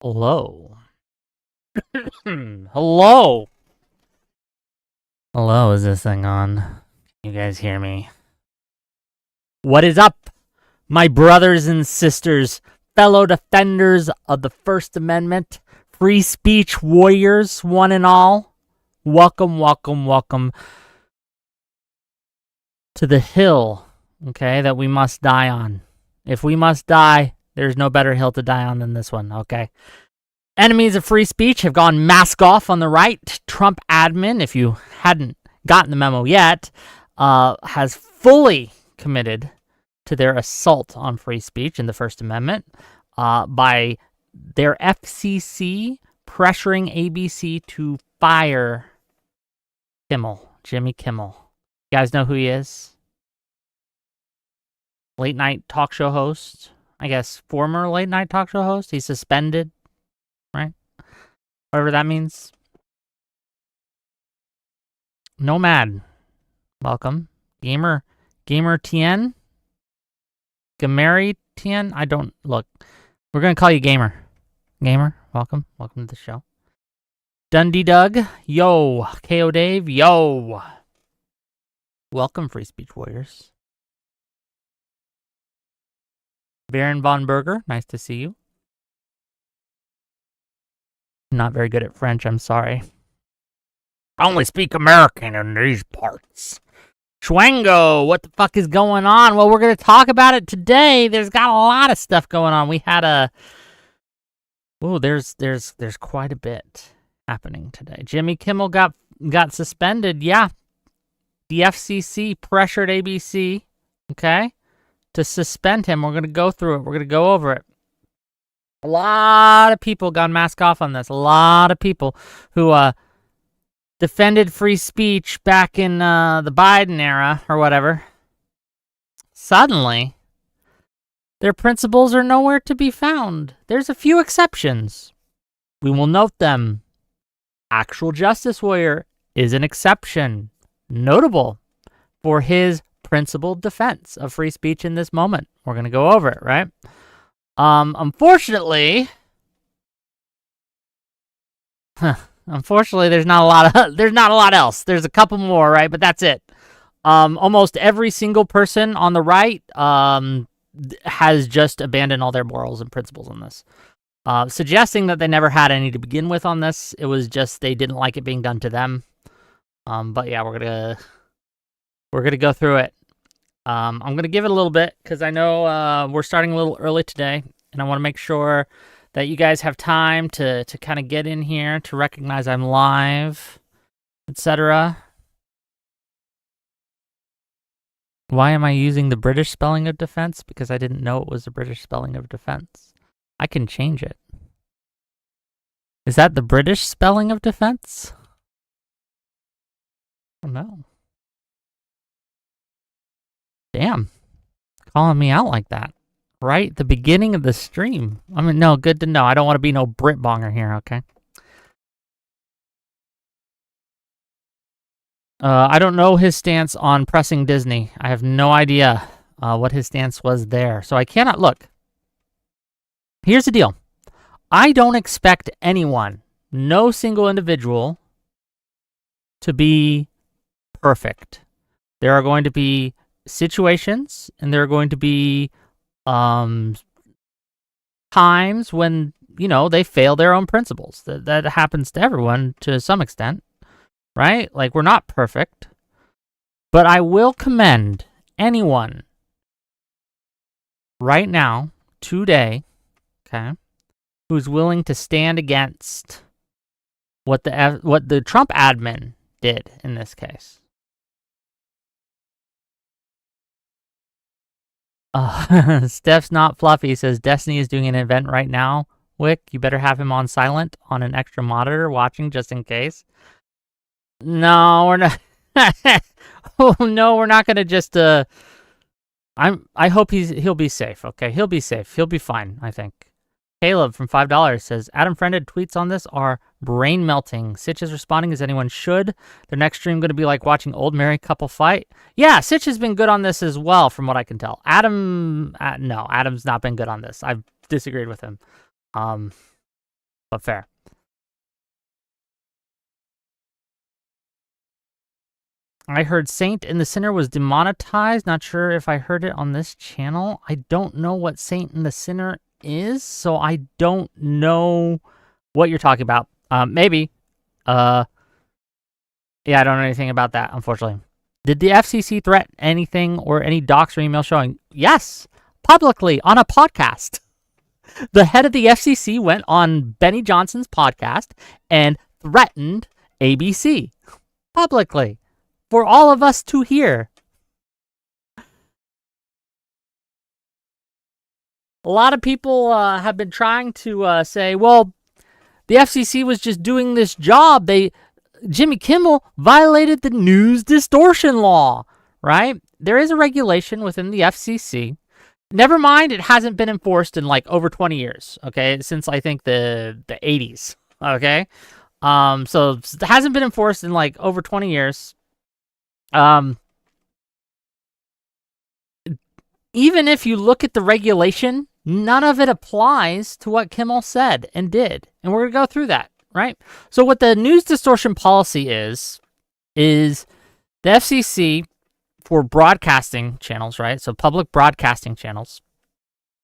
Hello. Hello. Hello, is this thing on? You guys hear me? What is up, my brothers and sisters, fellow defenders of the First Amendment, free speech warriors, one and all? Welcome, welcome, welcome to the hill, okay, that we must die on. If we must die, there's no better hill to die on than this one, okay? Enemies of free speech have gone mask off on the right. Trump admin, if you hadn't gotten the memo yet, has fully committed to their assault on free speech in the First Amendment by their FCC pressuring ABC to fire Kimmel, Jimmy Kimmel. You guys know who he is? Late night talk show host. I guess former late night talk show host. He's suspended. Right? Whatever that means. Nomad. Welcome. Gamer TN. Gameri TN. I don't look. We're gonna call you Gamer. Gamer, welcome. Welcome to the show. Dundee Doug. Yo. KO Dave. Yo. Welcome, Free Speech Warriors. Baron Von Berger. Nice to see you. Not very good at French, I'm sorry. I only speak American in these parts. Schwango, what the fuck is going on? Well, we're going to talk about it today. There's got a lot of stuff going on. We had a... Oh, there's quite a bit happening today. Jimmy Kimmel got suspended. Yeah. The FCC pressured ABC, okay, to suspend him. We're going to go through it. We're going to go over it. A lot of people got mask off on this. A lot of people who defended free speech back in the Biden era or whatever. Suddenly, their principles are nowhere to be found. There's a few exceptions. We will note them. Actual Justice Warrior is an exception, notable for his principled defense of free speech in this moment. We're going to go over it, right? Unfortunately, there's not a lot else. There's a couple more, right? But that's it. Almost every single person on the right, has just abandoned all their morals and principles on this. Suggesting that they never had any to begin with on this. It was just, they didn't like it being done to them. But yeah, we're gonna go through it. I'm going to give it a little bit because I know we're starting a little early today, and I want to make sure that you guys have time to kind of get in here, to recognize I'm live, etc. Why am I using the British spelling of defense? Because I didn't know it was the British spelling of defense. I can change it. Is that the British spelling of defense? I don't know. Damn. Calling me out like that. Right at the beginning of the stream. I mean, no, good to know. I don't want to be no Brit bonger here, okay? I don't know his stance on pressing Disney. I have no idea what his stance was there. So I cannot look. Here's the deal. I don't expect anyone, no single individual, to be perfect. There are going to be situations, and there are going to be times when, you know, they fail their own principles. That happens to everyone to some extent, right? Like, we're not perfect. But I will commend anyone right now, today, okay, who's willing to stand against what the Trump admin did in this case. Steph's not fluffy. Says Destiny is doing an event right now. Wick, you better have him on silent on an extra monitor watching just in case. No, we're not. Oh no, we're not gonna just. I hope he'll be safe. Okay, he'll be safe. He'll be fine. I think. Caleb from $5 says Adam Friended tweets on this are brain melting. Sitch is responding as anyone should. Their next stream going to be like watching old married couple fight. Yeah, Sitch has been good on this as well, from what I can tell. Adam, no, Adam's not been good on this. I've disagreed with him. but fair. I heard Saint and the Sinner was demonetized. Not sure if I heard it on this channel. I don't know what Saint and the Sinner is, so I don't know what you're talking about. Maybe. Yeah, I don't know anything about that, unfortunately. Did the FCC threaten anything or any docs or email showing? Yes, publicly on a podcast. The head of the FCC went on Benny Johnson's podcast and threatened ABC publicly for all of us to hear. A lot of people have been trying to say, well, the FCC was just doing this job. Jimmy Kimmel violated the news distortion law, right? There is a regulation within the FCC. Never mind, it hasn't been enforced in like over 20 years, okay? Since I think the 80s, okay? So it hasn't been enforced in like over 20 years. Even if you look at the regulation, none of it applies to what Kimmel said and did. And we're going to go through that, right? So what the news distortion policy is the FCC for broadcasting channels, right? So public broadcasting channels,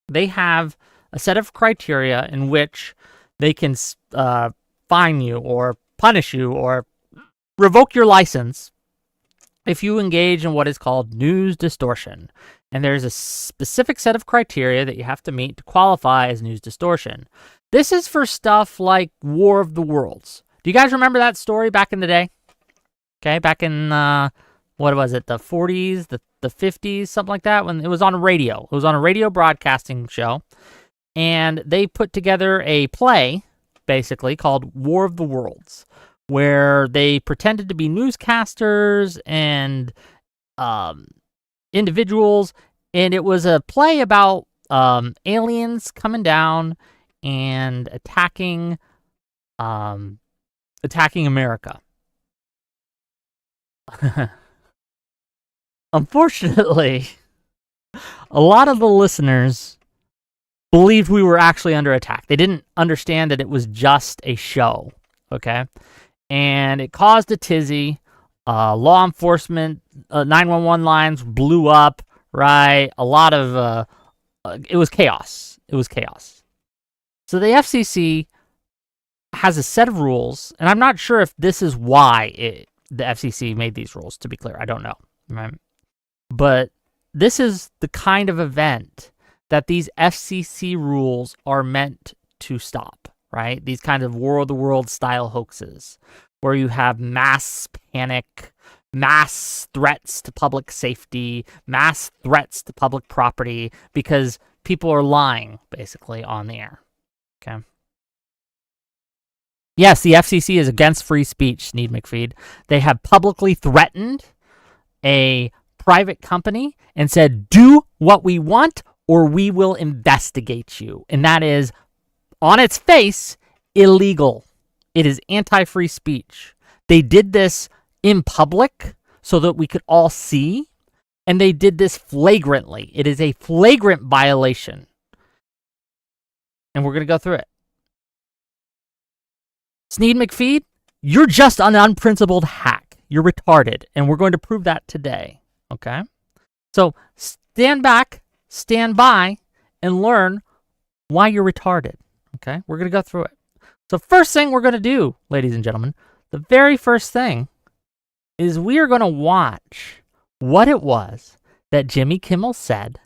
they have a set of criteria in which they can fine you or punish you or revoke your license if you engage in what is called news distortion. And there's a specific set of criteria that you have to meet to qualify as news distortion. This is for stuff like War of the Worlds. Do you guys remember that story back in the day? Okay, back in, what was it, the 40s, the 50s, something like that, when it was on radio. It was on a radio broadcasting show. And they put together a play, basically, called War of the Worlds, where they pretended to be newscasters and individuals, and it was a play about aliens coming down and attacking America. Unfortunately, a lot of the listeners believed we were actually under attack. They didn't understand that it was just a show, okay? And it caused a tizzy. Law enforcement, 911 lines blew up, right? A lot of, it was chaos. It was chaos. So the FCC has a set of rules, and I'm not sure if this is why the FCC made these rules, to be clear. I don't know, right? But this is the kind of event that these FCC rules are meant to stop, right? These kind of War of the Worlds style hoaxes, where you have mass panic, mass threats to public safety, mass threats to public property, because people are lying, basically, on the air. Okay? Yes, the FCC is against free speech, Sneed McFeed. They have publicly threatened a private company and said, do what we want or we will investigate you. And that is, on its face, illegal. It is anti-free speech. They did this in public so that we could all see, and they did this flagrantly. It is a flagrant violation. And we're going to go through it. Sneed McFeed, you're just an unprincipled hack. You're retarded, and we're going to prove that today, okay? So stand back, stand by, and learn why you're retarded, okay? We're going to go through it. So first thing we're going to do, ladies and gentlemen, the very first thing is we are going to watch what it was that Jimmy Kimmel said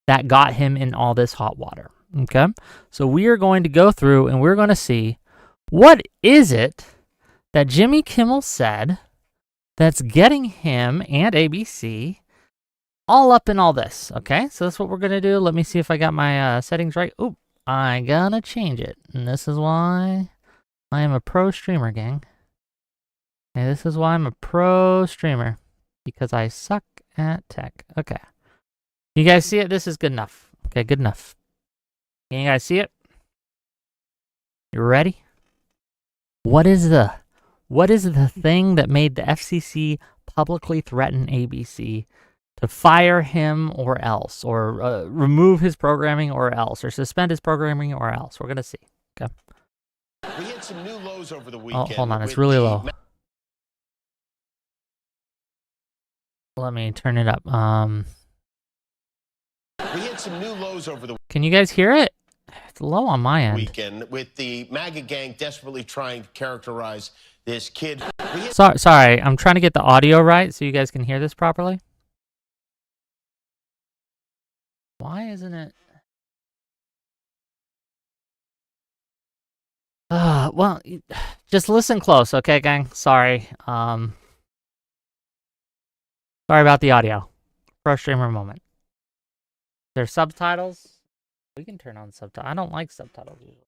that got him in all this hot water, okay? So we are going to go through and we're going to see what is it that Jimmy Kimmel said that's getting him and ABC all up in all this, okay? So that's what we're going to do. Let me see if I got my settings right. Oop. I gotta change it, and this is why I am a pro streamer, gang. And this is why I'm a pro streamer, because I suck at tech. Okay. You guys see it? This is good enough. Okay, good enough. Can you guys see it? You ready? What is the thing that made the FCC publicly threaten ABC to fire him or else, or remove his programming or else, or suspend his programming or else? We're going to see, okay? We hit some new lows over the Oh, weekend. hold on. It's really low. Let me turn it up. We hit some new lows over the Can you guys hear it? It's low on my end. weekend with the MAGA gang desperately trying to characterize this kid. Sorry, I'm trying to get the audio right so you guys can hear this properly. Why isn't it? Well, just listen close, okay, gang? Sorry. Sorry about the audio. Pro streamer moment. There's subtitles. We can turn on subtitles. I don't like subtitles usually.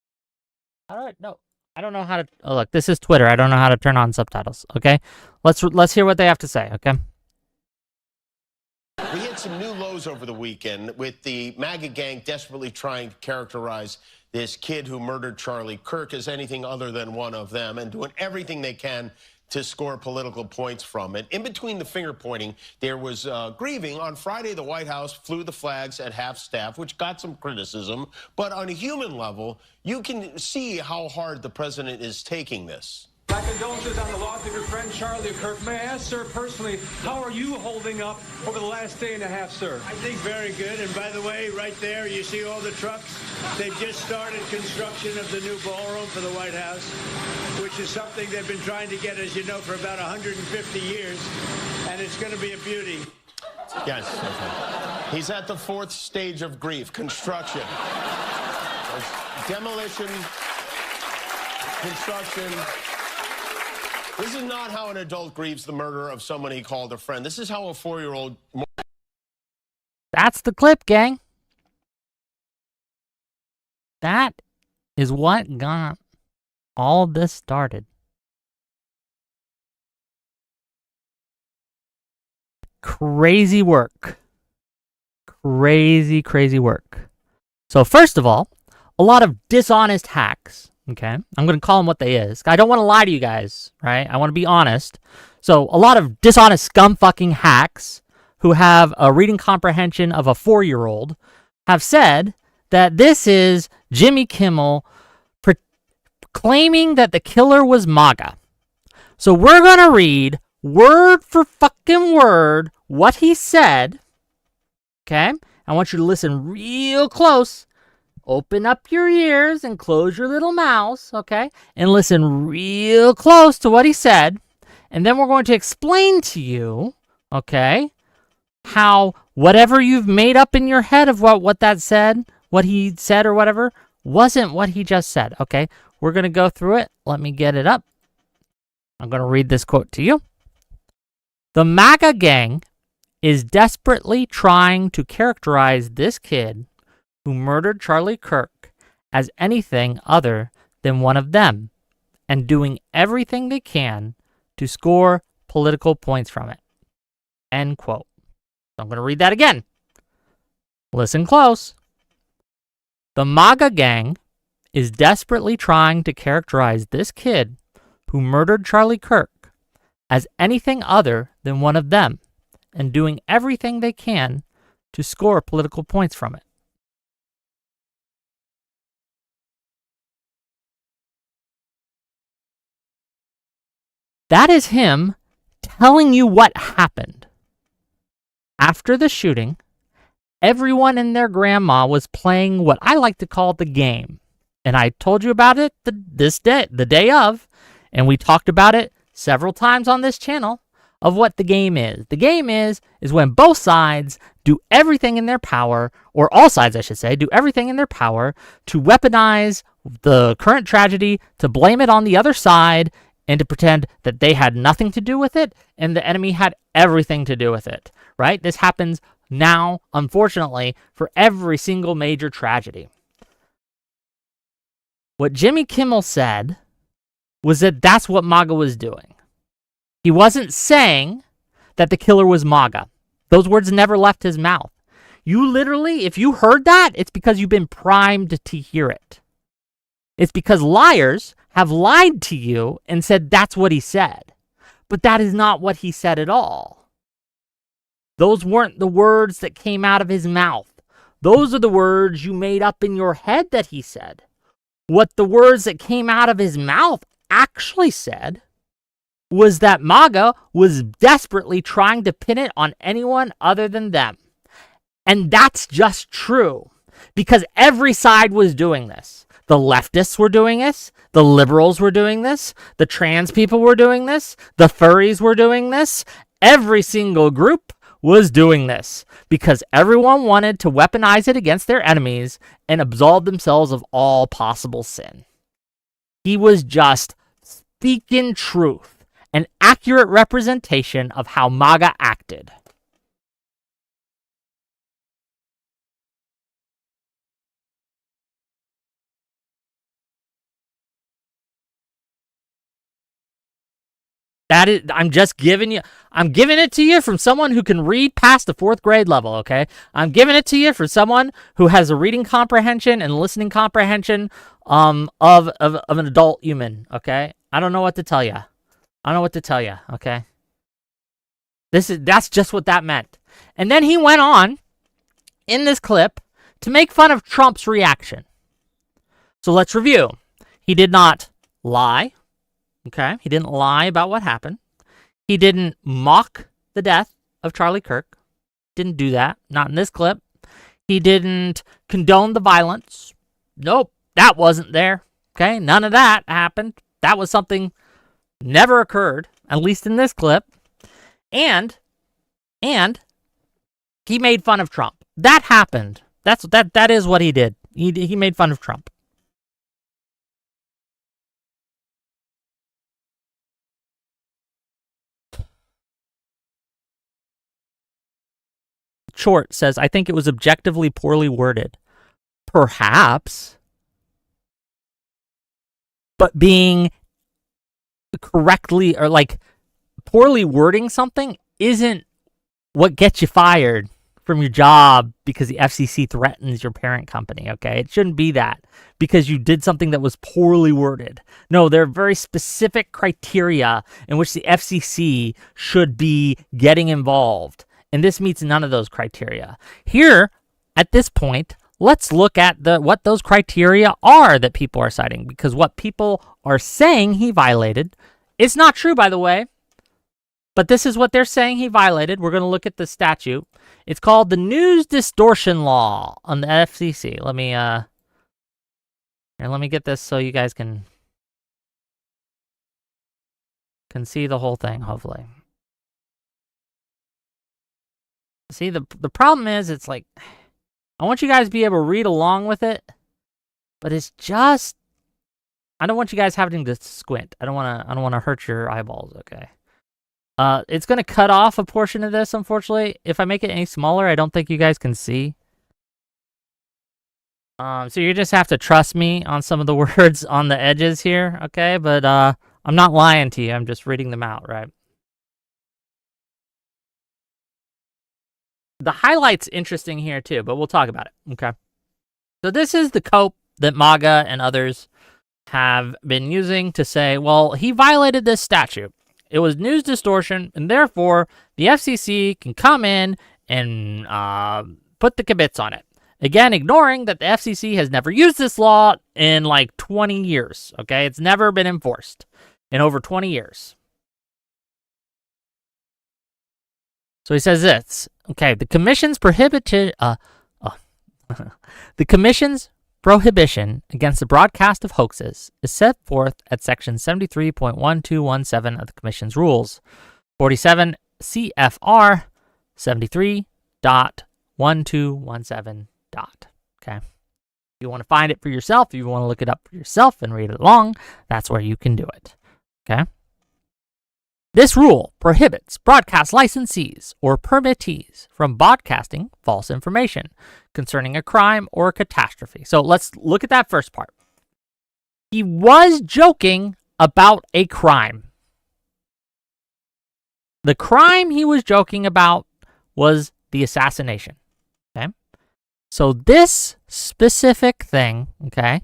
I don't know how to. Oh, look, this is Twitter. I don't know how to turn on subtitles. Okay, let's hear what they have to say. Okay. We hit some new lows over the weekend with the MAGA gang desperately trying to characterize this kid who murdered Charlie Kirk as anything other than one of them and doing everything they can to score political points from it. In between the finger pointing, there was grieving. On Friday, the White House flew the flags at half-staff, which got some criticism. But on a human level, you can see how hard the president is taking this. My condolences on the loss of your friend Charlie Kirk. May I ask, sir, personally, how are you holding up over the last day and a half, sir? I think very good. And by the way, right there, you see all the trucks? They've just started construction of the new ballroom for the White House, which is something they've been trying to get, as you know, for about 150 years. And it's going to be a beauty. Yes. Okay. He's at the fourth stage of grief, construction. Demolition, construction. This is not how an adult grieves the murder of someone he called a friend. This is how a 4-year-old... That's the clip, gang. That is what got all this started. Crazy work. Crazy work. So first of all, a lot of dishonest hacks. Okay, I'm going to call them what they is. I don't want to lie to you guys, right? I want to be honest. So a lot of dishonest scum fucking hacks who have a reading comprehension of a 4-year-old have said that this is Jimmy Kimmel claiming that the killer was MAGA. So we're going to read word for fucking word what he said. Okay? I want you to listen real close. Open up your ears and close your little mouths, okay? And listen real close to what he said. And then we're going to explain to you, okay, how whatever you've made up in your head of what that said, what he said or whatever, wasn't what he just said, okay? We're going to go through it. Let me get it up. I'm going to read this quote to you. The MAGA gang is desperately trying to characterize this kid who murdered Charlie Kirk as anything other than one of them, and doing everything they can to score political points from it. End quote. So I'm going to read that again. Listen close. The MAGA gang is desperately trying to characterize this kid who murdered Charlie Kirk as anything other than one of them, and doing everything they can to score political points from it. That is him telling you what happened. After the shooting, everyone and their grandma was playing what I like to call the game. And I told you about it the day of, and we talked about it several times on this channel of what the game is. The game is when both sides do everything in their power, or all sides, I should say, do everything in their power to weaponize the current tragedy, to blame it on the other side, and to pretend that they had nothing to do with it and the enemy had everything to do with it, right? This happens now, unfortunately, for every single major tragedy. What Jimmy Kimmel said was that that's what MAGA was doing. He wasn't saying that the killer was MAGA. Those words never left his mouth. You literally, if you heard that, it's because you've been primed to hear it. It's because liars have lied to you and said that's what he said. But that is not what he said at all. Those weren't the words that came out of his mouth. Those are the words you made up in your head that he said. What the words that came out of his mouth actually said was that MAGA was desperately trying to pin it on anyone other than them. And that's just true, because every side was doing this. The leftists were doing this. The liberals were doing this. The trans people were doing this. The furries were doing this. Every single group was doing this because everyone wanted to weaponize it against their enemies and absolve themselves of all possible sin. He was just speaking truth, an accurate representation of how MAGA acted. That is, I'm giving it to you from someone who can read past the 4th grade level, okay? I'm giving it to you for someone who has a reading comprehension and listening comprehension of an adult human, okay? I don't know what to tell you. I don't know what to tell you, okay? That's just what that meant. And then he went on in this clip to make fun of Trump's reaction. So let's review. He did not lie. Okay, he didn't lie about what happened. He didn't mock the death of Charlie Kirk. Didn't do that. Not in this clip. He didn't condone the violence. Nope, that wasn't there. Okay, none of that happened. That was something never occurred, at least in this clip. And he made fun of Trump. That happened. That is what he did. He made fun of Trump. Short says, I think it was objectively poorly worded. Perhaps. But being correctly or like poorly wording something isn't what gets you fired from your job because the FCC threatens your parent company, okay? It shouldn't be that because you did something that was poorly worded. No, there are very specific criteria in which the FCC should be getting involved. And this meets none of those criteria. Here, at this point, let's look at what those criteria are that people are citing. Because what people are saying he violated is not true, by the way. But this is what they're saying he violated. We're going to look at the statute. It's called the News Distortion Law on the FCC. Let me get this so you guys can see the whole thing, hopefully. See, the problem is, it's like, I want you guys to be able to read along with it, but it's just, I don't want you guys having to squint. I don't want to hurt your eyeballs, okay? It's going to cut off a portion of this, unfortunately. If I make it any smaller, I don't think you guys can see. So you just have to trust me on some of the words on the edges here, okay? But I'm not lying to you. I'm just reading them out, right? The highlight's interesting here too, but we'll talk about it, okay? So this is the cope that MAGA and others have been using to say, well, he violated this statute. It was news distortion, and therefore the FCC can come in and put the kibitz on it. Again, ignoring that the FCC has never used this law in like 20 years, okay? It's never been enforced in over 20 years. So he says this, okay, the Commission's prohibition against the broadcast of hoaxes is set forth at section 73.1217 of the Commission's rules, 47 CFR 73.1217. Okay. If you want to find it for yourself, if you want to look it up for yourself and read it along, that's where you can do it. Okay. This rule prohibits broadcast licensees or permittees from broadcasting false information concerning a crime or a catastrophe. So let's look at that first part. He was joking about a crime. The crime he was joking about was the assassination. Okay? So this specific thing, okay,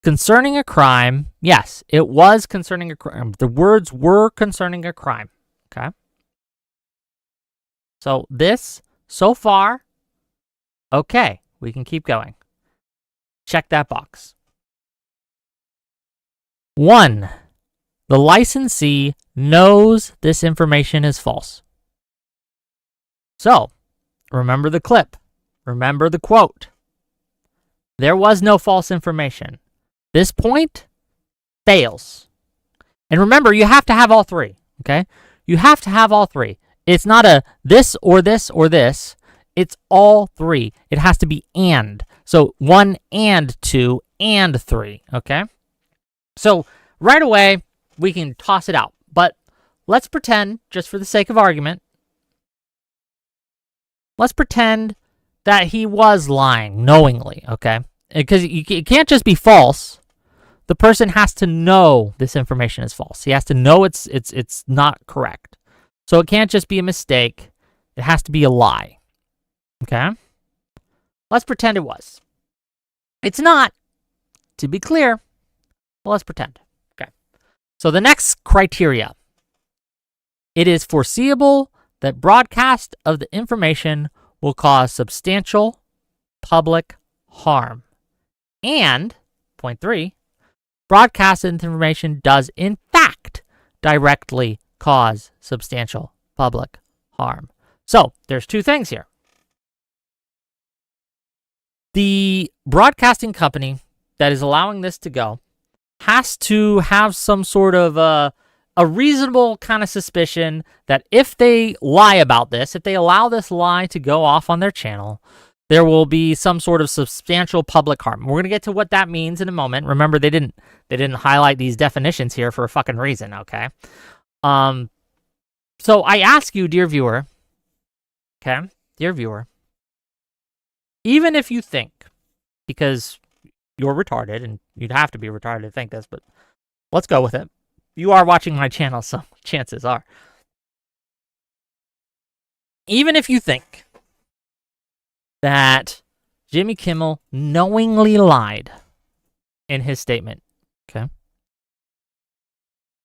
concerning a crime, yes, it was concerning a crime. The words were concerning a crime, okay? So this, so far, okay, we can keep going. Check that box. 1. The licensee knows this information is false. So, remember the clip. Remember the quote. There was no false information. This point fails. And remember, you have to have all three, okay? You have to have all three. It's not a this or this or this. It's all three. It has to be and. So 1 and 2 and 3, okay? So right away, we can toss it out. But let's pretend, just for the sake of argument, let's pretend that he was lying knowingly, okay? Because it can't just be false. The person has to know this information is false. He has to know it's not correct. So it can't just be a mistake. It has to be a lie. Okay? Let's pretend it was. It's not, to be clear, but let's pretend. Okay. So the next criteria. It is foreseeable that broadcast of the information will cause substantial public harm. And, point 3, broadcast information does in fact directly cause substantial public harm. So, there's two things here. The broadcasting company that is allowing this to go has to have some sort of a reasonable kind of suspicion that if they lie about this, if they allow this lie to go off on their channel, there will be some sort of substantial public harm. We're going to get to what that means in a moment. Remember, they didn't highlight these definitions here for a fucking reason, okay? So I ask you, dear viewer, okay? Dear viewer, even if you think, because you're retarded, and you'd have to be retarded to think this, but let's go with it. You are watching my channel, so chances are. Even if you think that Jimmy Kimmel knowingly lied in his statement, okay?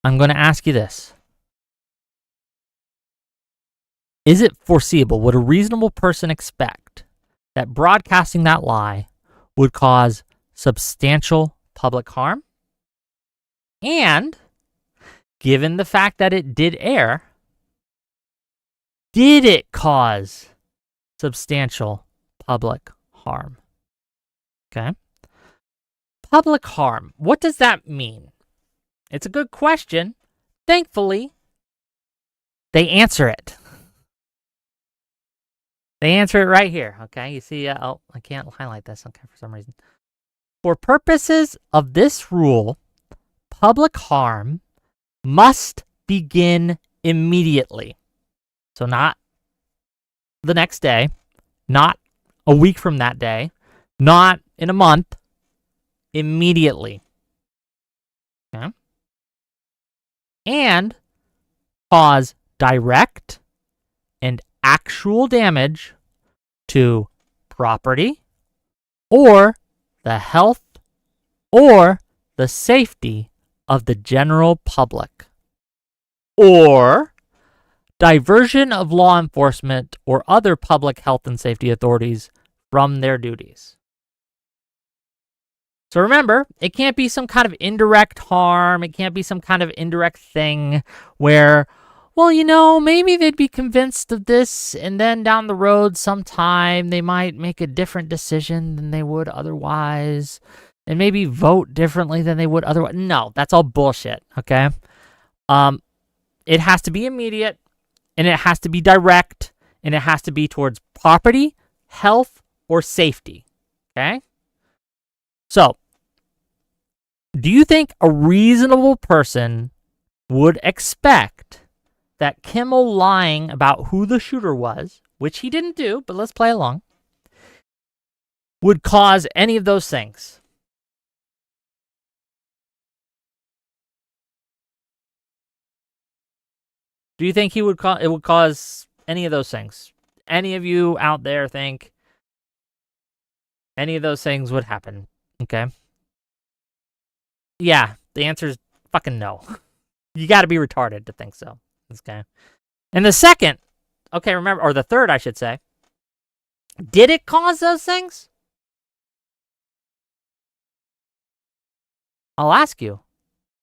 I'm going to ask you this. Is it foreseeable, would a reasonable person expect that broadcasting that lie would cause substantial public harm? And, given the fact that it did air, did it cause substantial public harm? Okay. Public harm. What does that mean? It's a good question. Thankfully, they answer it. They answer it right here. Okay. You see, I can't highlight this. Okay, for some reason. For purposes of this rule, public harm must begin immediately. So not the next day, not a week from that day, not in a month, immediately. Okay? And cause direct and actual damage to property or the health or the safety of the general public, or diversion of law enforcement or other public health and safety authorities from their duties. So remember, it can't be some kind of indirect harm. It can't be some kind of indirect thing where, well, you know, maybe they'd be convinced of this and then down the road sometime they might make a different decision than they would otherwise and maybe vote differently than they would otherwise. No, that's all bullshit, okay? It has to be immediate, and it has to be direct, and it has to be towards property, health, or safety, okay? So, do you think a reasonable person would expect that Kimmel lying about who the shooter was, which he didn't do, but let's play along, would cause any of those things? Do you think it would cause any of those things? Any of you out there think any of those things would happen? Okay. Yeah, the answer is fucking no. You got to be retarded to think so. Okay. And the second, okay, remember, or the third, I should say, did it cause those things? I'll ask you,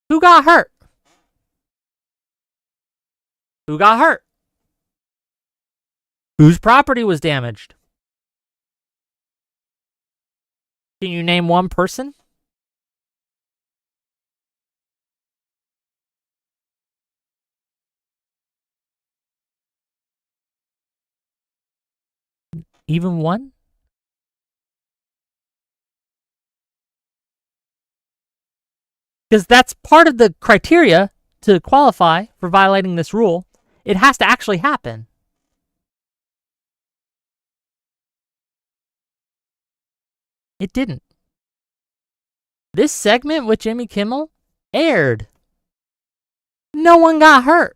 who got hurt? Who got hurt? Whose property was damaged? Can you name one person? Even one? Because that's part of the criteria to qualify for violating this rule. It has to actually happen. It didn't. This segment with Jimmy Kimmel aired. No one got hurt.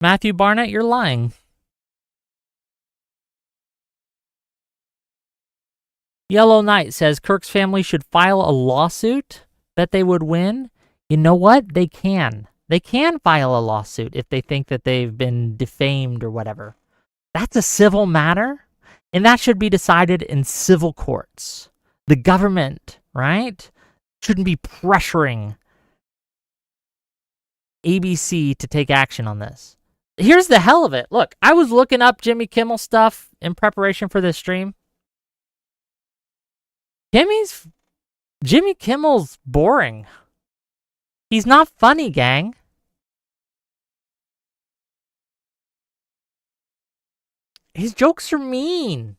Matthew Barnett, you're lying. Yellow Knight says Kirk's family should file a lawsuit that they would win. You know what? They can. They can file a lawsuit if they think that they've been defamed or whatever. That's a civil matter, and that should be decided in civil courts. The government, right, shouldn't be pressuring ABC to take action on this. Here's the hell of it. Look, I was looking up Jimmy Kimmel stuff in preparation for this stream. Jimmy Kimmel's boring. He's not funny, gang. His jokes are mean.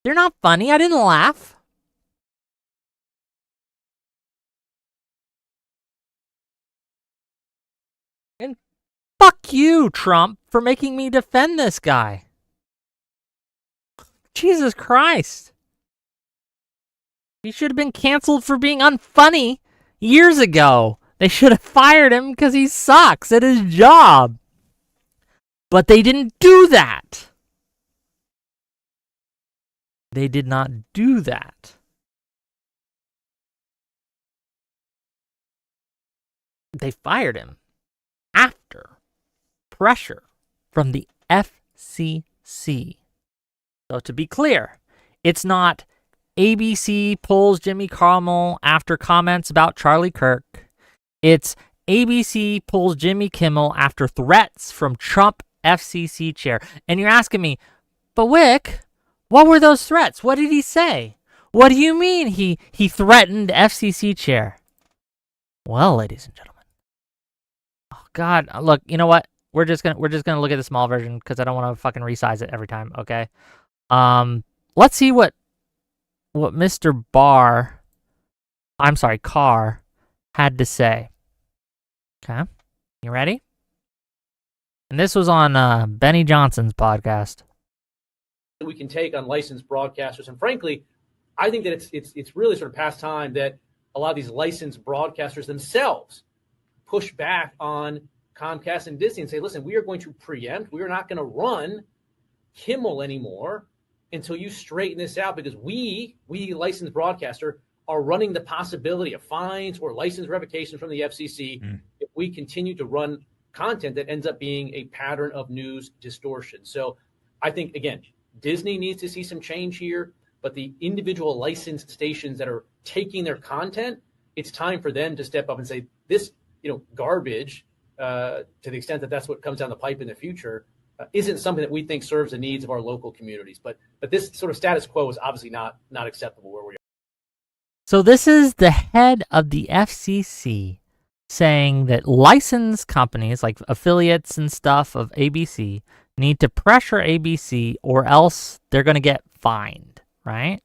They're not funny. I didn't laugh. And fuck you, Trump, for making me defend this guy. Jesus Christ. He should have been canceled for being unfunny years ago. They should have fired him because he sucks at his job. But they didn't do that. They did not do that. They fired him after pressure from the FCC. So to be clear, it's not ABC pulls Jimmy Kimmel after comments about Charlie Kirk. It's ABC pulls Jimmy Kimmel after threats from Trump FCC chair. And you're asking me, but Wick, what were those threats? What did he say? What do you mean he threatened FCC chair? Well, ladies and gentlemen. Oh God, look, you know what? We're just gonna look at the small version because I don't want to fucking resize it every time, okay? Let's see what Mr. Carr had to say. Okay, you ready? And this was on Benny Johnson's podcast. We can take on licensed broadcasters, and frankly, I think that it's really sort of past time that a lot of these licensed broadcasters themselves push back on Comcast and Disney and say, listen, we are going to preempt. We are not going to run Kimmel anymore until you straighten this out, because we licensed broadcaster are running the possibility of fines or license revocation from the FCC if we continue to run content that ends up being a pattern of news distortion. So I think, again, Disney needs to see some change here, but the individual licensed stations that are taking their content, it's time for them to step up and say, this, garbage, to the extent that that's what comes down the pipe in the future, isn't something that we think serves the needs of our local communities. But this sort of status quo is obviously not acceptable where we are. So this is the head of the FCC saying that licensed companies like affiliates and stuff of ABC need to pressure ABC or else they're going to get fined, right?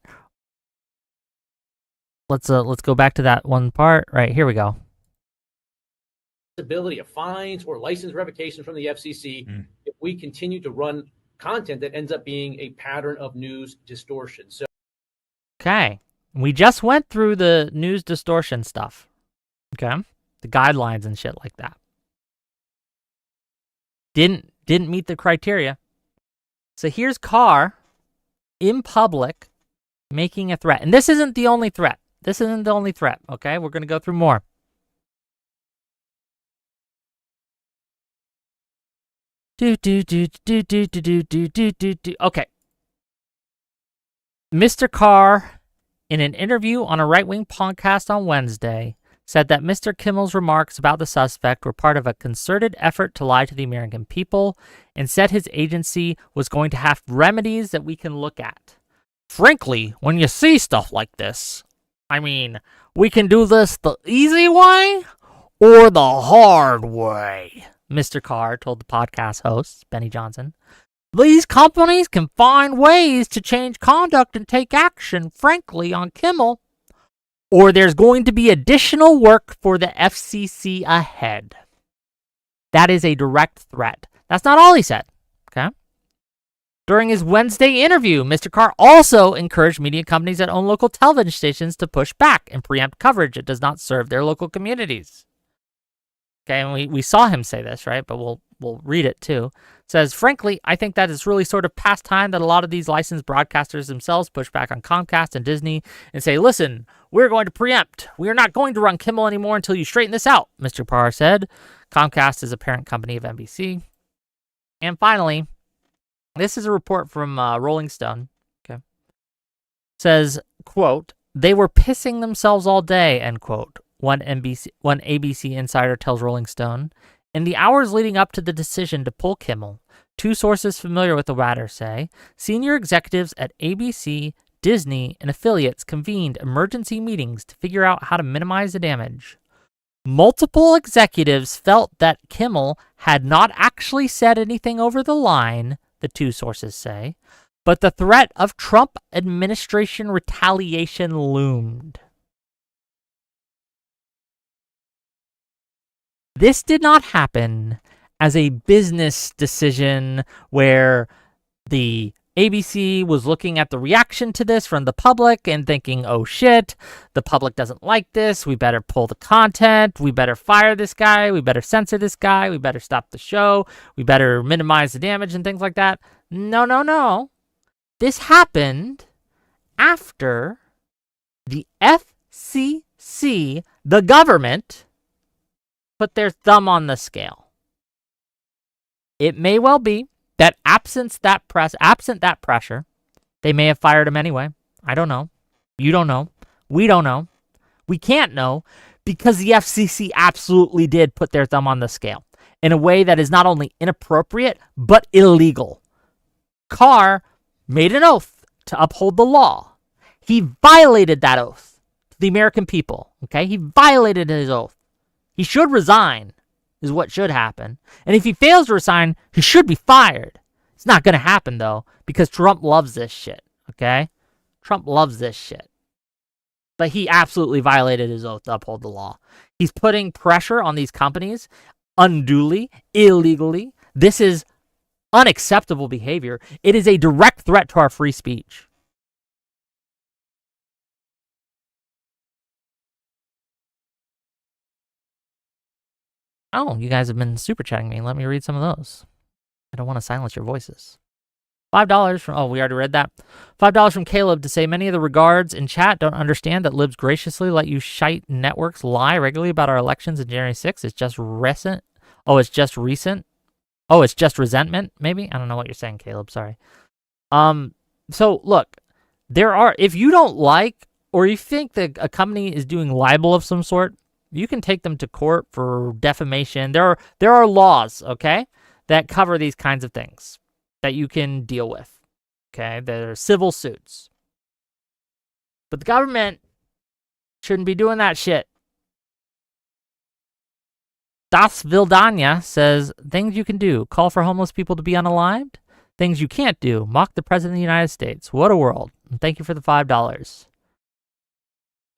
Let's go back to that one part. Right, here we go. Possibility of fines or license revocation from the FCC if we continue to run content that ends up being a pattern of news distortion. So, okay, we just went through the news distortion stuff. Okay, the guidelines and shit like that. Didn't meet the criteria. So here's Carr in public making a threat, and this isn't the only threat. Okay, we're gonna go through more. Okay. Mr. Carr, in an interview on a right-wing podcast on Wednesday, said that Mr. Kimmel's remarks about the suspect were part of a concerted effort to lie to the American people, and said his agency was going to have remedies that we can look at. Frankly, when you see stuff like this, I mean, we can do this the easy way or the hard way, Mr. Carr told the podcast host, Benny Johnson. These companies can find ways to change conduct and take action, frankly, on Kimmel, or there's going to be additional work for the FCC ahead. That is a direct threat. That's not all he said, okay? During his Wednesday interview, Mr. Carr also encouraged media companies that own local television stations to push back and preempt coverage that does not serve their local communities. Okay, and we saw him say this, right? But we'll read it too. It says, frankly, I think that it's really sort of past time that a lot of these licensed broadcasters themselves push back on Comcast and Disney and say, listen, we're going to preempt. We are not going to run Kimmel anymore until you straighten this out, Mr. Carr said. Comcast is a parent company of NBC. And finally, this is a report from Rolling Stone. Okay, it says, quote, they were pissing themselves all day, end quote. One ABC insider tells Rolling Stone. In the hours leading up to the decision to pull Kimmel, two sources familiar with the matter say senior executives at ABC, Disney, and affiliates convened emergency meetings to figure out how to minimize the damage. Multiple executives felt that Kimmel had not actually said anything over the line, the two sources say, but the threat of Trump administration retaliation loomed. This did not happen as a business decision where the ABC was looking at the reaction to this from the public and thinking, oh shit, the public doesn't like this. We better pull the content. We better fire this guy. We better censor this guy. We better stop the show. We better minimize the damage and things like that. No. This happened after the FCC, the government, put their thumb on the scale. It may well be that absent that pressure, they may have fired him anyway. I don't know. You don't know. We don't know. We can't know because the FCC absolutely did put their thumb on the scale in a way that is not only inappropriate, but illegal. Carr made an oath to uphold the law. He violated that oath to the American people. Okay? He violated his oath. He should resign, is what should happen. And if he fails to resign, he should be fired. It's not going to happen, though, because Trump loves this shit, okay? Trump loves this shit. But he absolutely violated his oath to uphold the law. He's putting pressure on these companies unduly, illegally. This is unacceptable behavior. It is a direct threat to our free speech. Oh, you guys have been super chatting me. Let me read some of those. I don't want to silence your voices. $5 from, we already read that. $5 from Caleb to say many of the regards in chat don't understand that libs graciously let you shite networks lie regularly about our elections in January 6th. It's just recent. Oh, it's just recent. Oh, it's just resentment, maybe? I don't know what you're saying, Caleb. Sorry. So look, if you don't like, or you think that a company is doing libel of some sort, you can take them to court for defamation. There are laws, okay, that cover these kinds of things that you can deal with, okay? They're civil suits. But the government shouldn't be doing that shit. Das Vildanya says, things you can do. Call for homeless people to be unalived. Things you can't do. Mock the President of the United States. What a world. And thank you for the $5.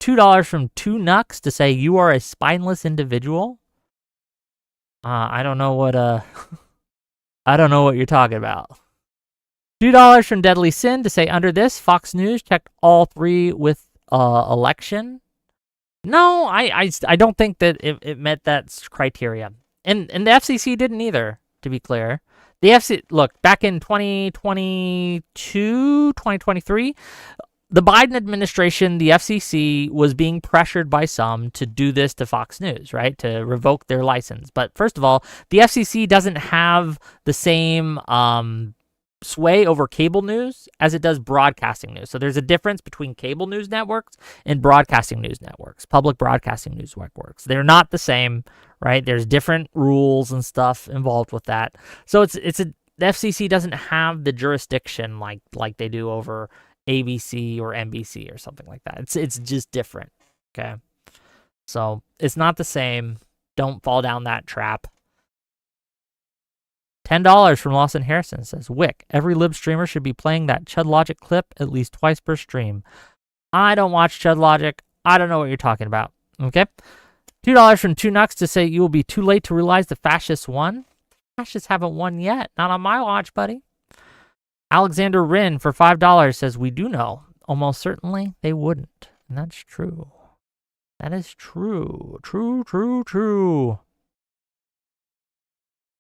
$2 from Two Nucks to say you are a spineless individual. I don't know what I don't know what you're talking about. $2 from Deadly Sin to say under this Fox News checked all three with election. No, I don't think that it met that criteria, and the FCC didn't either. To be clear, the FCC, look, back in 2022, 2023. the Biden administration, the FCC, was being pressured by some to do this to Fox News, right? To revoke their license. But first of all, the FCC doesn't have the same sway over cable news as it does broadcasting news. So there's a difference between cable news networks and broadcasting news networks, public broadcasting news networks. They're not the same, right? There's different rules and stuff involved with that. So the FCC doesn't have the jurisdiction like they do over ABC or NBC or something like that. It's just different, okay? So it's not the same. Don't fall down that trap. $10 from Lawson Harrison says, Wick, every lib streamer should be playing that Chud Logic clip at least twice per stream. I don't watch Chud Logic. I don't know what you're talking about, okay? $2 from Two Nucks to say you will be too late to realize the fascists won. Fascists haven't won yet. Not on my watch, buddy. Alexander Wren for $5 says, we do know. Almost certainly they wouldn't. And that's true. That is true. True.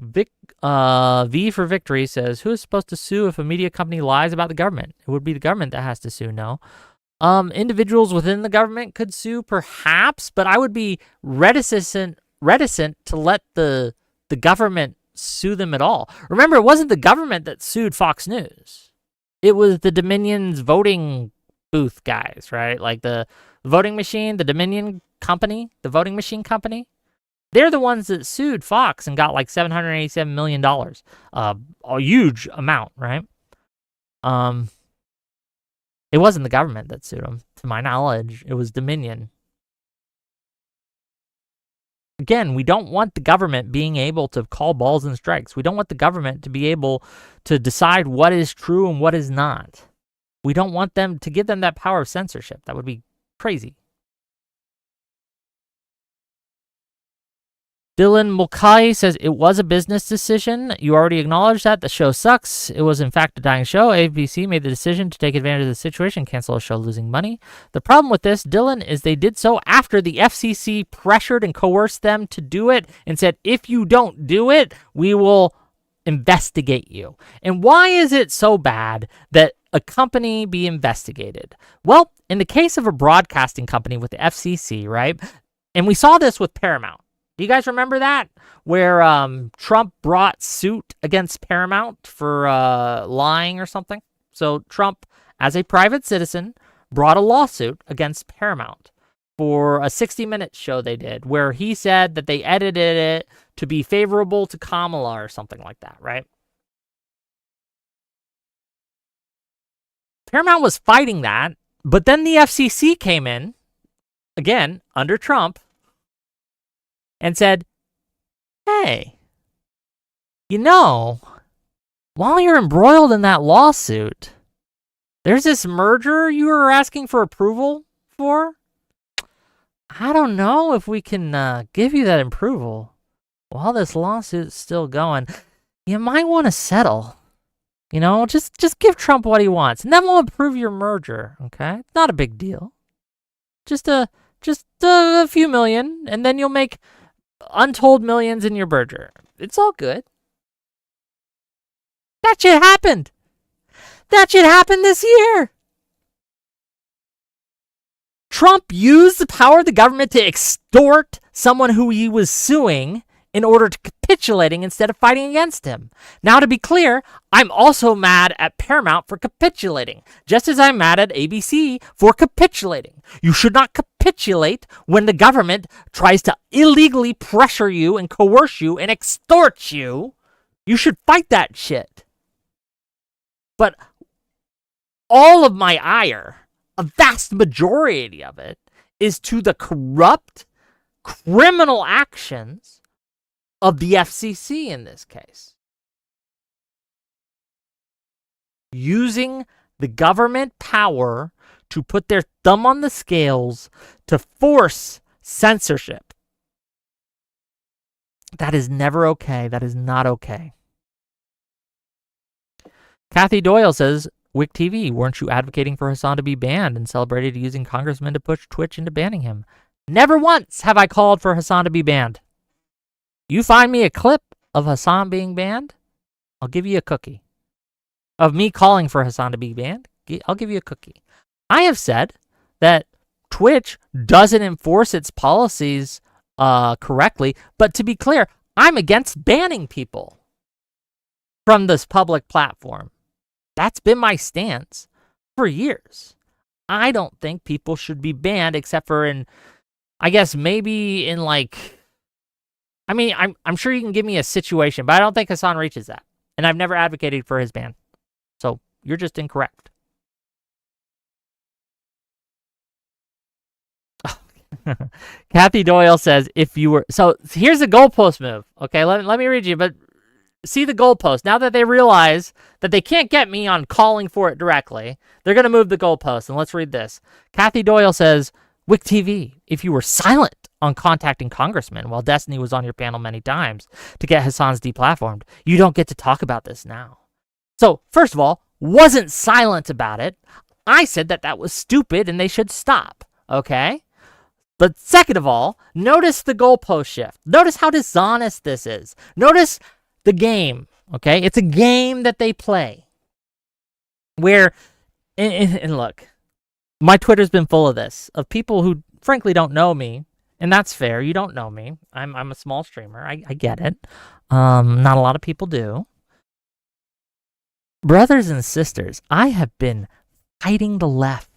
V for Victory says, who is supposed to sue if a media company lies about the government? It would be the government that has to sue, no. Individuals within the government could sue, perhaps, but I would be reticent to let the government sue them at all. Remember, it wasn't the government that sued Fox News. It was the Dominion's voting booth guys, right? Like the voting machine, the Dominion company, the voting machine company. They're the ones that sued Fox and got like $787 million. A huge amount, right? It wasn't the government that sued them. To my knowledge, it was Dominion. Again, we don't want the government being able to call balls and strikes. We don't want the government to be able to decide what is true and what is not. We don't want them to give them that power of censorship. That would be crazy. Dylan Mulcahy says, it was a business decision. You already acknowledged that. The show sucks. It was, in fact, a dying show. ABC made the decision to take advantage of the situation, cancel a show losing money. The problem with this, Dylan, is they did so after the FCC pressured and coerced them to do it and said, if you don't do it, we will investigate you. And why is it so bad that a company be investigated? Well, in the case of a broadcasting company with the FCC, right? And we saw this with Paramount. Do you guys remember that? Where Trump brought suit against Paramount for lying or something? So Trump, as a private citizen, brought a lawsuit against Paramount for a 60-minute show they did, where he said that they edited it to be favorable to Kamala or something like that, right? Paramount was fighting that, but then the FCC came in, again, under Trump, and said, hey, while you're embroiled in that lawsuit, there's this merger you were asking for approval for. I don't know if we can give you that approval while this lawsuit's still going. You might want to settle. Just give Trump what he wants, and then we'll approve your merger, okay? It's not a big deal. Just a few million, and then you'll make untold millions in your merger. It's all good. That shit happened. That shit happened this year. Trump used the power of the government to extort someone who he was suing in order to capitulating instead of fighting against him. Now, to be clear, I'm also mad at Paramount for capitulating, just as I'm mad at ABC for capitulating. You should not capitulate when the government tries to illegally pressure you and coerce you and extort you. You should fight that shit. But all of my ire, a vast majority of it, is to the corrupt, criminal actions of the FCC in this case. Using the government power to put their thumb on the scales to force censorship. That is never okay. That is not okay. Kathy Doyle says, Wick TV, weren't you advocating for Hassan to be banned and celebrated using congressmen to push Twitch into banning him? Never once have I called for Hassan to be banned. You find me a clip of Hassan being banned, I'll give you a cookie. Of me calling for Hassan to be banned, I'll give you a cookie. I have said that Twitch doesn't enforce its policies correctly, but to be clear, I'm against banning people from this public platform. That's been my stance for years. I don't think people should be banned except for in, I guess maybe in like, I mean, I'm sure you can give me a situation, but I don't think Hassan reaches that. And I've never advocated for his ban. So you're just incorrect. Kathy Doyle says, if you were... So here's a goalpost move. Okay, let me read you, but see the goalpost. Now that they realize that they can't get me on calling for it directly, they're going to move the goalpost. And let's read this. Kathy Doyle says, Wick TV, if you were silent on contacting congressmen while Destiny was on your panel many times to get Hassan's deplatformed, you don't get to talk about this now. So, first of all, wasn't silent about it. I said that that was stupid and they should stop. Okay? But second of all, notice the goalpost shift. Notice how dishonest this is. Notice the game, okay? It's a game that they play. Where, and look, my Twitter's been full of this, of people who frankly don't know me, and that's fair. You don't know me. I'm a small streamer. I get it. Not a lot of people do. Brothers and sisters, I have been fighting the left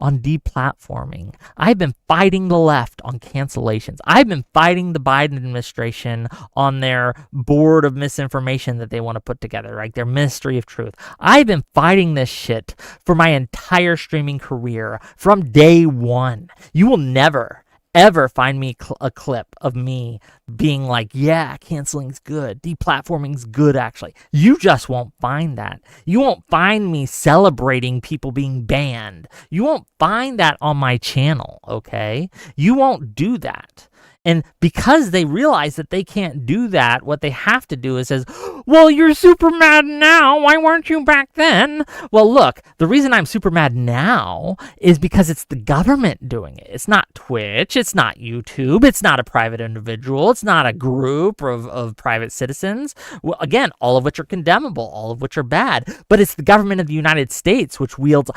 on deplatforming. I've been fighting the left on cancellations. I've been fighting the Biden administration on their board of misinformation that they want to put together, right? Their ministry of truth. I've been fighting this shit for my entire streaming career from day one. You will never, ever find me a clip of me being like, yeah, canceling's good. Deplatforming's good, actually. You just won't find that. You won't find me celebrating people being banned. You won't find that on my channel, okay? You won't do that. And because they realize that they can't do that, what they have to do is says, well, you're super mad now. Why weren't you back then? Well, look, the reason I'm super mad now is because it's the government doing it. It's not Twitch. It's not YouTube. It's not a private individual. It's not a group of private citizens. Well, again, all of which are condemnable, all of which are bad. But it's the government of the United States which wields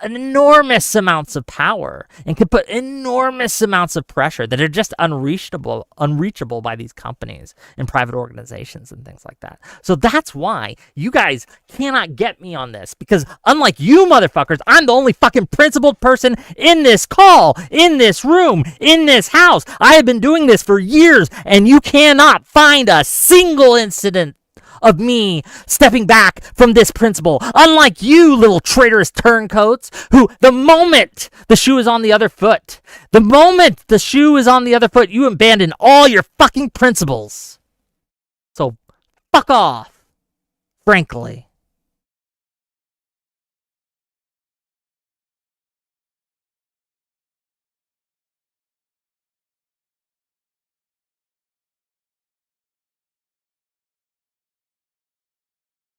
enormous amounts of power and can put enormous amounts of pressure that are just unreachable by these companies and private organizations and things like that. So that's why you guys cannot get me on this, because unlike you motherfuckers, I'm the only fucking principled person in this call, in this room, in this house. I have been doing this for years, and you cannot find a single incident of me stepping back from this principle. Unlike you little traitorous turncoats who, the moment the shoe is on the other foot, you abandon all your fucking principles. So fuck off, frankly.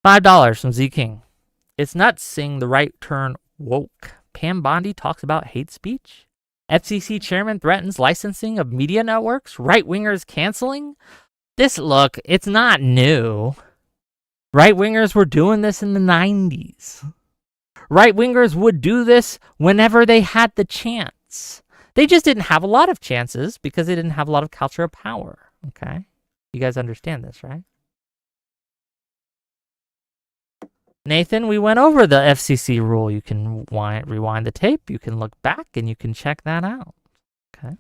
$5 from Z King. It's nuts seeing the right turn woke. Pam Bondi talks about hate speech. FCC chairman threatens licensing of media networks. Right-wingers canceling. Look, it's not new. Right-wingers were doing this in the 90s. Right-wingers would do this whenever they had the chance. They just didn't have a lot of chances because they didn't have a lot of cultural power. Okay? You guys understand this, right? Nathan, we went over the FCC rule. You can rewind the tape. You can look back and you can check that out. Okay.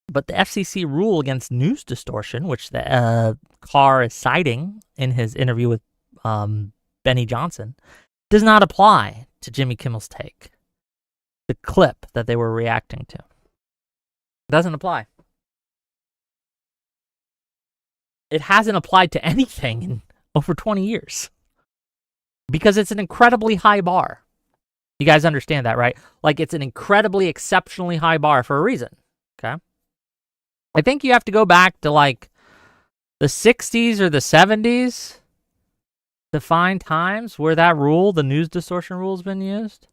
But the FCC rule against news distortion, which the Carr is citing in his interview with Benny Johnson, does not apply to Jimmy Kimmel's take. The clip that they were reacting to. It doesn't apply. It hasn't applied to anything in over 20 years. Because it's an incredibly high bar. You guys understand that, right? Like, it's an incredibly, exceptionally high bar for a reason. Okay? I think you have to go back to, like, the 60s or the 70s to find times where that rule, the news distortion rule, has been used.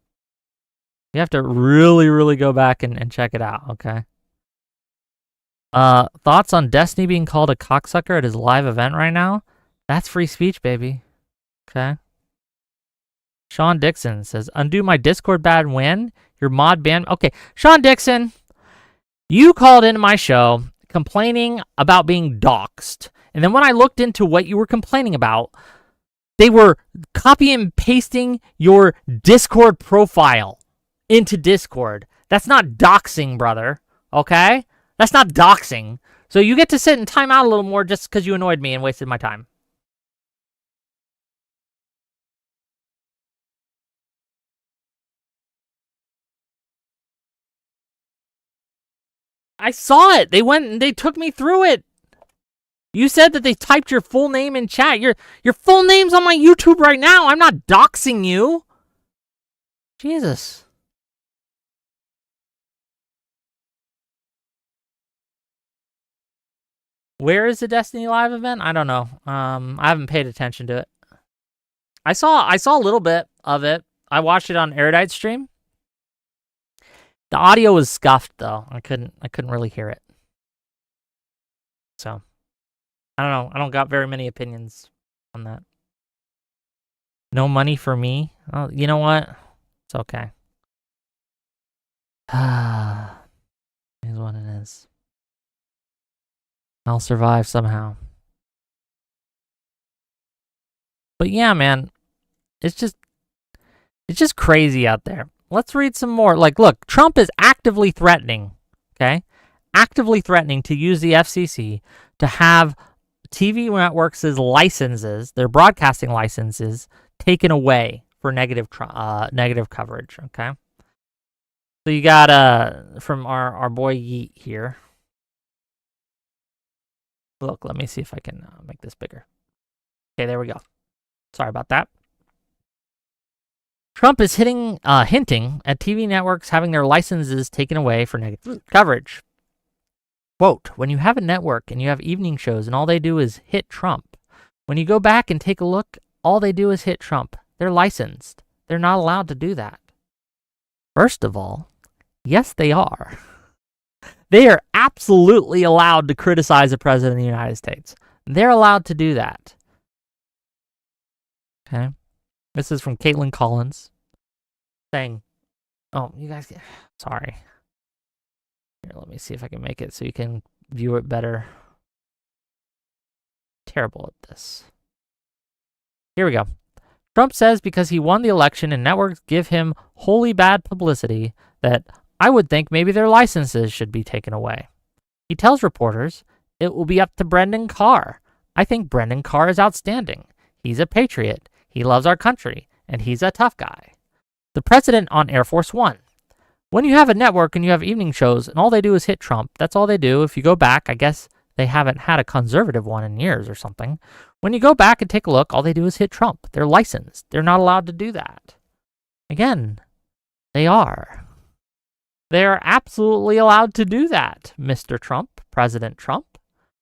You have to really, really go back and check it out, okay? Thoughts on Destiny being called a cocksucker at his live event right now? That's free speech, baby. Okay. Sean Dixon says, undo my Discord bad win. Your mod ban. Okay. Sean Dixon, you called into my show complaining about being doxxed. And then when I looked into what you were complaining about, they were copy and pasting your Discord profile into Discord. That's not doxing, brother. Okay? That's not doxing. So you get to sit and time out a little more just because you annoyed me and wasted my time. I saw it. They went and they took me through it. You said that they typed your full name in chat. Your full name's on my YouTube right now. I'm not doxing you. Jesus. Where is the Destiny Live event? I don't know. I haven't paid attention to it. I saw a little bit of it. I watched it on Erudite's stream. The audio was scuffed though. I couldn't really hear it. So, I don't know. I don't got very many opinions on that. No money for me. Oh, you know what? It's okay. Is what it is. I'll survive somehow. But yeah, man, it's just crazy out there. Let's read some more. Like, look, Trump is actively threatening, okay? Actively threatening to use the FCC to have TV networks' licenses, their broadcasting licenses, taken away for negative coverage, okay? So you got from our boy Yeet here. Look, let me see if I can make this bigger. Okay, there we go. Sorry about that. Trump is hinting at TV networks having their licenses taken away for negative coverage. Quote, when you have a network and you have evening shows and all they do is hit Trump, when you go back and take a look, all they do is hit Trump. They're licensed. They're not allowed to do that. First of all, yes, they are. They are absolutely allowed to criticize the President of the United States. They're allowed to do that. Okay. This is from Caitlin Collins saying, oh, you guys, sorry. Here, let me see if I can make it so you can view it better. Terrible at this. Here we go. Trump says because he won the election and networks give him wholly bad publicity that I would think maybe their licenses should be taken away. He tells reporters it will be up to Brendan Carr. I think Brendan Carr is outstanding. He's a patriot. He loves our country, and he's a tough guy. The president on Air Force One. When you have a network and you have evening shows and all they do is hit Trump, that's all they do. If you go back, I guess they haven't had a conservative one in years or something. When you go back and take a look, all they do is hit Trump. They're licensed. They're not allowed to do that. Again, they are. They're absolutely allowed to do that, Mr. Trump, President Trump.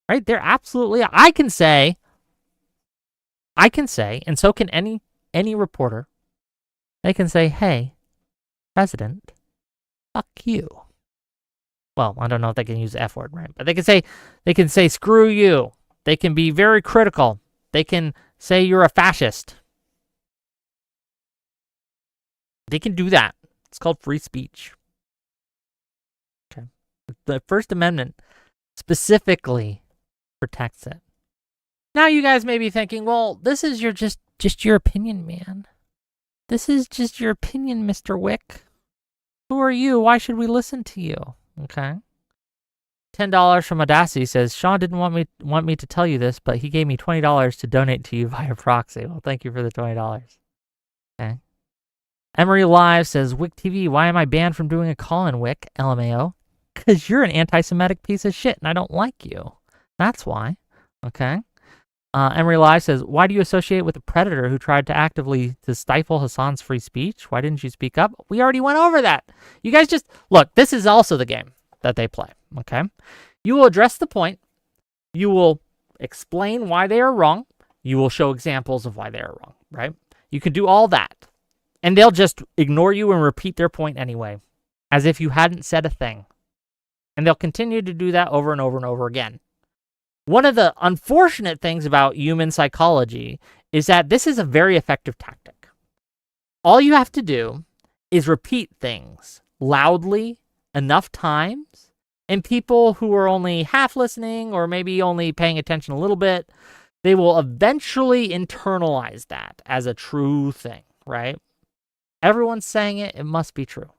Right? They're absolutely, I can say, and so can any reporter, they can say, hey, President, fuck you. Well, I don't know if they can use the F word, right? But they can say, screw you. They can be very critical. They can say you're a fascist. They can do that. It's called free speech. Okay. The First Amendment specifically protects it. Now you guys may be thinking, well, this is just your opinion, man. This is just your opinion, Mr. Wick. Who are you? Why should we listen to you? Okay. $10 from Audacity says, Sean didn't want me to tell you this, but he gave me $20 to donate to you via proxy. Well, thank you for the $20. Okay. Emery Live says, Wick TV, why am I banned from doing a call-in, Wick? LMAO. Because you're an anti-Semitic piece of shit and I don't like you. That's why. Okay. Emery Live says, why do you associate with a predator who tried to actively to stifle Hassan's free speech? Why didn't you speak up? We already went over that. You guys just, look, this is also the game that they play, okay? You will address the point. You will explain why they are wrong. You will show examples of why they are wrong, right? You can do all that. And they'll just ignore you and repeat their point anyway, as if you hadn't said a thing. And they'll continue to do that over and over and over again. One of the unfortunate things about human psychology is that this is a very effective tactic. All you have to do is repeat things loudly enough times, and people who are only half listening or maybe only paying attention a little bit, they will eventually internalize that as a true thing, right? Everyone's saying it, it must be true.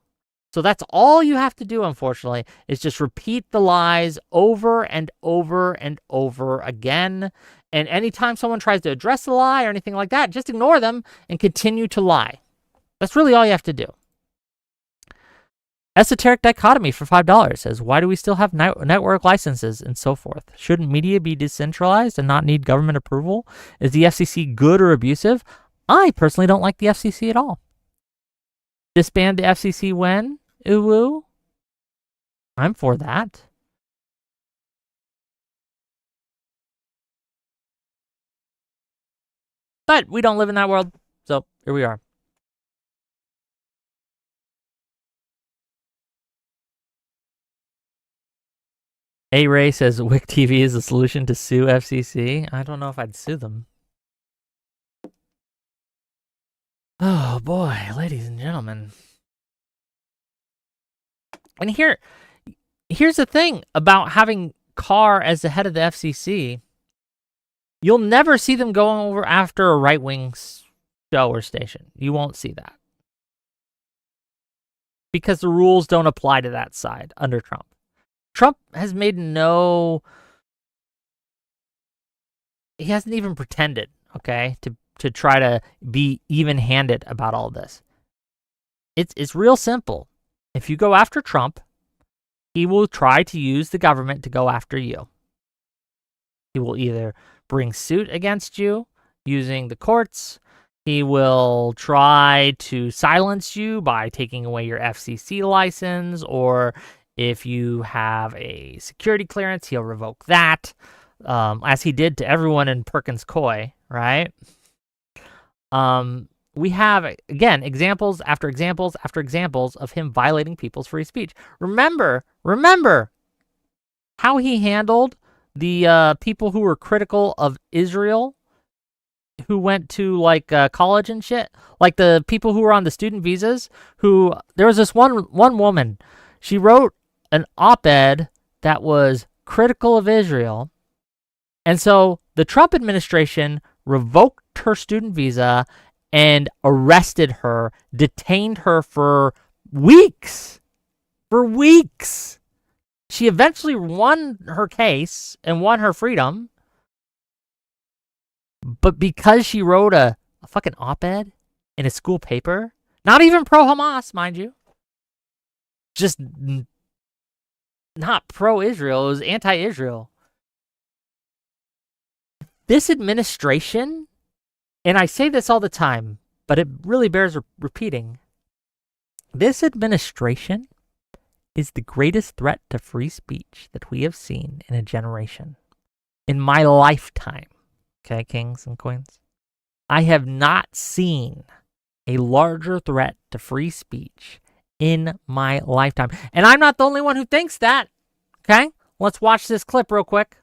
So that's all you have to do, unfortunately, is just repeat the lies over and over and over again. And anytime someone tries to address the lie or anything like that, just ignore them and continue to lie. That's really all you have to do. Esoteric Dichotomy for $5 says, why do we still have network licenses and so forth? Shouldn't media be decentralized and not need government approval? Is the FCC good or abusive? I personally don't like the FCC at all. Disband the FCC when? Ooh woo. I'm for that. But we don't live in that world, so here we are. A-Ray says Wick TV is the solution to sue FCC. I don't know if I'd sue them. Oh boy, ladies and gentlemen. And here's the thing about having Carr as the head of the FCC. You'll never see them going over after a right-wing show or station. You won't see that. Because the rules don't apply to that side under Trump. Trump has made he hasn't even pretended, okay, to try to be even-handed about all this. It's real simple. If you go after Trump, he will try to use the government to go after you. He will either bring suit against you using the courts. He will try to silence you by taking away your FCC license, or if you have a security clearance, he'll revoke that, as he did to everyone in Perkins Coie, right? We have, again, examples after examples after examples of him violating people's free speech. Remember how he handled the people who were critical of Israel, who went to college and shit, like the people who were on the student visas. There was this one woman. She wrote an op-ed that was critical of Israel, and so the Trump administration revoked her student visa and arrested her, detained her for weeks. For weeks. She eventually won her case and won her freedom. But because she wrote a fucking op-ed in a school paper, not even pro-Hamas, mind you, just not pro-Israel, it was anti-Israel. This administration, and I say this all the time, but it really bears repeating. This administration is the greatest threat to free speech that we have seen in a generation. In my lifetime, okay, kings and queens, I have not seen a larger threat to free speech in my lifetime. And I'm not the only one who thinks that, okay? Let's watch this clip real quick.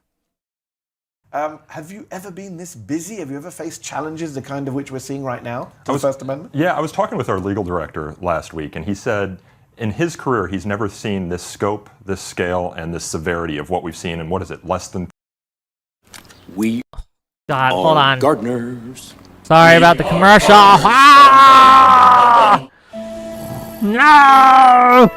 Have you ever been this busy? Have you ever faced challenges the kind of which we're seeing right now to the First Amendment? Yeah, I was talking with our legal director last week, and he said in his career he's never seen this scope, this scale, and this severity of what we've seen in, what is it, less than... We God, hold on. gardeners. Sorry about the commercial. Ah! No!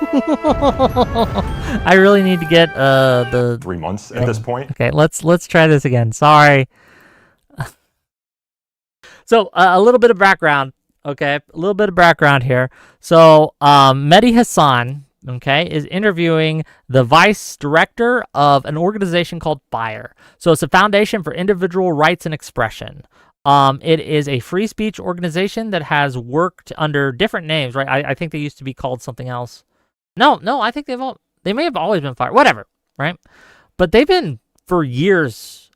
I really need to get the 3 months at this point. Okay, let's try this again. Sorry. So a little bit of background. Okay, a little bit of background here. So Mehdi Hassan, okay, is interviewing the vice director of an organization called FIRE. So it's a foundation for individual rights and expression. It is a free speech organization that has worked under different names, right? I think they used to be called something else. No, I think they may have always been FIRE, whatever, right? But they've been for years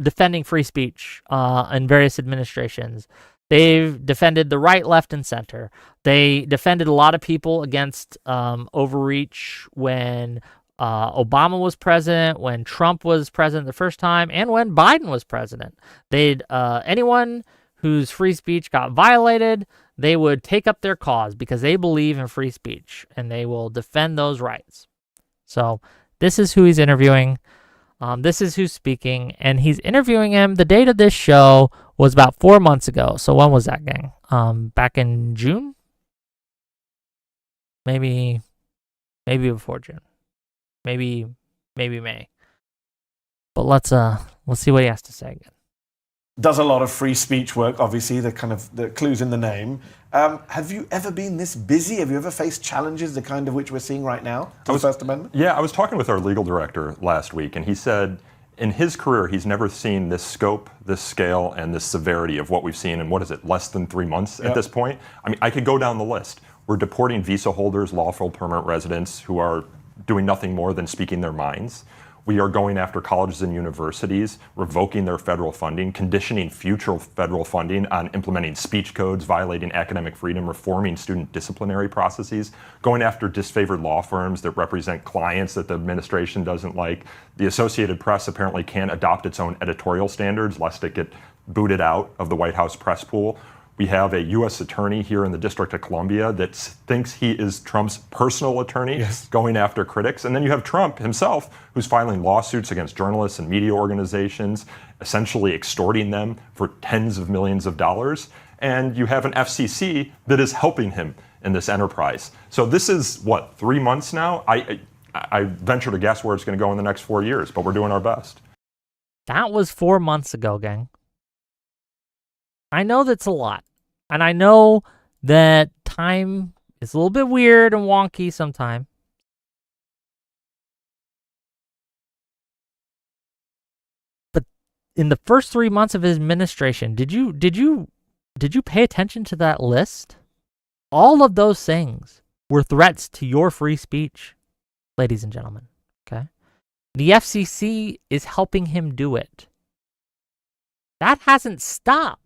defending free speech in various administrations. They've defended the right, left, and center. They defended a lot of people against overreach when Obama was president, when Trump was president the first time, and when Biden was president. They'd anyone whose free speech got violated, they would take up their cause because they believe in free speech and they will defend those rights. So this is who he's interviewing. This is who's speaking, and he's interviewing him. The date of this show was about 4 months ago. So when was that, gang? Back in June? Maybe before June. Maybe May. But let's see what he has to say again. Does a lot of free speech work, obviously, the clues in the name. Have you ever been this busy? Have you ever faced challenges, the kind of which we're seeing right now, to the First Amendment? Yeah, I was talking with our legal director last week, and he said in his career, he's never seen this scope, this scale, and this severity of what we've seen in, less than 3 months at this point? I mean, I could go down the list. We're deporting visa holders, lawful permanent residents who are doing nothing more than speaking their minds. We are going after colleges and universities, revoking their federal funding, conditioning future federal funding on implementing speech codes, violating academic freedom, reforming student disciplinary processes, going after disfavored law firms that represent clients that the administration doesn't like. The Associated Press apparently can't adopt its own editorial standards lest it get booted out of the White House press pool. We have a U.S. attorney here in the District of Columbia that thinks he is Trump's personal attorney, going after critics. And then you have Trump himself, who's filing lawsuits against journalists and media organizations, essentially extorting them for tens of millions of dollars. And you have an FCC that is helping him in this enterprise. So this is, 3 months now? I venture to guess where it's going to go in the next 4 years, but we're doing our best. That was 4 months ago, gang. I know that's a lot. And I know that time is a little bit weird and wonky sometimes. But in the first 3 months of his administration, did you pay attention to that list? All of those things were threats to your free speech, ladies and gentlemen. Okay? The FCC is helping him do it. That hasn't stopped.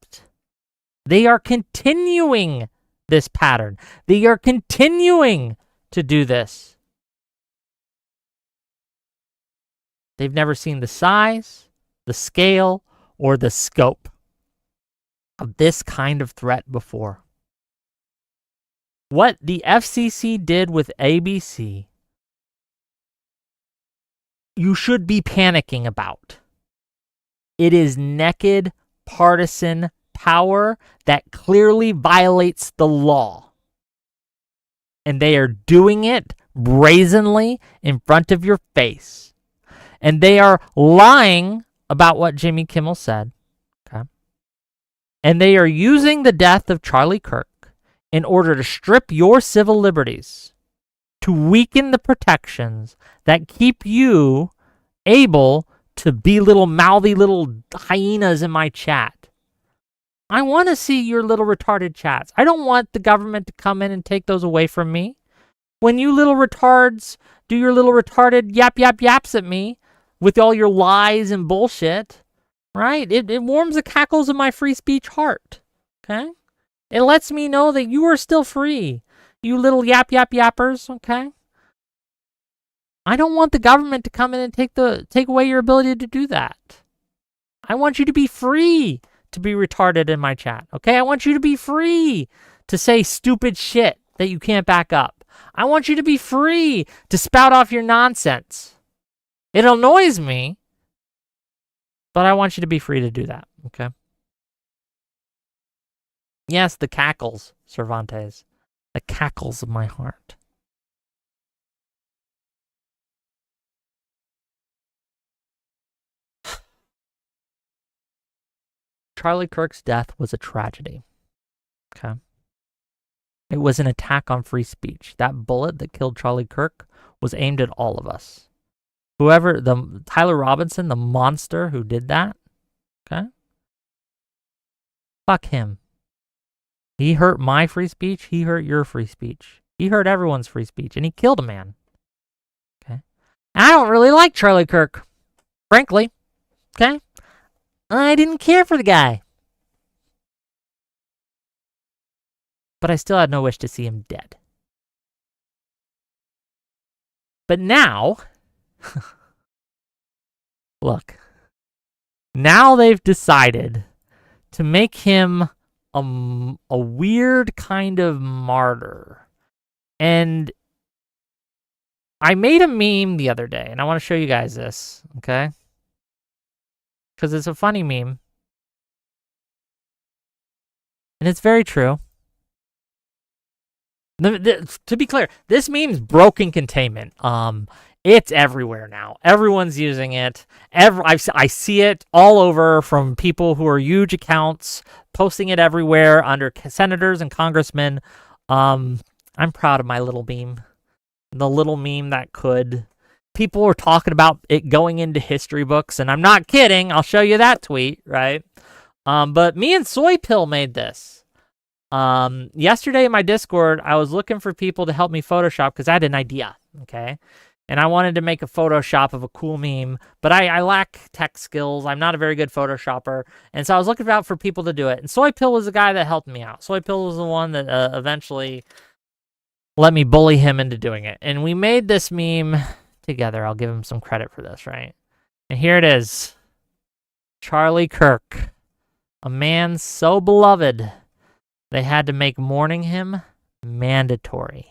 They are continuing this pattern. They are continuing to do this. They've never seen the size, the scale, or the scope of this kind of threat before. What the FCC did with ABC, you should be panicking about. It is naked partisan power that clearly violates the law. And they are doing it brazenly in front of your face. And they are lying about what Jimmy Kimmel said. Okay? And they are using the death of Charlie Kirk in order to strip your civil liberties, to weaken the protections that keep you able to be little mouthy little hyenas in my chat. I want to see your little retarded chats. I don't want the government to come in and take those away from me. When you little retards do your little retarded yaps at me with all your lies and bullshit, right? It warms the cackles of my free speech heart, okay? It lets me know that you are still free, you little yappers, okay? I don't want the government to come in and take away your ability to do that. I want you to be free to be retarded in my chat, okay? I want you to be free to say stupid shit that you can't back up. I want you to be free to spout off your nonsense. It annoys me, but I want you to be free to do that, okay? Yes, the cackles, Cervantes. The cackles of my heart. Charlie Kirk's death was a tragedy. Okay. It was an attack on free speech. That bullet that killed Charlie Kirk was aimed at all of us. Tyler Robinson, the monster who did that, okay? Fuck him. He hurt my free speech. He hurt your free speech. He hurt everyone's free speech, and he killed a man. Okay? I don't really like Charlie Kirk, frankly. Okay? I didn't care for the guy. But I still had no wish to see him dead. But now, Look, now they've decided to make him a weird kind of martyr. And I made a meme the other day, and I want to show you guys this, okay? Because it's a funny meme. And it's very true. To be clear, this meme's broken containment. It's everywhere now. Everyone's using it. I see it all over from people who are huge accounts, posting it everywhere under senators and congressmen. I'm proud of my little meme. The little meme that could. People are talking about it going into history books, and I'm not kidding. I'll show you that tweet, right? But me and Soy Pill made this. Yesterday in my Discord, I was looking for people to help me Photoshop because I had an idea, okay? And I wanted to make a Photoshop of a cool meme, but I lack tech skills. I'm not a very good Photoshopper. And so I was looking out for people to do it. And Soy Pill was the guy that helped me out. Soy Pill was the one that eventually let me bully him into doing it. And we made this meme together. I'll give him some credit for this, right? And here it is. Charlie Kirk, a man so beloved, they had to make mourning him mandatory.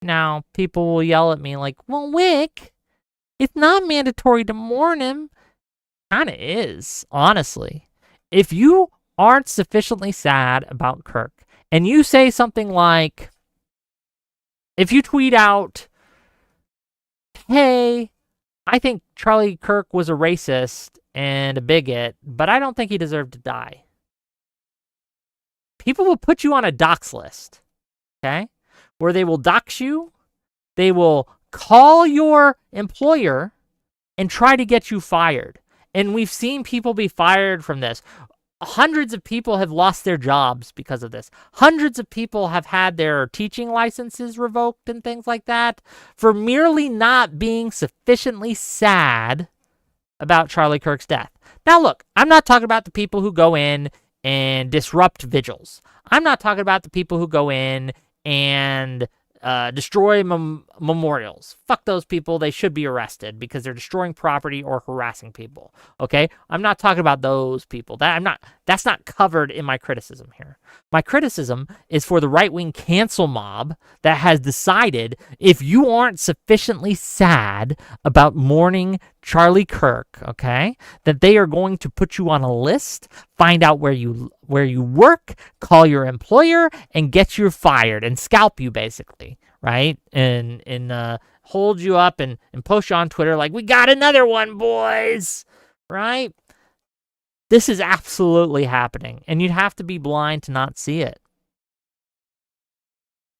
Now, people will yell at me like, well, Wick, it's not mandatory to mourn him. Kind of is, honestly. If you aren't sufficiently sad about Kirk, and you say something like, if you tweet out, hey, I think Charlie Kirk was a racist and a bigot, but I don't think he deserved to die. People will put you on a dox list, okay? Where they will dox you, they will call your employer and try to get you fired. And we've seen people be fired from this. Hundreds of people have lost their jobs because of this. Hundreds of people have had their teaching licenses revoked and things like that for merely not being sufficiently sad about Charlie Kirk's death. Now, look, I'm not talking about the people who go in and disrupt vigils. I'm not talking about the people who go in and destroy memorials. Fuck those people. They should be arrested because they're destroying property or harassing people. Okay? I'm not talking about those people. That's not covered in my criticism here. My criticism is for the right-wing cancel mob that has decided if you aren't sufficiently sad about mourning Charlie Kirk, okay, that they are going to put you on a list, find out where you work, call your employer, and get you fired and scalp you, basically, right? And hold you up and post you on Twitter like, we got another one, boys, right? This is absolutely happening, and you'd have to be blind to not see it.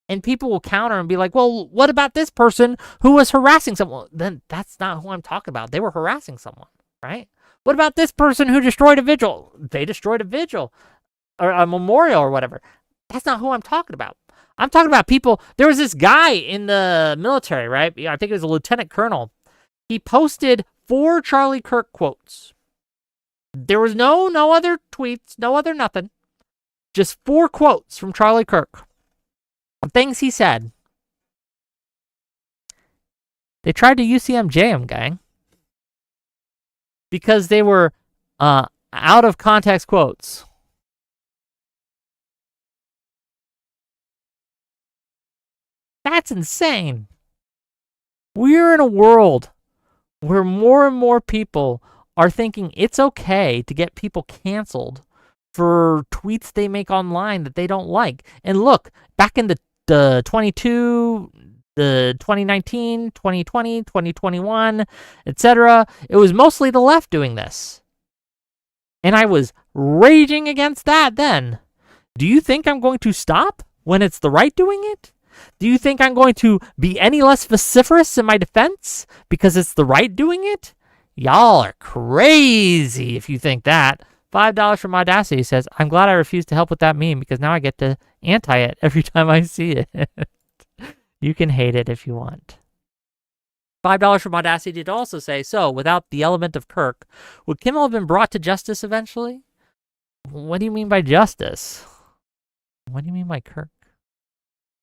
And people will counter and be like, well, what about this person who was harassing someone? Then that's not who I'm talking about. They were harassing someone, right? What about this person who destroyed a vigil? They destroyed a vigil or a memorial or whatever. That's not who I'm talking about. I'm talking about people. There was this guy in the military, right? I think it was a lieutenant colonel. He posted 4 Charlie Kirk quotes. There was no other tweets, no other nothing. Just 4 quotes from Charlie Kirk. Things he said. They tried to UCMJ him, gang. Because they were out of context quotes. That's insane. We're in a world where more and more people are thinking it's okay to get people canceled for tweets they make online that they don't like. And look, back in the 2019, 2020, 2021, etc., it was mostly the left doing this. And I was raging against that then. Do you think I'm going to stop when it's the right doing it? Do you think I'm going to be any less vociferous in my defense because it's the right doing it? Y'all are crazy if you think that. $5 from Audacity says, I'm glad I refused to help with that meme because now I get to anti it every time I see it. You can hate it if you want. $5 from Audacity did also say, so without the element of Kirk, would Kimmel have been brought to justice eventually? What do you mean by justice? What do you mean by Kirk?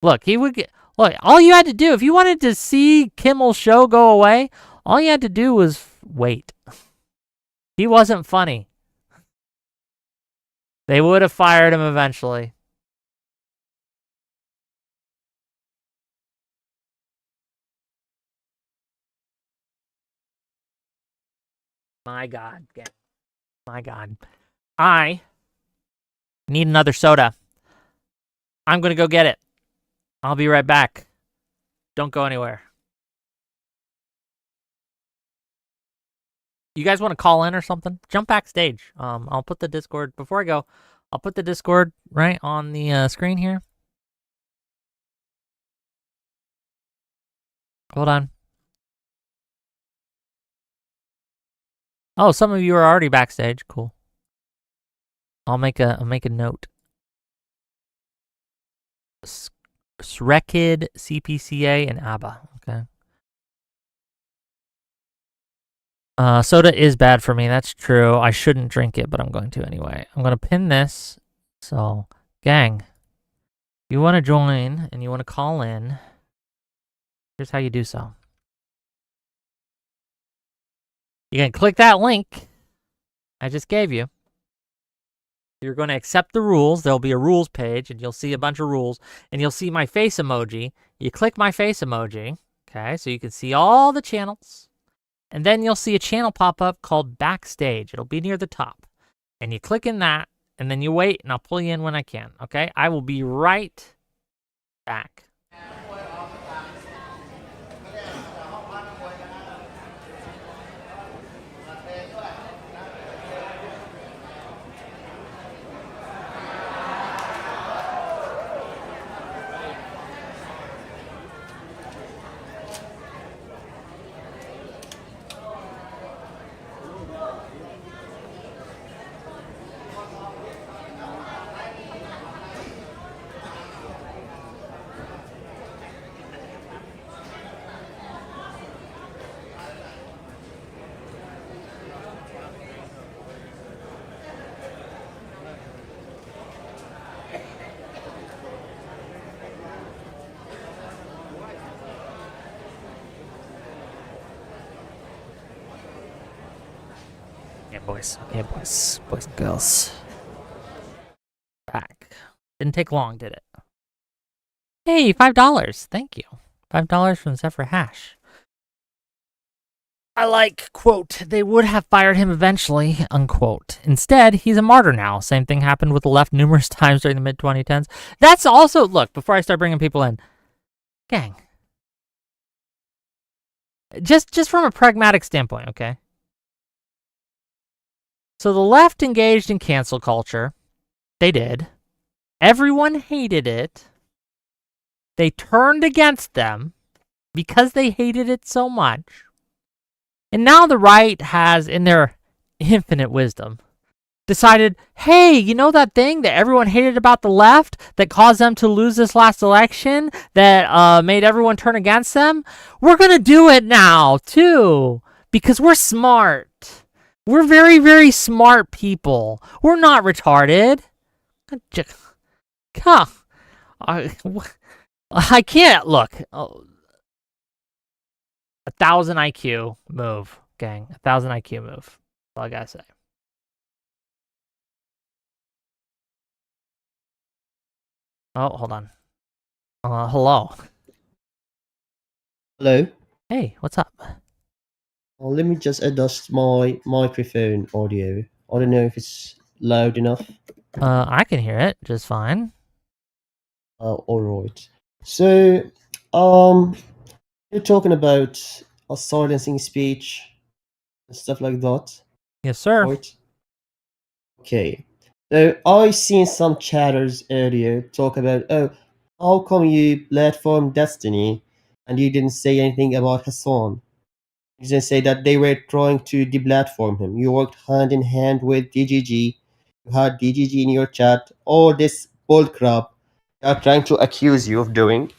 Look, he would get. Look, all you had to do, if you wanted to see Kimmel's show go away, all you had to do was wait. He wasn't funny. They would have fired him eventually. My God. My God. I need another soda. I'm going to go get it. I'll be right back. Don't go anywhere. You guys want to call in or something? Jump backstage. I'll put the Discord, before I go, I'll put the Discord right on the screen here. Hold on. Oh, some of you are already backstage. Cool. I'll make a note. Srekid, CPCA, and ABBA. Okay. Soda is bad for me. That's true. I shouldn't drink it, but I'm going to anyway. I'm going to pin this. So, gang, if you want to join and you want to call in, here's how you do so. You can click that link I just gave you. You're going to accept the rules. There'll be a rules page, and you'll see a bunch of rules, and you'll see my face emoji. You click my face emoji, okay, so you can see all the channels. And then you'll see a channel pop up called Backstage. It'll be near the top. And you click in that, and then you wait, and I'll pull you in when I can, okay? I will be right back. Boys. Okay, boys and girls. Back. Didn't take long, did it? Hey, $5. Thank you. $5 from Zephyr Hash. I like, quote, they would have fired him eventually, unquote. Instead, he's a martyr now. Same thing happened with the left numerous times during the mid-2010s. That's also, look, before I start bringing people in, gang. Just from a pragmatic standpoint, okay? So the left engaged in cancel culture. They did. Everyone hated it. They turned against them because they hated it so much. And now the right has, in their infinite wisdom, decided, hey, you know that thing that everyone hated about the left that caused them to lose this last election, that made everyone turn against them? We're going to do it now, too, because we're smart. We're very, very smart people. We're not retarded. I can't. Look. 1,000 IQ move, gang. 1,000 IQ move. That's all I gotta say. Oh, hold on. Hello. Hello. Hey, what's up? Let me just adjust my microphone audio. I don't know if it's loud enough. I can hear it just fine. All right. So, you're talking about silencing speech and stuff like that, Yes, sir. right? Okay. So I seen some chatters earlier talk about, oh, how come you platform Destiny and you didn't say anything about Hassan? You didn't say that they were trying to deplatform him. You worked hand in hand with DGG. You had DGG in your chat. All this bullcrap they are trying to accuse you of doing.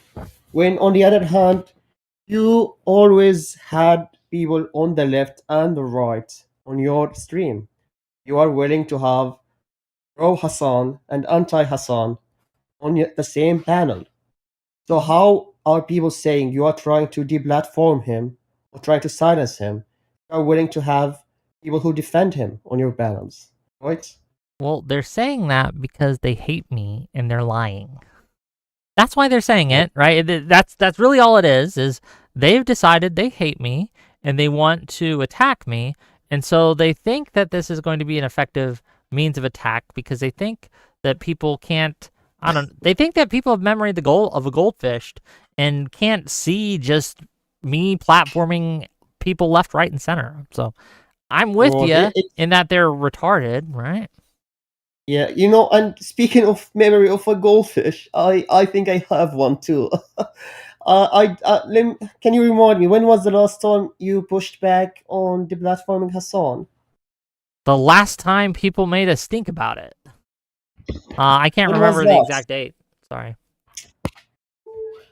When on the other hand, you always had people on the left and the right on your stream. You are willing to have pro Hassan and anti Hassan on the same panel. So how are people saying you are trying to deplatform him or trying to silence him? You are willing to have people who defend him on your panels, right? Well, they're saying that because they hate me and they're lying. That's why they're saying it, right? That's really all it is they've decided they hate me and they want to attack me, and so they think that this is going to be an effective means of attack because they think that people can't they think that people have memory of a goldfish and can't see just me platforming people left, right, and center. So I'm with Well, you in that they're retarded, right? Yeah, and speaking of memory of a goldfish, I think I have one too. Can you remind me, when was the last time you pushed back on deplatforming Hassan? The last time people made us think about it. I can't When was remember the that? exact date. Sorry.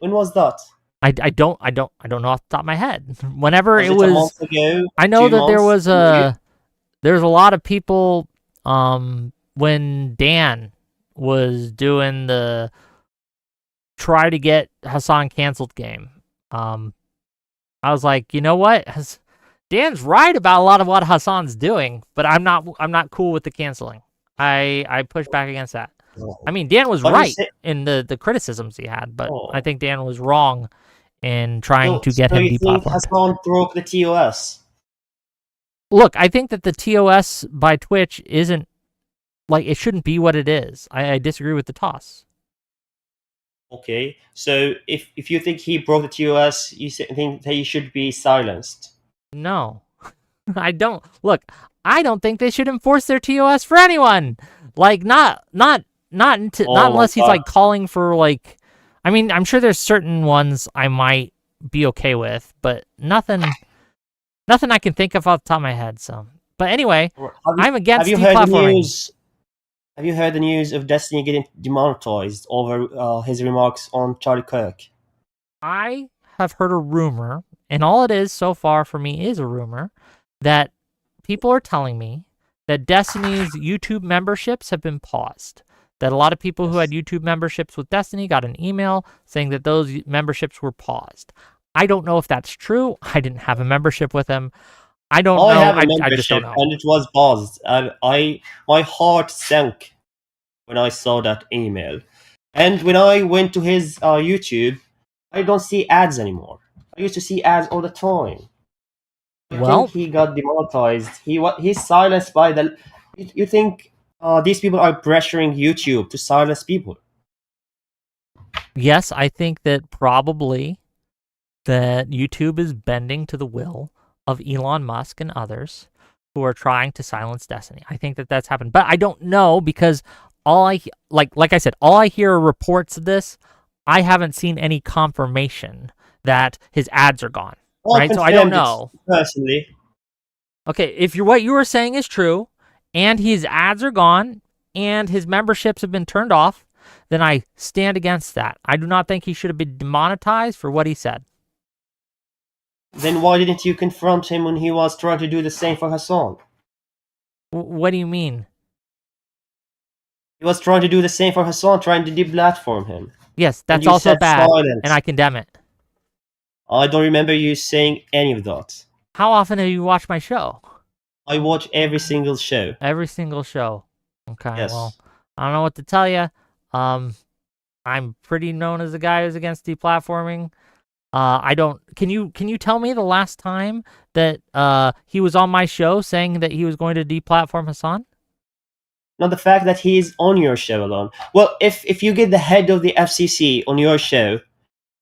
When was that? I don't know off the top of my head. Whenever Was it it was a month ago? I know 2 that months? there's a lot of people when Dan was doing the try to get Hassan canceled game. I was like, you know what? Dan's right about a lot of what Hassan's doing, but I'm not cool with the canceling. I push back against that. I mean, Dan was But right in the criticisms he had, but I think Dan was wrong in trying to get him you think deplatformed. Hassan broke the TOS? Look, I think that the TOS by Twitch isn't it shouldn't be what it is. I disagree with the toss. Okay, so if you think he broke the TOS, you think that he should be silenced? No, I don't. Look, I don't think they should enforce their TOS for anyone. Not unless he's calling for I mean, I'm sure there's certain ones I might be okay with, but nothing I can think of off the top of my head. So, but anyway, I'm against deplatforming. Have you heard the news of Destiny getting demonetized over his remarks on Charlie Kirk? I have heard a rumor, and all it is so far for me is a rumor, that people are telling me that Destiny's YouTube memberships have been paused. That a lot of people who had YouTube memberships with Destiny got an email saying that those memberships were paused. I don't know if that's true. I didn't have a membership with him. I don't know. I have a membership, I just don't know. and it was paused. And my heart sank when I saw that email. And when I went to his YouTube, I don't see ads anymore. I used to see ads all the time. I think he got demonetized. He's silenced by the. You think these people are pressuring YouTube to silence people? Yes, I think that probably that YouTube is bending to the will of Elon Musk and others who are trying to silence Destiny. I think that that's happened, but I don't know because all I like I said, all I hear are reports of this. I haven't seen any confirmation that his ads are gone. Right, so I don't know personally. Okay, if what you were saying is true, and his ads are gone, and his memberships have been turned off, then I stand against that. I do not think he should have been demonetized for what he said. Then why didn't you confront him when he was trying to do the same for Hassan? What do you mean? He was trying to do the same for Hassan, trying to deplatform him. Yes, that's also bad, and I condemn it. I don't remember you saying any of that. How often have you watched my show? I watch every single show. Every single show. Okay, yes. Well, I don't know what to tell you. I'm pretty known as a guy who's against deplatforming. Can you tell me the last time that he was on my show saying that he was going to deplatform Hassan? Not the fact that he's on your show alone. Well, if you get the head of the FCC on your show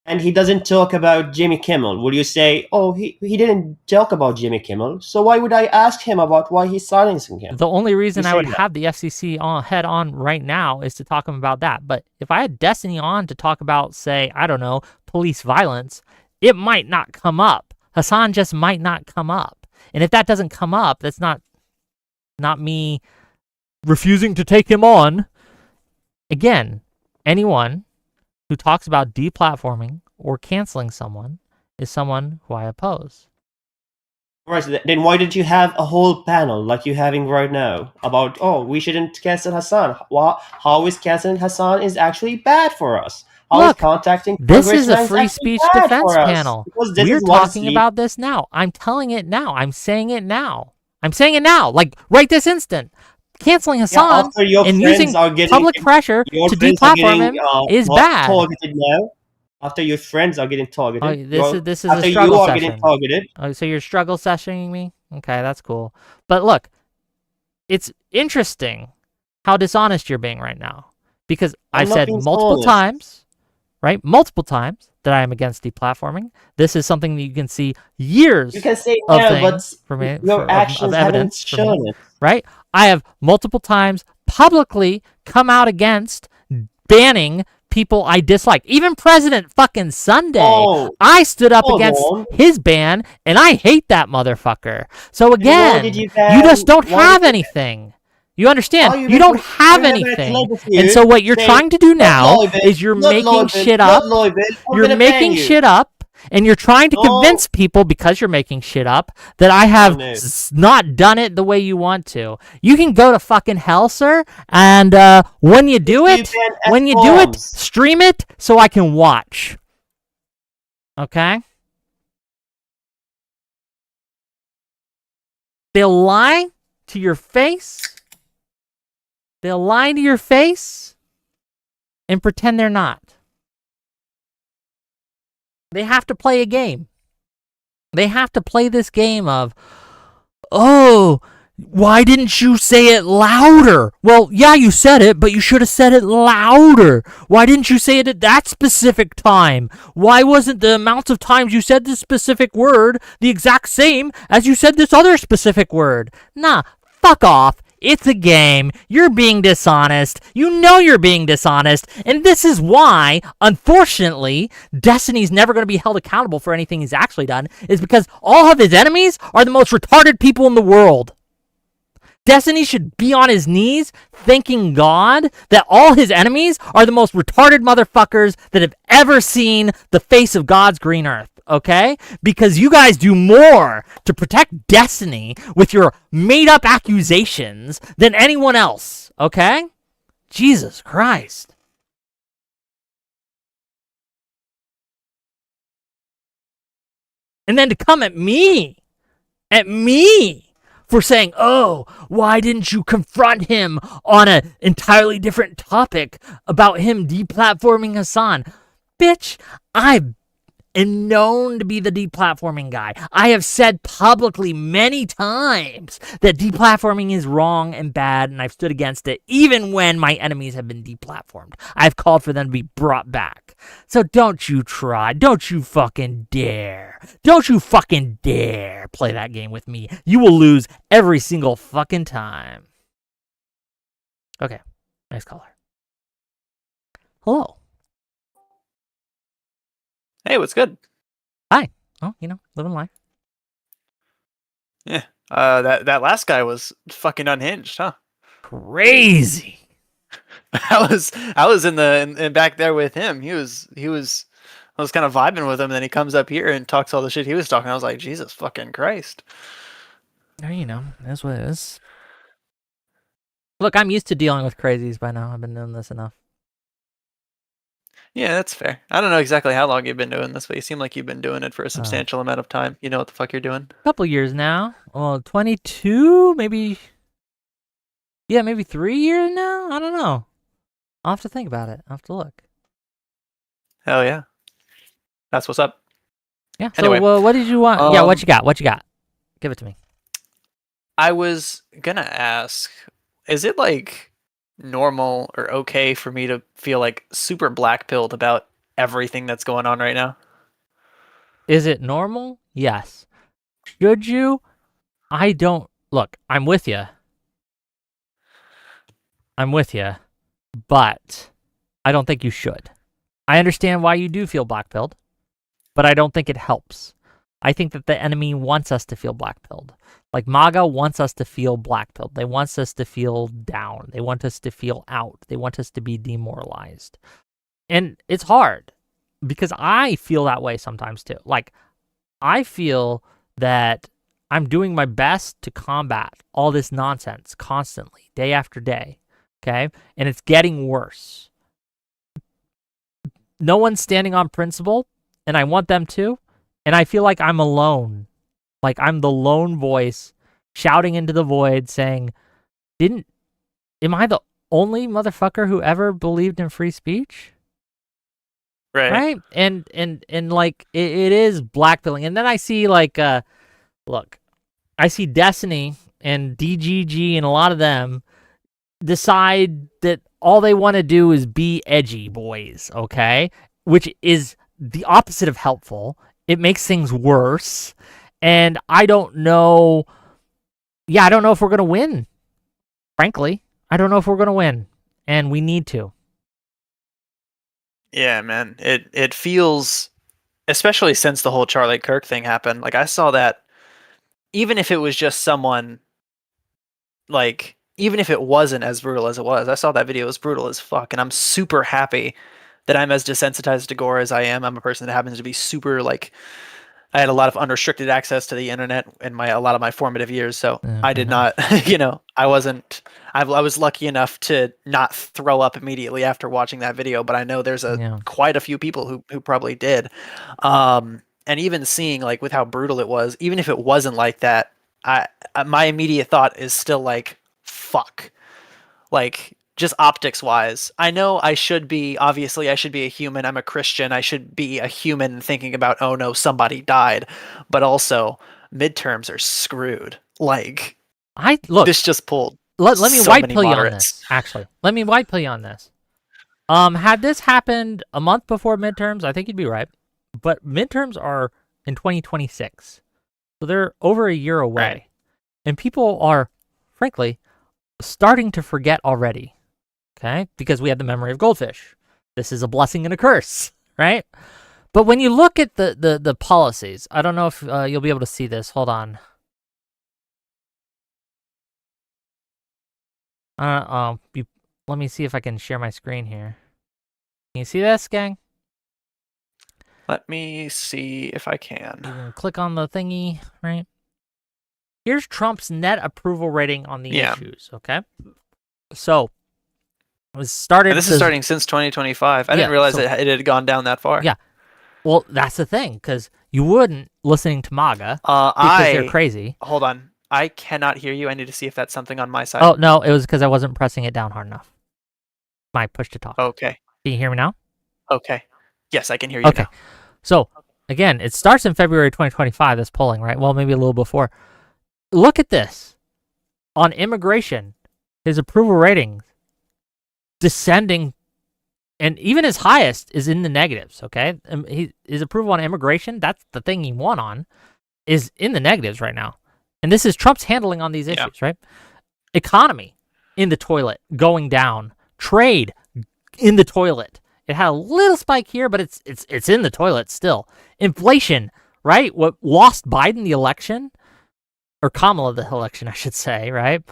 and he doesn't talk about Jimmy Kimmel, will you say, oh, he didn't talk about Jimmy Kimmel, so why would I ask him about why he's silencing him? The only reason I would have the FCC head on right now is to talk about that. But if I had Destiny on to talk about, say, I don't know, police violence, it might not come up. Hassan just might not come up. And if that doesn't come up, that's not me refusing to take him on. Again, anyone who talks about deplatforming or canceling someone is someone who I oppose. Right, then why did you have a whole panel like you're having right now about, we shouldn't cancel Hassan? How is canceling Hassan is actually bad for us? how is Look, contacting this is a congressmen free actually speech bad defense for us? panel. Because this We're is what talking about this now. I'm telling it now. I'm saying it now. I'm saying it now. Like, right this instant. Canceling Hassan after your and friends using are getting public pressure your to friends are deplatform getting him is not bad. targeted now. After your friends are getting targeted, Oh, this is a after you struggle are session. getting targeted. Oh, so you're struggle sessioning me? Okay, that's cool. But look, it's interesting how dishonest you're being right now. Because I'm I've not said being multiple dishonest. times, right? Multiple times that I am against deplatforming. This is something that you can see years You can say of no, but things for me, your actions of haven't evidence for me, shown it. right? I have multiple times publicly come out against banning people I dislike. Even President fucking Sunday, Oh, I stood up hold against on. his ban, and I hate that motherfucker. So why again, did you you ban- just don't why have did you- anything. You understand? Oh, You don't have I remember anything. I played with And you, so what you're saying, trying to do now "Not Loiben, is you're not making Loiben, shit not up. Loiben, I'm You're gonna ban making you." shit up, and you're trying to No. convince people, because you're making shit up, that I have no. not done it the way you want to. You can go to fucking hell, sir, and when you do You it, ban when you do it, F-bombs. stream it so I can watch. Okay? They'll lie to your face. They'll lie to your face and pretend they're not. They have to play a game. They have to play this game of, oh, why didn't you say it louder? Well, yeah, you said it, but you should have said it louder. Why didn't you say it at that specific time? Why wasn't the amount of times you said this specific word the exact same as you said this other specific word? Nah, fuck off. It's a game. You're being dishonest. You know you're being dishonest. And this is why, unfortunately, Destiny's never going to be held accountable for anything he's actually done, is because all of his enemies are the most retarded people in the world. Destiny should be on his knees thanking God that all his enemies are the most retarded motherfuckers that have ever seen the face of God's green earth, okay? Because you guys do more to protect Destiny with your made-up accusations than anyone else, okay? Jesus Christ. And then to come at me, for saying, oh, why didn't you confront him on an entirely different topic about him deplatforming Hassan? Bitch, I am known to be the deplatforming guy. I have said publicly many times that deplatforming is wrong and bad, and I've stood against it, even when my enemies have been deplatformed. I've called for them to be brought back. So don't you try. Don't you fucking dare. Don't you fucking dare play that game with me. You will lose every single fucking time. Okay, next caller. Hello. Hey, what's good? Hi. Oh, living life. Yeah. That last guy was fucking unhinged, huh? Crazy. I was in back there with him. I was kind of vibing with him, and then he comes up here and talks all the shit he was talking. I was like, Jesus fucking Christ. That's what it is. Look, I'm used to dealing with crazies by now. I've been doing this enough. Yeah, that's fair. I don't know exactly how long you've been doing this, but you seem like you've been doing it for a substantial amount of time. You know what the fuck you're doing. A couple years now. Well, 22, maybe. Yeah, maybe 3 years now. I don't know. I'll have to think about it. I'll have to look. Hell yeah. That's what's up. Yeah. Anyway, so, what did you want? Yeah, what you got? What you got? Give it to me. I was gonna ask, is it like normal or okay for me to feel like super black-pilled about everything that's going on right now? Is it normal? Yes. Should you? I don't. Look, I'm with you. But I don't think you should. I understand why you do feel black-pilled, but I don't think it helps. I think that the enemy wants us to feel black-pilled. Like MAGA wants us to feel black-pilled. They want us to feel down. They want us to feel out. They want us to be demoralized. And it's hard because I feel that way sometimes too. Like, I feel that I'm doing my best to combat all this nonsense constantly, day after day, okay? And it's getting worse. no one's standing on principle, and I want them to, and I feel like I'm alone. Like I'm the lone voice shouting into the void saying, am I the only motherfucker who ever believed in free speech? Right? And like it is blackpilling. And then I see like look, I see Destiny and DGG and a lot of them decide that all they want to do is be edgy boys, okay? Which is the opposite of helpful. It makes things worse. And I don't know. Yeah, I don't know if we're going to win. Frankly, I don't know if we're going to win. And we need to. Yeah, man. It feels, especially since the whole Charlie Kirk thing happened, like I saw that, even if it was just someone, like, even if it wasn't as brutal as it was, I saw that video, it was brutal as fuck, and I'm super happy that I'm as desensitized to gore as I am. I'm a person that happens to be super, like, I had a lot of unrestricted access to the internet in a lot of my formative years, so I did not, I was lucky enough to not throw up immediately after watching that video, but I know there's quite a few people who probably did. And even seeing, like, with how brutal it was, even if it wasn't like that, my immediate thought is still like, fuck. Like, just optics wise, I know I should be a human. I'm a Christian. I should be a human thinking about, oh no, somebody died. But also, midterms are screwed. Like, this just pulled. Let me so white many pill you on moderates. this. Actually, let me white pill you on this. Had this happened a month before midterms, I think you'd be right. But midterms are in 2026, so they're over a year away, Right. And people are, frankly, starting to forget already. Okay, because we have the memory of goldfish. This is a blessing and a curse, right? But when you look at the policies, I don't know if you'll be able to see this. Hold on. Let me see if I can share my screen here. Can you see this, gang? Let me see if I can. You can click on the thingy, right? Here's Trump's net approval rating on the issues, okay? So, it was started... And this is starting since 2025. I didn't realize it had gone down that far. Yeah. Well, that's the thing, because you wouldn't listening to MAGA because they're crazy. Hold on. I cannot hear you. I need to see if that's something on my side. Oh, no, it was because I wasn't pressing it down hard enough. My push to talk. Okay. Can you hear me now? Okay. Yes, I can hear you now. So, again, it starts in February 2025, this polling, right? Well, maybe a little before. Look at this. On immigration, his approval ratings descending, and even his highest is in the negatives, okay? His approval on immigration, that's the thing he won on, is in the negatives right now. And this is Trump's handling on these issues, right? Economy, in the toilet, going down. Trade, in the toilet. It had a little spike here, but it's in the toilet still. Inflation, right? What lost Biden the election, or Kamala the election, I should say, right?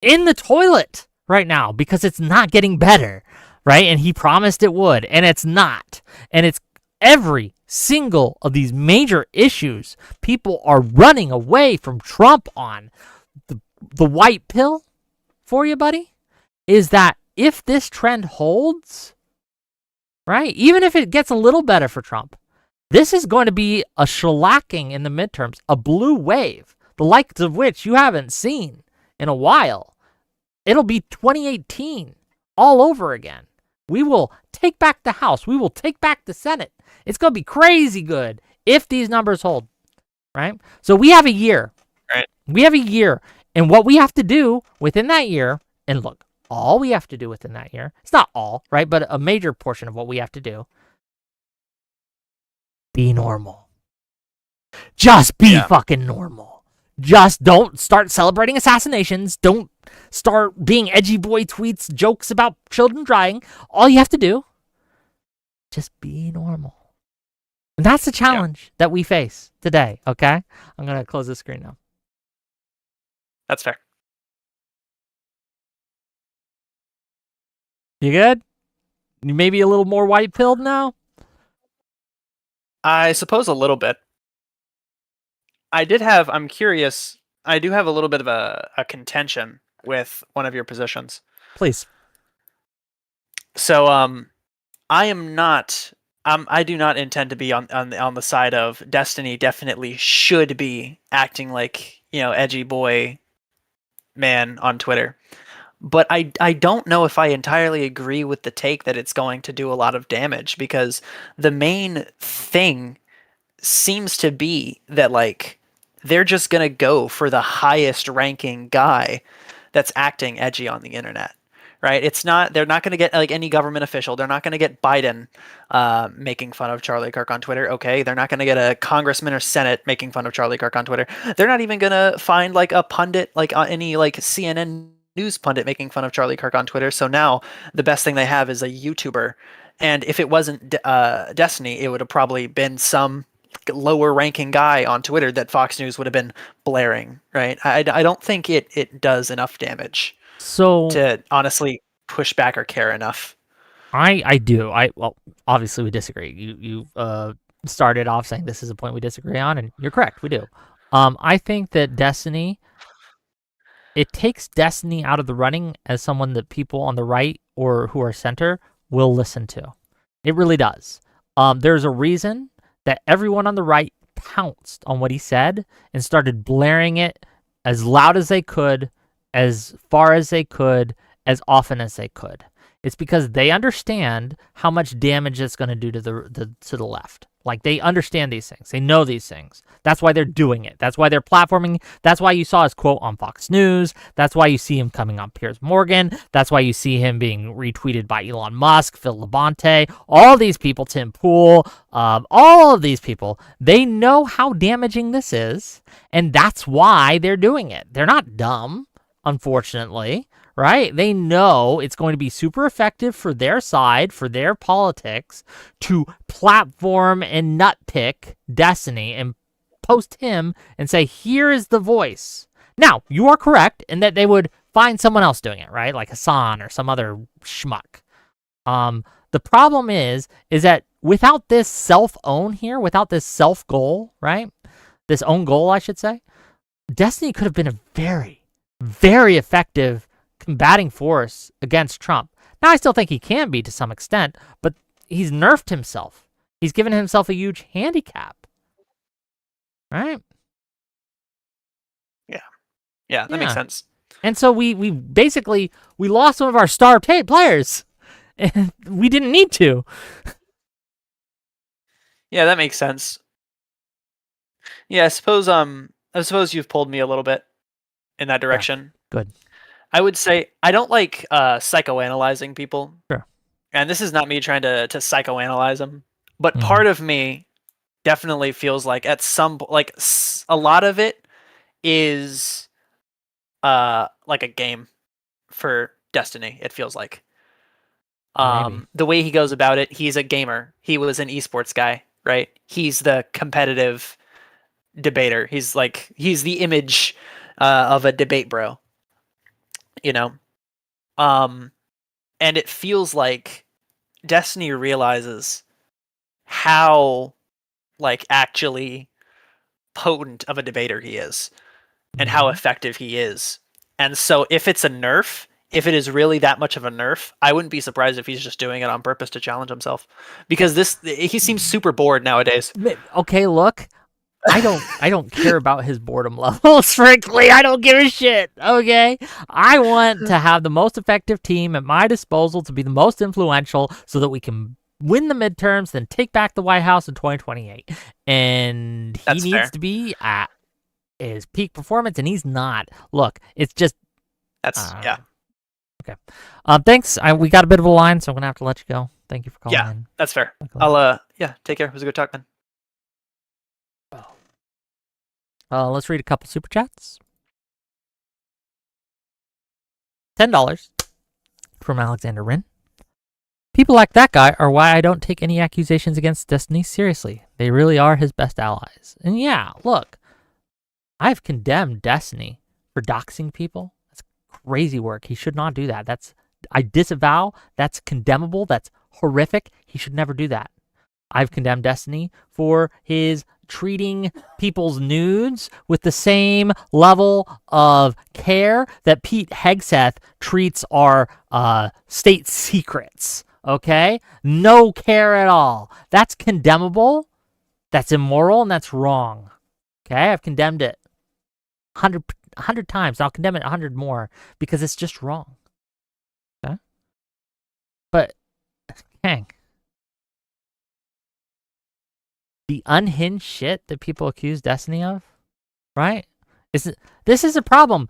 In the toilet right now because it's not getting better, right? And he promised it would, and it's not. And it's every single of these major issues people are running away from Trump on. The white pill for you, buddy, is that if this trend holds, right, even if it gets a little better for Trump, this is going to be a shellacking in the midterms, a blue wave, the likes of which you haven't seen in a while. It'll be 2018 all over again. We will take back the House. We will take back the Senate. It's going to be crazy good if these numbers hold, right? So we have a year. Right. We have a year. And what we have to do within that year, and look, all we have to do within that year, it's not all, right? But a major portion of what we have to do, be normal. Just be fucking normal. Just don't start celebrating assassinations. Don't start being edgy boy tweets, jokes about children dying. All you have to do, just be normal. And that's the challenge that we face today, okay? I'm going to close the screen now. That's fair. You good? You maybe a little more white-pilled now? I suppose a little bit. I'm curious, I do have a little bit of a contention with one of your positions. Please. So, I am not I do not intend to be on the side of Destiny. Definitely should be acting like, edgy boy man on Twitter. But I don't know if I entirely agree with the take that it's going to do a lot of damage, because the main thing seems to be that, like, they're just going to go for the highest ranking guy that's acting edgy on the internet. Right? They're not going to get like any government official. They're not going to get Biden making fun of Charlie Kirk on Twitter. Okay. They're not going to get a congressman or Senate making fun of Charlie Kirk on Twitter. They're not even going to find like a pundit, like any like CNN news pundit making fun of Charlie Kirk on Twitter. So now the best thing they have is a YouTuber. And if it wasn't Destiny, it would have probably been some lower ranking guy on Twitter that Fox News would have been blaring. Right? I don't think it does enough damage. So To honestly push back or care enough. I do. Well, obviously we disagree. You started off saying this is a point we disagree on, and you're correct. We do. I think that Destiny, it takes Destiny out of the running as someone that people on the right or who are center will listen to. It really does. There's a reason that everyone on the right pounced on what he said and started blaring it as loud as they could, as far as they could, as often as they could. It's because they understand how much damage it's going to do to the left. Like, they understand these things. They know these things. That's why they're doing it. That's why they're platforming. That's why you saw his quote on Fox News. That's why you see him coming on Piers Morgan. That's why you see him being retweeted by Elon Musk, Phil Labonte, all these people, Tim Pool, all of these people. They know how damaging this is, and that's why they're doing it. They're not dumb, unfortunately. Right? They know it's going to be super effective for their side, for their politics, to platform and nutpick Destiny and post him and say, here is the voice. Now, you are correct in that they would find someone else doing it, right? Like Hassan or some other schmuck. The problem is that without this self-own here, without this self-goal, right? This own goal, I should say, Destiny could have been a very, very effective combating force against Trump. Now, I still think he can be to some extent, but he's nerfed himself. He's given himself a huge handicap. Right? Yeah, that makes sense. And so we basically lost one of our star players, and we didn't need to. Yeah, that makes sense. Yeah, I suppose you've pulled me a little bit in that direction. Yeah, good. I would say I don't like psychoanalyzing people. Sure. And this is not me trying to psychoanalyze them, but part of me definitely feels like at some like a lot of it is like a game for Destiny. It feels like the way he goes about it. He's a gamer. He was an esports guy, right? He's the competitive debater. He's the image of a debate bro. And it feels like Destiny realizes how actually potent of a debater he is and how effective he is. And so if it's a nerf, if it is really that much of a nerf, I wouldn't be surprised if he's just doing it on purpose to challenge himself, because he seems super bored nowadays. Okay, look, I don't care about his boredom levels, frankly. I don't give a shit, okay? I want to have the most effective team at my disposal to be the most influential so that we can win the midterms, then take back the White House in 2028. And he needs to be at his peak performance, and he's not. Look, it's just... yeah. Okay. Thanks. We got a bit of a line, so I'm going to have to let you go. Thank you for calling in. That's fair. Take care. It was a good talk, man. Let's read a couple super chats. $10 from Alexander Wren. People like that guy are why I don't take any accusations against Destiny seriously. They really are his best allies. And yeah, look, I've condemned Destiny for doxing people. That's crazy work. He should not do that. I disavow. That's condemnable. That's horrific. He should never do that. I've condemned Destiny for his treating people's nudes with the same level of care that Pete Hegseth treats our state secrets. Okay? No care at all. That's condemnable. That's immoral, and that's wrong. Okay? I've condemned it 100 times. And I'll condemn it 100 more because it's just wrong. Okay? But, hang. The unhinged shit that people accuse Destiny of, right? This is a problem.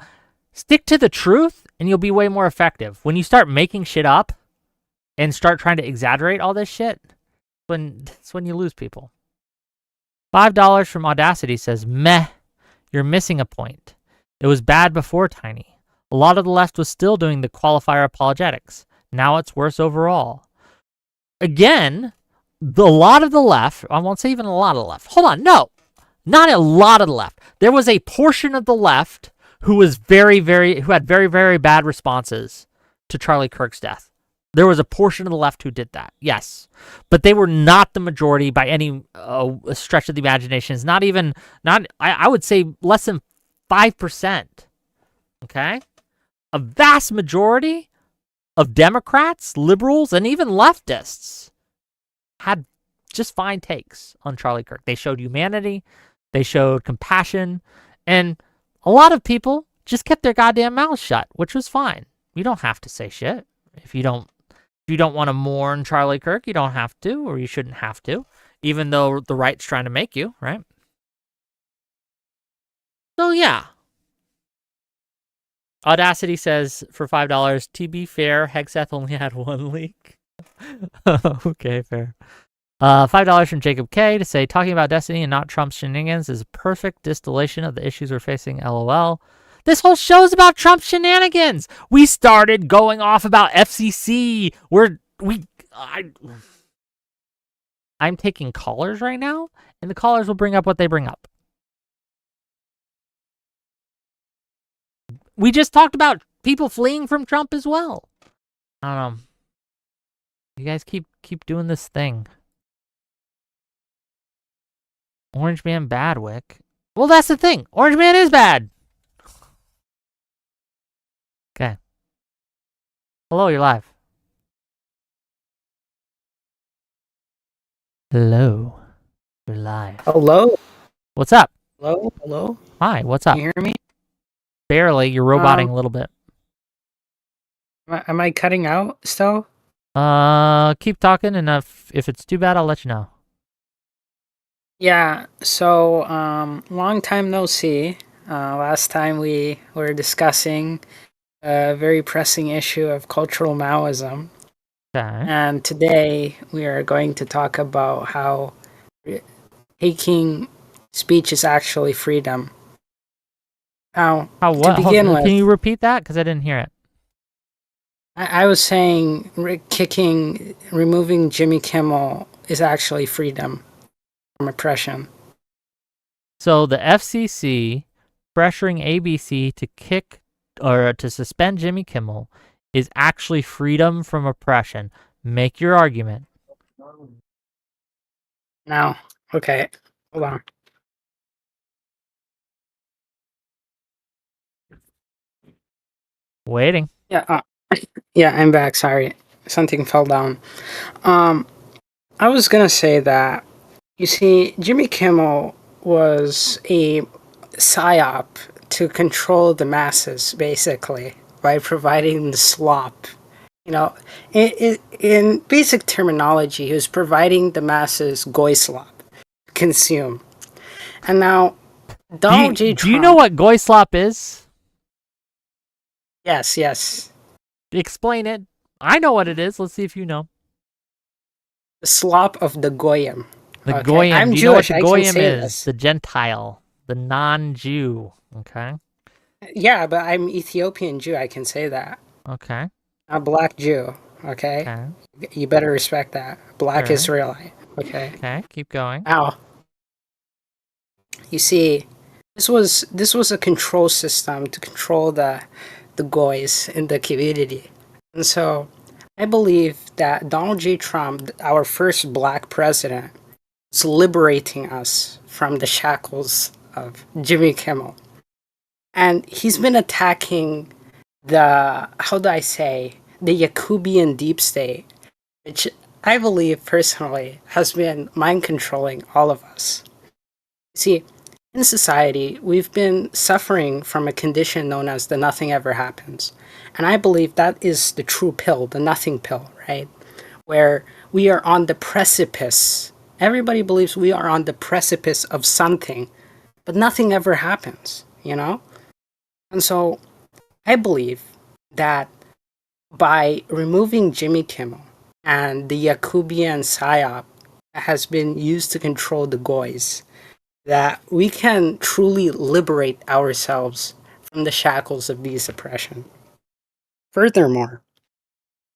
Stick to the truth and you'll be way more effective. When you start making shit up and start trying to exaggerate all this shit, that's when you lose people. $5 from Audacity says, meh, you're missing a point. It was bad before Tiny. A lot of the left was still doing the qualifier apologetics. Now it's worse overall. Again, a lot of the left, I won't say even a lot of the left. Hold on, no, not a lot of the left. There was a portion of the left who was who had very, very bad responses to Charlie Kirk's death. There was a portion of the left who did that, yes. But they were not the majority by any stretch of the imagination. It's I would say less than 5%, okay? A vast majority of Democrats, liberals, and even leftists had just fine takes on Charlie Kirk. They showed humanity, they showed compassion, and a lot of people just kept their goddamn mouths shut, which was fine. You don't have to say shit. If you don't want to mourn Charlie Kirk, you don't have to, or you shouldn't have to, even though the right's trying to make you, right? So yeah. Audacity says for $5, to be fair, Hexeth only had one leak. Okay, fair. $5 from Jacob K to say, talking about Destiny and not Trump's shenanigans is a perfect distillation of the issues we're facing, LOL. This whole show's about Trump shenanigans. We started going off about FCC. I'm taking callers right now, and the callers will bring up what they bring up. We just talked about people fleeing from Trump as well. I don't know. You guys keep doing this thing. Orange Man Badwick. Well, that's the thing. Orange Man is bad. Okay. Hello, you're live. Hello. You're live. Hello? What's up? Hello? Hello? Hi, what's up? Can you hear me? Barely. You're roboting a little bit. Am I cutting out still? Keep talking, and if it's too bad, I'll let you know. Yeah, so, long time no see. Last time we were discussing a very pressing issue of cultural Maoism. Okay. And today we are going to talk about how taking speech is actually freedom. Now, what? to begin with, can you repeat that? Because I didn't hear it. I was saying removing Jimmy Kimmel is actually freedom from oppression. So the FCC pressuring ABC to kick or to suspend Jimmy Kimmel is actually freedom from oppression. Make your argument. Now, okay, hold on. Waiting. Yeah, yeah, I'm back. Sorry, something fell down. I was gonna say that, you see, Jimmy Kimmel was a psyop to control the masses, basically, by providing the slop. You know, in basic terminology, he was providing the masses goy slop to consume. And now, Donald J. Trump... Do you know what goy slop is? Yes, yes. Explain it. I know what it is. Let's see if you know. The slop of the Goyim. The Okay, Goyim. I'm Do you Jewish. know I what the can Goyim say is? this. The Gentile. The non-Jew. Okay. Yeah, but I'm Ethiopian Jew. I can say that. Okay. I'm a black Jew. Okay. Okay. You better respect that. Black Sure. Israelite. Okay. Okay. Keep going. Now, you see, this was a control system to control the goys in the community, and so I believe that Donald J. Trump, our first black president, is liberating us from the shackles of Jimmy Kimmel. And he's been attacking the Jacobian deep state which I believe personally has been mind controlling all of us. See, in society, we've been suffering from a condition known as the nothing ever happens. And I believe that is the true pill, the nothing pill, right? Where we are on the precipice. Everybody believes we are on the precipice of something, but nothing ever happens, you know? And so I believe that by removing Jimmy Kimmel and the Yakubian psyop that has been used to control the goys, that we can truly liberate ourselves from the shackles of these oppression. Furthermore,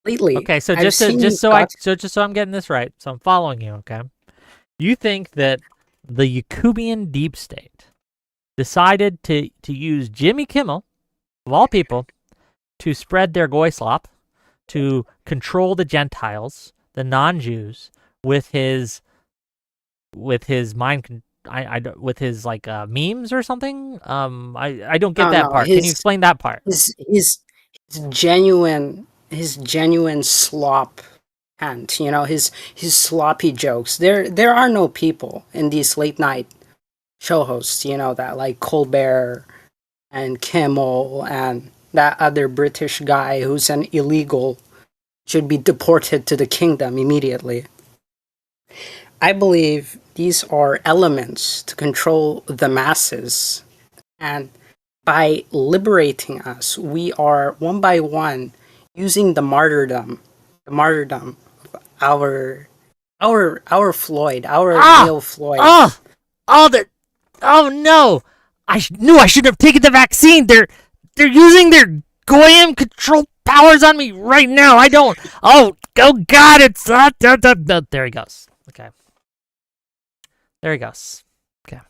lately Okay, so I've seen just so I'm getting this right, so I'm following you. Okay, you think that the Yakubian deep state decided to use Jimmy Kimmel, of all people, to spread their goy slop, to control the Gentiles, the non-Jews, with his mind. With his like memes or something. I don't get that part. Can you explain that part? his genuine slop and his sloppy jokes. There are no people in these late night show hosts, that like Colbert and Kimmel and that other British guy who's an illegal should be deported to the kingdom immediately. I believe these are elements to control the masses, and by liberating us, we are one by one using the martyrdom of our Floyd, our Neo Floyd. Oh no! I knew I shouldn't have taken the vaccine. They're using their goyim control powers on me right now. I don't. Oh God! It's there he goes. Okay. There he goes. Okay.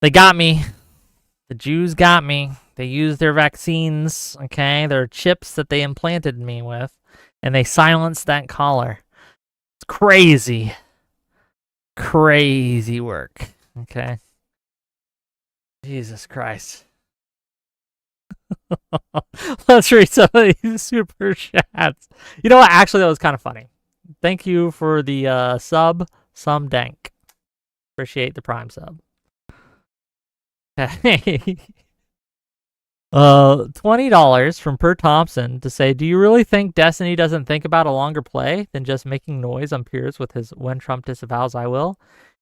They got me. The Jews got me. They used their vaccines, okay, their chips that they implanted me with, and they silenced that caller. It's crazy. Crazy work, okay? Jesus Christ. Let's read some of these super chats. You know what? Actually, that was kind of funny. Thank you for the sub, some dank. Appreciate the prime sub. Hey. $20 from Per Thompson to say, do you really think Destiny doesn't think about a longer play than just making noise on peers with his when Trump disavows I will?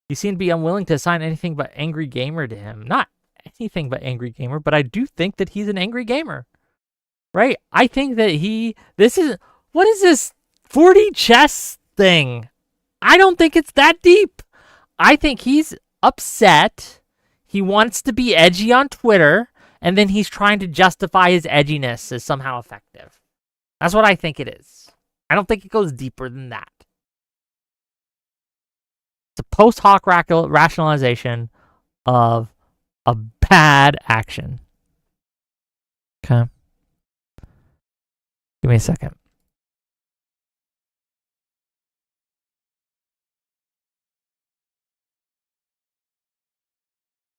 You seem to be unwilling to assign anything but angry gamer to him. Not anything but angry gamer, but I do think that he's an angry gamer. Right? I think that what is this 40 chess thing? I don't think it's that deep. I think he's upset. He wants to be edgy on Twitter, and then he's trying to justify his edginess as somehow effective. That's what I think it is. I don't think it goes deeper than that. It's a post hoc rationalization of a bad action. Okay. Give me a second.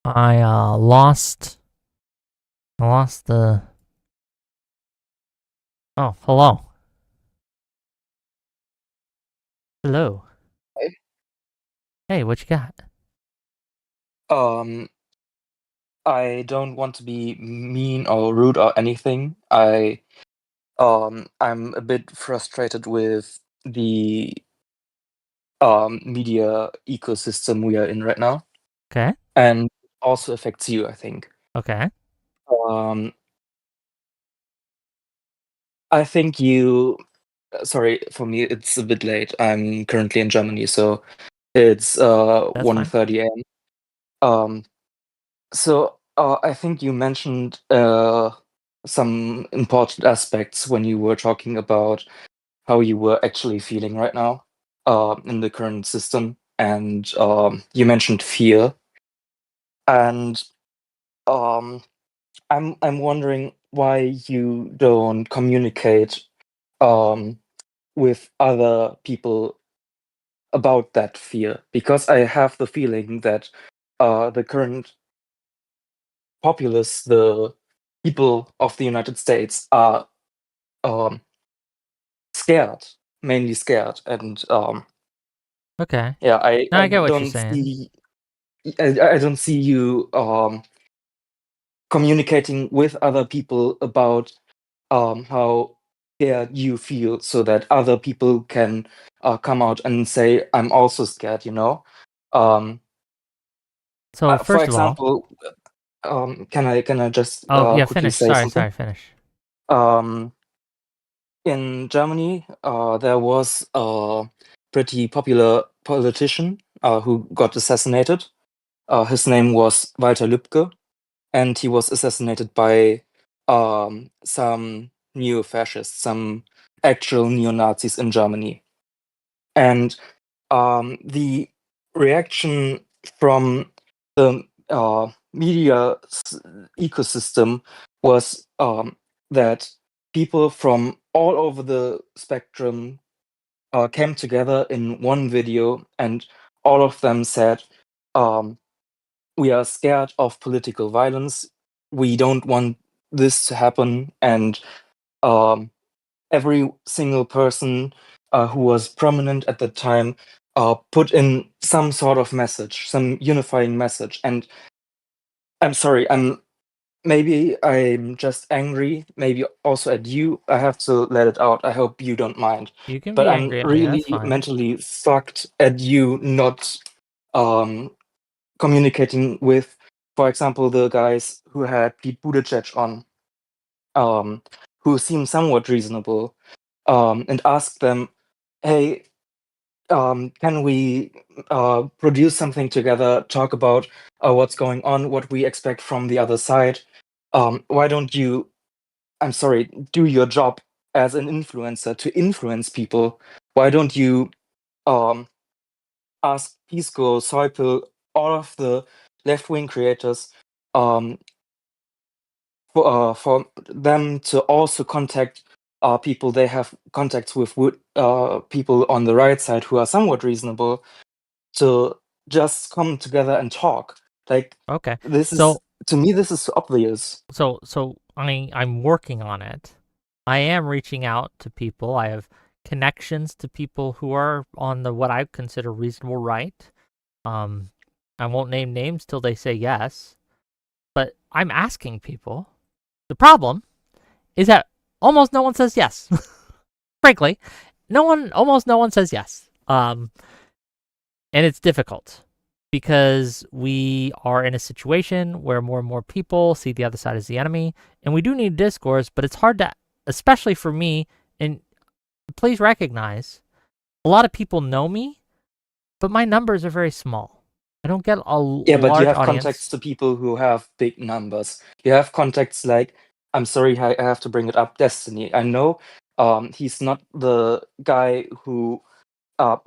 I lost the... Oh, hello. Hello. Hey. Hey, what you got? I don't want to be mean or rude or anything. I'm a bit frustrated with the media ecosystem we are in right now, Okay. and also affects you, I think. Okay. I think sorry, for me, it's a bit late. I'm currently in Germany, so it's 1:30 a.m. So I think you mentioned some important aspects when you were talking about how you were actually feeling right now in the current system, and you mentioned fear, and I'm wondering why you don't communicate with other people about that fear, because I have the feeling that the current populace, the people of the United States, are scared, mainly scared, and Okay. yeah, No, I get what you're don't saying. see, I don't see you communicating with other people about how scared you feel, so that other people can come out and say, "I'm also scared," you know. So For first of all, example, can I just oh yeah, quickly finish. say Sorry, something? sorry, finish. In Germany, there was a pretty popular politician who got assassinated. His name was Walter Lübcke, and he was assassinated by some neo-fascists, some actual neo-Nazis in Germany. And the reaction from the media ecosystem was that people from all over the spectrum came together in one video, and all of them said, we are scared of political violence. We don't want this to happen. And every single person who was prominent at the time put in some sort of message, some unifying message. And I'm sorry, maybe I'm just angry, maybe also at you. I have to let it out. I hope you don't mind. You can But be I'm angry at me. really That's fine. mentally fucked at you not communicating with, for example, the guys who had Pete Buttigieg on, who seemed somewhat reasonable, and ask them, hey, can we produce something together, talk about what's going on, what we expect from the other side? Why don't you, I'm sorry, do your job as an influencer to influence people? Why don't you ask Pisco, Seupel, all of the left-wing creators for them to also contact people they have contacts with people on the right side who are somewhat reasonable, to just come together and talk. Like, Okay. this is, So to me, this is obvious. so I'm working on it. I am reaching out to people. I have connections to people who are on the what I consider reasonable right. I won't name names till they say yes, but I'm asking people. The problem is that almost no one says yes. Frankly, almost no one says yes. And it's difficult because we are in a situation where more and more people see the other side as the enemy, and we do need discourse, but it's hard to, especially for me, and please recognize, a lot of people know me, but my numbers are very small. I don't get a Yeah, but you large have contacts audience. to people who have big numbers. You have contacts like, I'm sorry, I have to bring it up, Destiny. I know he's not the guy who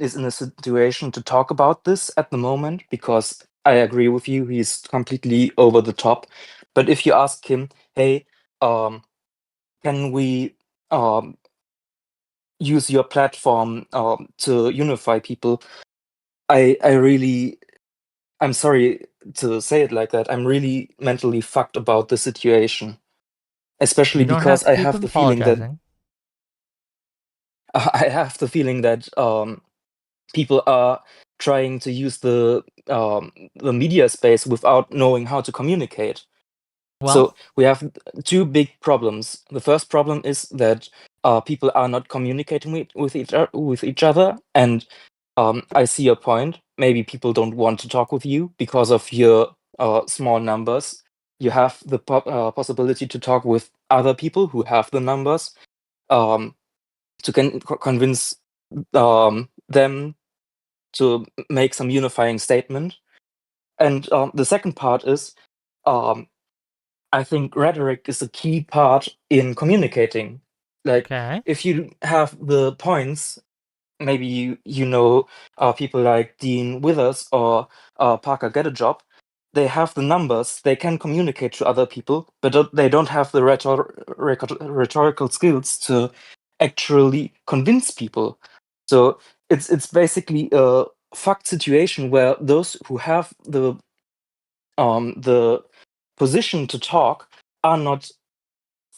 is in a situation to talk about this at the moment, because I agree with you, he's completely over the top. But if you ask him, hey, can we use your platform to unify people? I'm sorry to say it like that. I'm really mentally fucked about the situation, especially You don't have because to keep apologizing. I have the feeling that people are trying to use the media space without knowing how to communicate. Well, So we have two big problems. The first problem is that people are not communicating with each other, and I see your point. Maybe people don't want to talk with you because of your small numbers. You have the possibility to talk with other people who have the numbers, to convince them to make some unifying statement. And the second part is, I think rhetoric is a key part in communicating. Like, okay. if you have the points, maybe you know people like Dean Withers or Parker Get a Job. They have the numbers, they can communicate to other people, but they don't have the rhetorical skills to actually convince people. So it's basically a fucked situation where those who have the position to talk are not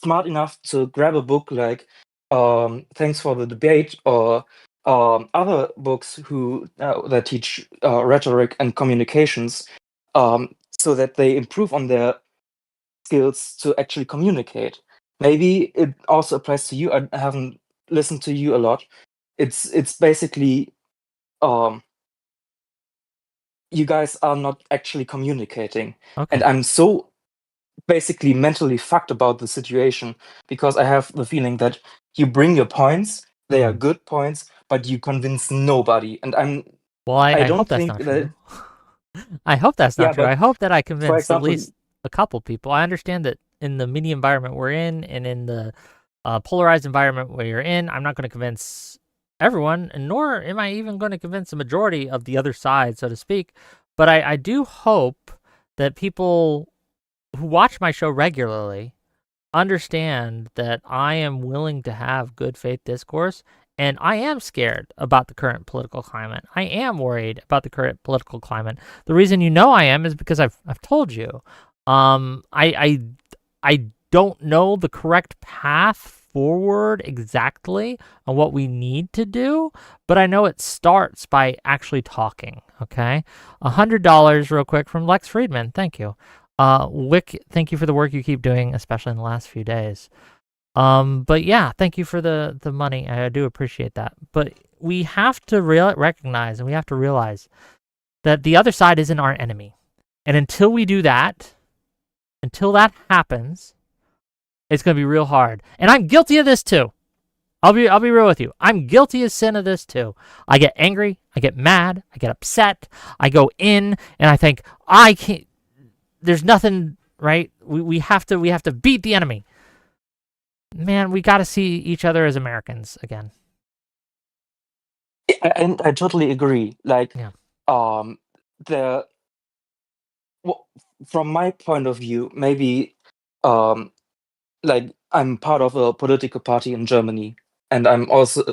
smart enough to grab a book like Thanks for the Debate, or other books that teach rhetoric and communications, so that they improve on their skills to actually communicate. Maybe it also applies to you. I haven't listened to you a lot. It's basically you guys are not actually communicating, and I'm so basically mentally fucked about the situation, because I have the feeling that you bring your points, they are good points, but you convince nobody. And I don't hope that's think not that. true. I hope that's not true. But I hope that I for convinced at example, least a couple people. I understand that in the media environment we're in, and in the polarized environment where you're in, I'm not going to convince everyone, and nor am I even going to convince the majority of the other side, so to speak. But I do hope that people who watch my show regularly understand that I am willing to have good faith discourse, and I am scared about the current political climate. I am worried about the current political climate. The reason you know I am is because I've told you. I don't know the correct path forward exactly on what we need to do, but I know it starts by actually talking. Okay, $100 real quick from Lex Friedman. Thank you. Wick, thank you for the work you keep doing, especially in the last few days. But yeah, thank you for the money. I do appreciate that. But we have to recognize, and we have to realize that the other side isn't our enemy. And until we do that, until that happens, it's going to be real hard. And I'm guilty of this too. I'll be real with you. I'm guilty as sin of this too. I get angry, I get mad, I get upset. I go in and I think I can't. There's nothing, right? We have to beat the enemy. Man, we got to see each other as Americans again. And I totally agree. Like, from my point of view, maybe, like, I'm part of a political party in Germany, and I'm also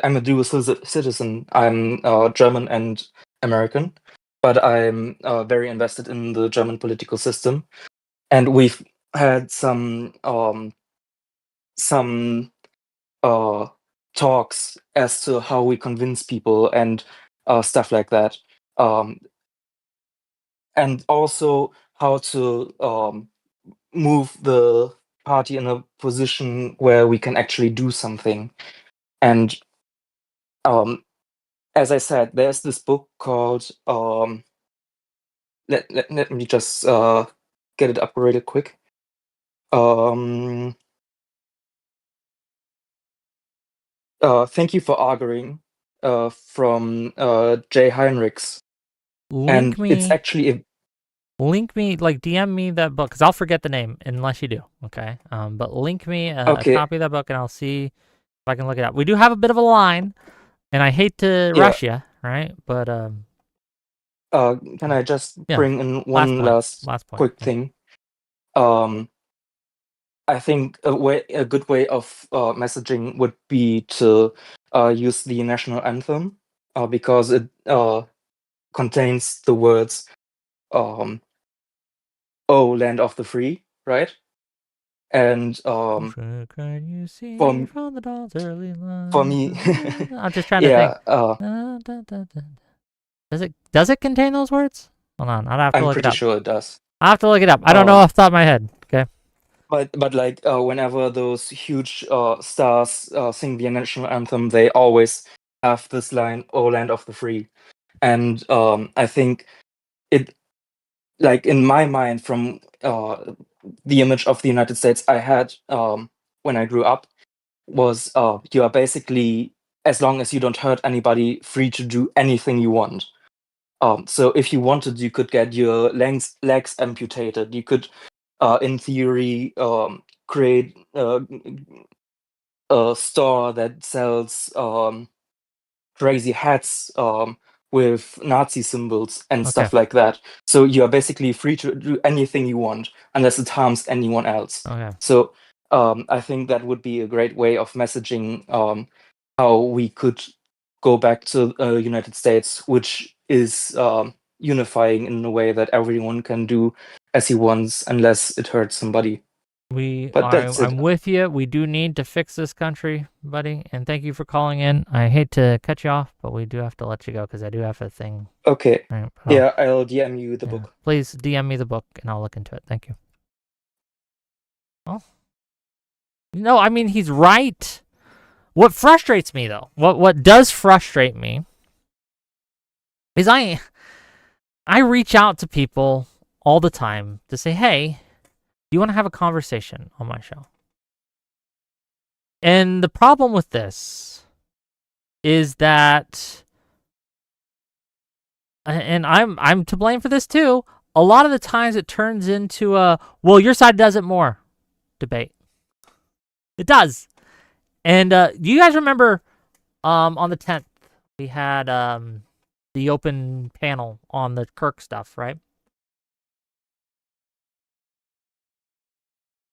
I'm a dual citizen. I'm German and American, but I'm very invested in the German political system, and we've had some talks as to how we convince people and stuff like that, and also how to move the party in a position where we can actually do something. And as I said, there's this book called let me just get it up really quick. Thank You for Arguing, from Jay Heinrichs. Link me. It's actually link me, like DM me that book, because I'll forget the name unless you do. Okay. But link me a copy of that book, and I'll see if I can look it up. We do have a bit of a line, and I hate to rush you, right? But can I just bring in one last point. quick thing? I think a good way of messaging would be to use the national anthem, because it contains the words "Oh, land of the free," right? And for me, I'm just trying to think. Does it contain those words? Hold on, I'd have to look it up. I'm pretty sure it does. I have to look it up. I don't know off the top of my head. Okay. But like whenever those huge stars sing the national anthem, they always have this line, "Oh, land of the free," and I think it, like, in my mind, from the image of the United States I had when I grew up, was you are basically, as long as you don't hurt anybody, free to do anything you want. So if you wanted, you could get your legs amputated. You could, in theory, create a store that sells crazy hats with Nazi symbols and stuff like that. So you are basically free to do anything you want, unless it harms anyone else. So I think that would be a great way of messaging how we could go back to the United States, which is unifying in a way that everyone can do as he wants, unless it hurts somebody. But that's it. I'm with you. We do need to fix this country, buddy. And thank you for calling in. I hate to cut you off, but we do have to let you go because I do have a thing. Okay. Right, Yeah, I'll DM you the book. Please DM me the book and I'll look into it. Thank you. Well, no, I mean, he's right. What frustrates me, though, what does frustrate me is I reach out to people all the time to say, hey, do you want to have a conversation on my show? And the problem with this is that, and I'm to blame for this too, a lot of the times it turns into a, well, your side does it more debate. It does. And do you guys remember on the 10th, we had the open panel on the Kirk stuff, right?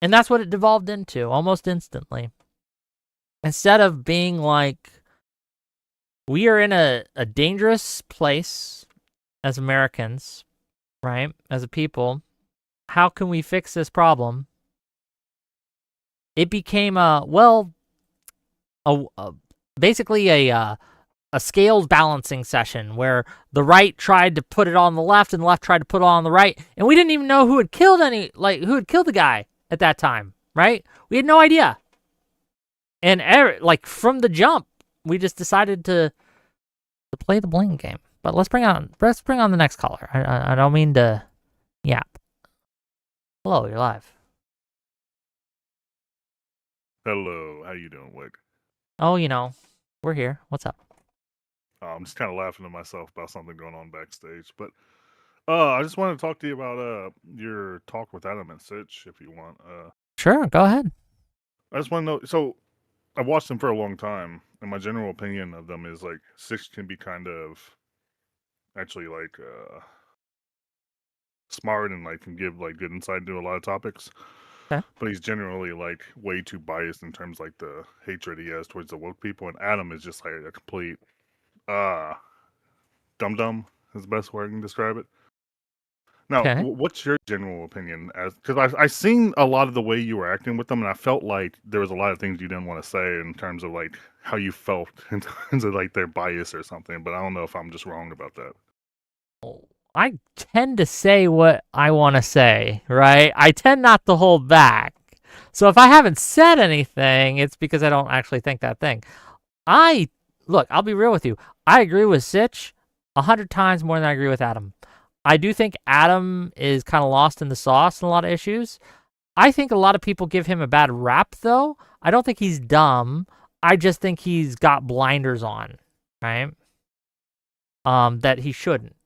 And that's what it devolved into almost instantly. Instead of being like, we are in a dangerous place as Americans, right? As a people, how can we fix this problem? It became basically a scales balancing session where the right tried to put it on the left and the left tried to put it on the right, and we didn't even know who had killed the guy at that time, right? We had no idea. And from the jump, we just decided to play the blame game. But let's bring on the next caller. I don't mean to yap. Hello, you're live. Hello, how you doing, Wick? Oh, we're here. What's up? I'm just kind of laughing to myself about something going on backstage, but I just wanted to talk to you about your talk with Adam and Sitch, if you want. Sure, go ahead. I just want to know. So, I've watched them for a long time, and my general opinion of them is like Sitch can be kind of actually like smart and like can give like good insight into a lot of topics. Okay. But he's generally like way too biased in terms like the hatred he has towards the woke people, and Adam is just like a complete dum-dum is the best way I can describe it. Now, what's your general opinion? Because I seen a lot of the way you were acting with them, and I felt like there was a lot of things you didn't want to say in terms of like how you felt in terms of like their bias or something. But I don't know if I'm just wrong about that. I tend to say what I want to say, right? I tend not to hold back. So if I haven't said anything, it's because I don't actually think that thing. Look, I'll be real with you. I agree with Sitch 100 times more than I agree with Adam. I do think Adam is kind of lost in the sauce in a lot of issues. I think a lot of people give him a bad rap, though. I don't think he's dumb. I just think he's got blinders on, right? That he shouldn't.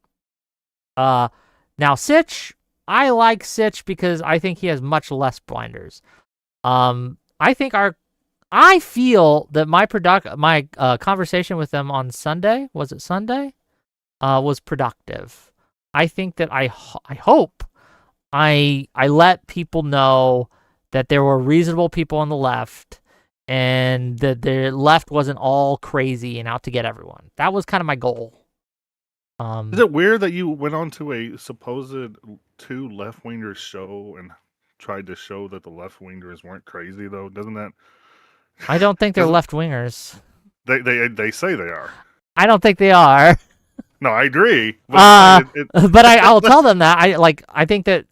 Now Sitch, I like Sitch because I think he has much less blinders. I feel that my conversation with them on Sunday, was it Sunday? Was productive. I think that I hope I let people know that there were reasonable people on the left and that the left wasn't all crazy and out to get everyone. That was kind of my goal. Is it weird that you went on to a supposed two left-wingers show and tried to show that the left-wingers weren't crazy, though? Doesn't that... I don't think they're left-wingers. They say they are. I don't think they are. No, I agree. But I'll tell them that. I think that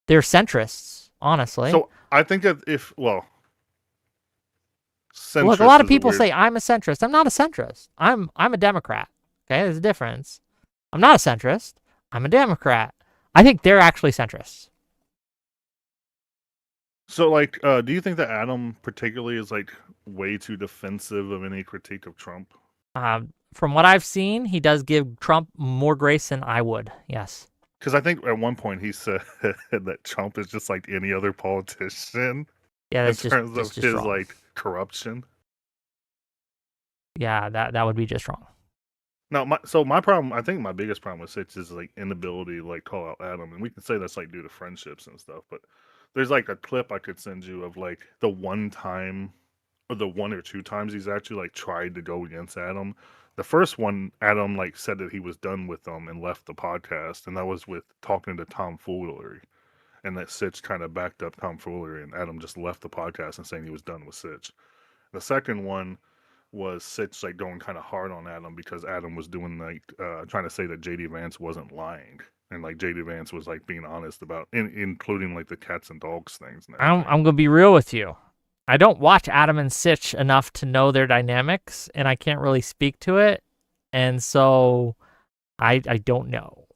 they're centrists, honestly. So I think that look, a lot of people say I'm a centrist. I'm not a centrist. I'm a Democrat. Okay, there's a difference. I'm not a centrist. I'm a Democrat. I think they're actually centrists. So, do you think that Adam particularly is way too defensive of any critique of Trump? From what I've seen, he does give Trump more grace than I would. Yes. Because I think at one point he said that Trump is just like any other politician. Yeah, that's in terms of his corruption. Yeah, that would be just wrong. No, my problem, I think my biggest problem with Sitch is inability to call out Adam, and we can say that's due to friendships and stuff. But there's a clip I could send you of the one time or the one or two times he's actually tried to go against Adam. The first one, Adam said that he was done with them and left the podcast, and that was with talking to Tom Foolery. and that Sitch kind of backed up tomfoolery, and Adam just left the podcast and saying he was done with Sitch. The second one was Sitch like going kind of hard on Adam because Adam was doing like trying to say that JD Vance wasn't lying, and like JD Vance was like being honest about including like the cats and dogs things. I'm gonna be real with you. I don't watch Adam and Sitch enough to know their dynamics, and I can't really speak to it, and so I don't know.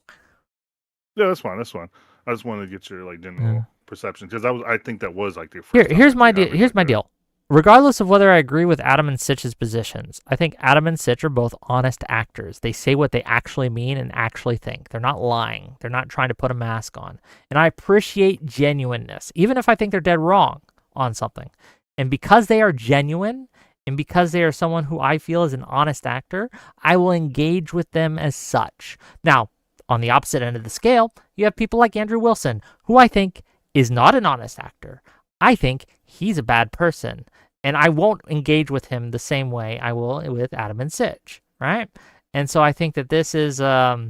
Yeah, that's fine. That's fine. I just wanted to get your like general perception because I think that was like the first. Here's my deal. Here's my deal. Regardless of whether I agree with Adam and Sitch's positions, I think Adam and Sitch are both honest actors. They say what they actually mean and actually think. They're not lying. They're not trying to put a mask on. And I appreciate genuineness, even if I think they're dead wrong on something. And because they are genuine, and because they are someone who I feel is an honest actor, I will engage with them as such. Now, on the opposite end of the scale, you have people like Andrew Wilson, who I think is not an honest actor. I think he's a bad person. And I won't engage with him the same way I will with Adam and Sitch, right? And so I think that this is that's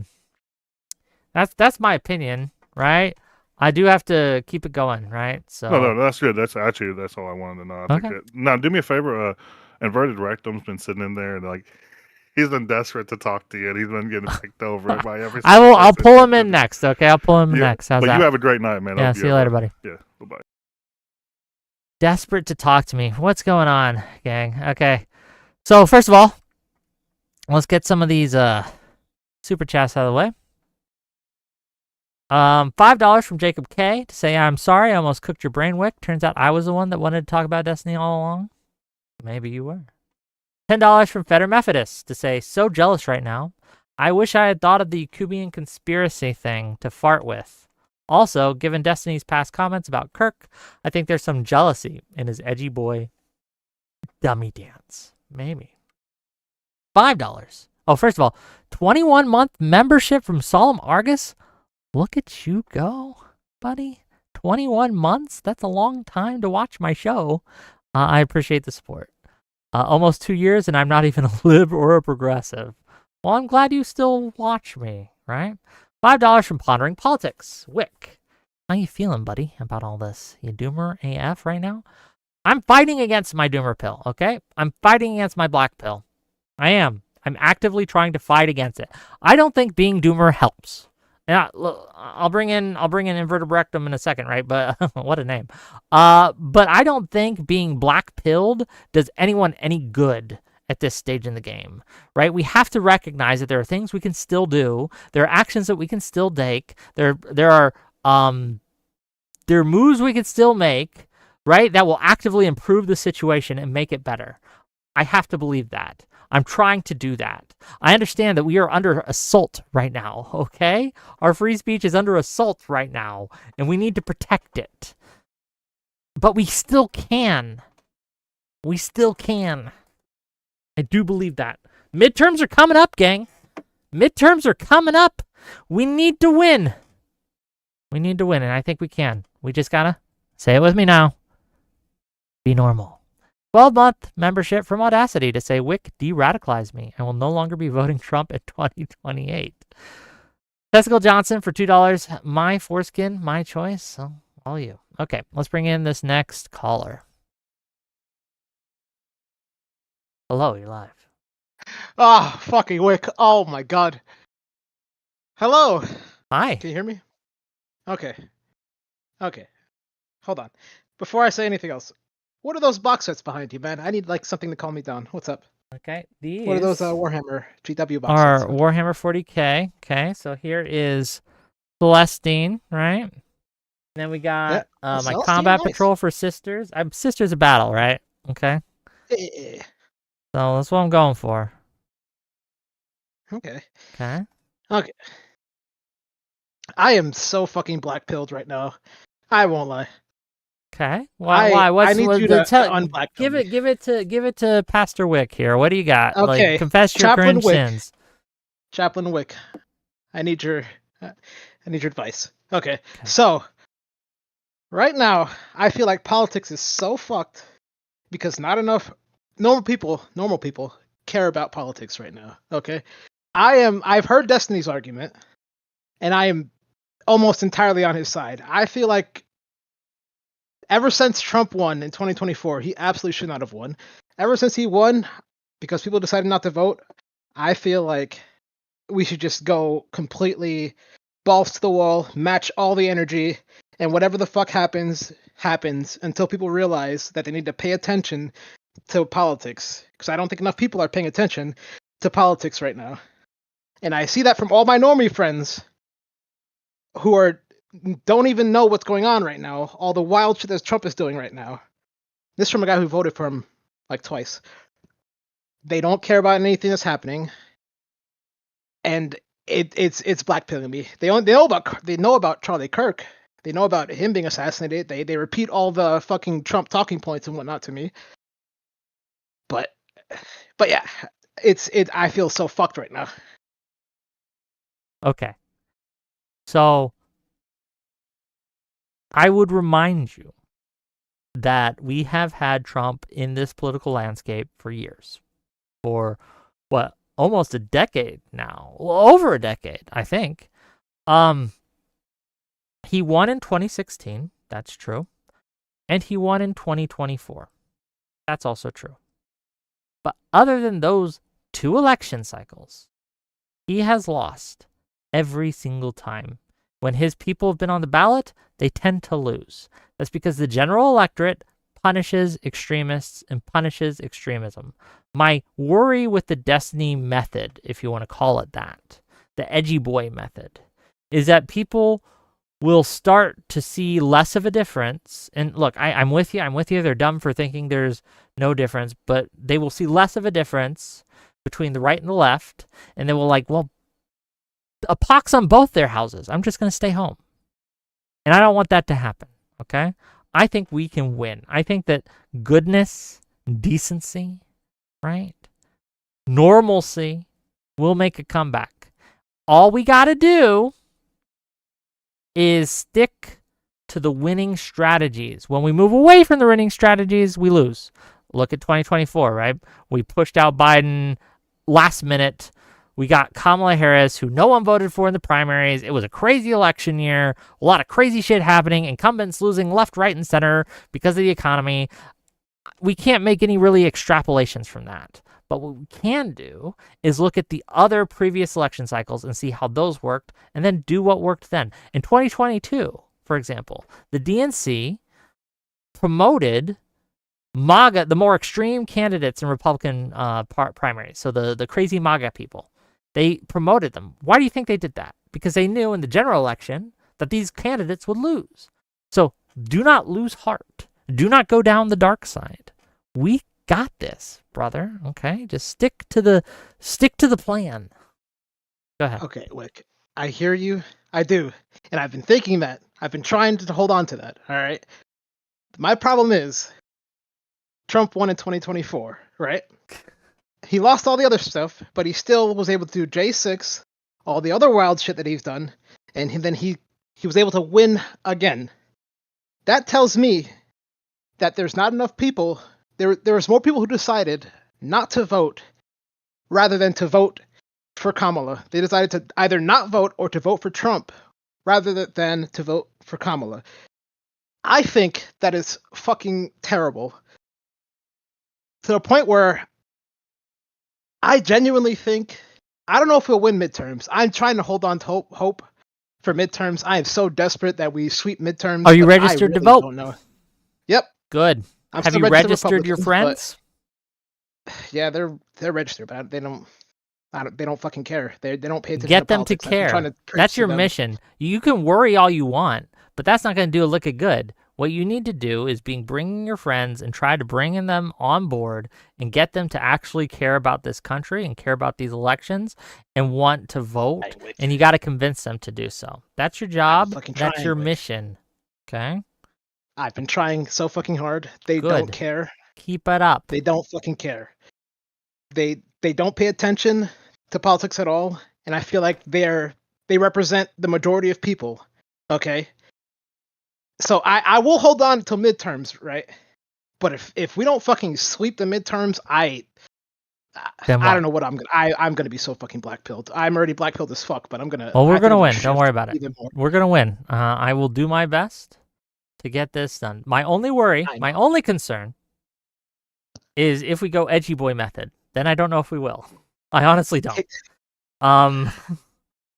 my opinion, right? I do have to keep it going, right? So no, that's good. That's all I wanted to know. I think now, do me a favor. Inverted Rectum's been sitting in there and like he's been desperate to talk to you, and he's been getting picked over by every. I'll pull him in next. Okay, I'll pull him next. How's that? You have a great night, man. Yeah, see you later, buddy. Yeah, bye. Desperate to talk to me. What's going on, gang? Okay. So, first of all, let's get some of these super chats out of the way. $5 from Jacob K to say, I'm sorry, I almost cooked your brain, Wick. Turns out I was the one that wanted to talk about Destiny all along. Maybe you were. $10 from Feder Methodist to say, so jealous right now. I wish I had thought of the Kubian conspiracy thing to fart with. Also, given Destiny's past comments about Kirk, I think there's some jealousy in his edgy boy dummy dance. Maybe. $5. Oh, first of all, 21-month membership from Solemn Argus. Look at you go, buddy. 21 months? That's a long time to watch my show. I appreciate the support. Almost 2 years, and I'm not even a lib or a progressive. Well, I'm glad you still watch me, right? $5 from Pondering Politics. Wick, how you feeling, buddy, about all this? You doomer AF right now? I'm fighting against my doomer pill, okay? I'm fighting against my black pill. I am. I'm actively trying to fight against it. I don't think being doomer helps. Yeah, I'll bring in inverted rectum in a second, right? But what a name. But I don't think being black-pilled does anyone any good at this stage in the game, right? We have to recognize that there are things we can still do. There are actions that we can still take. There are moves we can still make, right? That will actively improve the situation and make it better. I have to believe that. I'm trying to do that. I understand that we are under assault right now, okay? Our free speech is under assault right now, and we need to protect it. But we still can. We still can. I do believe that. Midterms are coming up, gang. Midterms are coming up. We need to win. We need to win, and I think we can. We just gotta, say it with me now, be normal. 12-month membership from Audacity to say, Wick, de-radicalize me. I will no longer be voting Trump at 2028. Testicle Johnson for $2. My foreskin, my choice. So, all you. Okay, let's bring in this next caller. Hello, you're live. Ah, fucking Wick. Oh my god. Hello. Hi. Can you hear me? Okay. Hold on. Before I say anything else, what are those box sets behind you, man? I need like something to calm me down. What's up? Okay, these. What are those Warhammer GW box are sets? Warhammer 40k. Okay, so here is Celestine, right? And then we got my Celestine, combat nice. patrol for sisters. Sisters of battle, right? Okay. Yeah. So that's what I'm going for. Okay. Okay. I am so fucking black-pilled right now. I won't lie. Okay. Why? I need you to unblack. Give it to Pastor Wick here. What do you got? Okay. Like, confess your Chaplain cringe Wick. sins. Chaplain Wick, I need your advice. Okay. So right now, I feel like politics is so fucked because not enough normal people care about politics right now. Okay. I've heard Destiny's argument, and I am almost entirely on his side. I feel like ever since Trump won in 2024, he absolutely should not have won. Ever since he won, because people decided not to vote, I feel like we should just go completely balls to the wall, match all the energy, and whatever the fuck happens, happens until people realize that they need to pay attention to politics. Because I don't think enough people are paying attention to politics right now. And I see that from all my normie friends who don't even know what's going on right now, all the wild shit that Trump is doing right now. This from a guy who voted for him like twice. They don't care about anything that's happening, and it's blackpilling me. They know about Charlie Kirk. They know about him being assassinated. They repeat all the fucking Trump talking points and whatnot to me. But yeah, I feel so fucked right now. Okay. So I would remind you that we have had Trump in this political landscape for years. For what, almost a decade now. Well, over a decade, I think. He won in 2016, that's true. And he won in 2024. That's also true. But other than those 2 election cycles, he has lost every single time. When his people have been on the ballot, they tend to lose. That's because the general electorate punishes extremists and punishes extremism. My worry with the Destiny method, if you want to call it that, the edgy boy method, is that people will start to see less of a difference. And look, I'm with you. I'm with you. They're dumb for thinking there's no difference, but they will see less of a difference between the right and the left. And they will like, well, a pox on both their houses. I'm just going to stay home. And I don't want that to happen. Okay. I think we can win. I think that goodness, decency, right? Normalcy will make a comeback. All we got to do is stick to the winning strategies. When we move away from the winning strategies, we lose. Look at 2024, right? We pushed out Biden last minute. We got Kamala Harris, who no one voted for in the primaries. It was a crazy election year, a lot of crazy shit happening, incumbents losing left, right, and center because of the economy. We can't make any really extrapolations from that. But what we can do is look at the other previous election cycles and see how those worked, and then do what worked then. In 2022, for example, the DNC promoted MAGA, the more extreme candidates in Republican primaries, so the crazy MAGA people. They promoted them. Why do you think they did that? Because they knew in the general election that these candidates would lose. So do not lose heart. Do not go down the dark side. We got this, brother. Okay, just stick to the plan. Go ahead. Okay, Wick. I hear you. I do, and I've been thinking that. I've been trying to hold on to that. All right. My problem is Trump won in 2024, right? He lost all the other stuff, but he still was able to do J6, all the other wild shit that he's done, and then he was able to win again. That tells me that there's not enough people. There was more people who decided not to vote rather than to vote for Kamala. They decided to either not vote or to vote for Trump rather than to vote for Kamala. I think that is fucking terrible. To the point where I genuinely think, I don't know if we'll win midterms. I'm trying to hold on to hope for midterms. I am so desperate that we sweep midterms. Are you registered to vote? Don't know. Yep. Good. Have you registered your friends? Yeah, they're registered, but they don't fucking care. They don't pay attention. Get them to care. That's your mission. You can worry all you want, but that's not going to do a lick of good. What you need to do is bring your friends and try to bring them on board and get them to actually care about this country and care about these elections and want to vote. And you got to convince them to do so. That's your job. That's your mission. Okay? I've been trying so fucking hard. They don't care. Keep it up. They don't fucking care. They don't pay attention to politics at all, and I feel like they represent the majority of people. Okay? So I will hold on until midterms, right? But if we don't fucking sweep the midterms, Then I what? don't know what I'm gonna. I'm gonna be so fucking black-pilled. I'm already black-pilled as fuck, but I'm gonna. Well, we're I think gonna I'm win. shift Don't worry about it. even more. We're gonna win. I will do my best to get this done. My only worry, my only concern, is if we go edgy boy method. Then I don't know if we will. I honestly don't. I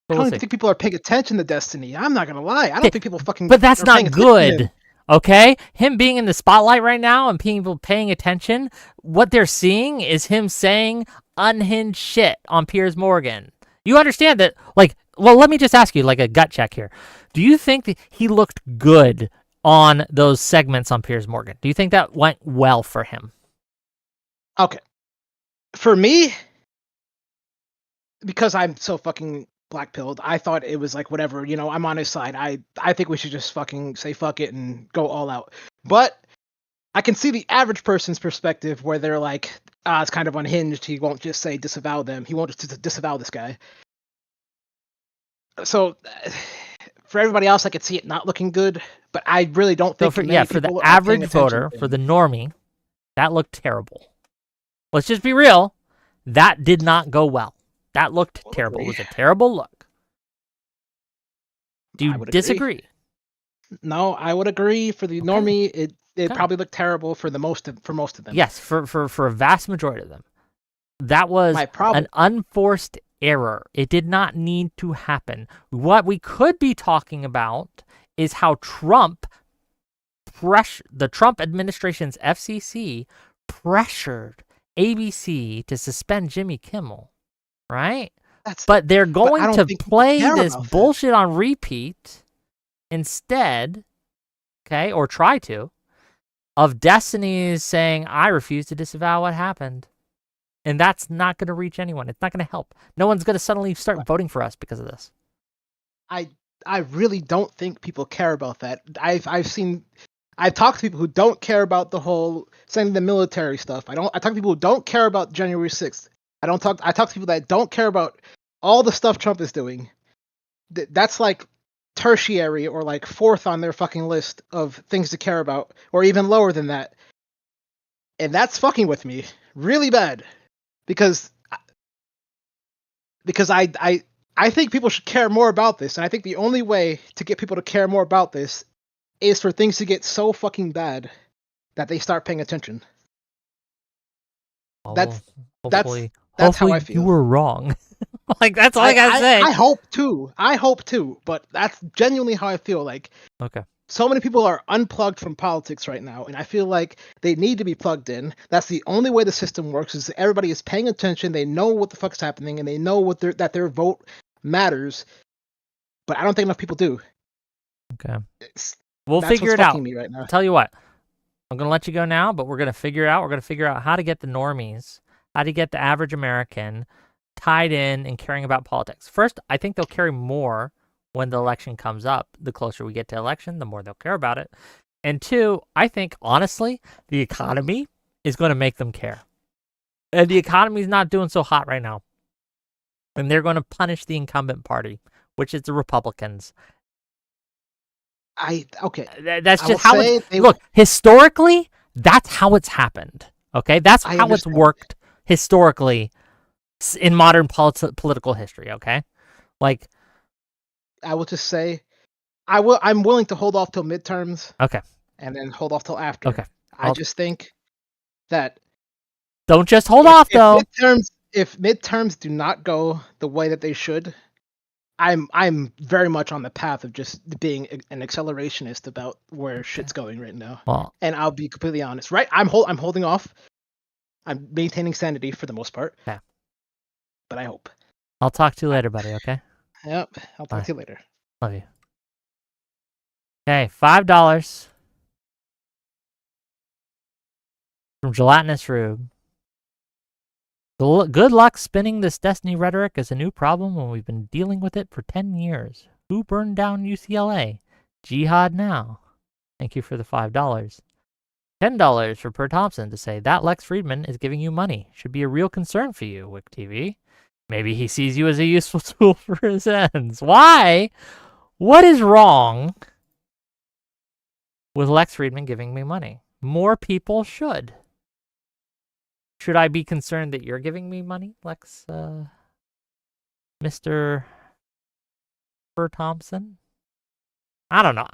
don't even think people are paying attention to Destiny. I'm not gonna lie. I don't think people fucking. But that's are paying not attention to him. good. Okay? Him being in the spotlight right now and people paying attention, what they're seeing is him saying unhinged shit on Piers Morgan. You understand that, like, well, let me just ask you, like, a gut check here. Do you think that he looked good on those segments on Piers Morgan? Do you think that went well for him? Okay. For me, because I'm so fucking black-pilled, I thought it was like, whatever, you know, I'm on his side. I think we should just fucking say fuck it and go all out. But I can see the average person's perspective where they're like, it's kind of unhinged. He won't just say disavow them. He won't just disavow this guy. So for everybody else, I could see it not looking good, but I really don't think. So for the average voter, for the normie, that looked terrible. Let's just be real. That did not go well. That looked terrible. It was a terrible look. Do you disagree? No, I would agree. For the normie, it probably looked terrible for most of them. Yes, for a vast majority of them. That was an unforced error. It did not need to happen. What we could be talking about is how the Trump administration's FCC pressured ABC to suspend Jimmy Kimmel, right? But they're going to play this bullshit on repeat instead, okay, or try to, of Destiny's saying, I refuse to disavow what happened. And that's not going to reach anyone. It's not going to help. No one's going to suddenly start voting for us because of this. I really don't think people care about that. I've talked to people who don't care about the whole sending the military stuff. I talk to people who don't care about January 6th. I talk to people that don't care about all the stuff Trump is doing. That's like tertiary or like fourth on their fucking list of things to care about, or even lower than that. And that's fucking with me really bad, because I think people should care more about this, and I think the only way to get people to care more about this is for things to get so fucking bad that they start paying attention. That's how I feel. You were wrong. Like, that's all I gotta say. I hope too, but that's genuinely how I feel. Like, okay, so many people are unplugged from politics right now, and I feel like they need to be plugged in. That's the only way the system works, is everybody is paying attention. They know what the fuck's happening, and they know that their vote matters. But I don't think enough people do. Okay, we'll figure it out. Me right now. I'll tell you what, I'm gonna let you go now, but we're gonna figure out how to get the normies, how to get the average American tied in and caring about politics. First, I think they'll care more when the election comes up. The closer we get to election, the more they'll care about it. And two, I think, honestly, the economy is going to make them care. And the economy is not doing so hot right now. And they're going to punish the incumbent party, which is the Republicans. That's just how look, historically, that's how it's happened. Okay? That's how it's worked historically in modern political history, okay? Like, I will just say, I'm willing to hold off till midterms. Okay. And then hold off till after. Okay. I just think that don't just hold off though. If midterms do not go the way that they should, I'm very much on the path of just being an accelerationist about where shit's going right now. Well, and I'll be completely honest, right? I'm holding off. I'm maintaining sanity for the most part. Yeah. But I hope. I'll talk to you later, buddy, okay? Yep. I'll talk to you later. Love you. Okay, $5 from Gelatinous Rube. Good luck spinning this Destiny rhetoric as a new problem when we've been dealing with it for 10 years. Who burned down UCLA? Jihad now. Thank you for the $5. $10 for Per Thompson to say that Lex Friedman is giving you money. Should be a real concern for you, Wick TV. Maybe he sees you as a useful tool for his ends. Why? What is wrong with Lex Friedman giving me money? More people should. Should I be concerned that you're giving me money, Lex, Mr. Burr Thompson? I don't know.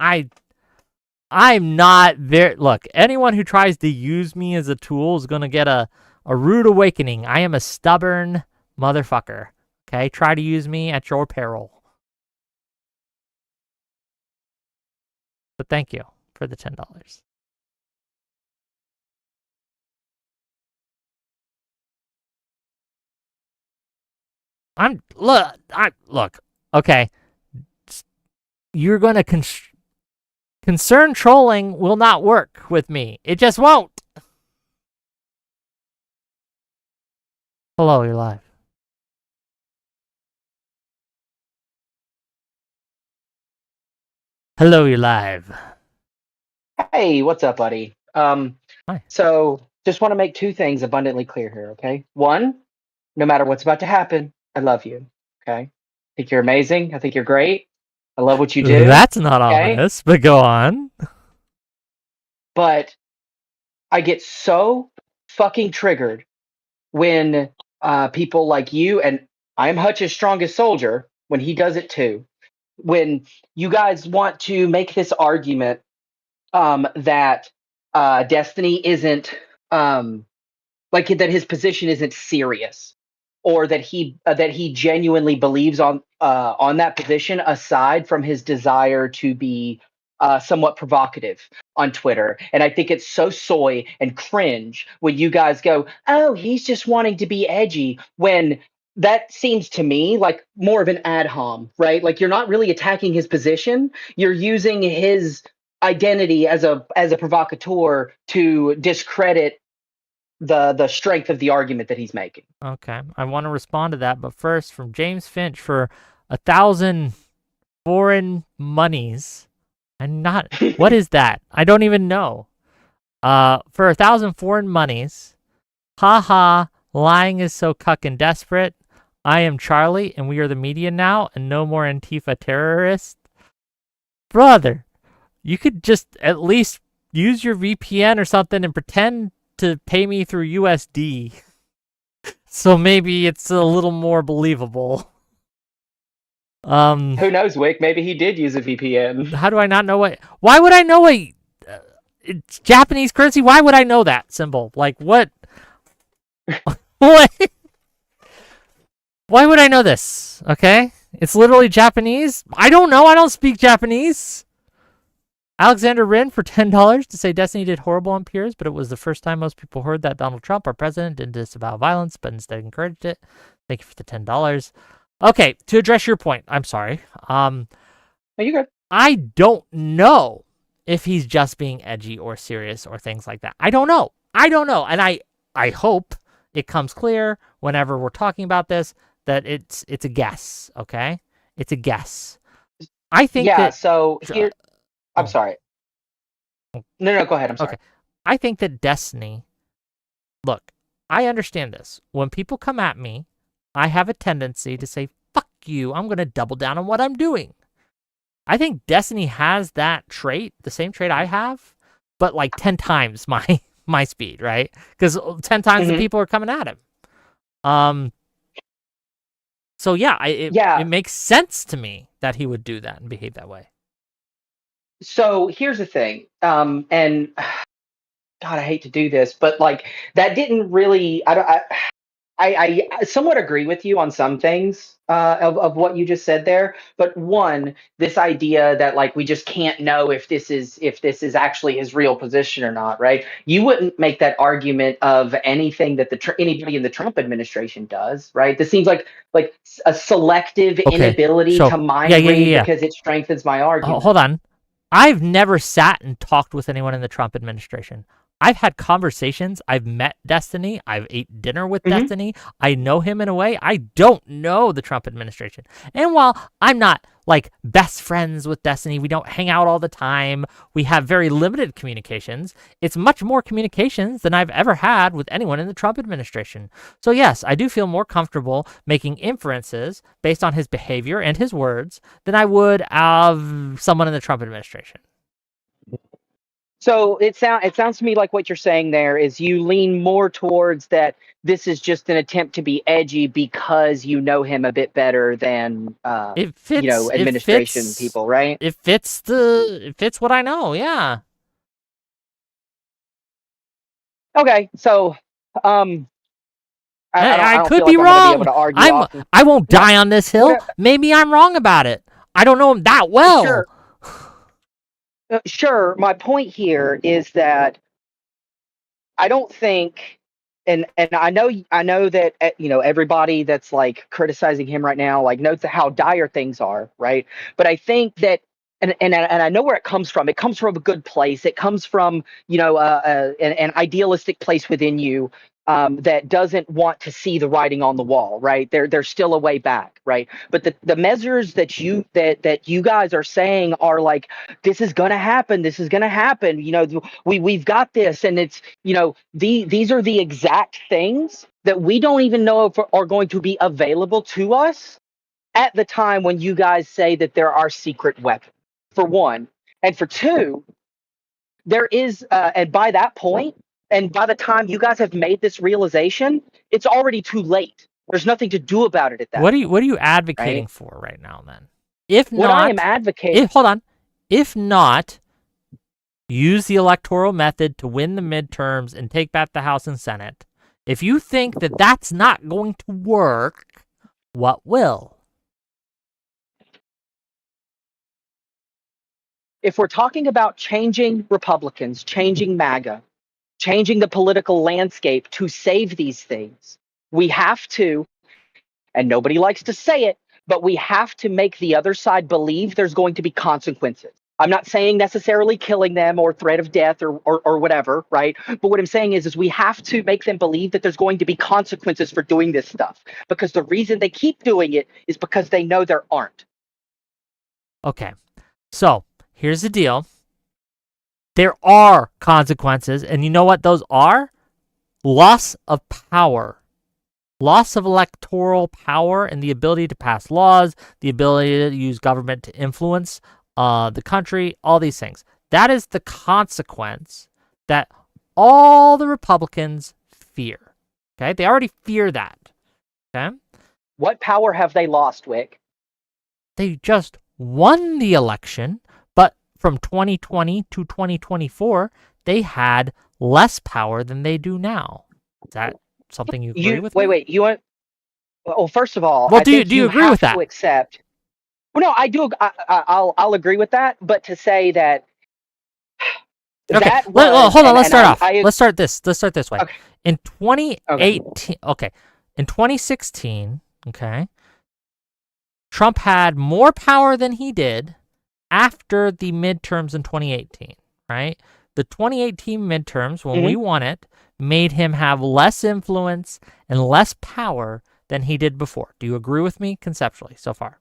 I'm not very... Look, anyone who tries to use me as a tool is going to get a rude awakening. I am a stubborn motherfucker. Okay? Try to use me at your peril. But thank you for the $10. Look, okay. You're going to concern trolling will not work with me. It just won't. Hello, you're live. Hello, you're live. Hey, what's up, buddy? Hi. So just want to make two things abundantly clear here, okay? One, no matter what's about to happen, I love you, okay? I think you're amazing. I think you're great. I love what you do. That's not ominous, but go on. But I get so fucking triggered when people like you, and I'm Hutch's strongest soldier, when he does it too, when you guys want to make this argument that Destiny isn't like that his position isn't serious, or that he genuinely believes on that position, aside from his desire to be somewhat provocative on Twitter. And I think it's so soy and cringe when you guys go, "Oh, he's just wanting to be edgy," when that seems to me like more of an ad hom, right? Like, you're not really attacking his position. You're using his identity as a provocateur to discredit the strength of the argument that he's making. Okay, I want to respond to that, but first, from James Finch for 1,000 foreign monies. And not what is that? I don't even know. For 1,000 foreign monies. Haha, lying is so cuck and desperate. I am Charlie, and we are the media now, and no more Antifa terrorists. Brother, you could just at least use your VPN or something and pretend to pay me through USD. So maybe it's a little more believable. Who knows, Wick? Maybe he did use a VPN. How do I not know what? Why would I know it's Japanese currency? Why would I know that symbol? Like, what? What? Why would I know this? Okay, it's literally Japanese. I don't know. I don't speak Japanese. Alexander Wren for $10 to say Destiny did horrible on peers, but it was the first time most people heard that Donald Trump, our president, didn't disavow violence, but instead encouraged it. Thank you for the $10. Okay, to address your point, I'm sorry. Are you good? I don't know if he's just being edgy or serious or things like that. I don't know. And I hope it comes clear whenever we're talking about this that it's a guess, okay? It's a guess. I think that... so here... I'm sorry. No, go ahead. I'm sorry. Okay. I think that Destiny... Look, I understand this. When people come at me, I have a tendency to say, fuck you, I'm going to double down on what I'm doing. I think Destiny has that trait, the same trait I have, but like 10 times my speed, right? Because 10 times the people are coming at him. So yeah, it makes sense to me that he would do that and behave that way. So here's the thing, and God, I hate to do this, but like that didn't really. I somewhat agree with you on some things of what you just said there. But one, this idea that like we just can't know if this is actually his real position or not, right? You wouldn't make that argument of anything that anybody in the Trump administration does, right? This seems like a selective inability to mind read because it strengthens my argument. Hold on. I've never sat and talked with anyone in the Trump administration. I've had conversations. I've met Destiny. I've ate dinner with Destiny. I know him in a way. I don't know the Trump administration. And while I'm not like best friends with Destiny, we don't hang out all the time. We have very limited communications. It's much more communications than I've ever had with anyone in the Trump administration. So yes, I do feel more comfortable making inferences based on his behavior and his words than I would of someone in the Trump administration. So it sounds to me like what you're saying there is you lean more towards that this is just an attempt to be edgy because you know him a bit better than It fits. administration people, right? It fits what I know. Yeah. Okay, so I I don't could feel be like I'm gonna be able wrong. to argue I won't die on this hill. Maybe I'm wrong about it. I don't know him that well. Sure. Sure. My point here is that I don't think, and I know that everybody that's like criticizing him right now like knows how dire things are, right? But I think that, and I know where it comes from. It comes from a good place. It comes from an idealistic place within you that doesn't want to see the writing on the wall, right? There's still a way back, right? But the measures that you guys are saying are like, this is gonna happen. This is gonna happen. We've got this, and it's these are the exact things that we don't even know if are going to be available to us at the time when you guys say that there are secret weapons. For one, and for two, there is, and by that point, and by the time you guys have made this realization, it's already too late. There's nothing to do about it at that. What are you advocating for right now then? If what not, I am advocating. Hold on. If not, use the electoral method to win the midterms and take back the House and Senate. If you think that that's not going to work, what will? If we're talking about changing Republicans, changing MAGA, changing the political landscape to save these things, we have to, and nobody likes to say it, but we have to make the other side believe there's going to be consequences. I'm not saying necessarily killing them or threat of death or whatever, right? But what I'm saying is we have to make them believe that there's going to be consequences for doing this stuff. Because the reason they keep doing it is because they know there aren't. Okay, so here's the deal. There are consequences, and you know what those are? Loss of power. Loss of electoral power and the ability to pass laws, the ability to use government to influence the country, all these things. That is the consequence that all the Republicans fear. Okay? They already fear that. Okay? What power have they lost, Wick? They just won the election, but from 2020 to 2024, they had less power than they do now. Is that something you agree with? Wait. You want? Well, first of all, well, do you agree with that? To accept. Well, no, I do. I'll agree with that. But to say that. Okay. That hold on. Let's start off. Let's start this way. Okay. In 2018, in 2016, okay, Trump had more power than he did after the midterms in 2018, right? The 2018 midterms, when we won it, made him have less influence and less power than he did before. Do you agree with me conceptually so far?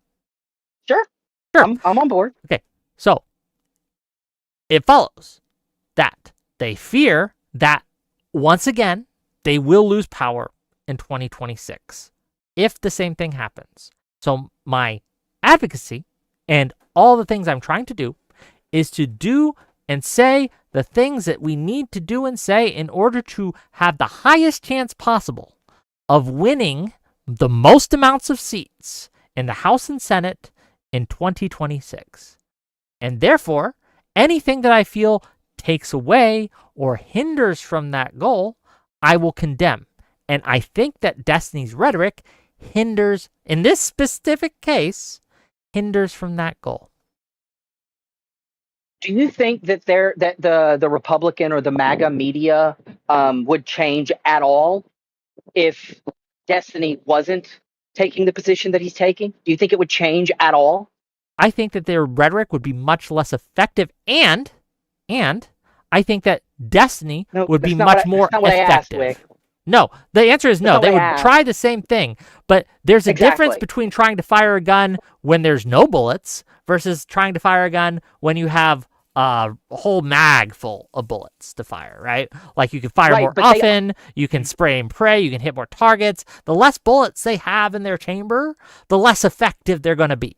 Sure. I'm on board. Okay. So it follows that they fear that once again, they will lose power in 2026 if the same thing happens. So my advocacy and all the things I'm trying to do is to do and say the things that we need to do and say in order to have the highest chance possible of winning the most amounts of seats in the House and Senate in 2026. And therefore, anything that I feel takes away or hinders from that goal, I will condemn. And I think that Destiny's rhetoric hinders, in this specific case, hinders from that goal. Do you think that the Republican or the MAGA media would change at all if Destiny wasn't taking the position that he's taking? Do you think it would change at all? I think that their rhetoric would be much less effective, and I think that Destiny would be much more effective. No, the answer is no. They would try the same thing, but there's a difference between trying to fire a gun when there's no bullets versus trying to fire a gun when you have a whole mag full of bullets to fire, right? Like you can fire more often, you can spray and pray, you can hit more targets. The less bullets they have in their chamber, the less effective they're going to be.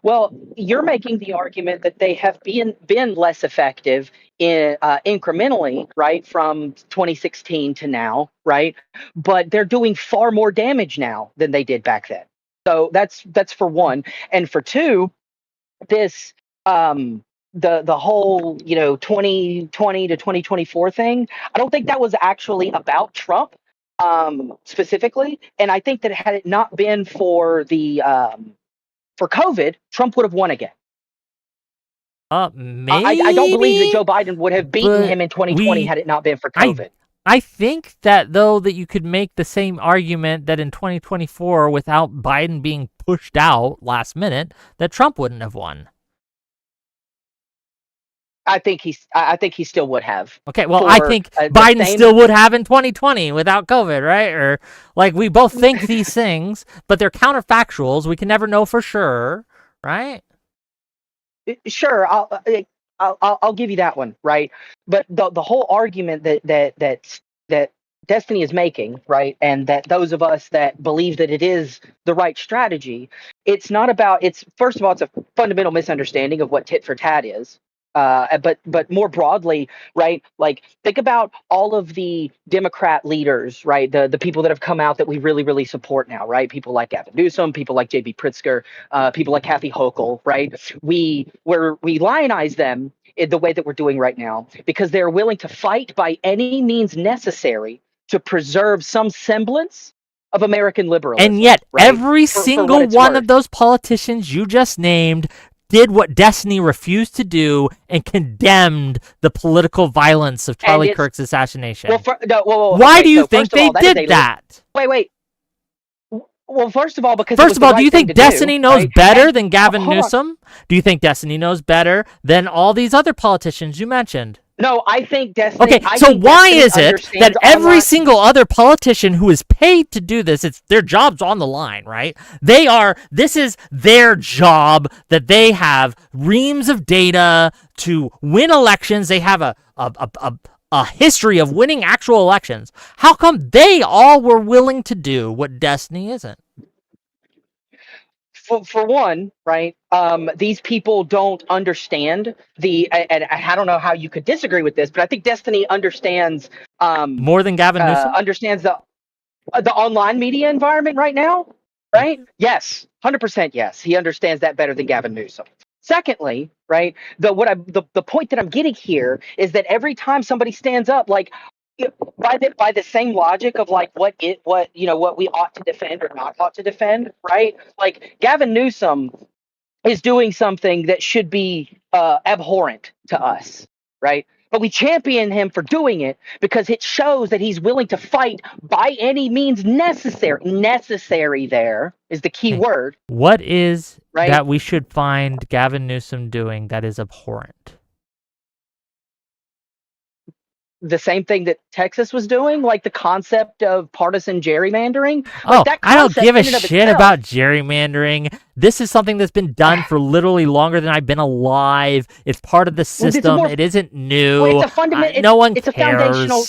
Well, you're making the argument that they have been less effective in incrementally, right, from 2016 to now, right? But they're doing far more damage now than they did back then. So that's for one, and for two, this the whole 2020 to 2024 thing. I don't think that was actually about Trump specifically, and I think that had it not been for the for COVID, Trump would have won again. Maybe. I don't believe that Joe Biden would have beaten him in 2020 had it not been for COVID. I think that, though, that you could make the same argument that in 2024, without Biden being pushed out last minute, that Trump wouldn't have won. I think he still would have. Okay, well, I think Biden still would have in 2020 without COVID, right? Or, like, we both think these things, but they're counterfactuals. We can never know for sure, right? Sure, I'll give you that one, right? But the whole argument that Destiny is making, right, and that those of us that believe that it is the right strategy, it's not about. It's first of all, it's a fundamental misunderstanding of what tit for tat is. But more broadly, right? Like, think about all of the Democrat leaders, right? The people that have come out that we really, really support now, right? People like Gavin Newsom, people like J.B. Pritzker, people like Kathy Hochul, right? We lionize them in the way that we're doing right now because they're willing to fight by any means necessary to preserve some semblance of American liberalism. And yet, right? every single one of those politicians you just named did what Destiny refused to do and condemned the political violence of Charlie Kirk's assassination. Why do you think they did that? Wait. Well, first of all, because do you think Destiny knows better than Gavin Newsom? Do you think Destiny knows better than all these other politicians you mentioned? No, I think Destiny. Okay, so why is it that every single other politician who is paid to do this, it's their job's on the line, right? This is their job, that they have reams of data to win elections. They have a history of winning actual elections. How come they all were willing to do what Destiny isn't? For one, right, these people don't understand and I don't know how you could disagree with this, but I think Destiny understands more than Gavin Newsom? Understands the online media environment right now, right? Yes, 100% yes. He understands that better than Gavin Newsom. Secondly, right, the point that I'm getting here is that every time somebody stands up, like, by the same logic of like what we ought to defend or not ought to defend, right? Like, Gavin Newsom is doing something that should be abhorrent to us, right? But we champion him for doing it because it shows that he's willing to fight by any means necessary. Necessary, there is the key word. What is that we should find Gavin Newsom doing that is abhorrent? The same thing that Texas was doing, like the concept of partisan gerrymandering. I don't give a shit about gerrymandering. This is something that's been done for literally longer than I've been alive. It's part of the system. It isn't new. No one cares. It's a foundational.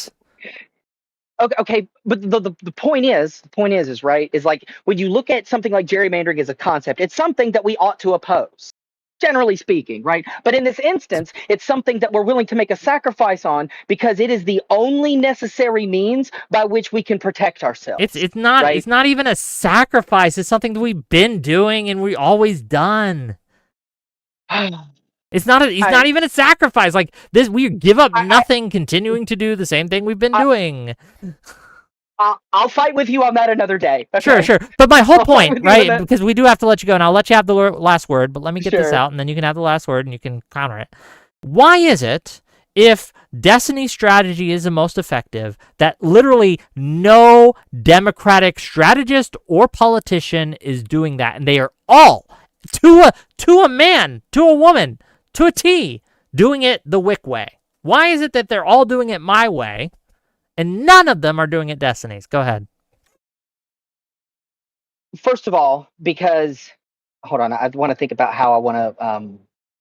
Okay, but the point is right, is like, when you look at something like gerrymandering as a concept, it's something that we ought to oppose, generally speaking, right? But in this instance, it's something that we're willing to make a sacrifice on because it is the only necessary means by which we can protect ourselves. It's not. Right? It's not even a sacrifice. It's something that we've been doing and we always done. It's not even a sacrifice. Like this, we give up nothing, continuing to do the same thing we've been doing. I'll fight with you on that another day. Okay? Sure. But my whole point, right, because we do have to let you go, and I'll let you have the last word, but let me get this out, and then you can have the last word, and you can counter it. Why is it, if Destiny's strategy is the most effective, that literally no Democratic strategist or politician is doing that, and they are all, to a man, to a woman, to a T, doing it the Wick way? Why is it that they're all doing it my way, and none of them are doing it Destiny's? Go ahead. First of all, because, hold on, I want to think about how I want to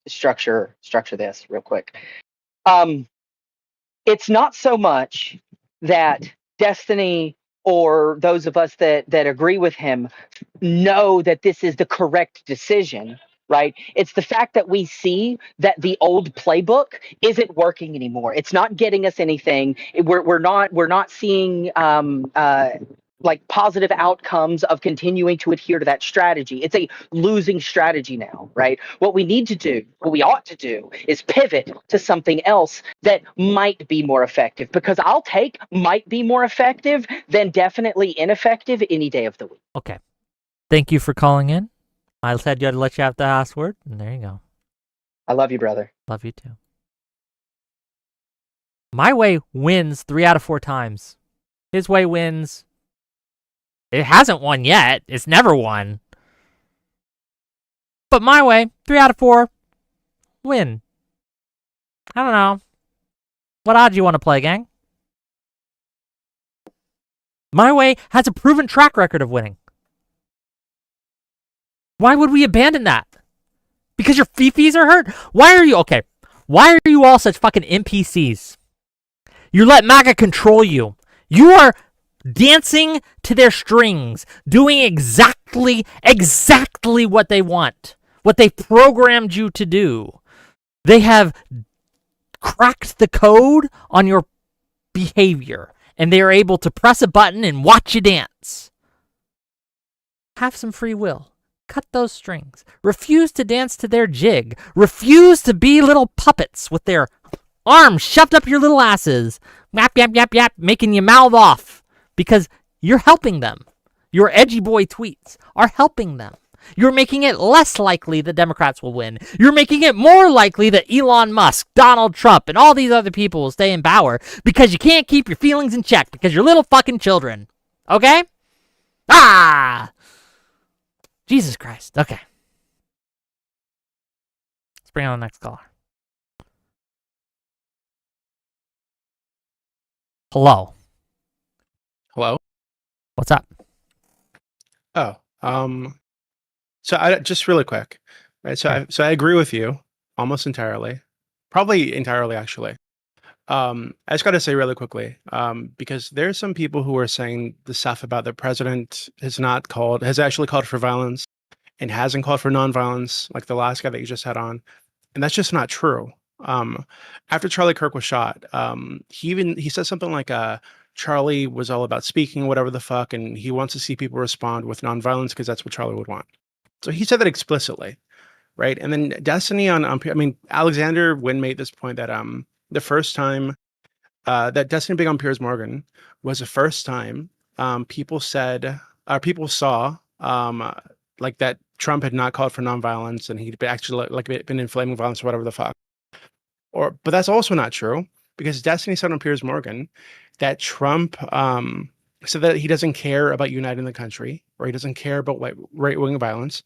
structure this real quick. It's not so much that Destiny or those of us that agree with him know that this is the correct decision. right? It's the fact that we see that the old playbook isn't working anymore. It's not getting us anything. We're not seeing like positive outcomes of continuing to adhere to that strategy. It's a losing strategy now, right? What we need to do, what we ought to do, is pivot to something else that might be more effective, because I'll take might be more effective than definitely ineffective any day of the week. Okay. Thank you for calling in. I said I'd let you have the last word, and there you go. I love you, brother. Love you too. My way wins 3 out of 4 times. His way wins. It hasn't won yet. It's never won. But my way, 3 out of 4, win. I don't know. What odds you want to play, gang? My way has a proven track record of winning. Why would we abandon that? Because your fifis are hurt? Why are you all such fucking NPCs? You let MAGA control you. You are dancing to their strings, doing exactly what they want, what they programmed you to do. They have cracked the code on your behavior, and they are able to press a button and watch you dance. Have some free will. Cut those strings. Refuse to dance to their jig. Refuse to be little puppets with their arms shoved up your little asses. Yap, yap, yap, yap, making you mouth off. Because you're helping them. Your edgy boy tweets are helping them. You're making it less likely the Democrats will win. You're making it more likely that Elon Musk, Donald Trump, and all these other people will stay in power because you can't keep your feelings in check because you're little fucking children. Okay? Ah! Jesus Christ. Okay. Let's bring on the next caller. Hello. Hello? What's up? Oh, so I just really quick, right? So I agree with you almost entirely, probably entirely actually. I just got to say really quickly, because there's some people who are saying the stuff about the president has actually called for violence and hasn't called for nonviolence, like the last guy that you just had on, and that's just not true. After Charlie Kirk was shot, he said something like, Charlie was all about speaking, whatever the fuck, and he wants to see people respond with nonviolence because that's what Charlie would want. So he said that explicitly, right? And then Destiny Alexander Wynn made this point that the first time that Destiny Big on Piers Morgan was the first time people saw like that Trump had not called for nonviolence and he'd actually been inflaming violence or whatever the fuck. But that's also not true, because Destiny said on Piers Morgan that Trump said that he doesn't care about uniting the country, or he doesn't care about right-wing violence,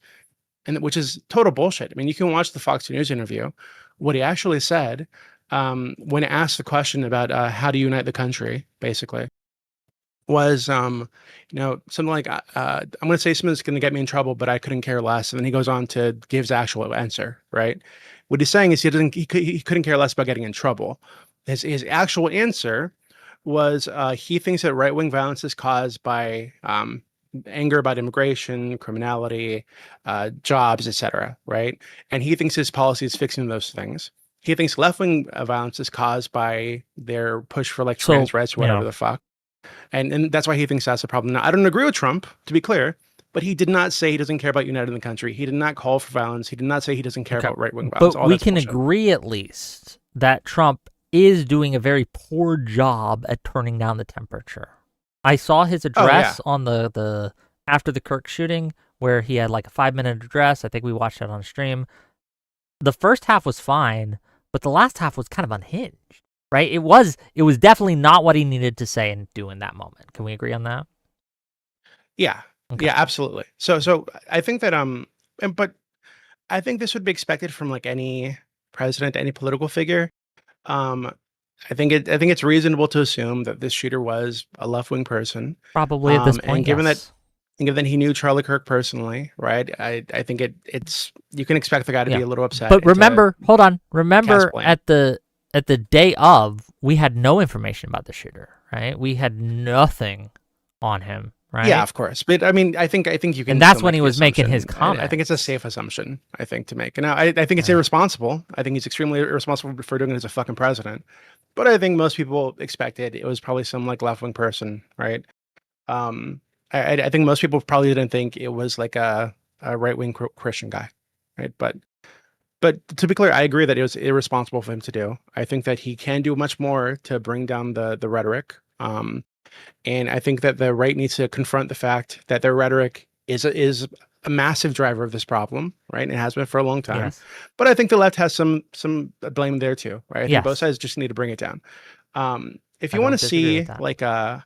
and which is total bullshit. I mean, you can watch the Fox News interview. What he actually said when asked the question about how to unite the country, basically, was something like, I'm going to say something that's going to get me in trouble, but I couldn't care less. And then he goes on to give his actual answer, right? What he's saying is he couldn't care less about getting in trouble. His actual answer was he thinks that right-wing violence is caused by anger about immigration, criminality, jobs, etc., right? And he thinks his policy is fixing those things. He thinks left-wing violence is caused by their push for trans rights or whatever the fuck. And that's why he thinks that's a problem. Now, I don't agree with Trump, to be clear, but he did not say he doesn't care about uniting the country. He did not call for violence. He did not say he doesn't care about right-wing violence. But we can agree at least that Trump is doing a very poor job at turning down the temperature. I saw his address on the after the Kirk shooting, where he had like a 5-minute address. I think we watched that on stream. The first half was fine, but the last half was kind of unhinged, right? It was definitely not what he needed to say and do in that moment. Can we agree on that? Yeah. Okay. Yeah, absolutely. So I think that but I think this would be expected from like any president, any political figure. I think it's reasonable to assume that this shooter was a left-wing person. Probably at this point, and given that he knew Charlie Kirk personally, right? I think it's you can expect the guy to be a little upset. But remember, remember at the day of, we had no information about the shooter, right? We had nothing on him right? Yeah, of course. But I mean, I think you can. And that's still when make he the was making assumption. his comment. I think it's a safe assumption. I think to make. And now I think it's irresponsible. I think he's extremely irresponsible for doing it as a fucking president. But I think most people expected it was probably some like left wing person, right? I think most people probably didn't think it was like a right wing Christian guy, right? But to be clear, I agree that it was irresponsible for him to do. I think that he can do much more to bring down the rhetoric. And I think that the right needs to confront the fact that their rhetoric is a massive driver of this problem, right? And it has been for a long time. Yes. But I think the left has some blame there too, right? I think Yes. both sides just need to bring it down. If I you want don't to disagree see with that.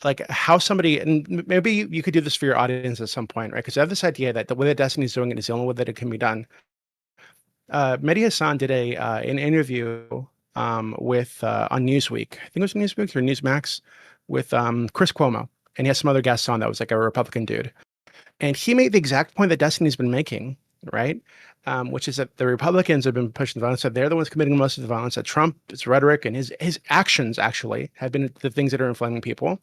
like how somebody, and maybe you could do this for your audience at some point, right? Because I have this idea that the way that Destiny's doing it is the only way that it can be done. Mehdi Hassan did an interview with on Newsweek. I think it was Newsweek or Newsmax with Chris Cuomo, and he has some other guests on that was like a Republican dude, and he made the exact point that Destiny's been making, right? Which is that the Republicans have been pushing the violence, that they're the ones committing most of the violence, that Trump's rhetoric and his actions actually have been the things that are inflaming people.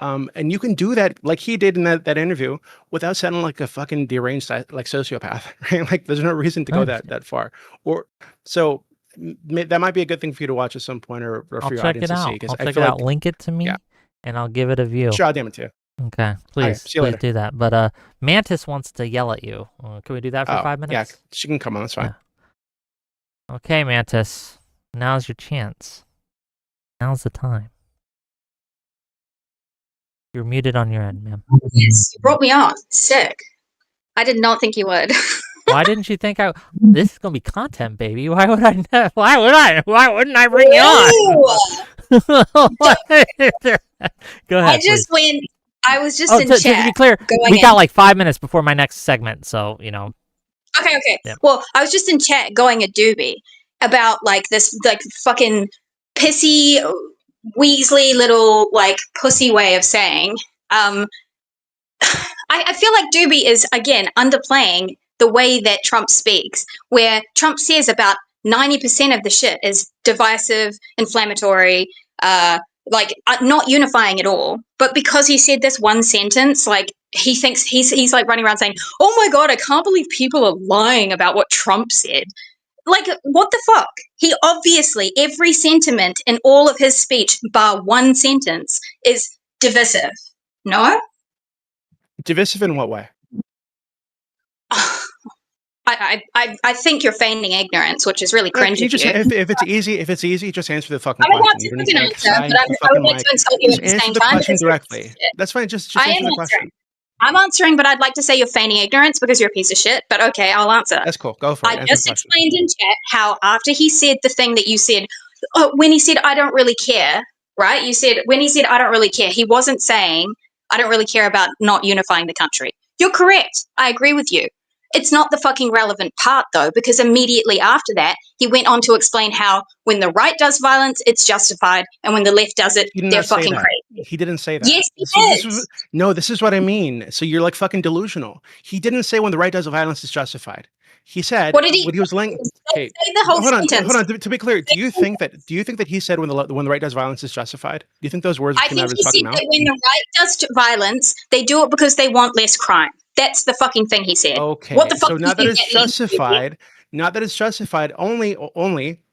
And you can do that like he did in that interview without sounding like a fucking deranged like sociopath, right? Like there's no reason to go that far. Or so that might be a good thing for you to watch at some point or for I'll your check audience it to see. out. Because I'll I check feel it out. like, Link it to me, yeah, and I'll give it a view. sure, I'll damn it to you. Okay, please, see you please later. do that. But Mantis wants to yell at you. Can we do that for 5 minutes? Yeah, she can come on. That's fine. Yeah. Okay, Mantis. Now's your chance. Now's the time. You're muted on your end, ma'am. Yes, you brought me on. Sick. I did not think you would. Why didn't you think I? This is gonna be content, baby. Why would I? Why wouldn't I bring you on? Go ahead. I just please. went. I was just in to chat. be clear, we got like 5 minutes before my next segment, so you know. Okay. Yeah. Well, I was just in chat going a doobie about like this like fucking pissy Weasley little like pussy way of saying. I feel like Doobie is again underplaying the way that Trump speaks, where Trump says about 90% of the shit is divisive, inflammatory, not unifying at all. But because he said this one sentence, like he thinks he's like running around saying, "Oh my god, I can't believe people are lying about what Trump said." Like, what the fuck? He obviously, every sentiment in all of his speech, bar one sentence, is divisive. No? Divisive in what way? I think you're feigning ignorance, which is really cringy. You just, if it's easy, just answer the fucking I don't question. want to an answer, but I would like to insult you at the same time. Answer the question directly. That's fine. Just answer the question. I'm answering, but I'd like to say you're feigning ignorance because you're a piece of shit. But okay, I'll answer. That's cool. Go for it. I just explained in chat how after he said the thing that you said, when he said, "I don't really care," right? You said, when he said, "I don't really care," he wasn't saying, "I don't really care about not unifying the country." You're correct. I agree with you. It's not the fucking relevant part, though, because immediately after that, he went on to explain how when the right does violence, it's justified, and when the left does it, they're fucking crazy. He didn't say that. Yes, he did. This is what I mean. So you're like fucking delusional. He didn't say when the right does violence is justified. He said what did he? When he was laying. Okay, say the whole sentence. Hold on. To be clear, do you think that he said when the right does violence is justified? Do you think those words came out of his fucking mouth? I think he said that when the right does violence, they do it because they want less crime. That's the fucking thing he said. Okay. What the fuck? So not that it's justified. Not that it's justified. Only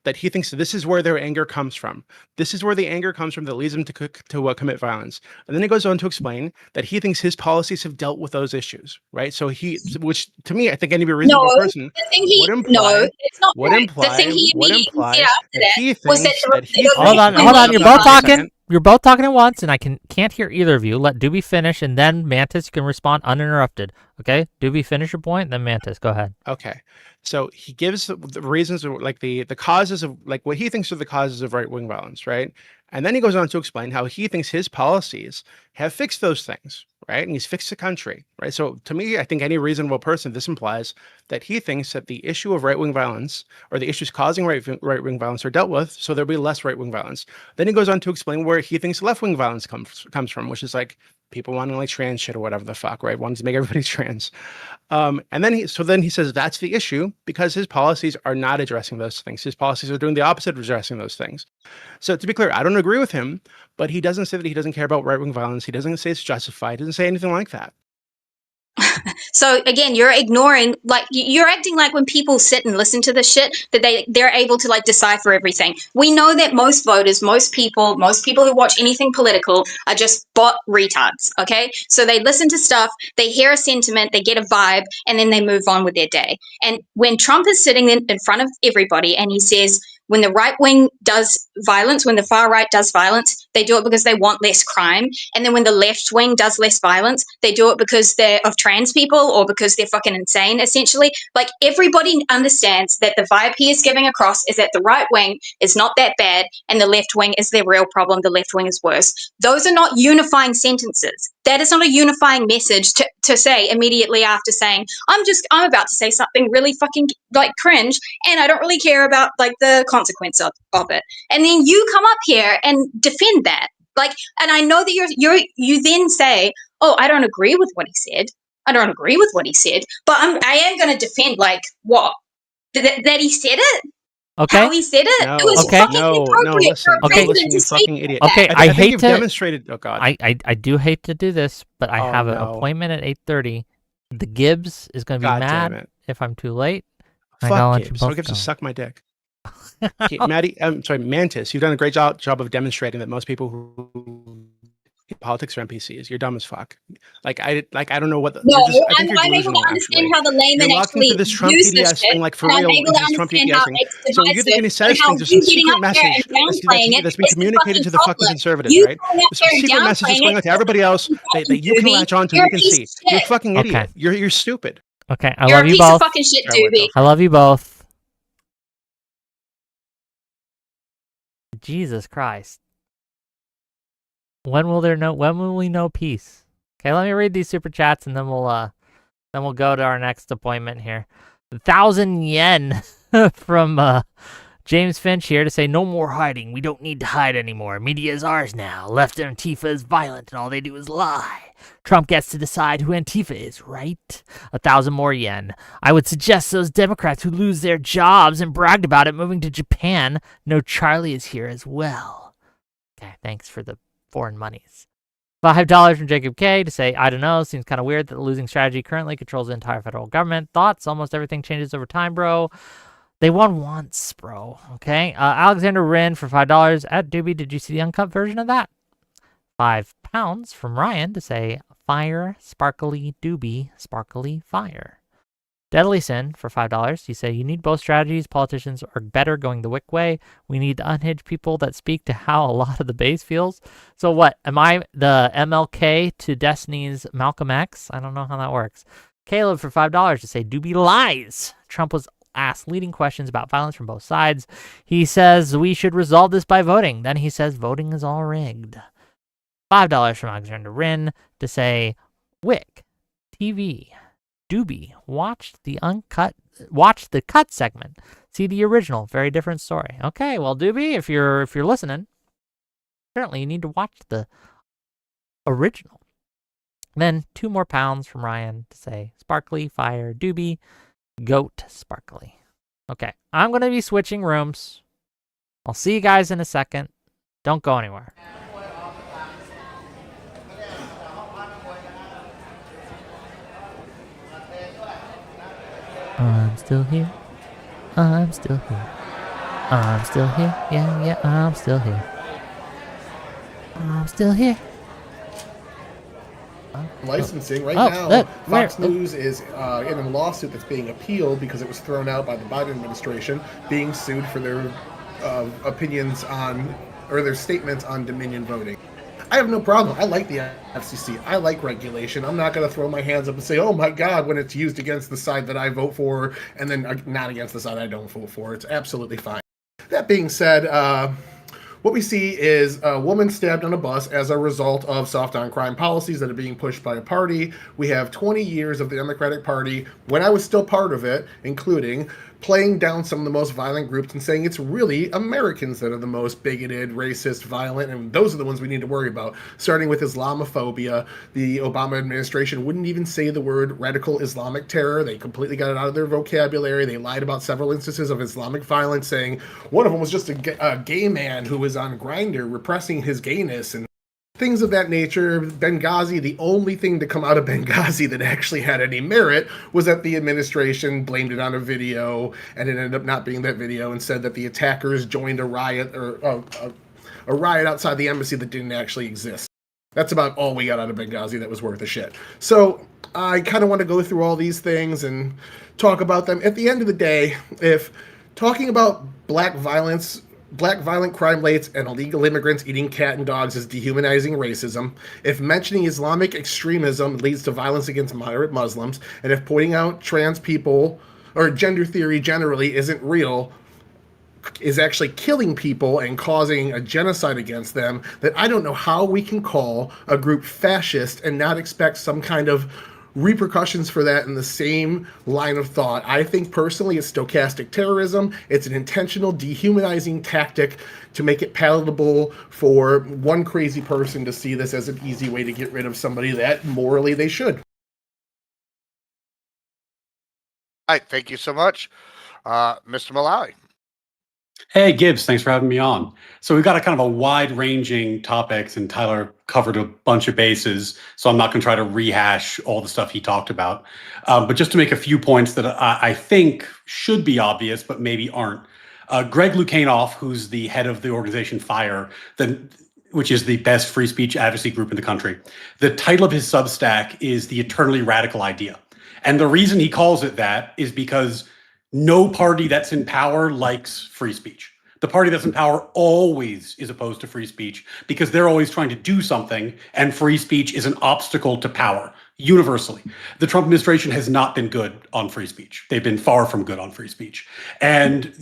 that he thinks this is where their anger comes from. This is where the anger comes from that leads them to commit violence. And then he goes on to explain that he thinks his policies have dealt with those issues, right? So which to me, I think any reasonable person would imply. It's not would imply. The thing he immediately said after that was that hold on. You're both talking. You're both talking at once, and I can't hear either of you. Let Doobie finish, and then Mantis, you can respond uninterrupted. Okay, Doobie, finish your point, then Mantis, go ahead. Okay, so he gives the reasons, like the causes of like what he thinks are the causes of right wing violence, right? And then he goes on to explain how he thinks his policies have fixed those things, right? And he's fixed the country, right? So to me, I think any reasonable person, this implies that he thinks that the issue of right wing violence or the issues causing right wing violence are dealt with, so there'll be less right wing violence. Then he goes on to explain where he thinks left wing violence comes from, which is like people wanting like trans shit or whatever the fuck, right? Wanting to make everybody trans. And then he says that's the issue because his policies are not addressing those things. His policies are doing the opposite of addressing those things. So to be clear, I don't agree with him, but he doesn't say that he doesn't care about right-wing violence. He doesn't say it's justified. He doesn't say anything like that. So again, you're ignoring, like, you're acting like when people sit and listen to this shit that they're able to like decipher everything. We know that most voters, most people who watch anything political are just bot retards. Okay, so they listen to stuff, they hear a sentiment, they get a vibe, and then they move on with their day. And when Trump is sitting in front of everybody and he says, when the right wing does violence, when the far right does violence, they do it because they want less crime. And then when the left wing does less violence, they do it because they're of trans people or because they're fucking insane, essentially. Like, everybody understands that the vibe he is giving across is that the right wing is not that bad and the left wing is their real problem. The left wing is worse. Those are not unifying sentences. That is not a unifying message to say immediately after saying, I'm about to say something really fucking like cringe and I don't really care about like the consequence of it. And then you come up here and defend that. Like, and I know that you then say, oh, I don't agree with what he said. I don't agree with what he said, but I am going to defend like what? That he said it? Okay. How he said it? No, it was okay. fucking No, inappropriate for a listen, president you to speak fucking idiot. like Okay, that. I think hate you've to demonstrated. Oh God. I do hate to do this, but I Oh, have an no. appointment at 8:30. The Gibbs is going to be God damn mad it. if I'm too late. I gotta Fuck let you Gibbs. So both Gibbs go. to suck my dick. Okay, I'm sorry, Mantis. You've done a great job of demonstrating that most people who politics are NPCs. You're dumb as fuck. Like I don't know what. No, I think you're I'm able delusional. to understand Actually, how the layman you're locked into actually this Trump use this PDS shit, thing, like for and I'm real. able to This Trump understand PDS how thing. it's So you're divisive, when he and says how things, there's some you getting secret up there message and downplaying it that's been is the communicated fucking to the fucking problem. conservatives, You right? going up There's some there and secret message that's downplaying going it out to everybody else that you can Doobie. latch on to. You're You a can piece see. of You're a shit. fucking Okay. idiot. You're stupid. Okay, I You're love a you piece of both. fucking shit, Sorry, Doobie. I love you both. Jesus Christ. When will we know peace? Okay, let me read these super chats and then we'll go to our next appointment here. 1,000 yen from James Finch here to say, no more hiding. We don't need to hide anymore. Media is ours now. Left Antifa is violent and all they do is lie. Trump gets to decide who Antifa is, right? 1,000 more yen. I would suggest those Democrats who lose their jobs and bragged about it moving to Japan know Charlie is here as well. Okay, thanks for the foreign monies. $5 from Jacob K to say, I don't know, seems kind of weird that the losing strategy currently controls the entire federal government. Thoughts? Almost everything changes over time, bro. They won once, bro. Okay. Alexander Wren for $5 at Doobie. Did you see the uncut version of that? £5 from Ryan to say, fire, sparkly Doobie, sparkly fire. Deadly Sin for $5. You say, you need both strategies. Politicians are better going the Wick way. We need unhinged people that speak to how a lot of the base feels. So what? Am I the MLK to Destiny's Malcolm X? I don't know how that works. Caleb for $5 to say, Doobie lies. Trump was asked leading questions about violence from both sides. He says we should resolve this by voting. Then he says voting is all rigged. $5 from Alexander Wren to say, Wick TV. Doobie, watch the cut segment. See the original, very different story. Okay, well, Doobie, if you're listening, apparently you need to watch the original. Then 2 more pounds from Ryan to say, sparkly, fire, Doobie, goat, sparkly. Okay, I'm going to be switching rooms. I'll see you guys in a second. Don't go anywhere. I'm still here. I'm still here. I'm still here. Yeah, I'm still here. I'm still here. Licensing right now. Fox News is in a lawsuit that's being appealed because it was thrown out by the Biden administration, being sued for their opinions on, or their statements on Dominion voting. I have no problem. I like the FCC. I like regulation. I'm not going to throw my hands up and say, oh my God, when it's used against the side that I vote for and then not against the side I don't vote for. It's absolutely fine. That being said, what we see is a woman stabbed on a bus as a result of soft on crime policies that are being pushed by a party. We have 20 years of the Democratic Party, when I was still part of it, including playing down some of the most violent groups and saying it's really Americans that are the most bigoted, racist, violent, and those are the ones we need to worry about. Starting with Islamophobia, the Obama administration wouldn't even say the word radical Islamic terror. They completely got it out of their vocabulary. They lied about several instances of Islamic violence, saying one of them was just a gay man who was on Grindr repressing his gayness and things of that nature. Benghazi, the only thing to come out of Benghazi that actually had any merit was that the administration blamed it on a video, and it ended up not being that video, and said that the attackers joined a riot or a riot outside the embassy that didn't actually exist. That's about all we got out of Benghazi that was worth a shit. So I kind of want to go through all these things and talk about them. At the end of the day, if talking about black violent crime rates and illegal immigrants eating cat and dogs is dehumanizing racism, if mentioning Islamic extremism leads to violence against moderate Muslims, and if pointing out trans people or gender theory generally isn't real, is actually killing people and causing a genocide against them, that I don't know how we can call a group fascist and not expect some kind of repercussions for that in the same line of thought. I think personally it's stochastic terrorism. It's an intentional dehumanizing tactic to make it palatable for one crazy person to see this as an easy way to get rid of somebody that morally they should. All right, thank you so much. Mr. Malawi. Hey, Gibbs, thanks for having me on. So we've got a kind of a wide-ranging topics, and Tyler covered a bunch of bases, so I'm not going to try to rehash all the stuff he talked about. But just to make a few points that I think should be obvious, but maybe aren't. Greg Lukianoff, who's the head of the organization FIRE, which is the best free speech advocacy group in the country, the title of his Substack is The Eternally Radical Idea. And the reason he calls it that is because no party that's in power likes free speech. The party that's in power always is opposed to free speech because they're always trying to do something, and free speech is an obstacle to power universally. The Trump administration has not been good on free speech. They've been far from good on free speech. And,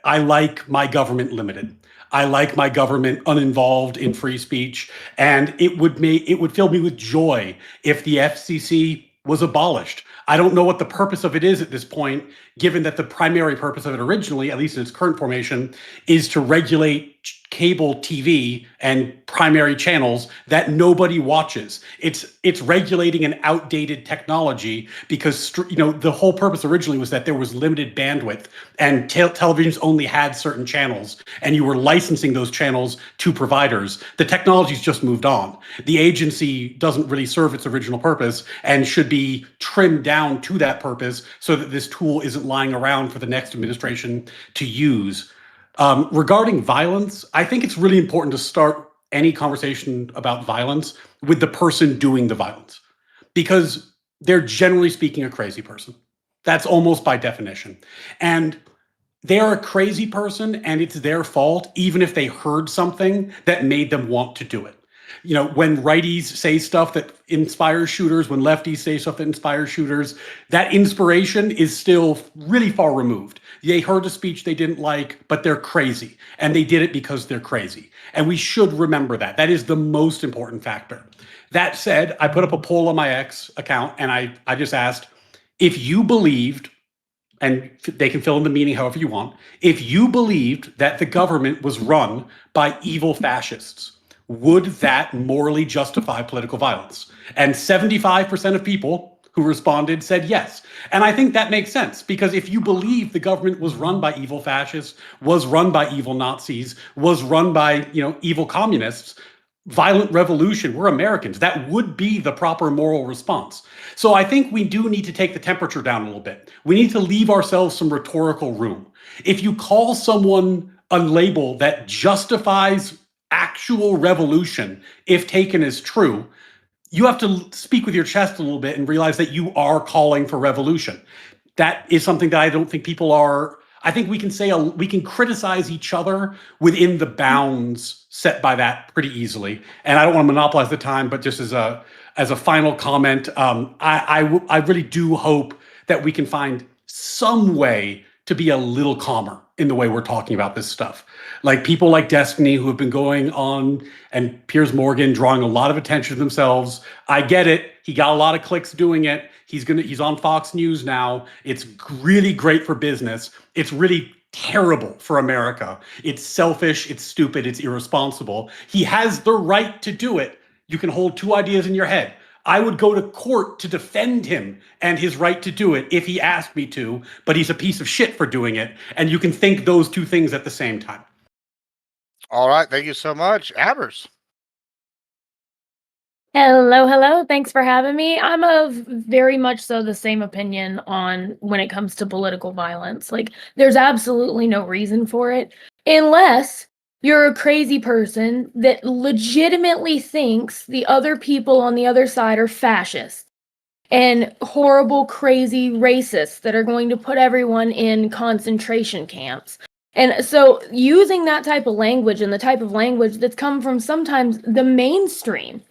I like my government limited. I like my government uninvolved in free speech, and it would fill me with joy if the FCC was abolished. I don't know what the purpose of it is at this point, given that the primary purpose of it originally, at least in its current formation, is to regulate cable TV and primary channels that nobody watches. It's regulating an outdated technology because the whole purpose originally was that there was limited bandwidth and televisions only had certain channels, and you were licensing those channels to providers. The technology's just moved on. The agency doesn't really serve its original purpose and should be trimmed down to that purpose so that this tool isn't lying around for the next administration to use. Regarding violence, I think it's really important to start any conversation about violence with the person doing the violence, because they're generally speaking a crazy person. That's almost by definition. And they're a crazy person, and it's their fault, even if they heard something that made them want to do it. When righties say stuff that inspires shooters, when lefties say stuff that inspires shooters, that inspiration is still really far removed. They heard a speech they didn't like, but they're crazy, and they did it because they're crazy. And we should remember that. That is the most important factor. That said, I put up a poll on my X account, and I just asked, if you believed, and they can fill in the meaning however you want, if you believed that the government was run by evil fascists, would that morally justify political violence? And 75% of people who responded said yes. And I think that makes sense, because if you believe the government was run by evil fascists, was run by evil Nazis, was run by, evil communists, violent revolution, we're Americans, that would be the proper moral response. So I think we do need to take the temperature down a little bit. We need to leave ourselves some rhetorical room. If you call someone a label that justifies actual revolution, if taken as true, you have to speak with your chest a little bit and realize that you are calling for revolution. That is something that I don't think people are. I think we can say we can criticize each other within the bounds set by that pretty easily. And I don't want to monopolize the time, but just as a final comment, I really do hope that we can find some way to be a little calmer in the way we're talking about this stuff. Like people like Destiny, who have been going on, and Piers Morgan drawing a lot of attention to themselves. I get it. He got a lot of clicks doing it. He's on Fox News now. It's really great for business. It's really terrible for America. It's selfish, it's stupid, it's irresponsible. He has the right to do it. You can hold two ideas in your head. I would go to court to defend him and his right to do it if he asked me to, but he's a piece of shit for doing it. And you can think those two things at the same time. All right. Thank you so much. Abbers. Hello. Thanks for having me. I'm of very much so the same opinion on when it comes to political violence. Like, there's absolutely no reason for it unless you're a crazy person that legitimately thinks the other people on the other side are fascists and horrible, crazy racists that are going to put everyone in concentration camps. And so using that type of language and the type of language that's come from sometimes the mainstream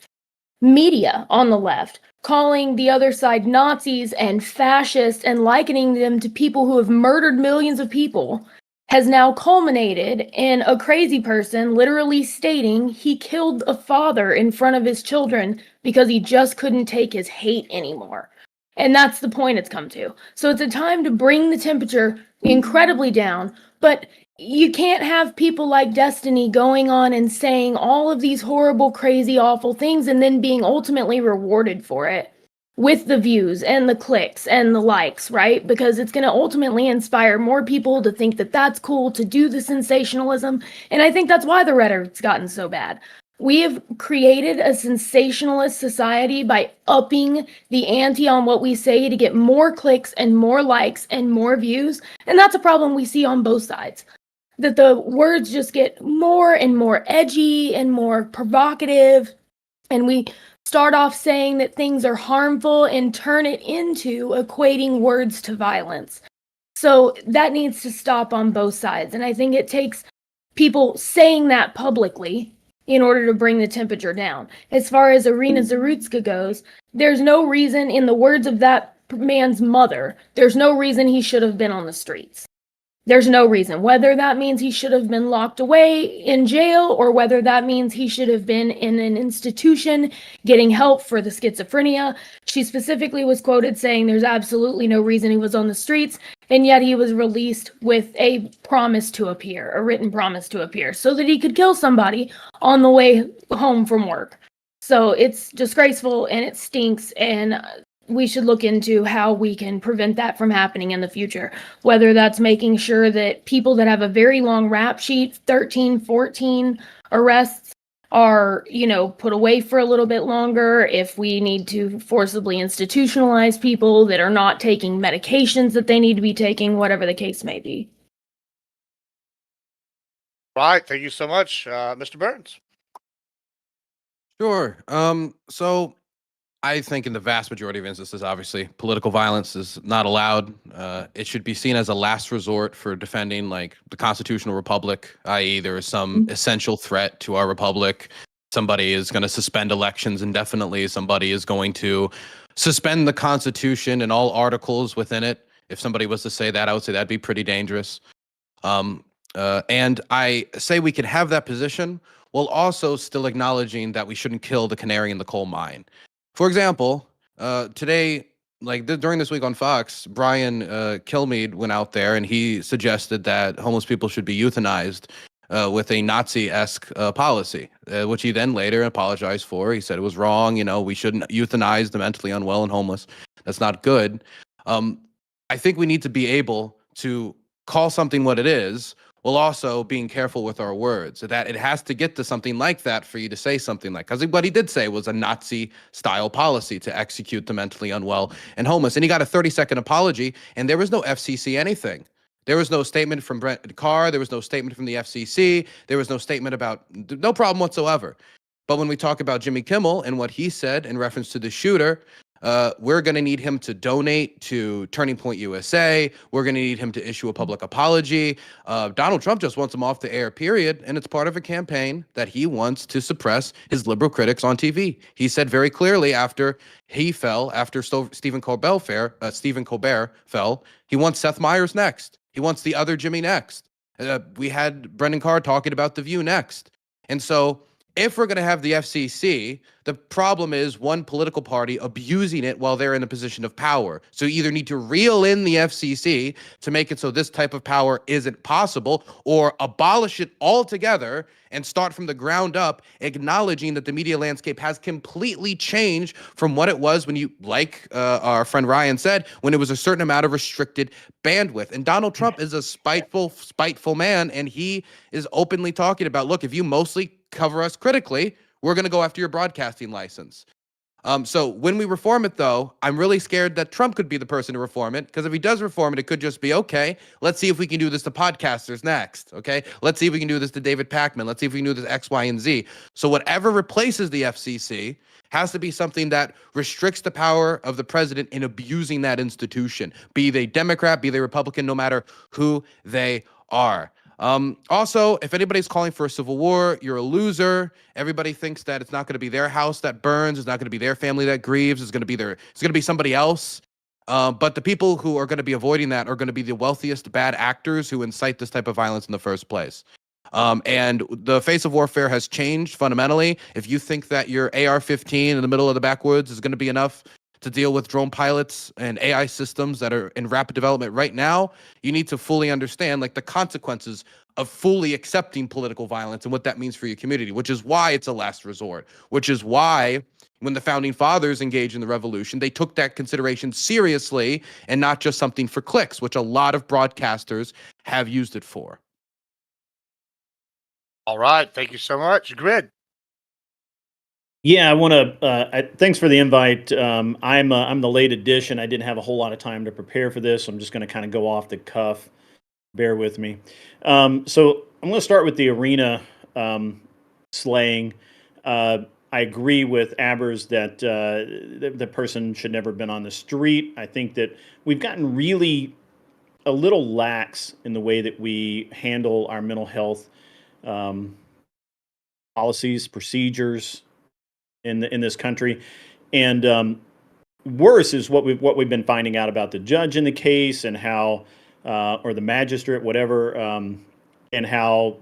media on the left, calling the other side Nazis and fascists and likening them to people who have murdered millions of people, has now culminated in a crazy person literally stating he killed a father in front of his children because he just couldn't take his hate anymore. And that's the point it's come to. So it's a time to bring the temperature incredibly down, but you can't have people like Destiny going on and saying all of these horrible, crazy, awful things and then being ultimately rewarded for it with the views and the clicks and the likes, right? Because it's going to ultimately inspire more people to think that that's cool, to do the sensationalism. And I think that's why the rhetoric's gotten so bad. We have created a sensationalist society by upping the ante on what we say to get more clicks and more likes and more views. And that's a problem we see on both sides. That the words just get more and more edgy and more provocative. And we start off saying that things are harmful and turn it into equating words to violence. So that needs to stop on both sides. And I think it takes people saying that publicly in order to bring the temperature down. As far as Irina Zarutska goes, there's no reason, in the words of that man's mother, there's no reason he should have been on the streets. There's no reason. Whether that means he should have been locked away in jail or whether that means he should have been in an institution getting help for the schizophrenia. She specifically was quoted saying there's absolutely no reason he was on the streets, and yet he was released with a promise to appear, a written promise to appear, so that he could kill somebody on the way home from work. So it's disgraceful and it stinks, and we should look into how we can prevent that from happening in the future. Whether that's making sure that people that have a very long rap sheet, 13, 14 arrests, are, put away for a little bit longer. If we need to forcibly institutionalize people that are not taking medications that they need to be taking, whatever the case may be. Right. Thank you so much, Mr. Burns. Sure. So I think in the vast majority of instances, obviously, political violence is not allowed. It should be seen as a last resort for defending, like, the constitutional republic, i.e. there is some essential threat to our republic. Somebody is going to suspend elections indefinitely. Somebody is going to suspend the Constitution and all articles within it. If somebody was to say that, I would say that'd be pretty dangerous. And I say we can have that position while also still acknowledging that we shouldn't kill the canary in the coal mine. For example, today, during this week on Fox, Brian Kilmeade went out there and he suggested that homeless people should be euthanized with a Nazi-esque policy, which he then later apologized for. He said it was wrong. We shouldn't euthanize the mentally unwell and homeless. That's not good. I think we need to be able to call something what it is, while also being careful with our words. That it has to get to something like that for you to say something like, because what he did say was a Nazi-style policy to execute the mentally unwell and homeless. And he got a 30-second apology, and there was no FCC anything. There was no statement from Carr. There was no statement from the FCC. There was no statement about, no problem whatsoever. But when we talk about Jimmy Kimmel and what he said in reference to the shooter, we're going to need him to donate to Turning Point USA. We're going to need him to issue a public apology. Donald Trump just wants him off the air, period. And it's part of a campaign that he wants to suppress his liberal critics on TV. He said very clearly after he fell, after Stephen Colbert fell, he wants Seth Meyers next. He wants the other Jimmy next. We had Brendan Carr talking about The View next. And so If we're going to have the FCC, the problem is one political party abusing it while they're in a position of power. So you either need to reel in the FCC to make it so this type of power isn't possible, or abolish it altogether and start from the ground up, acknowledging that the media landscape has completely changed from what it was when you, like our friend Ryan said, when it was a certain amount of restricted bandwidth. And Donald Trump is a spiteful man, and he is openly talking about, look, if you mostly cover us critically, we're going to go after your broadcasting license. So when we reform it, though, I'm really scared that Trump could be the person to reform it, because if he does reform it, it could just be, okay, let's see if we can do this to podcasters next, okay? Let's see if we can do this to David Pakman. Let's see if we can do this X, Y, and Z. So whatever replaces the FCC has to be something that restricts the power of the president in abusing that institution, be they Democrat, be they Republican, no matter who they are. Also, if anybody's calling for a civil war, you're a loser. Everybody thinks that it's not going to be their house that burns. It's not going to be their family that grieves. It's going to be somebody else. But the people who are going to be avoiding that are going to be the wealthiest bad actors who incite this type of violence in the first place. And the face of warfare has changed fundamentally. If you think that your AR-15 in the middle of the backwoods is going to be enough to deal with drone pilots and AI systems that are in rapid development right now, you need to fully understand like the consequences of fully accepting political violence and what that means for your community, which is why it's a last resort, which is why when the founding fathers engaged in the revolution, they took that consideration seriously and not just something for clicks, which a lot of broadcasters have used it for. All right. Thank you so much. Grid. Yeah, I want to. Thanks for the invite. I'm the late edition. I didn't have a whole lot of time to prepare for this. I'm just going to kind of go off the cuff. Bear with me. So I'm going to start with the arena slaying. I agree with Abers that the person should never have been on the street. I think that we've gotten really a little lax in the way that we handle our mental health policies, procedures in this country, and worse is what we've been finding out about the judge in the case and how, or the magistrate, whatever, and how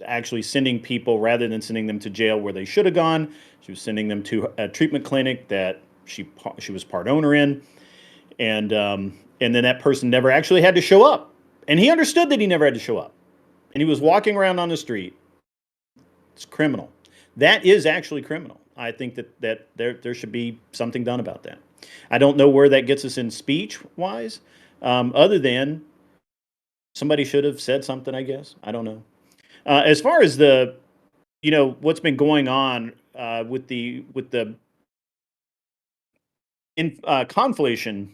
actually sending people rather than sending them to jail where they should have gone, she was sending them to a treatment clinic that she was part owner in, and then that person never actually had to show up, and he understood that he never had to show up, and he was walking around on the street. It's criminal. That is actually criminal. I think that there should be something done about that. I don't know where that gets us in speech-wise, other than somebody should have said something, I guess. I don't know. As far as the, what's been going on with the conflation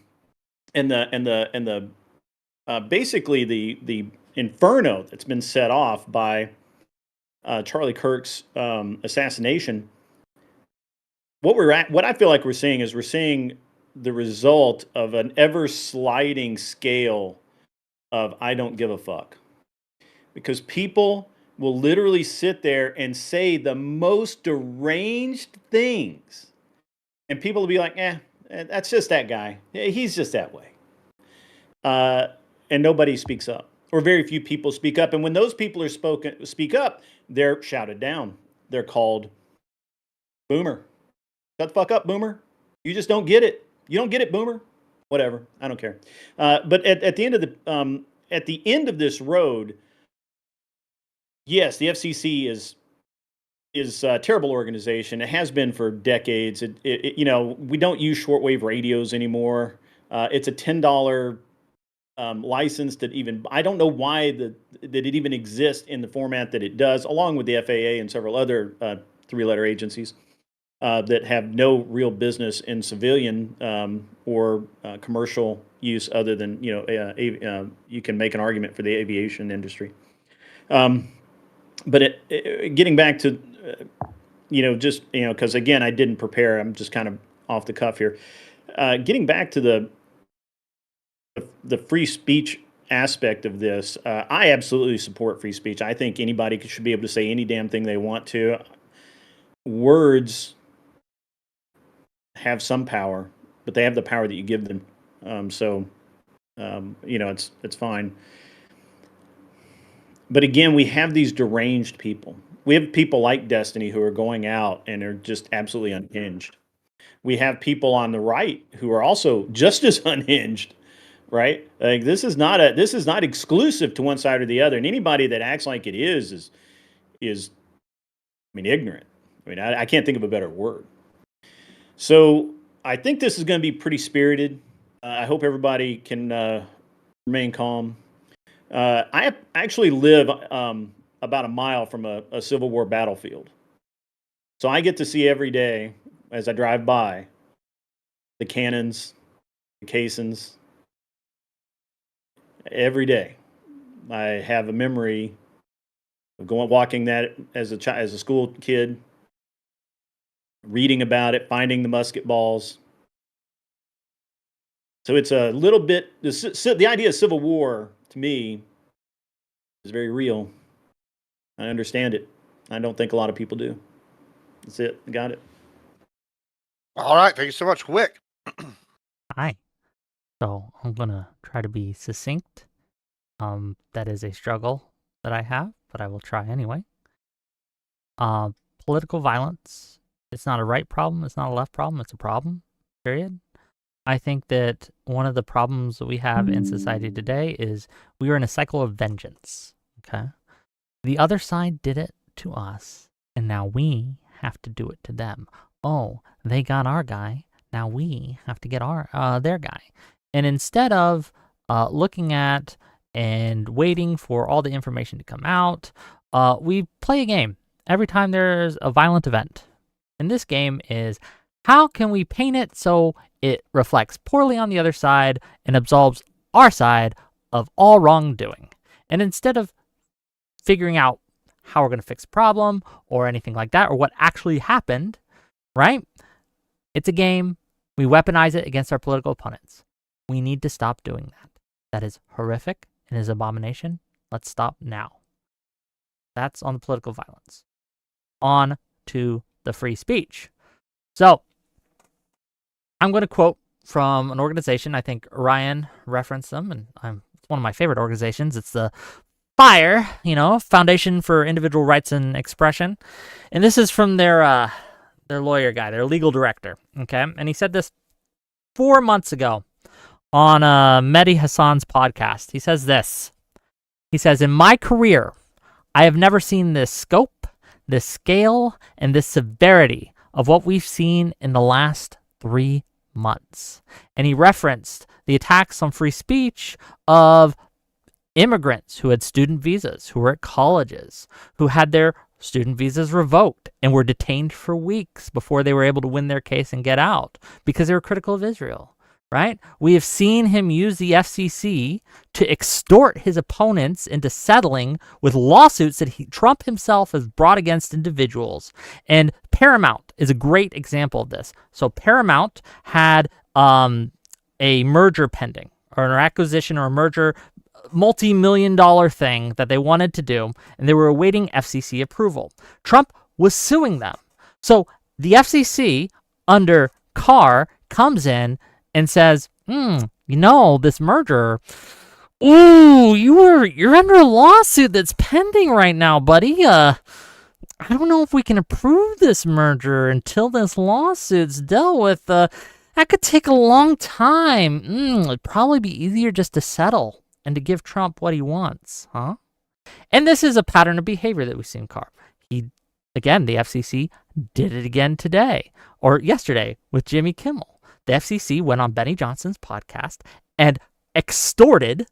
and the basically the inferno that's been set off by Charlie Kirk's assassination. What I feel like we're seeing is the result of an ever sliding scale of I don't give a fuck, because people will literally sit there and say the most deranged things, and people will be like, that's just that guy. He's just that way. And nobody speaks up, or very few people speak up. And when those people speak up, they're shouted down. They're called boomer. Shut the fuck up, boomer. You just don't get it. You don't get it, boomer. Whatever. I don't care. But at the end of this road, yes, the FCC is a terrible organization. It has been for decades. We don't use shortwave radios anymore. It's a $10 license that even, I don't know why that it even exists in the format that it does, along with the FAA and several other three-letter agencies that have no real business in civilian or commercial use, other than you can make an argument for the aviation industry. But getting back to because again I didn't prepare. I'm just kind of off the cuff here. Getting back to the free speech aspect of this, I absolutely support free speech. I think anybody should be able to say any damn thing they want to. Words have some power, but they have the power that you give them. It's fine. But again, we have these deranged people, We have people like Destiny who are going out and are just absolutely unhinged. We have people on the right who are also just as unhinged, right? Like this is not exclusive to one side or the other. And anybody that acts like it is I mean, ignorant. I mean, I can't think of a better word. So I think this is going to be pretty spirited. I hope everybody can remain calm. I actually live about a mile from a Civil War battlefield. So I get to see every day as I drive by the cannons, the caissons. Every day. I have a memory of walking that as a school kid, reading about it, finding the musket balls. So it's a little bit, the idea of civil war to me is very real. I understand it. I don't think a lot of people do. That's it. I got it. All right. Thank you so much. Wick. Hi. So I'm going to try to be succinct. That is a struggle that I have, but I will try anyway. Political violence, it's not a right problem, it's not a left problem, it's a problem, period. I think that one of the problems that we have in society today is we are in a cycle of vengeance, okay? The other side did it to us, and now we have to do it to them. Oh, they got our guy, now we have to get their guy. And instead of looking at and waiting for all the information to come out, we play a game every time there's a violent event. And this game is, how can we paint it so it reflects poorly on the other side and absolves our side of all wrongdoing? And instead of figuring out how we're going to fix the problem or anything like that, or what actually happened, right? It's a game. We weaponize it against our political opponents. We need to stop doing that. That is horrific and is abomination. Let's stop now. That's on the political violence. On to the free speech. So, I'm going to quote from an organization. I think Ryan referenced them, and it's one of my favorite organizations. It's the FIRE, Foundation for Individual Rights and Expression. And this is from their lawyer guy, their legal director, okay? And he said this 4 months ago on Mehdi Hassan's podcast. He says this. He says, in my career, I have never seen this scope, this scale, and this severity of what we've seen in the last 3 months. And he referenced the attacks on free speech of immigrants who had student visas, who were at colleges, who had their student visas revoked and were detained for weeks before they were able to win their case and get out because they were critical of Israel, right? We have seen him use the FCC to extort his opponents into settling with lawsuits that Trump himself has brought against individuals. And Paramount is a great example of this. So Paramount had a merger pending, or an acquisition or a merger, multi-million-dollar thing that they wanted to do, and they were awaiting FCC approval. Trump was suing them. So the FCC, under Carr, comes in and says, this merger, you're under a lawsuit that's pending right now, buddy. I don't know if we can approve this merger until this lawsuit's dealt with. That could take a long time. It'd probably be easier just to settle and to give Trump what he wants, huh? And this is a pattern of behavior that we see in Carr. The FCC did it again today, or yesterday, with Jimmy Kimmel. The FCC went on Benny Johnson's podcast and extorted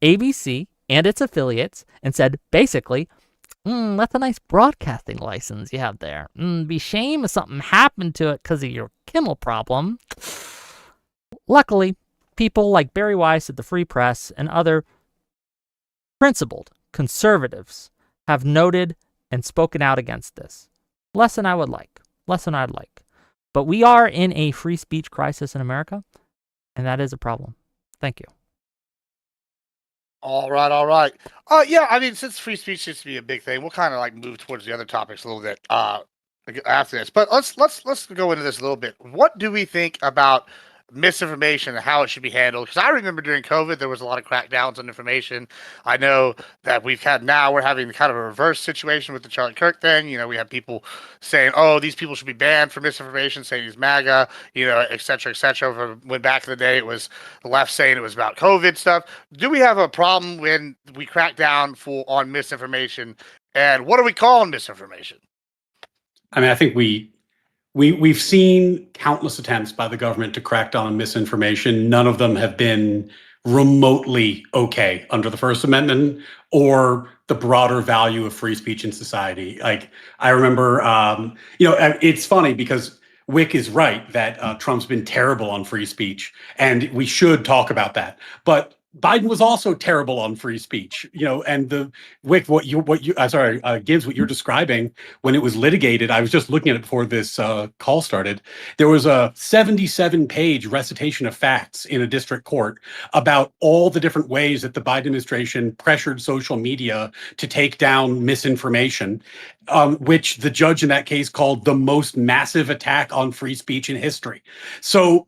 ABC and its affiliates and said, basically, that's a nice broadcasting license you have there. Be shame if something happened to it because of your Kimmel problem. Luckily, people like Barry Weiss at the Free Press and other principled conservatives have noted and spoken out against this. Less than I'd like. But we are in a free speech crisis in America, and that is a problem. Thank you. All right. Yeah, I mean, since free speech seems to be a big thing, we'll kind of move towards the other topics a little bit after this. But let's go into this a little bit. What do we think about misinformation and how it should be handled. Because I remember during COVID, there was a lot of crackdowns on information. I know that we're having kind of a reverse situation with the Charlie Kirk thing. You know, we have people saying, oh, these people should be banned for misinformation, saying he's MAGA, you know, et cetera, et cetera. When back in the day, it was the left saying it was about COVID stuff. Do we have a problem when we crack down on misinformation? And what are we calling misinformation? I mean, I think we've seen countless attempts by the government to crack down on misinformation. None of them have been remotely okay under the First Amendment or the broader value of free speech in society. Like, I remember, it's funny because Wick is right that Trump's been terrible on free speech, and we should talk about that. But Biden was also terrible on free speech, and Gibbs, what you're describing when it was litigated, I was just looking at it before this call started. There was a 77-page recitation of facts in a district court about all the different ways that the Biden administration pressured social media to take down misinformation, which the judge in that case called the most massive attack on free speech in history. So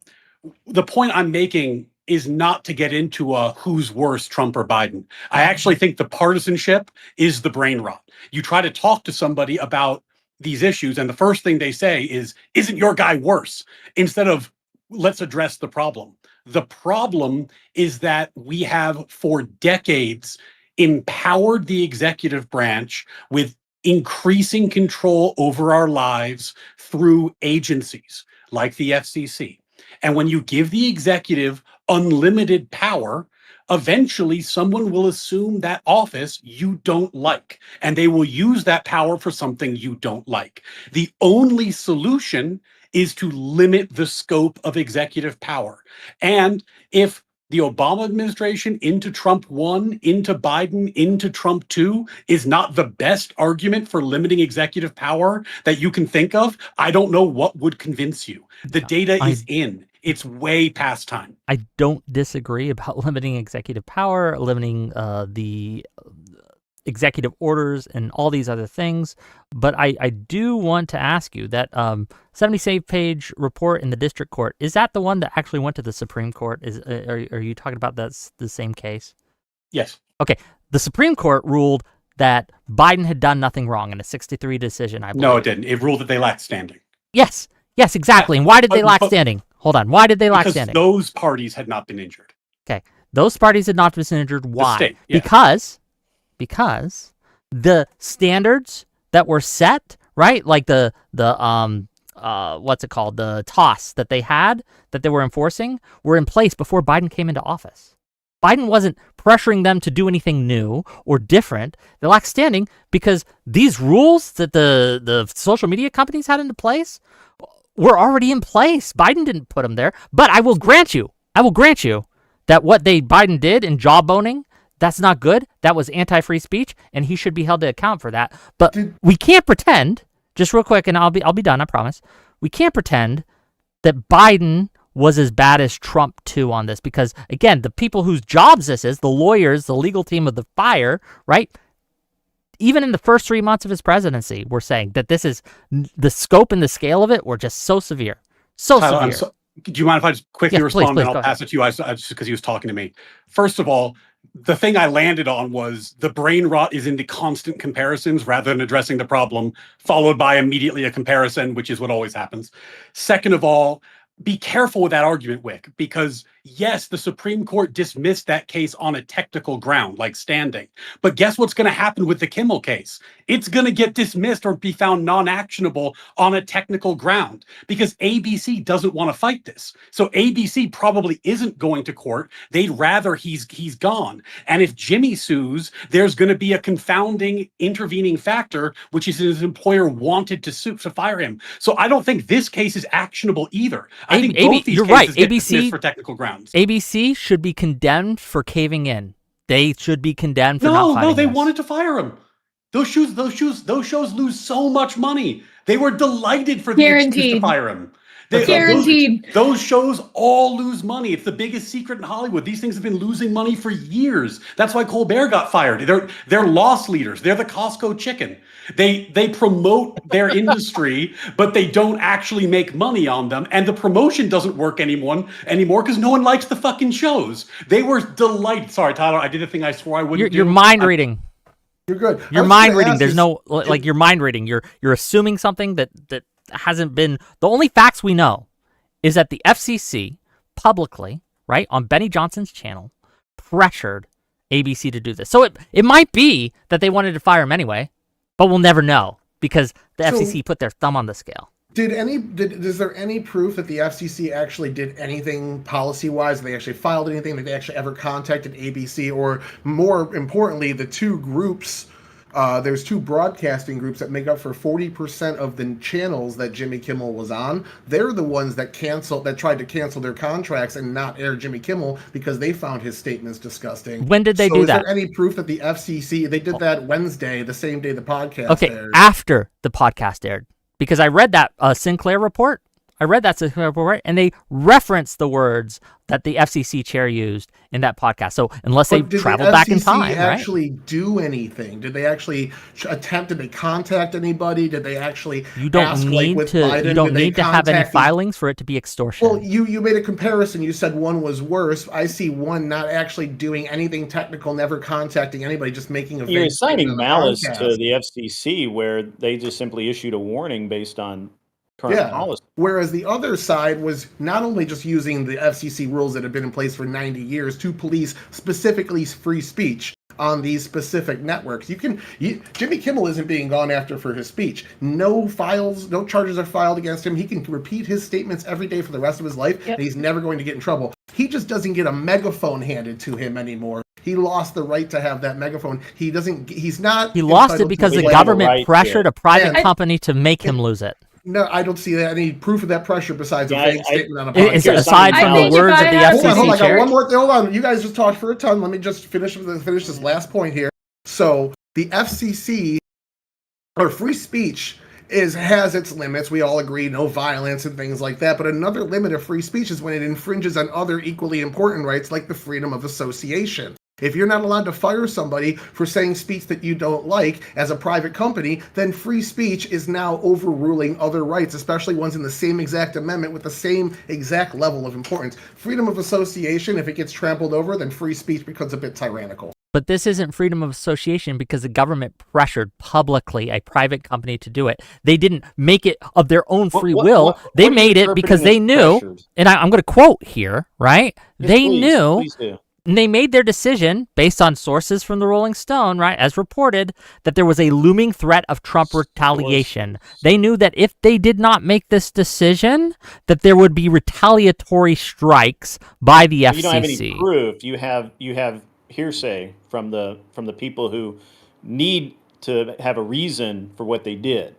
the point I'm making is not to get into who's worse, Trump or Biden. I actually think the partisanship is the brain rot. You try to talk to somebody about these issues, and the first thing they say is, isn't your guy worse? Instead of, let's address the problem. The problem is that we have, for decades, empowered the executive branch with increasing control over our lives through agencies like the FCC. And when you give the executive unlimited power, eventually someone will assume that office you don't like, and they will use that power for something you don't like. The only solution is to limit the scope of executive power. And if the Obama administration into Trump 1, into Biden, into Trump 2 is not the best argument for limiting executive power that you can think of, I don't know what would convince you. The data is in. It's way past time. I don't disagree about limiting executive power, limiting the executive orders and all these other things. But I do want to ask you that 76-page report in the district court, is that the one that actually went to the Supreme Court? Are you talking about that's the same case? Yes. Okay. The Supreme Court ruled that Biden had done nothing wrong in a 6-3 decision, I believe. No, it didn't. It ruled that they lacked standing. Yes, exactly. And why did they lack standing? Hold on. Why did they lack standing? Because those parties had not been injured. Okay. Those parties had not been injured. Why? The state, yeah. Because the standards that were set, right? Like the what's it called? The TOS that they had, that they were enforcing, were in place before Biden came into office. Biden wasn't pressuring them to do anything new or different. They lacked standing because these rules that the social media companies had into place were already in place. Biden didn't put them there. But I will grant you that what Biden did in jawboning, that's not good. That was anti-free speech, and he should be held to account for that. But we can't pretend, just real quick, and I'll be done, I promise. We can't pretend that Biden was as bad as Trump too on this, because again, the people whose jobs this is, the lawyers, the legal team of the fire, right? Even in the first 3 months of his presidency, we're saying that this is the scope and the scale of it were just so severe. Tyler, severe. Do you mind if I just quickly respond, please, and I'll pass it to you just because he was talking to me? First of all, the thing I landed on was the brain rot is into constant comparisons rather than addressing the problem, followed by immediately a comparison, which is what always happens. Second of all, be careful with that argument, Wick, because yes, the Supreme Court dismissed that case on a technical ground, like standing. But guess what's going to happen with the Kimmel case? It's going to get dismissed or be found non-actionable on a technical ground because ABC doesn't want to fight this. So ABC probably isn't going to court. They'd rather he's gone. And if Jimmy sues, there's going to be a confounding intervening factor, which is his employer wanted to fire him. So I don't think this case is actionable either. I think both these cases get dismissed for technical grounds. ABC should be condemned for caving in. They should be condemned for not fighting. No, they wanted to fire him. Those shows lose so much money. They were delighted for the excuse to fire him. Guaranteed. Those shows all lose money. It's the biggest secret in Hollywood. These things have been losing money for years. That's why Colbert got fired. They're loss leaders. They're the Costco chicken. They promote their industry, but they don't actually make money on them. And the promotion doesn't work anymore because no one likes the fucking shows. They were delighted. Sorry, Tyler, I did a thing I swore I wouldn't do. You're mind reading. You're good. You're mind reading. There's no like you're mind reading. You're assuming something that hasn't been. The only facts we know is that the FCC publicly, right, on Benny Johnson's channel, pressured ABC to do this. So it might be that they wanted to fire him anyway, but we'll never know because the FCC put their thumb on the scale. Is there any proof that the FCC actually did anything policy-wise? They actually filed anything? That they actually ever contacted ABC? Or more importantly, the two groups, there's two broadcasting groups that make up for 40% of the channels that Jimmy Kimmel was on. They're the ones that tried to cancel their contracts and not air Jimmy Kimmel because they found his statements disgusting. When did they do that? Is there any proof that the FCC, they did that Wednesday, the same day the podcast aired? After the podcast aired. Because I read that Sinclair report. And they referenced the words that the FCC chair used in that podcast. So unless they traveled back in time, did the FCC actually do anything? Did they actually attempt? Did they contact anybody? Did they actually? You don't need to have any filings for it to be extortion. Well, you made a comparison. You said one was worse. I see one not actually doing anything technical, never contacting anybody, just making a. You're inciting malice to the FCC, where they just simply issued a warning based on current policy. Whereas the other side was not only just using the FCC rules that have been in place for 90 years to police specifically free speech on these specific networks. Jimmy Kimmel isn't being gone after for his speech. No charges are filed against him. He can repeat his statements every day for the rest of his life, and he's never going to get in trouble. He just doesn't get a megaphone handed to him anymore. He lost the right to have that megaphone. He lost it because the government pressured a private company to make him lose it. No, I don't see any proof of that pressure besides a vague statement on a podcast. Aside from the words of the FCC chair. One more thing. Hold on. You guys just talked for a ton. Let me just finish this last point here. So the FCC, or free speech, has its limits. We all agree, no violence and things like that. But another limit of free speech is when it infringes on other equally important rights, like the freedom of association. If you're not allowed to fire somebody for saying speech that you don't like as a private company, then free speech is now overruling other rights, especially ones in the same exact amendment with the same exact level of importance. Freedom of association, if it gets trampled over, then free speech becomes a bit tyrannical. But this isn't freedom of association because the government pressured publicly a private company to do it. They didn't make it of their own free will. They made it because they knew, and I'm going to quote here, right? They knew. And they made their decision based on sources from the Rolling Stone, right, as reported, that there was a looming threat of Trump retaliation. They knew that if they did not make this decision, that there would be retaliatory strikes by the FCC. You don't have any proof. You have hearsay from the people who need to have a reason for what they did.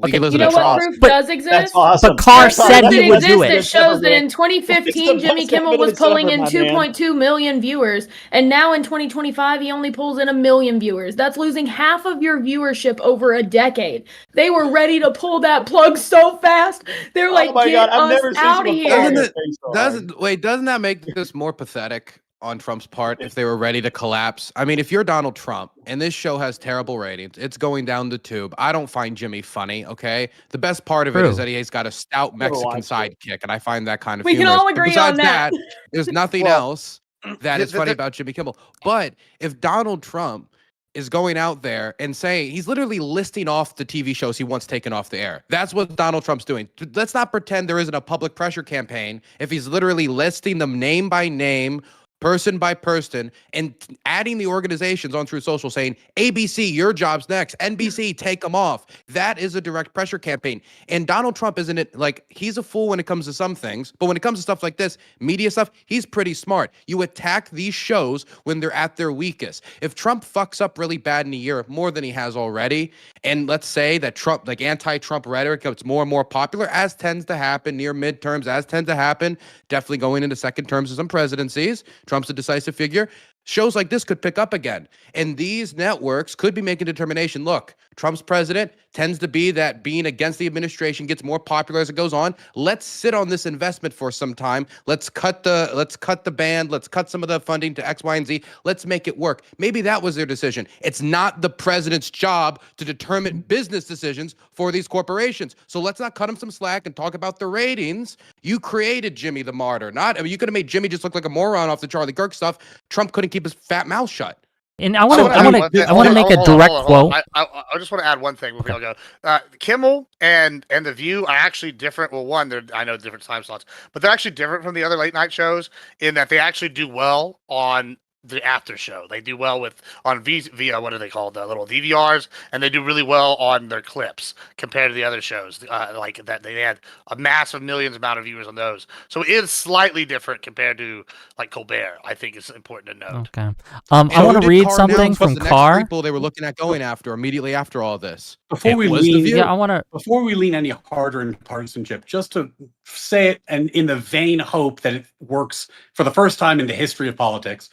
Okay, you know what proof does exist? That's awesome. But Carr said he would do it. It shows that in 2015, Jimmy Kimmel was pulling in 2.2 million viewers, and now in 2025, he only pulls in 1 million viewers. That's losing half of your viewership over a decade. They were ready to pull that plug so fast. They're like, get us out of here. Doesn't that make this more pathetic on Trump's part if they were ready to collapse? I mean, if you're Donald Trump and this show has terrible ratings, it's going down the tube. I don't find Jimmy funny, okay? The best part of it is that he's got a stout Mexican sidekick, and I find that kind of humorous. We can all agree on that. There's nothing else that is funny about Jimmy Kimmel. But if Donald Trump is going out there and saying, he's literally listing off the TV shows he wants taken off the air. That's what Donald Trump's doing. Let's not pretend there isn't a public pressure campaign if he's literally listing them name by name, person by person, and adding the organizations on Truth Social saying, ABC, your job's next. NBC, take them off. That is a direct pressure campaign. And Donald Trump isn't it like, he's a fool when it comes to some things, but when it comes to stuff like this, media stuff, he's pretty smart. You attack these shows when they're at their weakest. If Trump fucks up really bad in a year, more than he has already, and let's say that Trump, like anti-Trump rhetoric gets more and more popular, as tends to happen near midterms, as tends to happen, definitely going into second terms of some presidencies. Trump's a decisive figure. shows like this could pick up again. And these networks could be making a determination. Look, Trump's president tends to be that being against the administration gets more popular as it goes on. Let's sit on this investment for some time. Let's cut the band. Let's cut some of the funding to X, Y, and Z. Let's make it work. Maybe that was their decision. It's not the president's job to determine business decisions for these corporations. So let's not cut him some slack and talk about the ratings. You created Jimmy the Martyr. You could have made Jimmy just look like a moron off the Charlie Kirk stuff. Trump couldn't keep his fat mouth shut. And I want to make a direct quote. I just want to add one thing before we all go. Kimmel and The View are actually different. Well, one, I know different time slots, but they're actually different from the other late night shows in that they actually do well on the after show. They do well on via what are they called, the little DVRs, and they do really well on their clips compared to the other shows. Like that, they had a massive millions amount of viewers on those. So it is slightly different compared to like Colbert. I think it's important to note. Okay. I want to read something from Carr. People they were looking at going after immediately after all this. Before we lean any harder in partisanship, just to say it and in the vain hope that it works for the first time in the history of politics.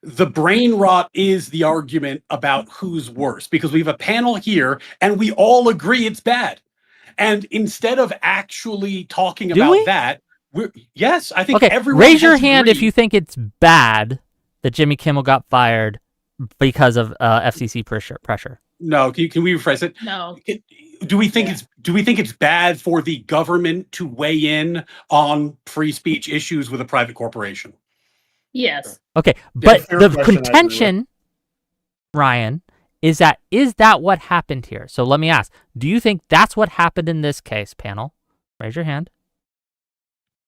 The brain rot is the argument about who's worse, because we have a panel here and we all agree it's bad. And instead of actually talking about that, yes, I think everyone raise your hand if you think it's bad that Jimmy Kimmel got fired because of FCC pressure. No, can we rephrase it? No. Do we think it's bad for the government to weigh in on free speech issues with a private corporation? Yes. Okay, but the contention, Ryan, is that what happened here? So let me ask, do you think that's what happened in this case, panel? Raise your hand.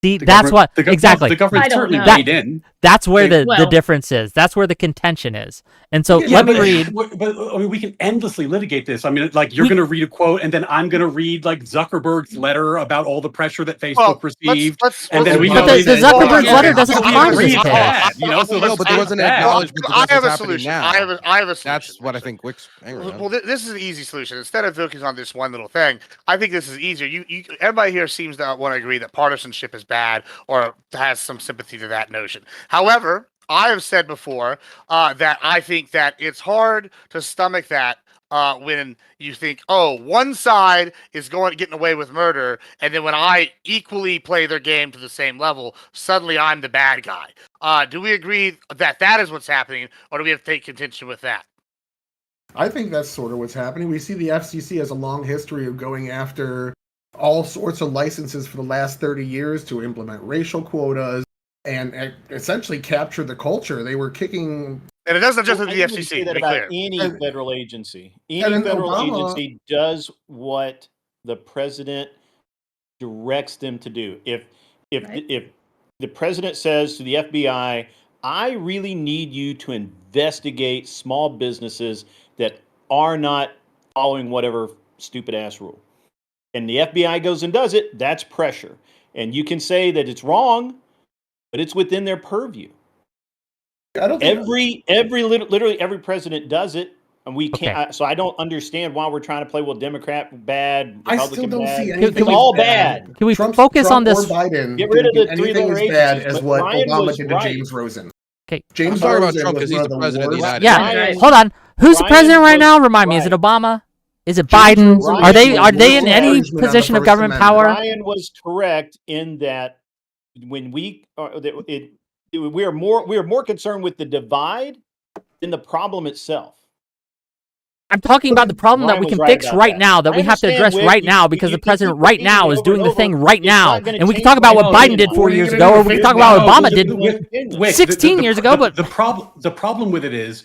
See, that's what exactly. The government certainly weighed in. That's where the difference is. That's where the contention is. And so let me read. But I mean, we can endlessly litigate this. I mean, like you're going to read a quote, and then I'm going to read like Zuckerberg's letter about all the pressure that Facebook received, and then we. But the Zuckerberg letter doesn't apply to this case. You know, but there was an acknowledgement. I have a solution. I have a solution. That's what I think Wick's angry about. Well, this is an easy solution. Instead of focusing on this one little thing, I think this is easier. Everybody here seems to want to agree that partisanship is bad or has some sympathy to that notion. However, I have said before that I think that it's hard to stomach that when you think, oh, one side is getting away with murder, and then when I equally play their game to the same level, suddenly I'm the bad guy. Do we agree that that is what's happening, or do we have to take contention with that? I think that's sort of what's happening. We see the FCC has a long history of going after all sorts of licenses for the last 30 years to implement racial quotas and essentially capture the culture. They were kicking... And it doesn't just with the FCC, say that to be about clear. any federal agency. Any federal agency does what the president directs them to do. If the president says to the FBI, I really need you to investigate small businesses that are not following whatever stupid ass rule, and the FBI goes and does it, that's pressure. And you can say that it's wrong, but it's within their purview. I don't think literally every president does it, and we can't. So I don't understand why we're trying to play Democrat bad, Republican I still don't bad. see anything. It's all bad. Can we focus on this? Or Biden Get rid of the anything three-letter as bad agencies, as but what Ryan Obama was did to right. James Rosen. Okay, James I'm talking about Rosen Trump was because he's one the of president of the worst- United Hold on. Who's the president right now? Remind me. Is it Obama? Is it Biden? Are they in any position of government power? Ryan was correct in that when we are more concerned with the divide than the problem itself. I'm talking about the problem that we can fix right now, that we have to address right now, because the president right now is doing the thing right now. And we can talk about what Biden did 4 years ago, or we can talk about what Obama did 16 years ago. But the problem with it is,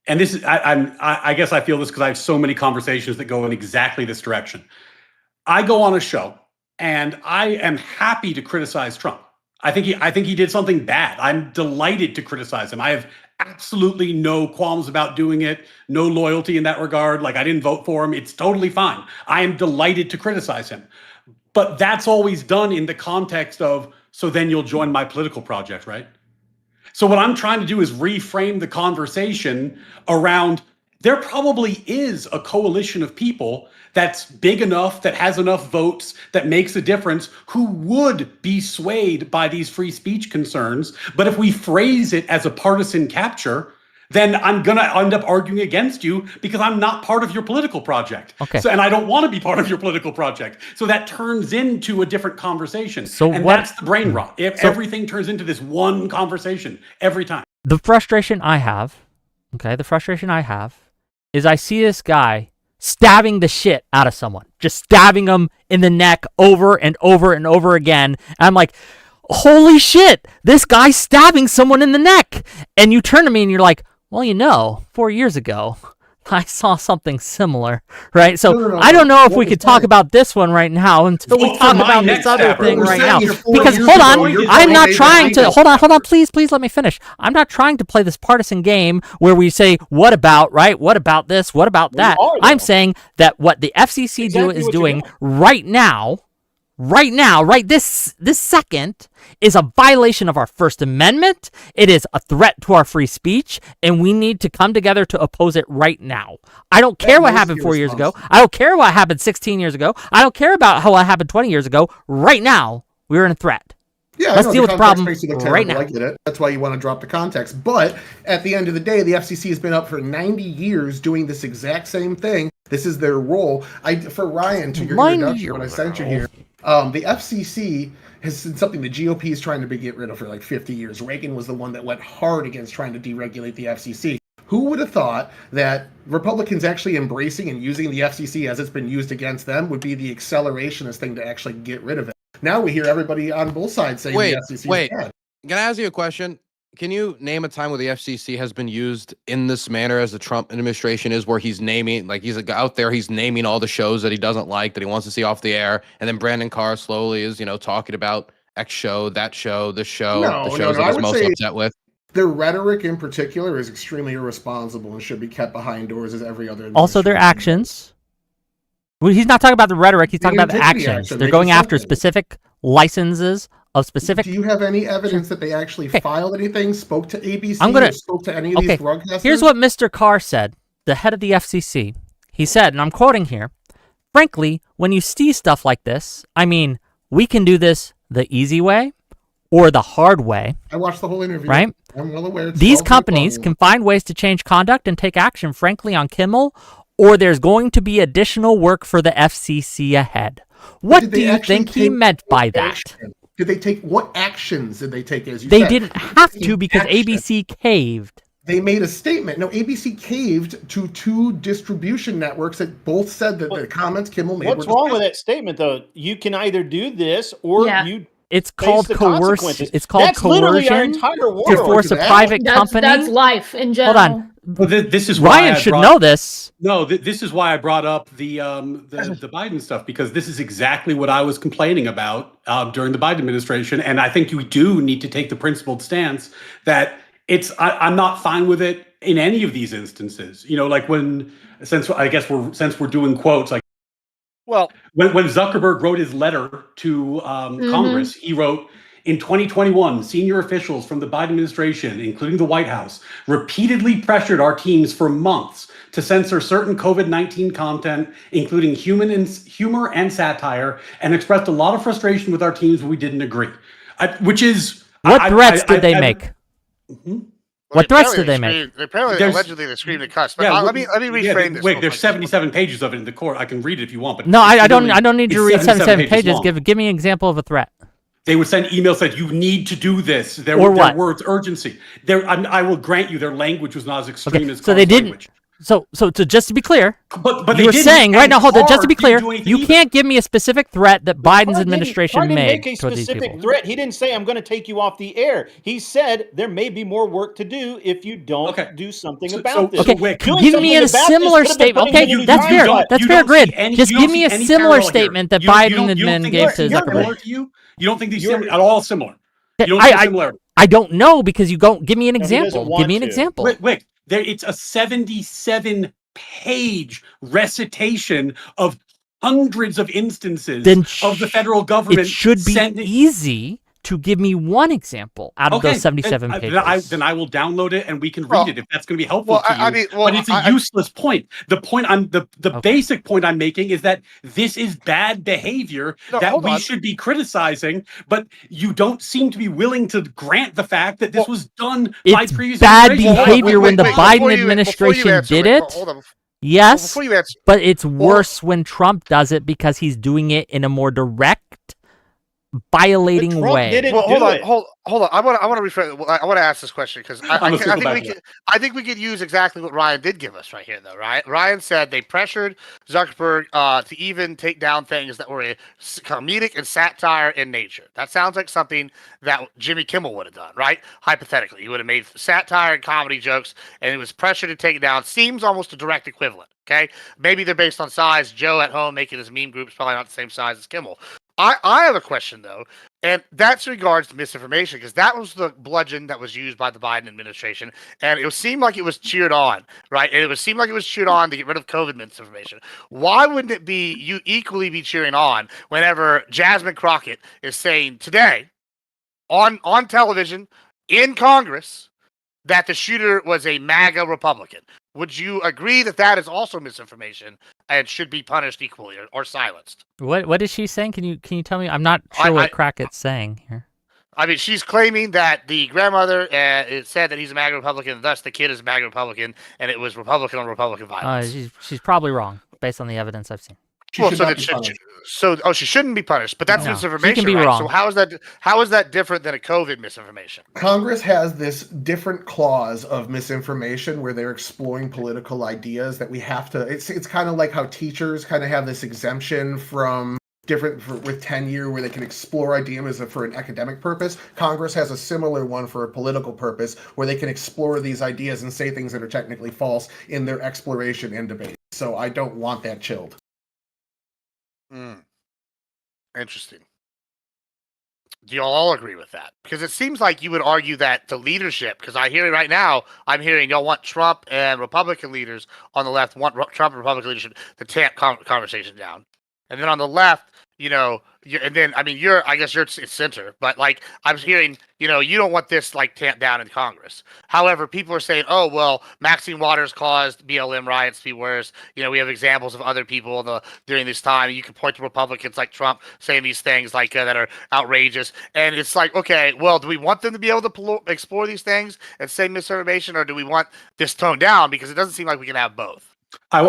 and this is, I guess I feel this because I have so many conversations that go in exactly this direction. I go on a show and I am happy to criticize Trump. I think he did something bad. I'm delighted to criticize him. I have absolutely no qualms about doing it, no loyalty in that regard. Like, I didn't vote for him. It's totally fine. I am delighted to criticize him. But that's always done in the context of, so then you'll join my political project, right? So what I'm trying to do is reframe the conversation around there probably is a coalition of people that's big enough, that has enough votes, that makes a difference, who would be swayed by these free speech concerns. But if we phrase it as a partisan capture, then I'm going to end up arguing against you because I'm not part of your political project. Okay. So, and I don't want to be part of your political project. So that turns into a different conversation. So and what- that's the brain rot. If everything turns into this one conversation every time. The frustration I have, is I see this guy stabbing the shit out of someone, just stabbing them in the neck over and over and over again. And I'm like, holy shit, this guy's stabbing someone in the neck. And you turn to me and you're like, well, 4 years ago, I saw something similar, right? So No. I don't know if What we was could that? talk about this one right now until we For talk my about this next other stabber. thing We're right saying now. you're 4 Because years hold ago, on, you're I'm not saying trying to that- hold on, please let me finish. I'm not trying to play this partisan game where we say, what about, right? What about this? What about that? I'm saying that what the FCC Exactly is what you're doing doing. right now, this second, is a violation of our First Amendment. It is a threat to our free speech, and we need to come together to oppose it right now. I don't care what happened 4 years ago. I don't care what happened 16 years ago. I don't care about how it happened 20 years ago. Right now, we're in a threat. Yeah, Let's deal with the context problem makes you look right terrible. now. I get it. That's why you want to drop the context. But at the end of the day, the FCC has been up for 90 years doing this exact same thing. This is their role. For Ryan, to your 90 introduction, when I sent you here, the FCC has been something the GOP is trying to get rid of for like 50 years. Reagan was the one that went hard against trying to deregulate the FCC. Who would have thought that Republicans actually embracing and using the FCC as it's been used against them would be the accelerationist thing to actually get rid of it? Now we hear everybody on both sides saying the FCC is bad. Can I ask you a question? Can you name a time where the FCC has been used in this manner as the Trump administration is, where he's naming, like he's out there, he's naming all the shows that he doesn't like, that he wants to see off the air, and then Brandon Carr slowly is, talking about X show, that show, this show, the shows that he's most upset with? Their rhetoric in particular is extremely irresponsible and should be kept behind doors as every other. Also, their actions. Well, he's not talking about the rhetoric. He's talking about the actions. They're going after specific licenses of specific. Do you have any evidence that they actually filed anything, spoke to ABC, or spoke to any of these broadcasters? Here's what Mr. Carr said, the head of the FCC. He said, and I'm quoting here, frankly, when you see stuff like this, I mean, we can do this the easy way or the hard way. I watched the whole interview. Right? I'm well aware. These companies can find ways to change conduct and take action, frankly, on Kimmel, or there's going to be additional work for the FCC ahead. What do you think he meant by that? Did they take, what actions did they take? As you They said? didn't have to because ABC caved. They made a statement. No, ABC caved to two distribution networks that both said that the comments Kimmel made. What's wrong with that statement, though? You can either do this or you. It's face called the coercion. consequences. It's called That's literally our coercion entire world. to force a private company. That's life in general. Hold on. Well, this is why Ryan I should brought- know this. No, this is why I brought up the Biden stuff, because this is exactly what I was complaining about during the Biden administration, and I think you do need to take the principled stance that I'm not fine with it in any of these instances. Like since we're doing quotes, like well, when Zuckerberg wrote his letter to Congress, he wrote, in 2021, senior officials from the Biden administration, including the White House, repeatedly pressured our teams for months to censor certain COVID-19 content, including humor and satire, and expressed a lot of frustration with our teams when we didn't agree. What threats did they make? What threats did they make? Apparently, allegedly, they screamed at cuss. But let me reframe this. Wait, there's 77 pages of it in the court. I can read it if you want. But No, I don't need you to read 77 pages. long. Give me an example of a threat. They would send emails that you need to do this. Their words, urgency. I will grant you their language was not as extreme as so they didn't. Language. So just to be clear, but you were saying right now. Hold on, just to be clear, you either. can't give me a specific threat that Biden's administration Carr didn't made make a towards these specific people. threat. He didn't say, "I'm going to take you off the air." He said there may be more work to do if you don't do something about this. Okay, Doing give me something a about similar this could have been statement. putting Okay, him in that's time fair. slot. That's You fair, don't see Grid. any- Just you give don't me see a any similar parallel here. statement that You Biden don't think admin these gave to are similar Zuckerberg. to you? You don't think these are at all similar? You don't see similarity? I don't know because you don't give me an No, he doesn't example. want Give me an to. example. Wait. It's a 77-page recitation of hundreds of instances Then of the federal government. It should be easy to give me one example out of those 77 pages. Then I will download it and we can read it if that's going to be helpful to you. But it's a useless point. The point basic point I'm making is that this is bad behavior that we should be criticizing, but you don't seem to be willing to grant the fact that this was done by previous bad administrations. behavior when the Biden administration did it. Yes, but it's worse when Trump does it because he's doing it in a more direct, violating way. Hold on. I want to rephrase. I want to ask this question because I think we could use exactly what Ryan did give us right here, though. Right? Ryan said they pressured Zuckerberg to even take down things that were comedic and satire in nature. That sounds like something that Jimmy Kimmel would have done, right? Hypothetically, he would have made satire and comedy jokes, and it was pressure to take it down. Seems almost a direct equivalent. Okay, maybe they're based on size. Joe at home making his meme group is probably not the same size as Kimmel. I have a question, though, and that's in regards to misinformation, because that was the bludgeon that was used by the Biden administration, and it seemed like it was cheered on, right? And it would seem like it was cheered on to get rid of COVID misinformation. Why wouldn't it be you equally be cheering on whenever Jasmine Crockett is saying today on television in Congress that the shooter was a MAGA Republican? Would you agree that that is also misinformation and should be punished equally or silenced? What is she saying? Can you tell me? I'm not sure what Crockett's saying here. I mean, she's claiming that the grandmother said that he's a MAGA Republican, and thus the kid is a MAGA Republican, and it was Republican on Republican violence. She's probably wrong based on the evidence I've seen. She shouldn't be punished, but that's misinformation. She can be right? wrong. So how is that different than a COVID misinformation? Congress has this different clause of misinformation where they're exploring political ideas that we have to. It's kind of like how teachers kind of have this exemption from with tenure where they can explore ideas for an academic purpose. Congress has a similar one for a political purpose where they can explore these ideas and say things that are technically false in their exploration and debate. So I don't want that chilled. Interesting. Do y'all all agree with that? Because it seems like you would argue that the leadership, because I hear it right now, I'm hearing y'all want Trump and Republican leaders on the left want Trump and Republican leadership to tamp conversation down. And then on the left, I guess you're center, but like I'm hearing, you don't want this like tamped down in Congress. However, people are saying, oh, well, Maxine Waters caused BLM riots to be worse. We have examples of other people during this time. You can point to Republicans like Trump saying these things like that are outrageous. And it's like, okay, well, do we want them to be able to explore these things and say misinformation, or do we want this toned down? Because it doesn't seem like we can have both. I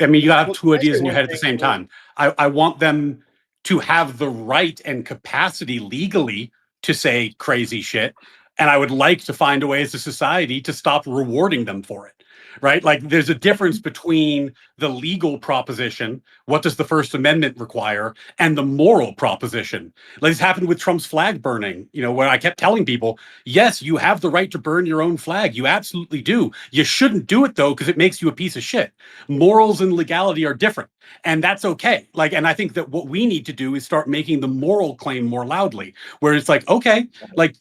mean, you gotta have two ideas in your head at the same time. I want them to have the right and capacity legally to say crazy shit. And I would like to find a way as a society to stop rewarding them for it, right? Like there's a difference between the legal proposition, what does the First Amendment require, and the moral proposition. Like this happened with Trump's flag burning, where I kept telling people, yes, you have the right to burn your own flag. You absolutely do. You shouldn't do it though, because it makes you a piece of shit. Morals and legality are different. And that's okay. And I think that what we need to do is start making the moral claim more loudly, where it's like, okay,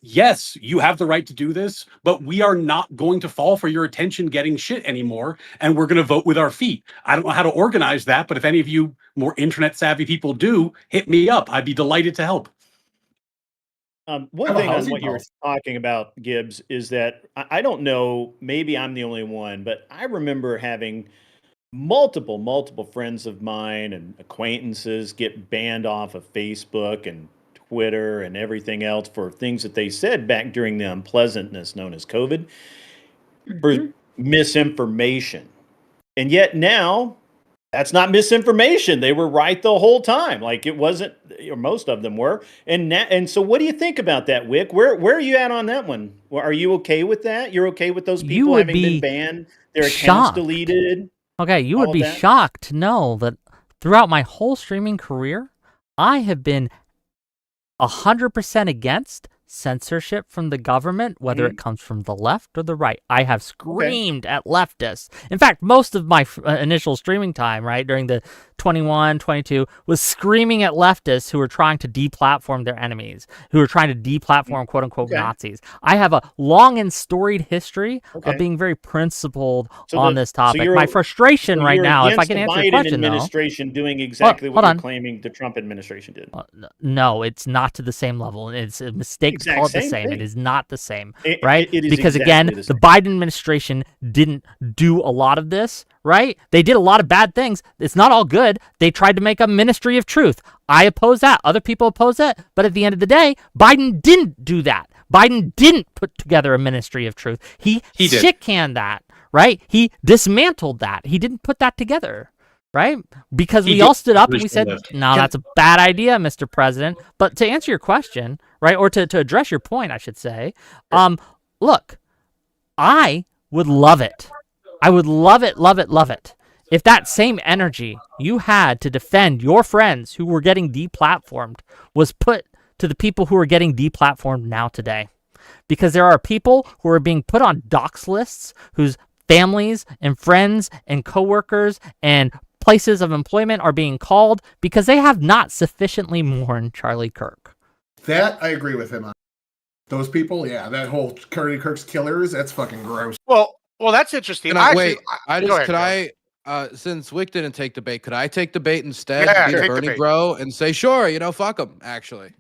yes, you have the right to do this, but we are not going to fall for your attention getting shit anymore. And we're going to vote with our feet. I don't know how to organize that, but if any of you more internet savvy people do, hit me up. I'd be delighted to help. One thing on what you were talking about, Gibbs, is that I don't know, maybe I'm the only one, but I remember having multiple friends of mine and acquaintances get banned off of Facebook and Twitter and everything else for things that they said back during the unpleasantness known as COVID for misinformation. And yet now that's not misinformation. They were right the whole time. Like it wasn't, or most of them were. And so what do you think about that, Wick? Where are you at on that one? Are you okay with that? You're okay with those people having been banned, their accounts deleted? Okay, you would be shocked to know that throughout my whole streaming career, I have been 100% against censorship from the government, whether it comes from the left or the right. I have screamed at leftists. In fact, most of my initial streaming time, right, during the 21, 22, was screaming at leftists who were trying to deplatform their enemies, who were trying to deplatform quote-unquote Nazis. I have a long and storied history of being very principled on this topic. My frustration right now, if I can answer your question, administration doing exactly what you're claiming the Trump administration did. No, it's not to the same level. It's a mistake to call it the same. It is not the same, It- right? it is Because exactly again, the the same. Biden administration didn't do a lot of this, right? They did a lot of bad things. It's not all good. They tried to make a ministry of truth. I oppose that. Other people oppose that. But at the end of the day, Biden didn't do that. Biden didn't put together a ministry of truth. He did. shit-canned that, right? He dismantled that. He didn't put that together. Right? Because we all stood up and we said, no, that's a bad idea, Mr. President. But to answer your question, right, or to address your point, I should say, look, I would love it. I would love it, love it, love it. If that same energy you had to defend your friends who were getting deplatformed was put to the people who are getting deplatformed now today. Because there are people who are being put on dox lists whose families and friends and coworkers and places of employment are being called because they have not sufficiently mourned Charlie Kirk. That I agree with him on. Those people, yeah, that whole Charlie Kirk's killers, that's fucking gross. Well, that's interesting. Since Wick didn't take the bait, could I take the bait instead? Yeah, Be the take the Bernie bait. bro and say, sure, fuck them, actually.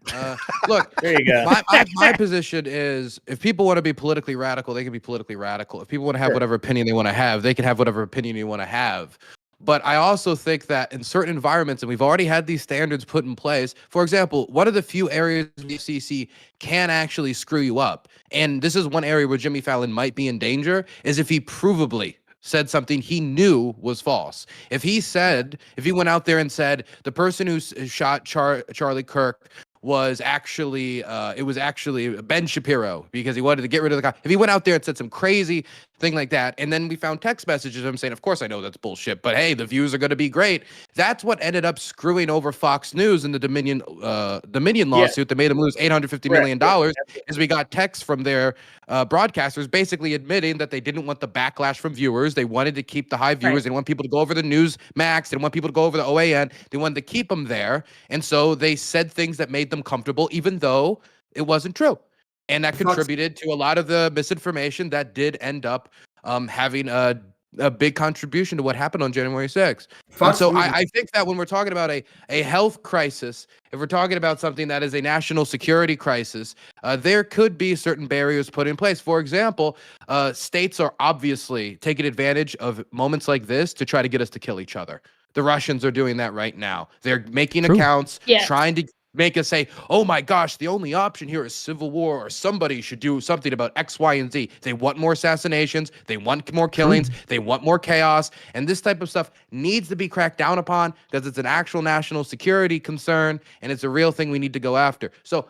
Look, There you go. my position is if people want to be politically radical, they can be politically radical. If people want to have whatever opinion they want to have, they can have whatever opinion you want to have. But I also think that in certain environments, and we've already had these standards put in place, for example, one of the few areas the FCC can actually screw you up, and this is one area where Jimmy Fallon might be in danger, is if he provably said something he knew was false. If he went out there and said the person who shot Charlie Kirk was actually Ben Shapiro because he wanted to get rid of the guy. If he went out there and said some crazy thing like that, and then we found text messages of him saying, of course I know that's bullshit, but hey, the views are going to be great. That's what ended up screwing over Fox News in the Dominion lawsuit that made them lose $850 million is we got texts from their broadcasters basically admitting that they didn't want the backlash from viewers. They wanted to keep the high viewers. They didn't want people to go over the Newsmax. They didn't want people to go over the OAN. They wanted to keep them there. And so they said things that made them comfortable, even though it wasn't true. And that contributed to a lot of the misinformation that did end up having a big contribution to what happened on January 6th. And so I think that when we're talking about a health crisis, if we're talking about something that is a national security crisis, there could be certain barriers put in place. For example, states are obviously taking advantage of moments like this to try to get us to kill each other. The Russians are doing that right now. They're making accounts, trying to make us say, oh my gosh, the only option here is civil war, or somebody should do something about X, Y, and Z. They want more assassinations. They want more killings. They want more chaos. And this type of stuff needs to be cracked down upon because it's an actual national security concern and it's a real thing we need to go after. So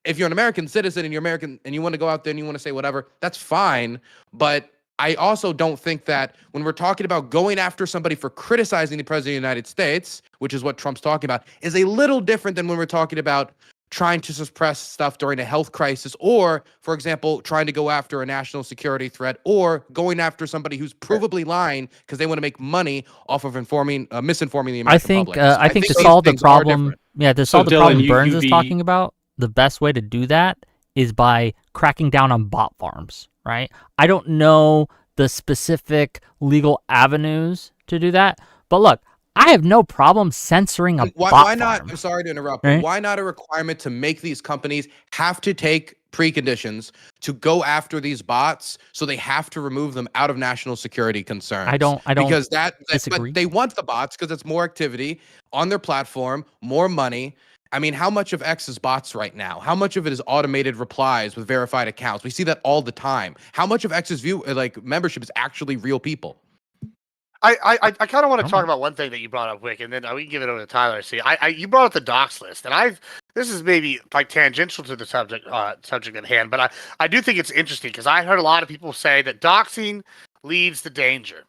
if you're an American citizen and you're American and you want to go out there and you want to say whatever, that's fine. But I also don't think that when we're talking about going after somebody for criticizing the president of the United States, which is what Trump's talking about, is a little different than when we're talking about trying to suppress stuff during a health crisis, or, for example, trying to go after a national security threat, or going after somebody who's provably lying because they want to make money off of misinforming the American public. I think to solve the problem, Dylan, Burns is talking about, the best way to do that is by cracking down on bot farms. Right? I don't know the specific legal avenues to do that, but look, I have no problem censoring a bot Why not? farm. I'm sorry to interrupt. Right? But why not a requirement to make these companies have to take preconditions to go after these bots, so they have to remove them out of national security concerns? I don't because disagree. But they want the bots because it's more activity on their platform, more money. I mean, how much of X is bots right now? How much of it is automated replies with verified accounts? We see that all the time. How much of X's membership is actually real people? I kind of want to talk about one thing that you brought up, Wick, and then we can give it over to Tyler. See, you brought up the docs list, and this is maybe like tangential to the subject at hand, but I do think it's interesting because I heard a lot of people say that doxing leads to danger.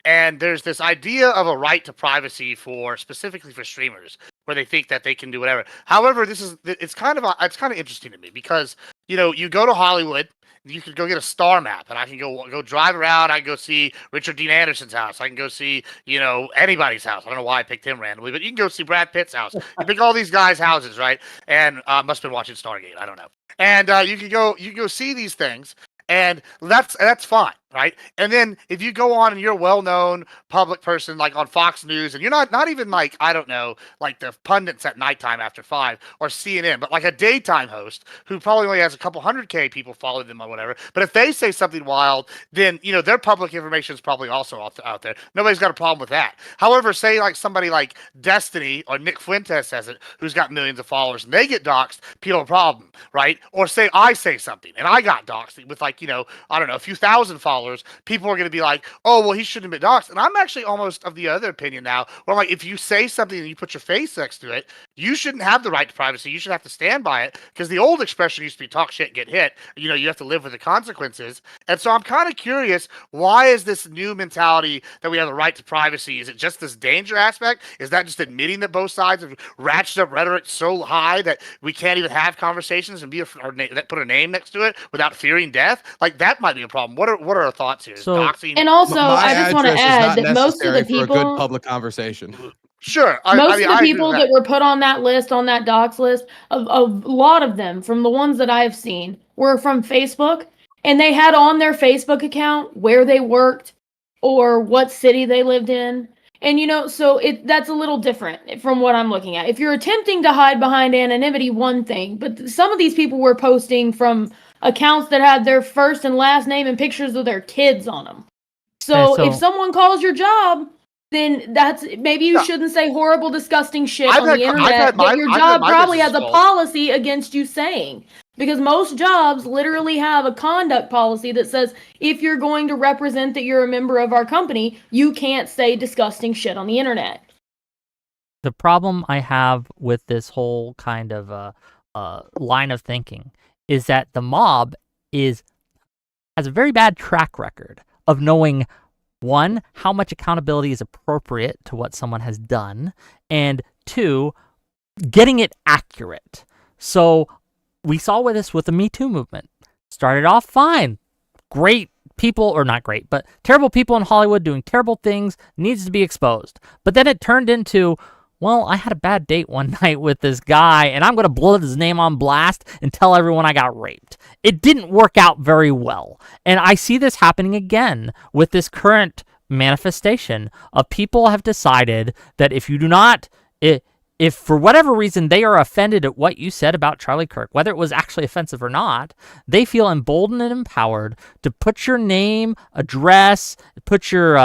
And there's this idea of a right to privacy specifically for streamers. where they think that they can do whatever. However, it's kind of interesting to me because you go to Hollywood. You could go get a star map, and I can go drive around. I can go see Richard Dean Anderson's house. I can go see, anybody's house. I don't know why I picked him randomly, but you can go see Brad Pitt's house. You pick all these guys' houses, right? And must have been watching Stargate. I don't know. And you can go see these things, and that's fine, right? And then if you go on and you're a well-known public person, like on Fox News, and you're not even like, I don't know, like the pundits at nighttime after 5 or CNN, but like a daytime host who probably only has a couple 100K people following them or whatever. But if they say something wild, then their public information is probably also out there. Nobody's got a problem with that. However, say like somebody like Destiny or Nick Fuentes says it, who's got millions of followers, and they get doxxed, people have a problem, right? Or say I say something and I got doxxed with like, I don't know, a few thousand followers, people are going to be like, oh, well, he shouldn't have been doxxed. And I'm actually almost of the other opinion now, where like, if you say something and you put your face next to it, you shouldn't have the right to privacy. You should have to stand by it, because the old expression used to be talk shit, get hit. You have to live with the consequences. And so I'm kind of curious, why is this new mentality that we have the right to privacy? Is it just this danger aspect? Is that just admitting that both sides have ratcheted up rhetoric so high that we can't even have conversations and put a name next to it without fearing death? Like, that might be a problem. What are our thoughts here? So, Doxing? And also, My I just want to address is add not that most of the necessary for a good people, public conversation. Sure. most of the I agree people with that were put on that list, on that docs list, a lot of them, from the ones that I've seen, were from Facebook, and they had on their Facebook account where they worked or what city they lived in. And so that's a little different from what I'm looking at. If you're attempting to hide behind anonymity, one thing, but some of these people were posting from accounts that had their first and last name and pictures of their kids on them. So if someone calls your job, then maybe you shouldn't say horrible, disgusting shit on the internet that your job probably has a policy against you saying. Because most jobs literally have a conduct policy that says, if you're going to represent that you're a member of our company, you can't say disgusting shit on the internet. The problem I have with this whole kind of line of thinking is that the mob has a very bad track record of knowing, one, how much accountability is appropriate to what someone has done, and two, getting it accurate. So we saw this with the Me Too movement. Started off fine. Great people, or not great, but terrible people in Hollywood doing terrible things, needs to be exposed. But then it turned into, well, I had a bad date one night with this guy, and I'm going to blow his name on blast and tell everyone I got raped. It didn't work out very well. And I see this happening again with this current manifestation of people have decided that if you do not, if for whatever reason they are offended at what you said about Charlie Kirk, whether it was actually offensive or not, they feel emboldened and empowered to put your name, address, put your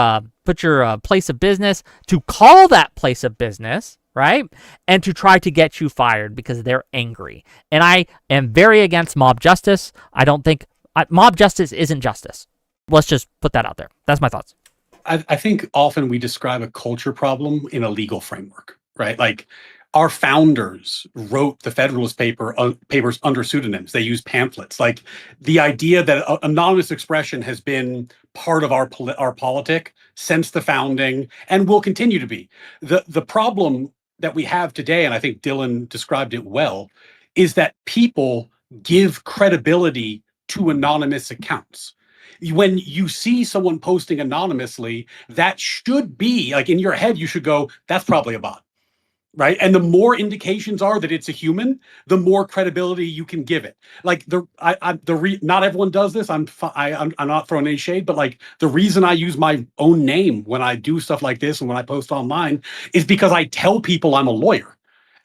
place of business, to call that place of business, right? And to try to get you fired because they're angry. And I am very against mob justice. I don't think mob justice isn't justice. Let's just put that out there. That's my thoughts. I think often we describe a culture problem in a legal framework, right? Like, our founders wrote the Federalist papers under pseudonyms. They used pamphlets. Like, the idea that anonymous expression has been part of our politic since the founding and will continue to be. The problem that we have today, and I think Dylan described it well, is that people give credibility to anonymous accounts. When you see someone posting anonymously, that should be, like, in your head, you should go, that's probably a bot. Right. And the more indications are that it's a human, the more credibility you can give it. Like, not everyone does this. I'm not throwing any shade, but like, the reason I use my own name when I do stuff like this and when I post online is because I tell people I'm a lawyer.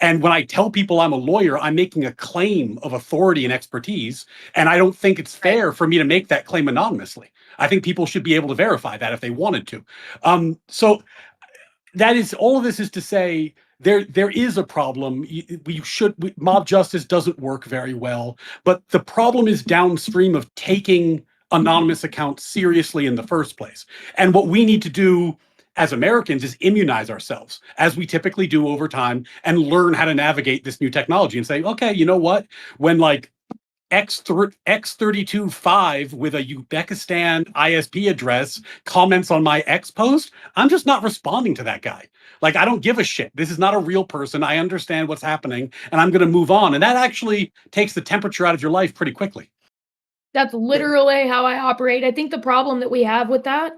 And when I tell people I'm a lawyer, I'm making a claim of authority and expertise. And I don't think it's fair for me to make that claim anonymously. I think people should be able to verify that if they wanted to. So that is, all of this is to say, there is a problem. Mob justice doesn't work very well, but the problem is downstream of taking anonymous accounts seriously in the first place. And what we need to do as Americans is immunize ourselves, as we typically do over time, and learn how to navigate this new technology and say, okay, you know what? When, like, X325 with a Uzbekistan ISP address comments on my X post, I'm just not responding to that guy. Like, I don't give a shit. This is not a real person. I understand what's happening, and I'm going to move on. And that actually takes the temperature out of your life pretty quickly. That's literally how I operate. I think the problem that we have with that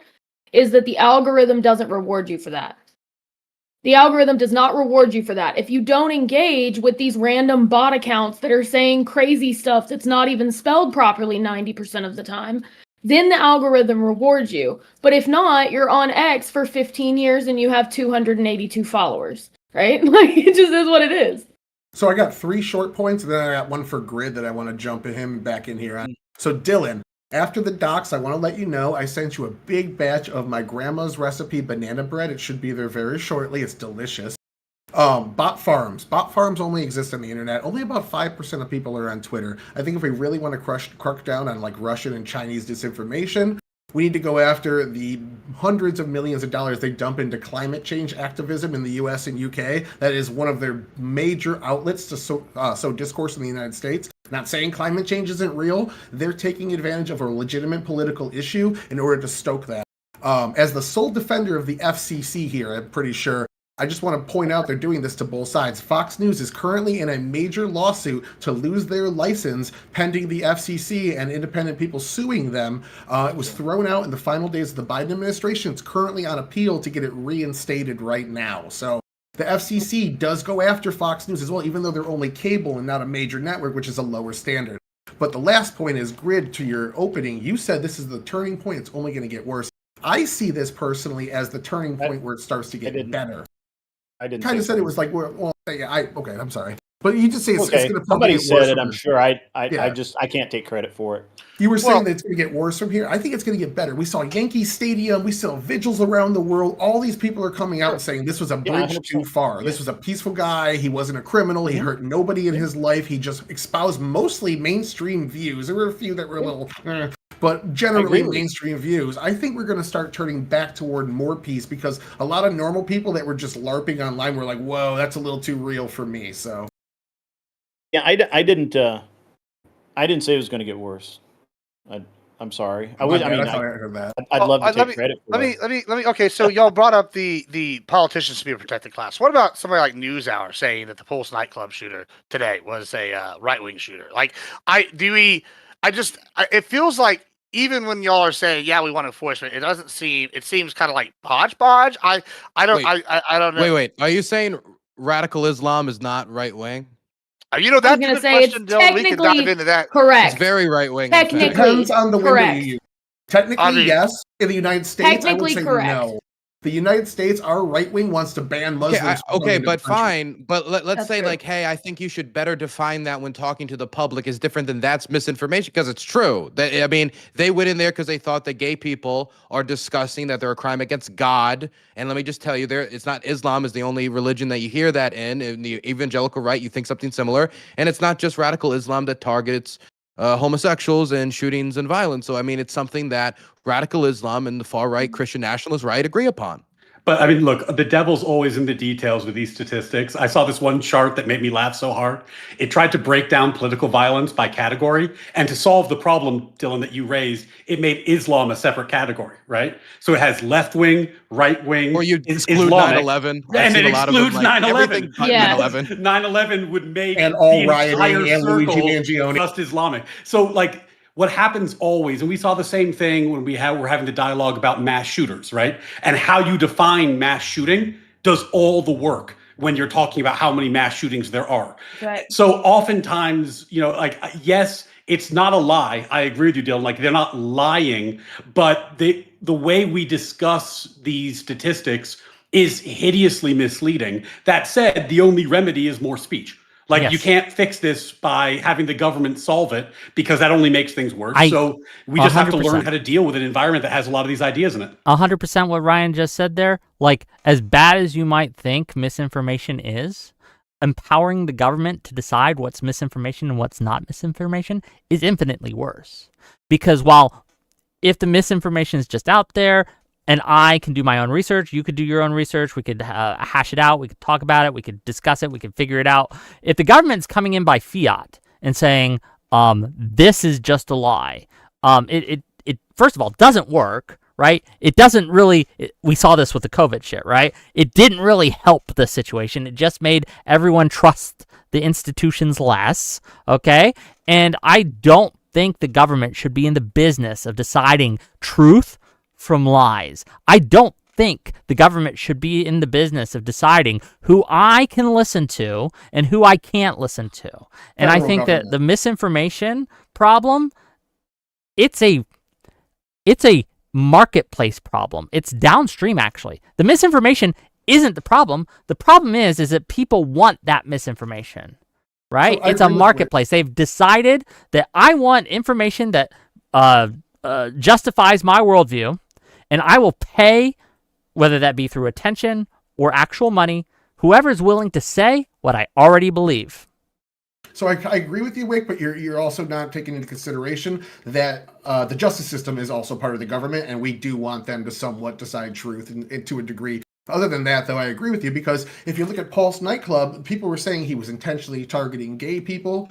is that the algorithm doesn't reward you for that. The algorithm does not reward you for that. If you don't engage with these random bot accounts that are saying crazy stuff that's not even spelled properly 90% of the time, then the algorithm rewards you. But if not, you're on X for 15 years and you have 282 followers, right? Like, it just is what it is. So I got 3 short points, and then I got one for Grid that I want to jump him back in here on. So Dylan, after the docs, I want to let you know I sent you a big batch of my grandma's recipe banana bread. It should be there very shortly. It's delicious. Bot farms. Bot farms only exist on the internet. Only about 5% of people are on Twitter. I think if we really want to crack down on like Russian and Chinese disinformation, we need to go after the hundreds of millions of dollars they dump into climate change activism in the US and UK. That is one of their major outlets to sow discourse in the United States. Not saying climate change isn't real. They're taking advantage of a legitimate political issue in order to stoke that. As the sole defender of the FCC here, I'm pretty sure, I just want to point out they're doing this to both sides. Fox News is currently in a major lawsuit to lose their license pending the FCC and independent people suing them. It was thrown out in the final days of the Biden administration. It's currently on appeal to get it reinstated right now. So the FCC does go after Fox News as well, even though they're only cable and not a major network, which is a lower standard. But the last point is, Grid, to your opening, you said this is the turning point. It's only going to get worse. I see this personally as the turning point where it starts to get better. I didn't kind of said it was like, well, yeah, okay, I'm sorry, but you just say it's going to. Somebody said it. I'm sure. I can't take credit for it. You were saying that it's going to get worse from here. I think it's going to get better. We saw Yankee Stadium. We saw vigils around the world. All these people are coming out and saying this was a bridge too far. This was a peaceful guy. He wasn't a criminal. He hurt nobody in his life. He just espoused mostly mainstream views. There were a few that were a little. But generally mainstream views. I think we're going to start turning back toward more peace because a lot of normal people that were just LARPing online were like, whoa, that's a little too real for me. So, yeah, I didn't say it was going to get worse. I'm sorry. I thought I heard that. I'd love to take credit for it. Let me. Okay, so y'all brought up the politicians to be a protected class. What about somebody like NewsHour saying that the Pulse nightclub shooter today was a right-wing shooter? Like, it feels like even when y'all are saying, yeah, we want enforcement, it seems kind of like hodgepodge. I don't know. Wait. Are you saying radical Islam is not right wing? That's a good question, Dylan. We can dive into that. Correct. It's very right wing. Technically, depends on the window correct. you use. Technically, yes. In the United States, I would say correct. no. The United States, our right wing wants to ban Muslims. Okay, but fine. But let's say, like, hey, I think you should better define that when talking to the public is different than that's misinformation, because it's true. I mean, they went in there because they thought that gay people are disgusting, that they're a crime against God. And let me just tell you, it's not Islam is the only religion that you hear that in the evangelical right. You think something similar, and it's not just radical Islam that targets homosexuals and shootings and violence. So, I mean, it's something that radical Islam and the far right Christian nationalist right agree upon. But I mean, look, the devil's always in the details with these statistics. I saw this one chart that made me laugh so hard. It tried to break down political violence by category. And to solve the problem, Dylan, that you raised, it made Islam a separate category, right? So it has left wing, right wing. Or you exclude 9/11. And it excludes 9/11. Yeah. 9/11 would make and all the rioting entire and Luigi circle Mangione. just Islamic. So, like, what happens always, and we saw the same thing when we're having the dialogue about mass shooters, right? And how you define mass shooting does all the work when you're talking about how many mass shootings there are. Right. So oftentimes, like, yes, it's not a lie. I agree with you, Dylan. Like, they're not lying, but the way we discuss these statistics is hideously misleading. That said, the only remedy is more speech. Like, yes. You can't fix this by having the government solve it, because that only makes things worse. So we just have to learn how to deal with an environment that has a lot of these ideas in it. 100% what Ryan just said there. Like, as bad as you might think misinformation is, empowering the government to decide what's misinformation and what's not misinformation is infinitely worse. Because if the misinformation is just out there, and I can do my own research, you could do your own research, we could hash it out, we could talk about it, we could discuss it, we could figure it out. If the government's coming in by fiat and saying, This is just a lie. It first of all doesn't work, right? It doesn't really. We saw this with the COVID shit, right? It didn't really help the situation. It just made everyone trust the institutions less, okay? And I don't think the government should be in the business of deciding truth from lies. I don't think the government should be in the business of deciding who I can listen to and who I can't listen to. And I think that the misinformation problem, it's a marketplace problem. It's downstream, actually. The misinformation isn't the problem. The problem is that people want that misinformation, right? So it's a marketplace. They've decided that I want information that justifies my worldview, and I will pay, whether that be through attention or actual money, whoever is willing to say what I already believe. So I agree with you, Wick, but you're also not taking into consideration that the justice system is also part of the government, and we do want them to somewhat decide truth and to a degree. Other than that, though, I agree with you, because if you look at Pulse nightclub, people were saying he was intentionally targeting gay people.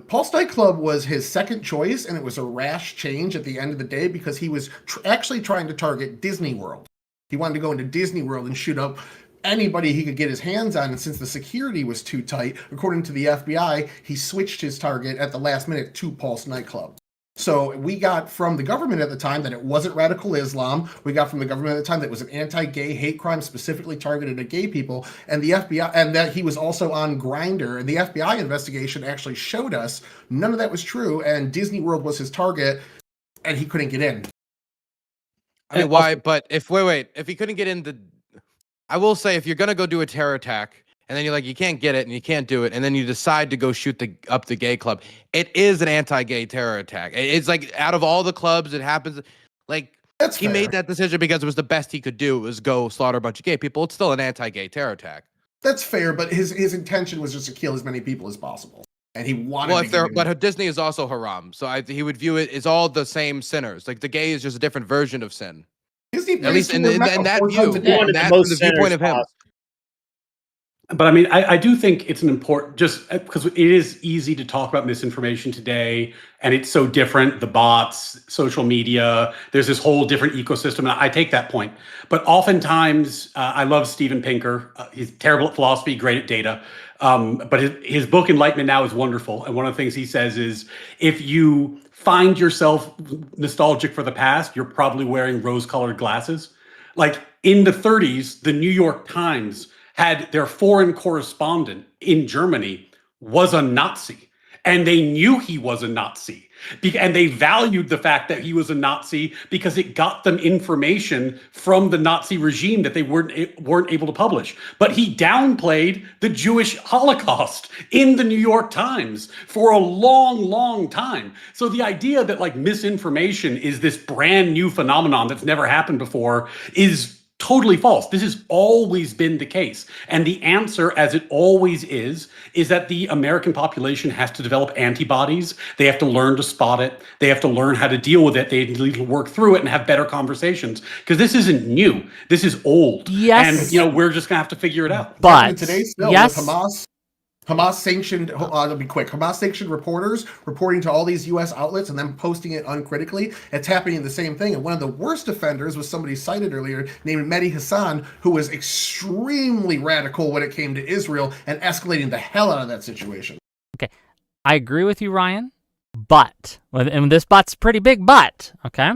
Pulse nightclub was his second choice, and it was a rash change at the end of the day because he was actually trying to target Disney World. He wanted to go into Disney World and shoot up anybody he could get his hands on, and since the security was too tight, according to the FBI, he switched his target at the last minute to Pulse nightclub. So we got from the government at the time that it wasn't radical Islam. We got from the government at the time that it was an anti-gay hate crime specifically targeted at gay people, and the FBI, and that he was also on Grindr. And the FBI investigation actually showed us none of that was true, and Disney World was his target, and he couldn't get in. I mean, why? But if he couldn't get in I will say, if you're gonna go do a terror attack, and then you're like, you can't get it, and you can't do it, and then you decide to go shoot up the gay club, it is an anti-gay terror attack. It's like, out of all the clubs, it happens. Like, he made that decision because it was the best he could do, was go slaughter a bunch of gay people. It's still an anti-gay terror attack. That's fair, but his intention was just to kill as many people as possible, and he wanted. But Disney is also haram, so he would view it as all the same sinners. Like, the gay is just a different version of sin. Disney, at least in that view, from the viewpoint of him. But I mean, I do think it's an important, just because it is easy to talk about misinformation today, and it's so different, the bots, social media, there's this whole different ecosystem, and I take that point. But oftentimes, I love Steven Pinker. He's terrible at philosophy, great at data. But his book, Enlightenment Now, is wonderful. And one of the things he says is, if you find yourself nostalgic for the past, you're probably wearing rose-colored glasses. Like, in the 30s, the New York Times had their foreign correspondent in Germany was a Nazi, and they knew he was a Nazi, and they valued the fact that he was a Nazi because it got them information from the Nazi regime that they weren't able to publish. But he downplayed the Jewish Holocaust in the New York Times for a long, long time. So the idea that, like, misinformation is this brand new phenomenon that's never happened before is totally false. This has always been the case. And the answer, as it always is that the American population has to develop antibodies. They have to learn to spot it. They have to learn how to deal with it. They need to work through it and have better conversations. Because this isn't new. This is old. Yes. And, we're just going to have to figure it out. But today's still yes. with Hamas sanctioned, I'll be quick, Hamas sanctioned reporters reporting to all these U.S. outlets and then posting it uncritically. It's happening the same thing. And one of the worst offenders was somebody cited earlier named Mehdi Hassan, who was extremely radical when it came to Israel and escalating the hell out of that situation. Okay, I agree with you, Ryan, but, and this but's pretty big but, okay,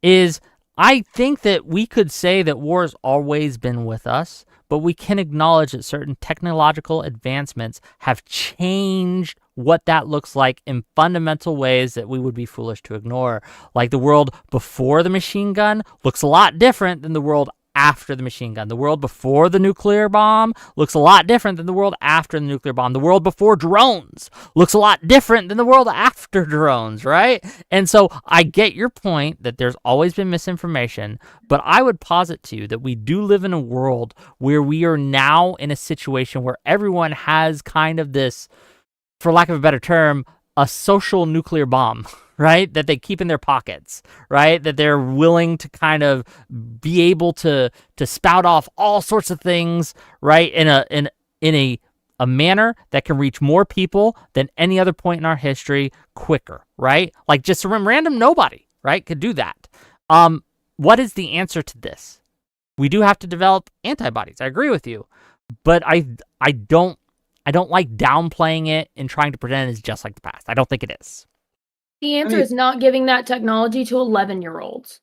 is I think that we could say that war's always been with us, but we can acknowledge that certain technological advancements have changed what that looks like in fundamental ways that we would be foolish to ignore. Like, the world before the machine gun looks a lot different than the world after the machine gun. The world before the nuclear bomb looks a lot different than the world after the nuclear bomb. The world before drones looks a lot different than the world after drones, right? And so I get your point that there's always been misinformation, but I would posit to you that we do live in a world where we are now in a situation where everyone has kind of this, for lack of a better term, a social nuclear bomb, right? That they keep in their pockets, right? That they're willing to kind of be able to spout off all sorts of things, right? In a a manner that can reach more people than any other point in our history quicker, right? Like just some random nobody, right, could do that. What is the answer to this? We do have to develop antibodies. I agree with you, but I don't like downplaying it and trying to pretend it's just like the past. I don't think it is. The answer is not giving that technology to 11-year-olds,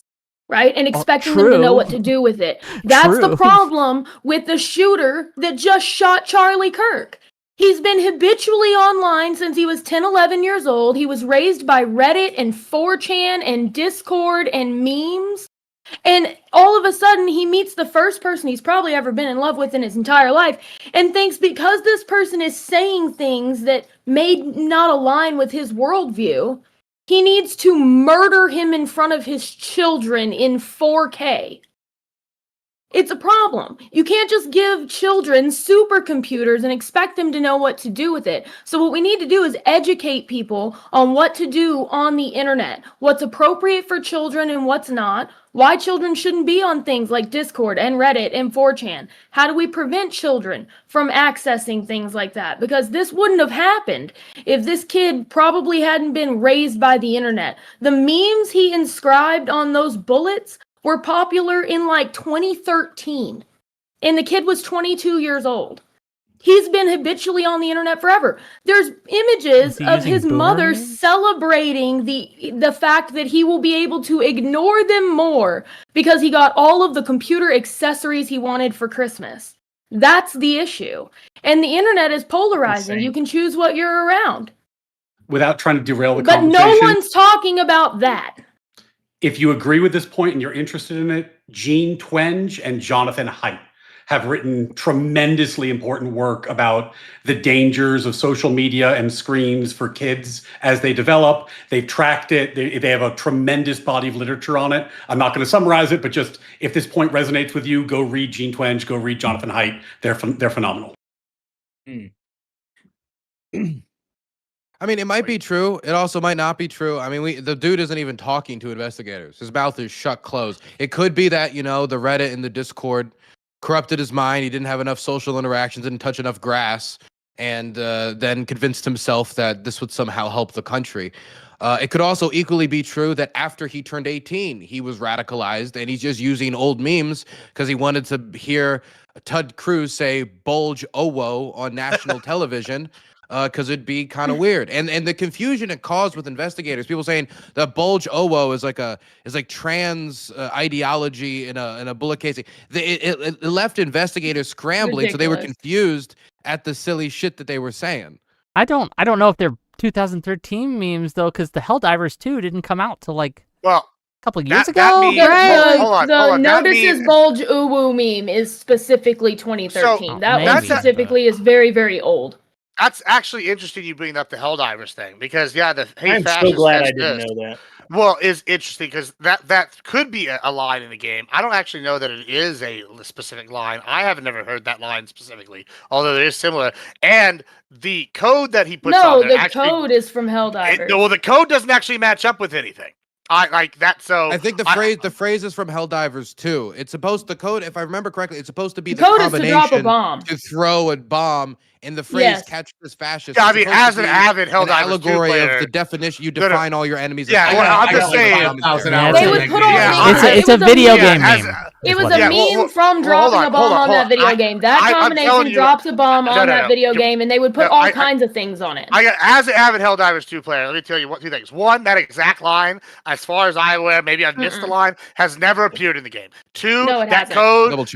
right? And expecting them to know what to do with it. That's the problem with the shooter that just shot Charlie Kirk. He's been habitually online since he was 10, 11 years old. He was raised by Reddit and 4chan and Discord and memes. And all of a sudden, he meets the first person he's probably ever been in love with in his entire life and thinks because this person is saying things that may not align with his worldview, he needs to murder him in front of his children in 4K. It's a problem. You can't just give children supercomputers and expect them to know what to do with it. So what we need to do is educate people on what to do on the internet, what's appropriate for children and what's not, why children shouldn't be on things like Discord and Reddit and 4chan. How do we prevent children from accessing things like that? Because this wouldn't have happened if this kid probably hadn't been raised by the internet. The memes he inscribed on those bullets were popular in like 2013, and the kid was 22 years old. He's been habitually on the internet forever. There's images of his mother celebrating the fact that he will be able to ignore them more because he got all of the computer accessories he wanted for Christmas. That's the issue. And the internet is polarizing. You can choose what you're around. Without trying to derail the But conversation. no one's talking about that. If you agree with this point and you're interested in it, Gene Twenge and Jonathan Haidt have written tremendously important work about the dangers of social media and screens for kids as they develop. They've tracked it. They have a tremendous body of literature on it. I'm not going to summarize it, but just if this point resonates with you, go read Gene Twenge, go read Jonathan Haidt. They're phenomenal. I mean, it might be true. It also might not be true. I mean, the dude isn't even talking to investigators. His mouth is shut closed. It could be that, the Reddit and the Discord corrupted his mind. He didn't have enough social interactions, didn't touch enough grass, and then convinced himself that this would somehow help the country. It could also equally be true that after he turned 18, he was radicalized, and he's just using old memes because he wanted to hear Ted Cruz say "bulge owo" on national television. Because it'd be kind of weird, and the confusion it caused with investigators, people saying that bulge owo is like trans ideology in a bullet casing. It left investigators scrambling, so they were confused at the silly shit that they were saying. I don't know if they're 2013 memes though, because the Helldivers 2 didn't come out till like a couple years ago. The notices bulge uwu meme is specifically 2013. So, that one specifically is very, very old. That's actually interesting you bring up the Helldivers thing because the I'm so glad I didn't know that. Well, is interesting because that could be a line in the game. I don't actually know that it is a specific line. I haven't never heard that line specifically, although it is similar. And the code that he puts on there, code is from Helldivers. Well, the code doesn't actually match up with anything. I like that. So I think the phrase is from Helldivers too. It's supposed the code, if I remember correctly, it's supposed to be the code combination is to drop a bomb, to throw a bomb. And the phrase "catch this fascist." Yeah, I mean, as an avid Helldivers allegory 2 player, of the definition, you define all your enemies. Yeah, well, I'm just saying. They would put on. It's a video game meme. It was a meme from dropping a bomb on that video game. That combination drops a bomb on that video game, and they would put all kinds of things on it. As an avid Helldivers 2 player, let me tell you two things. One, that exact line, as far as I'm aware, maybe I've missed the line, has never appeared in the game. Two, that code,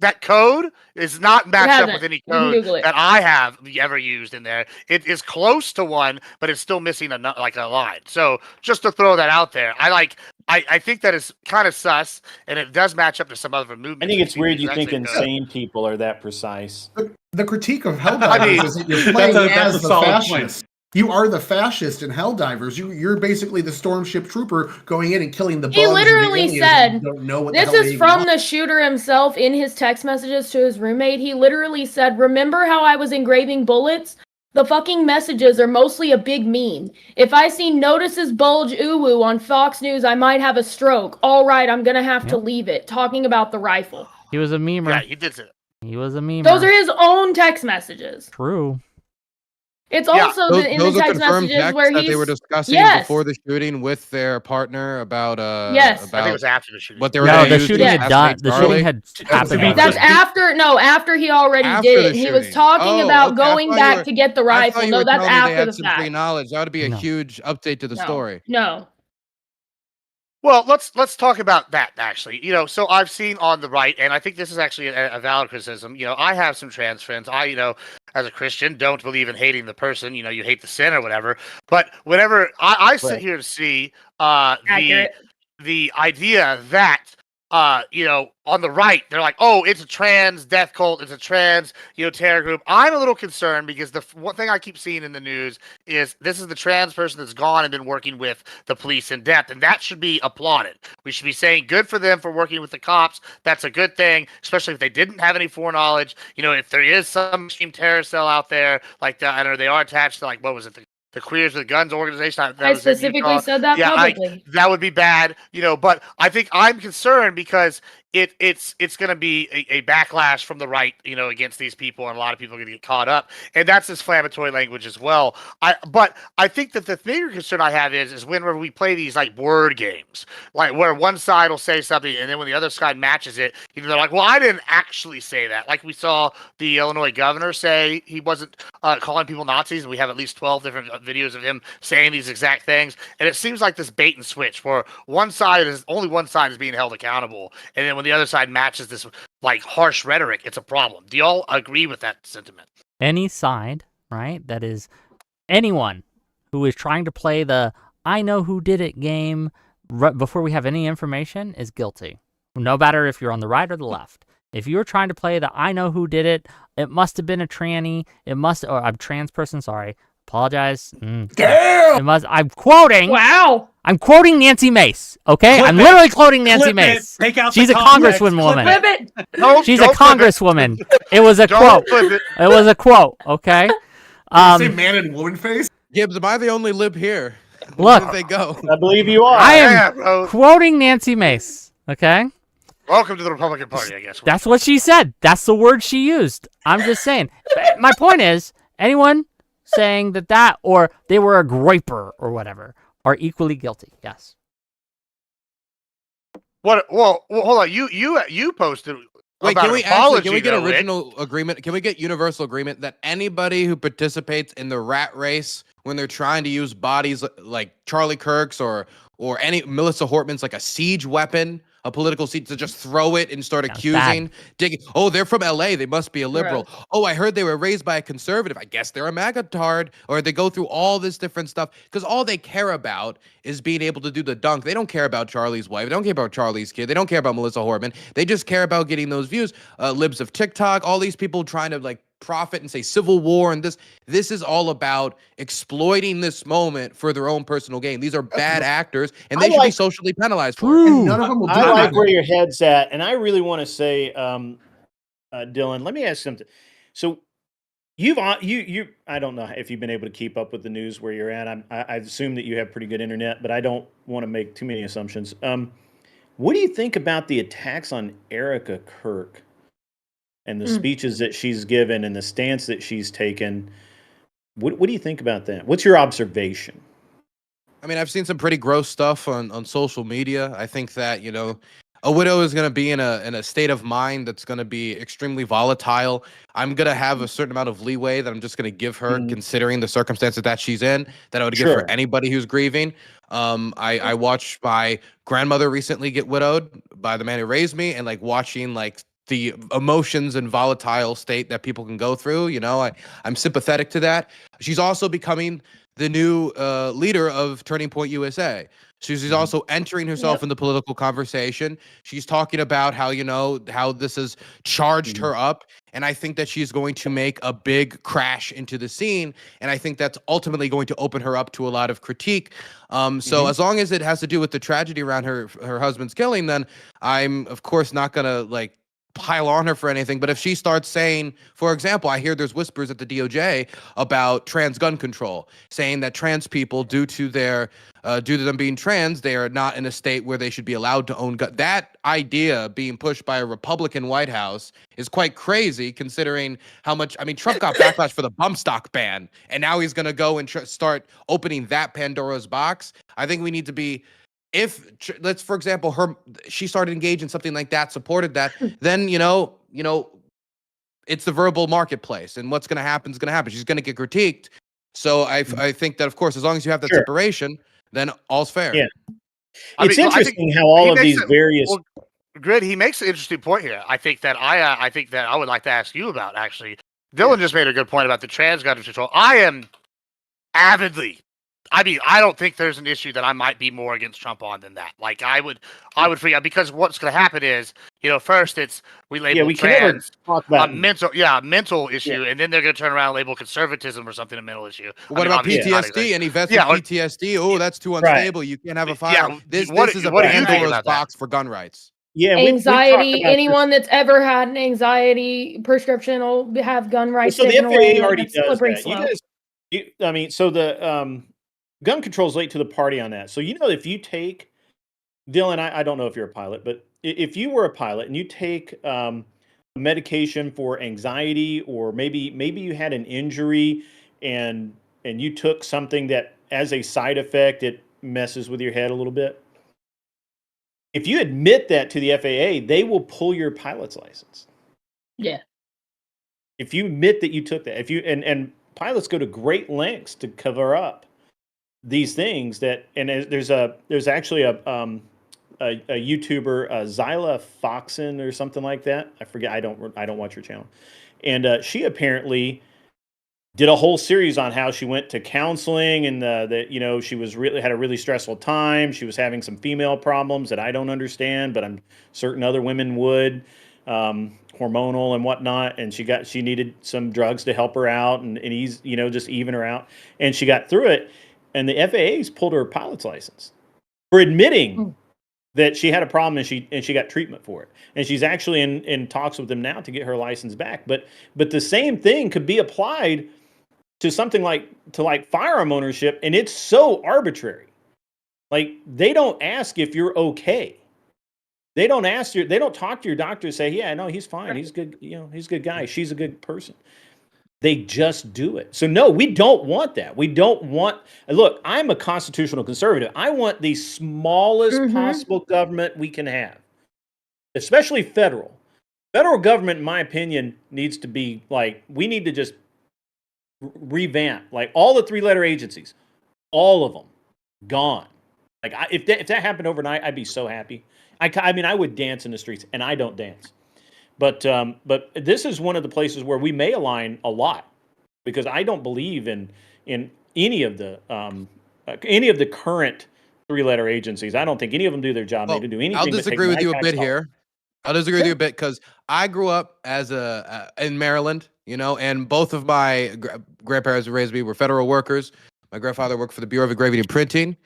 that code is not matched up with any code that I have ever used in there. It is close to one, but it's still missing a line. So just to throw that out there, I think that is kind of sus, and it does match up to some other movements. I think it's weird you think insane people are that precise. The critique of Helldivers is that you're playing as the fascist. You are the fascist in Helldivers. You're basically the stormship trooper going in and killing the bugs. He literally said, this is from the shooter himself in his text messages to his roommate. He literally said, remember how I was engraving bullets? The fucking messages are mostly a big meme. If I see notices bulge uwu on Fox News, I might have a stroke. All right, I'm going to have to leave it. Talking about the rifle. He was a memer. Yeah, he did it. He was a memer. Those are his own text messages. True. It's also in the text messages where that he's they were discussing yes. before the shooting with their partner about yes. I think it was after the shooting. what they were No, going to the use shooting to had done. assassinate The Charlie. shooting had happened. That's after he already After did the it. He was shooting. talking Oh, about okay. I going thought you back were- to get the I rifle. thought you No, were that's telling me they after had the some fact. pre-knowledge. That would be a No. huge update to the story. No. Well, let's talk about that actually. So I've seen on the right, and I think this is actually a valid criticism. I have some trans friends. I, as a Christian, don't believe in hating the person. You hate the sin or whatever. But whenever I sit here to see the idea that on the right, they're like, oh, it's a trans death cult, it's a trans, terror group. I'm a little concerned because the one thing I keep seeing in the news is this is the trans person that's gone and been working with the police in depth, and that should be applauded. We should be saying good for them for working with the cops. That's a good thing, especially if they didn't have any foreknowledge. If there is some extreme terror cell out there, like that, I know they are attached to, like, what was it, the Queers with Guns organization. I specifically said that publicly. That would be bad, but I think I'm concerned because it's going to be a backlash from the right, against these people, and a lot of people are going to get caught up, and that's inflammatory language as well. But I think that the bigger concern I have is whenever we play these like word games, like where one side will say something, and then when the other side matches it, they're like, well, I didn't actually say that. Like we saw the Illinois governor say he wasn't calling people Nazis, and we have at least 12 different videos of him saying these exact things, and it seems like this bait and switch where only one side is being held accountable, and then when the other side matches this like harsh rhetoric, it's a problem. Do y'all agree with that sentiment? Any side, right, that is anyone who is trying to play the I know who did it game before we have any information is guilty. No matter if you're on the right or the left. If you're trying to play the I know who did it, it must have been a tranny, or I'm trans person, sorry. Apologize. Damn! I'm quoting. Wow. I'm quoting Nancy Mace. Okay, I'm literally quoting Nancy Mace. She's a congresswoman. Flip it. She's a congresswoman. It was a quote. It was a quote. Okay. Say man and woman face. Gibbs, am I the only lib here? Look, where did they go? I believe you are. I am quoting Nancy Mace. Okay. Welcome to the Republican Party, I guess. That's what she said. That's the word she used. I'm just saying. My point is, anyone saying that or they were a groiper or whatever are equally guilty. Yes. What? Well, hold on. You posted. Wait, can we get original agreement? Can we get universal agreement that anybody who participates in the rat race when they're trying to use bodies like Charlie Kirk's or any Melissa Hortman's like a siege weapon, a political siege, to just throw it and start accusing, digging? Oh, they're from LA. They must be a liberal. Right. Oh, I heard they were raised by a conservative. I guess they're a MAGA-tard. Or they go through all this different stuff because all they care about is being able to do the dunk. They don't care about Charlie's wife. They don't care about Charlie's kid. They don't care about Melissa Hortman. They just care about getting those views. Libs of TikTok, all these people trying to like profit and say civil war and this is all about exploiting this moment for their own personal gain. These are bad actors and they should be socially penalized for it. And none of them will do I like that. where your head's at, and I really want to say, Dylan, let me ask something. So you I don't know if you've been able to keep up with the news where you're at. I assume that you have pretty good internet, but I don't want to make too many assumptions. What do you think about the attacks on Erica Kirk and the speeches that she's given and the stance that she's taken? What do you think about that? What's your observation? I mean, I've seen some pretty gross stuff on social media. I think that, a widow is going to be in a state of mind that's going to be extremely volatile. I'm going to have a certain amount of leeway that I'm just going to give her, considering the circumstances that she's in, that I would give for anybody who's grieving. I watched my grandmother recently get widowed by the man who raised me, and like watching like the emotions and volatile state that people can go through. I'm sympathetic to that. She's also becoming the new leader of Turning Point USA. She's also entering herself in the political conversation. She's talking about how, how this has charged her up. And I think that she's going to make a big crash into the scene. And I think that's ultimately going to open her up to a lot of critique. So as long as it has to do with the tragedy around her husband's killing, then I'm, of course, not going to pile on her for anything, but if she starts saying, for example, I hear there's whispers at the DOJ about trans gun control, saying that trans people, due to them being trans, they are not in a state where they should be allowed to own guns. That idea being pushed by a Republican White House is quite crazy, considering how much. I mean, Trump got backlash for the bump stock ban, and now he's going to go and start opening that Pandora's box. I think we need to be. If let's, for example, she started engaging in something like that, supported that, then it's the verbal marketplace, and what's going to happen is going to happen. She's going to get critiqued. So I think that, of course, as long as you have that separation, then all's fair. Yeah, it's interesting how all of these various. Well, Grid, he makes an interesting point here. I think that I would like to ask you about, actually. Dylan just made a good point about the trans gun control. I am avidly. I mean, I don't think there's an issue that I might be more against Trump on than that. Like, I would figure out, because what's going to happen is, first we label trans a mental issue, and then they're going to turn around and label conservatism or something a mental issue. What about PTSD? Any vets with PTSD? Oh, that's too unstable. Right. You can't have a fire. Yeah, this is a Pandora's box for gun rights. Yeah, anxiety. Anyone that's ever had an anxiety prescription will have gun rights. So the FAA already does that. So the gun control's late to the party on that. So, if you take, Dylan, I don't know if you're a pilot, but if you were a pilot and you take medication for anxiety, or maybe you had an injury and you took something that as a side effect, it messes with your head a little bit. If you admit that to the FAA, they will pull your pilot's license. Yeah. If you admit that you took that, and pilots go to great lengths to cover up these things there's actually a YouTuber, Zyla Foxen or something like that. I forget. I don't watch her channel, and she apparently did a whole series on how she went to counseling, and that she was had a really stressful time. She was having some female problems that I don't understand, but I'm certain other women would, hormonal and whatnot. And she needed some drugs to help her out and ease, just even her out. And she got through it. And the FAA's pulled her pilot's license for admitting that she had a problem, and she got treatment for it. And she's actually in talks with them now to get her license back. But the same thing could be applied to something like firearm ownership, and it's so arbitrary. Like, they don't ask if you're okay. They don't talk to your doctor and say, yeah, no, he's fine. He's good. He's a good guy. She's a good person. They just do it. So no, we don't want that. We don't want, look, I'm a constitutional conservative. I want the smallest possible government we can have, especially federal. Federal government, in my opinion, needs to be we need to just revamp, all the 3-letter agencies, all of them gone. If that happened overnight, I'd be so happy. I would dance in the streets, and I don't dance. But this is one of the places where we may align a lot, because I don't believe in any of the current 3-letter agencies. I don't think any of them do their job. They don't do anything. I'll disagree with you a bit here. I'll disagree with you a bit, because I grew up in Maryland, and both of my grandparents who raised me were federal workers. My grandfather worked for the Bureau of Engraving and Printing.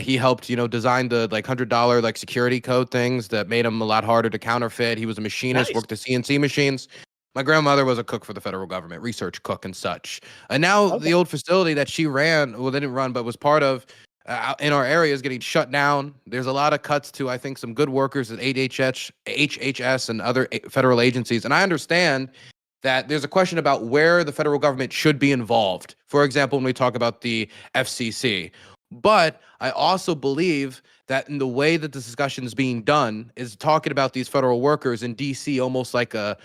He helped, design the $100 security code things that made them a lot harder to counterfeit. He was a machinist, worked the CNC machines. My grandmother was a cook for the federal government, research cook and such. And now the old facility that she ran, well, they didn't run, but was part of in our area is getting shut down. There's a lot of cuts to, I think, some good workers at HHS and other federal agencies. And I understand that there's a question about where the federal government should be involved. For example, when we talk about the FCC. But I also believe that in the way that this discussion is being done is talking about these federal workers in DC almost like a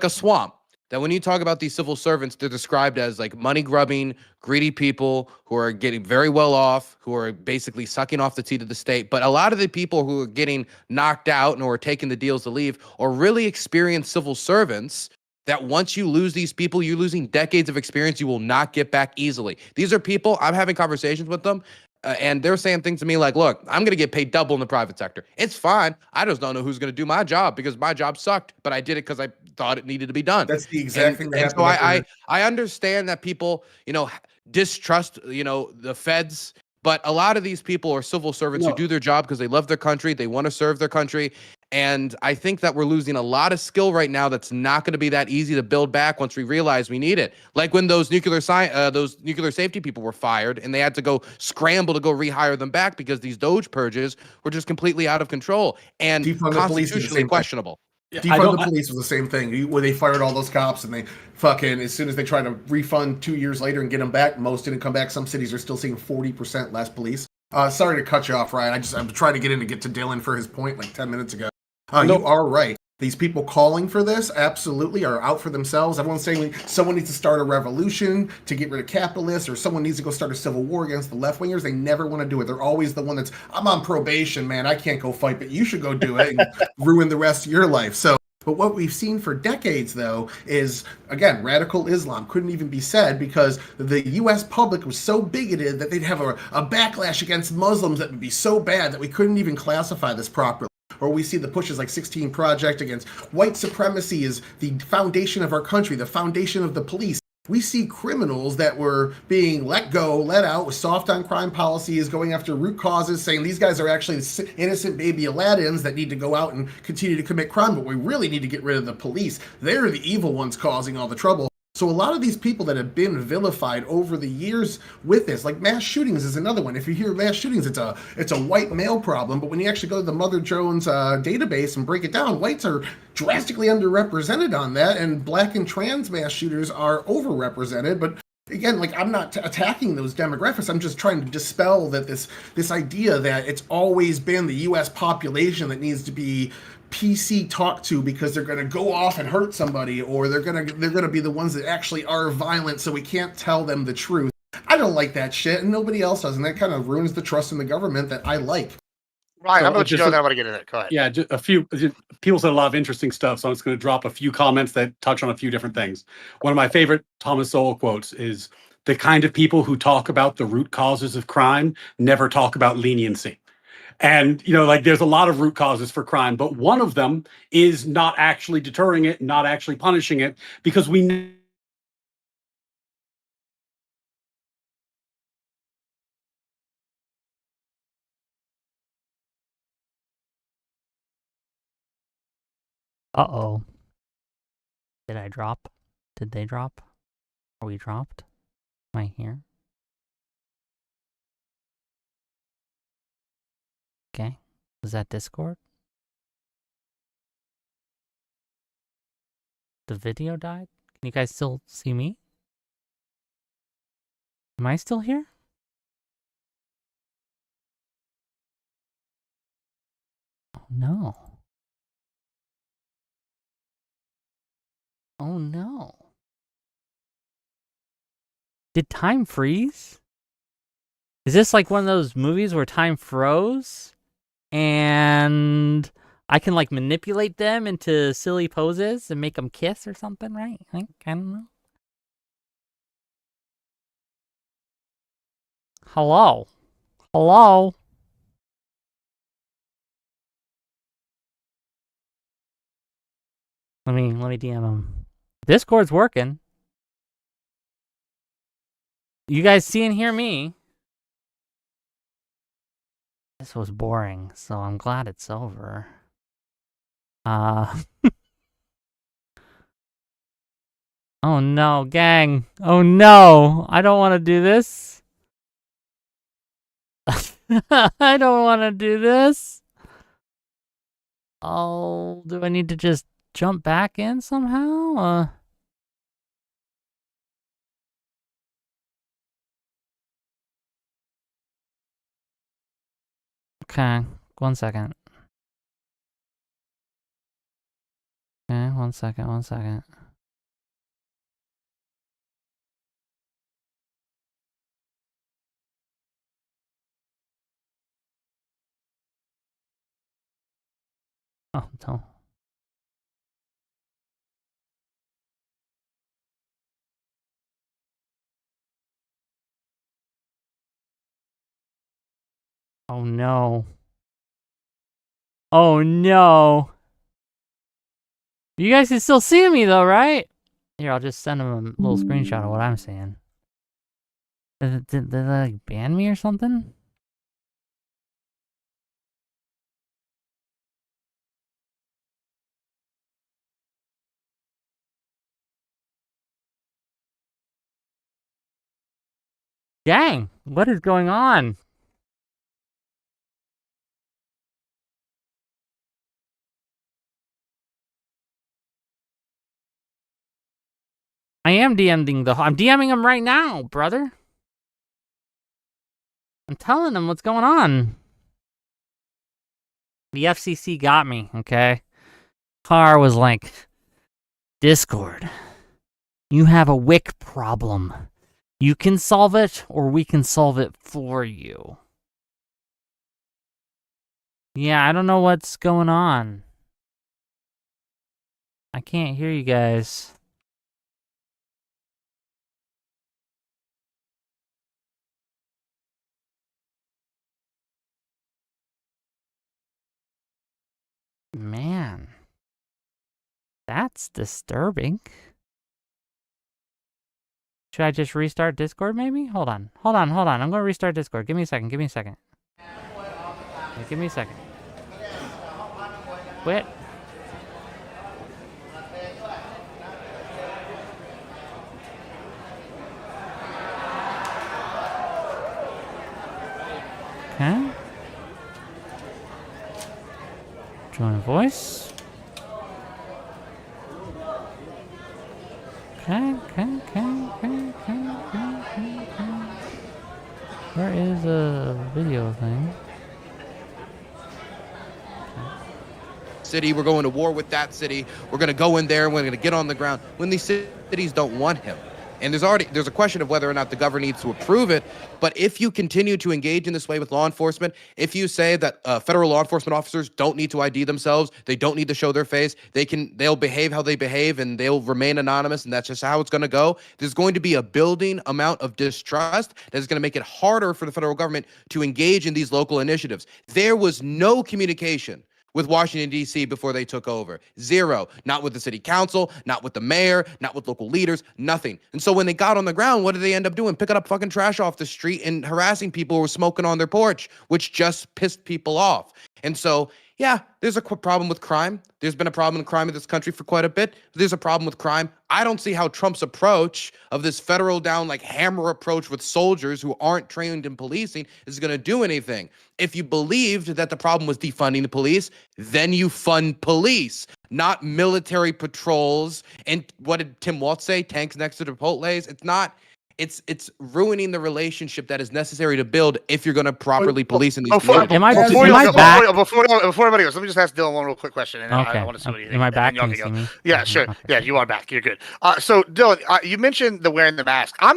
swamp. That when you talk about these civil servants, they're described as money grubbing, greedy people who are getting very well off, who are basically sucking off the teat of the state. But a lot of the people who are getting knocked out and who are taking the deals to leave are really experienced civil servants that once you lose these people, you're losing decades of experience you will not get back easily. These are people, I'm having conversations with them, and they're saying things to me like, look, I'm going to get paid double in the private sector. It's fine. I just don't know who's going to do my job because my job sucked, but I did it because I thought it needed to be done. That's the exact thing that happened. And so I understand that people, distrust, the feds, but a lot of these people are civil servants who do their job because they love their country. They want to serve their country. And I think that we're losing a lot of skill right now that's not going to be that easy to build back once we realize we need it. Like when those nuclear safety people were fired and they had to go scramble to go rehire them back because these Doge purges were just completely out of control and constitutionally questionable. Defund the police was the same thing. Where they fired all those cops and they fucking, as soon as they tried to refund 2 years later and get them back, most didn't come back. Some cities are still seeing 40% less police. Sorry to cut you off, Ryan. I'm trying to get in to get to Dylan for his point like 10 minutes ago. You are right. These people calling for this absolutely are out for themselves. Everyone's saying someone needs to start a revolution to get rid of capitalists, or someone needs to go start a civil war against the left-wingers. They never want to do it. They're always the one that's, I'm on probation, man. I can't go fight, but you should go do it and ruin the rest of your life. But what we've seen for decades, though, is, again, radical Islam couldn't even be said because the U.S. public was so bigoted that they'd have a backlash against Muslims that would be so bad that we couldn't even classify this properly. Or we see the pushes like 16 Project against white supremacy is the foundation of our country, the foundation of the police. We see criminals that were being let out with soft on crime policies, going after root causes, saying these guys are actually innocent baby Aladdins that need to go out and continue to commit crime, but we really need to get rid of the police. They're the evil ones causing all the trouble. So a lot of these people that have been vilified over the years with this, like mass shootings is another one. If you hear mass shootings, it's a white male problem, but when you actually go to the Mother Jones database and break it down, whites are drastically underrepresented on that, and black and trans mass shooters are overrepresented. But again, like, I'm not attacking those demographics. I'm just trying to dispel that this idea that it's always been the U.S. population that needs to be PC talked to because they're going to go off and hurt somebody, or they're going to be the ones that actually are violent, so we can't tell them the truth. I don't like that shit, and nobody else does, and that kind of ruins the trust in the government that I like. Ryan, I'm going to let you go, then I want to get in it. Go ahead. Yeah, just people said a lot of interesting stuff, so I'm just going to drop a few comments that touch on a few different things. One of my favorite Thomas Sowell quotes is, "The kind of people who talk about the root causes of crime never talk about leniency." And, like, there's a lot of root causes for crime, but one of them is not actually deterring it, not actually punishing it, because we Uh-oh. Did I drop? Did they drop? Are we dropped? Am I here? Okay. Was that Discord? The video died? Can you guys still see me? Am I still here? Oh no. Oh no. Did time freeze? Is this like one of those movies where time froze? And I can like manipulate them into silly poses and make them kiss or something, right? I don't know. Hello? Hello? Let me DM him. Discord's working. You guys see and hear me? This was boring, so I'm glad it's over. Oh no, gang. Oh no, I don't want to do this. I don't want to do this. Oh, do I need to just jump back in somehow? Okay, 1 second. Okay, 1 second, 1 second. Oh, no. Oh no. Oh no. You guys can still see me though, right? Here, I'll just send them a little screenshot of what I'm saying. Did they like ban me or something? Dang, what is going on? I am DMing I'm DMing him right now, brother. I'm telling him what's going on. The FCC got me, okay? Carr was like, Discord, you have a WIC problem. You can solve it, or we can solve it for you. Yeah, I don't know what's going on. I can't hear you guys. Man, that's disturbing. Should I just restart Discord maybe? Hold on. I'm going to restart Discord. Give me a second. Yeah, give me a second. Quit. Okay. Join voice. Okay. Where is a video thing? City, we're going to war with that city. We're going to go in there and we're going to get on the ground when these cities don't want him. And there's a question of whether or not the governor needs to approve it. But if you continue to engage in this way with law enforcement, if you say that federal law enforcement officers don't need to ID themselves, they don't need to show their face, they'll behave how they behave and they'll remain anonymous, and that's just how it's going to go, there's going to be a building amount of distrust that is going to make it harder for the federal government to engage in these local initiatives. There was no communication with Washington, D.C. before they took over. Zero. Not with the city council, not with the mayor, not with local leaders, nothing. And so when they got on the ground, what did they end up doing? Picking up fucking trash off the street and harassing people who were smoking on their porch, which just pissed people off. And so, yeah, there's a problem with crime. There's been a problem with crime in this country for quite a bit. There's a problem with crime. I don't see how Trump's approach of this federal down, like hammer approach with soldiers who aren't trained in policing is going to do anything. If you believed that the problem was defunding the police, then you fund police, not military patrols. And what did Tim Waltz say? Tanks next to Chipotle's. It's not. It's ruining the relationship that is necessary to build if you're going to properly police in these communities. Am I back? Before everybody goes, let me just ask Dylan one real quick question, and okay. I want to see what you think. Am I back? Can you see me? Yeah, sure. Okay. Yeah, you are back. You're good. So Dylan, you mentioned the wearing the mask. I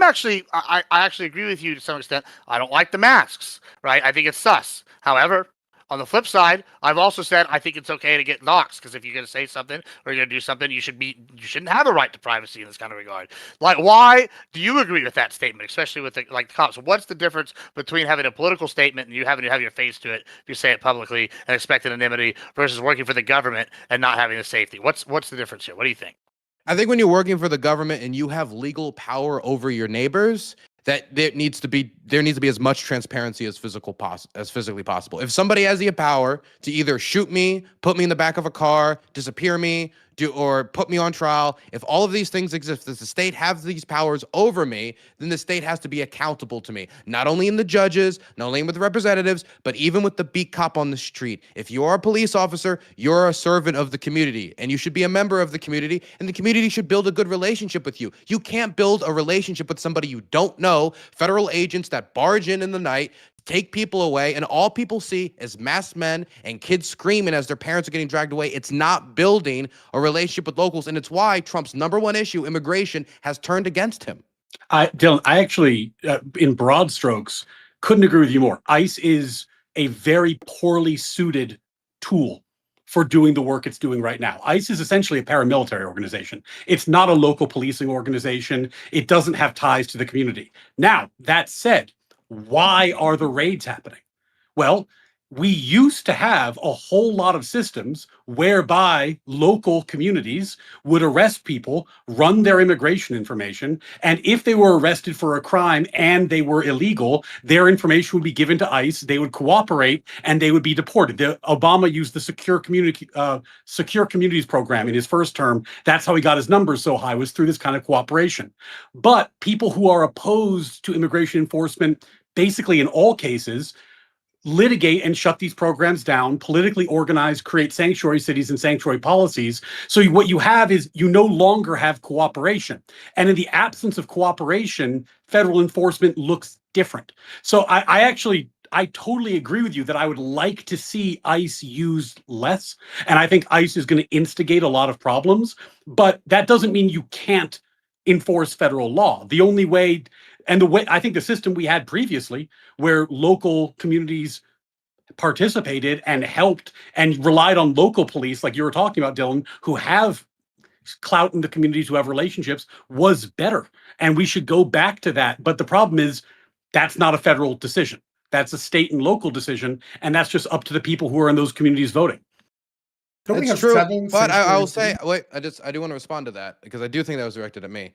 actually agree with you to some extent. I don't like the masks, right? I think it's sus. However, on the flip side, I've also said I think it's okay to get doxxed, because if you're going to say something or you're going to do something, you shouldn't have a right to privacy in this kind of regard. Like, why do you agree with that statement, especially with the cops? What's the difference between having a political statement and you having to have your face to it if you say it publicly and expect anonymity versus working for the government and not having the safety? What's the difference here? What do you think? I think when you're working for the government and you have legal power over your neighbors, that there needs to be as much transparency as physically possible. If somebody has the power to either shoot me, put me in the back of a car, disappear me, or put me on trial, if all of these things exist, if the state has these powers over me, then the state has to be accountable to me. Not only in the judges, not only with the representatives, but even with the beat cop on the street. If you are a police officer, you're a servant of the community, and you should be a member of the community, and the community should build a good relationship with you. You can't build a relationship with somebody you don't know, federal agents that barge in the night, take people away, and all people see is masked men and kids screaming as their parents are getting dragged away. It's not building a relationship with locals, and it's why Trump's #1 issue, immigration, has turned against him. Dylan, I actually, in broad strokes, couldn't agree with you more. ICE is a very poorly suited tool for doing the work it's doing right now. ICE is essentially a paramilitary organization. It's not a local policing organization. It doesn't have ties to the community. Now, that said, why are the raids happening? Well, we used to have a whole lot of systems whereby local communities would arrest people, run their immigration information, and if they were arrested for a crime and they were illegal, their information would be given to ICE, they would cooperate, and they would be deported. Obama used the Secure Communities program in his first term. That's how he got his numbers so high, was through this kind of cooperation. But people who are opposed to immigration enforcement, basically in all cases, litigate and shut these programs down, politically organize, create sanctuary cities and sanctuary policies. So what you have is you no longer have cooperation. And in the absence of cooperation, federal enforcement looks different. So I totally agree with you that I would like to see ICE used less. And I think ICE is going to instigate a lot of problems, but that doesn't mean you can't enforce federal law. The only way, and the way, I think the system we had previously, where local communities participated and helped and relied on local police, like you were talking about, Dylan, who have clout in the communities, who have relationships, was better. And we should go back to that. But the problem is that's not a federal decision. That's a state and local decision. And that's just up to the people who are in those communities voting. That's true, but I will say, wait, I do want to respond to that because I do think that was directed at me.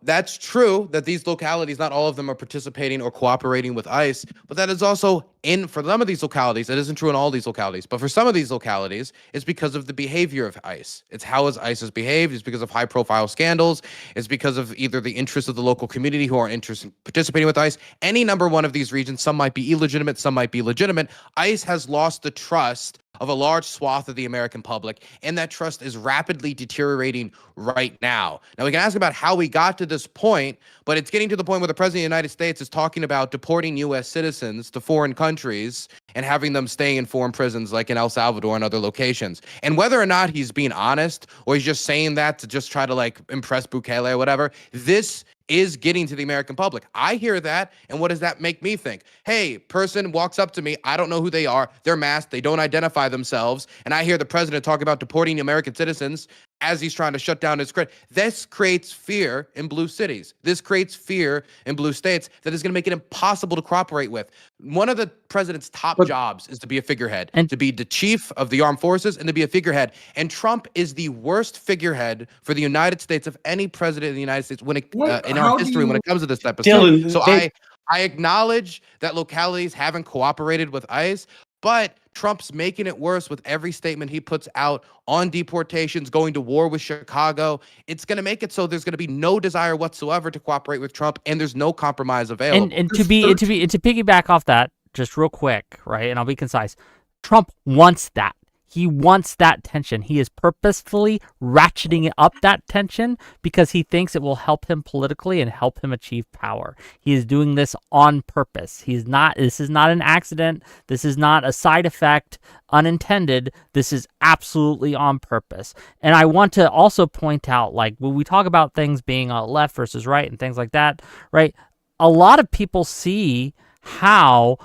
That's true that these localities, not all of them are participating or cooperating with ICE, but that is also for some of these localities, it isn't true in all these localities, but for some of these localities, it's because of the behavior of ICE. It's how ICE has behaved. It's because of high profile scandals. It's because of either the interests of the local community who are interested in participating with ICE. Any number one of these regions, some might be illegitimate, some might be legitimate. ICE has lost the trust of a large swath of the American public, and that trust is rapidly deteriorating right now. Now, we can ask about how we got to this point, but it's getting to the point where the President of the United States is talking about deporting U.S. citizens to foreign countries and having them stay in foreign prisons like in El Salvador and other locations. And whether or not he's being honest or he's just saying that to just try to like impress Bukele or whatever, this is getting to the American public. I hear that, and what does that make me think? Hey, person walks up to me, I don't know who they are, they're masked, they don't identify themselves, and I hear the president talk about deporting American citizens as he's trying to shut down his credit. This creates fear in blue cities. This creates fear in blue states that is going to make it impossible to cooperate with. One of the president's top jobs is to be a figurehead, and to be the chief of the armed forces and to be a figurehead. And Trump is the worst figurehead for the United States of any president in the United States when it, in our history when it comes to this type of Dylan, stuff. So I acknowledge that localities haven't cooperated with ICE, but Trump's making it worse with every statement he puts out on deportations, going to war with Chicago. It's going to make it so there's going to be no desire whatsoever to cooperate with Trump, and there's no compromise available. And to piggyback off that, just real quick, right? And I'll be concise. Trump wants that. He wants that tension. He is purposefully ratcheting up that tension because he thinks it will help him politically and help him achieve power. He is doing this on purpose. This is not an accident. This is not a side effect unintended. This is absolutely on purpose. And I want to also point out, like, when we talk about things being left versus right and things like that, right? A lot of people see how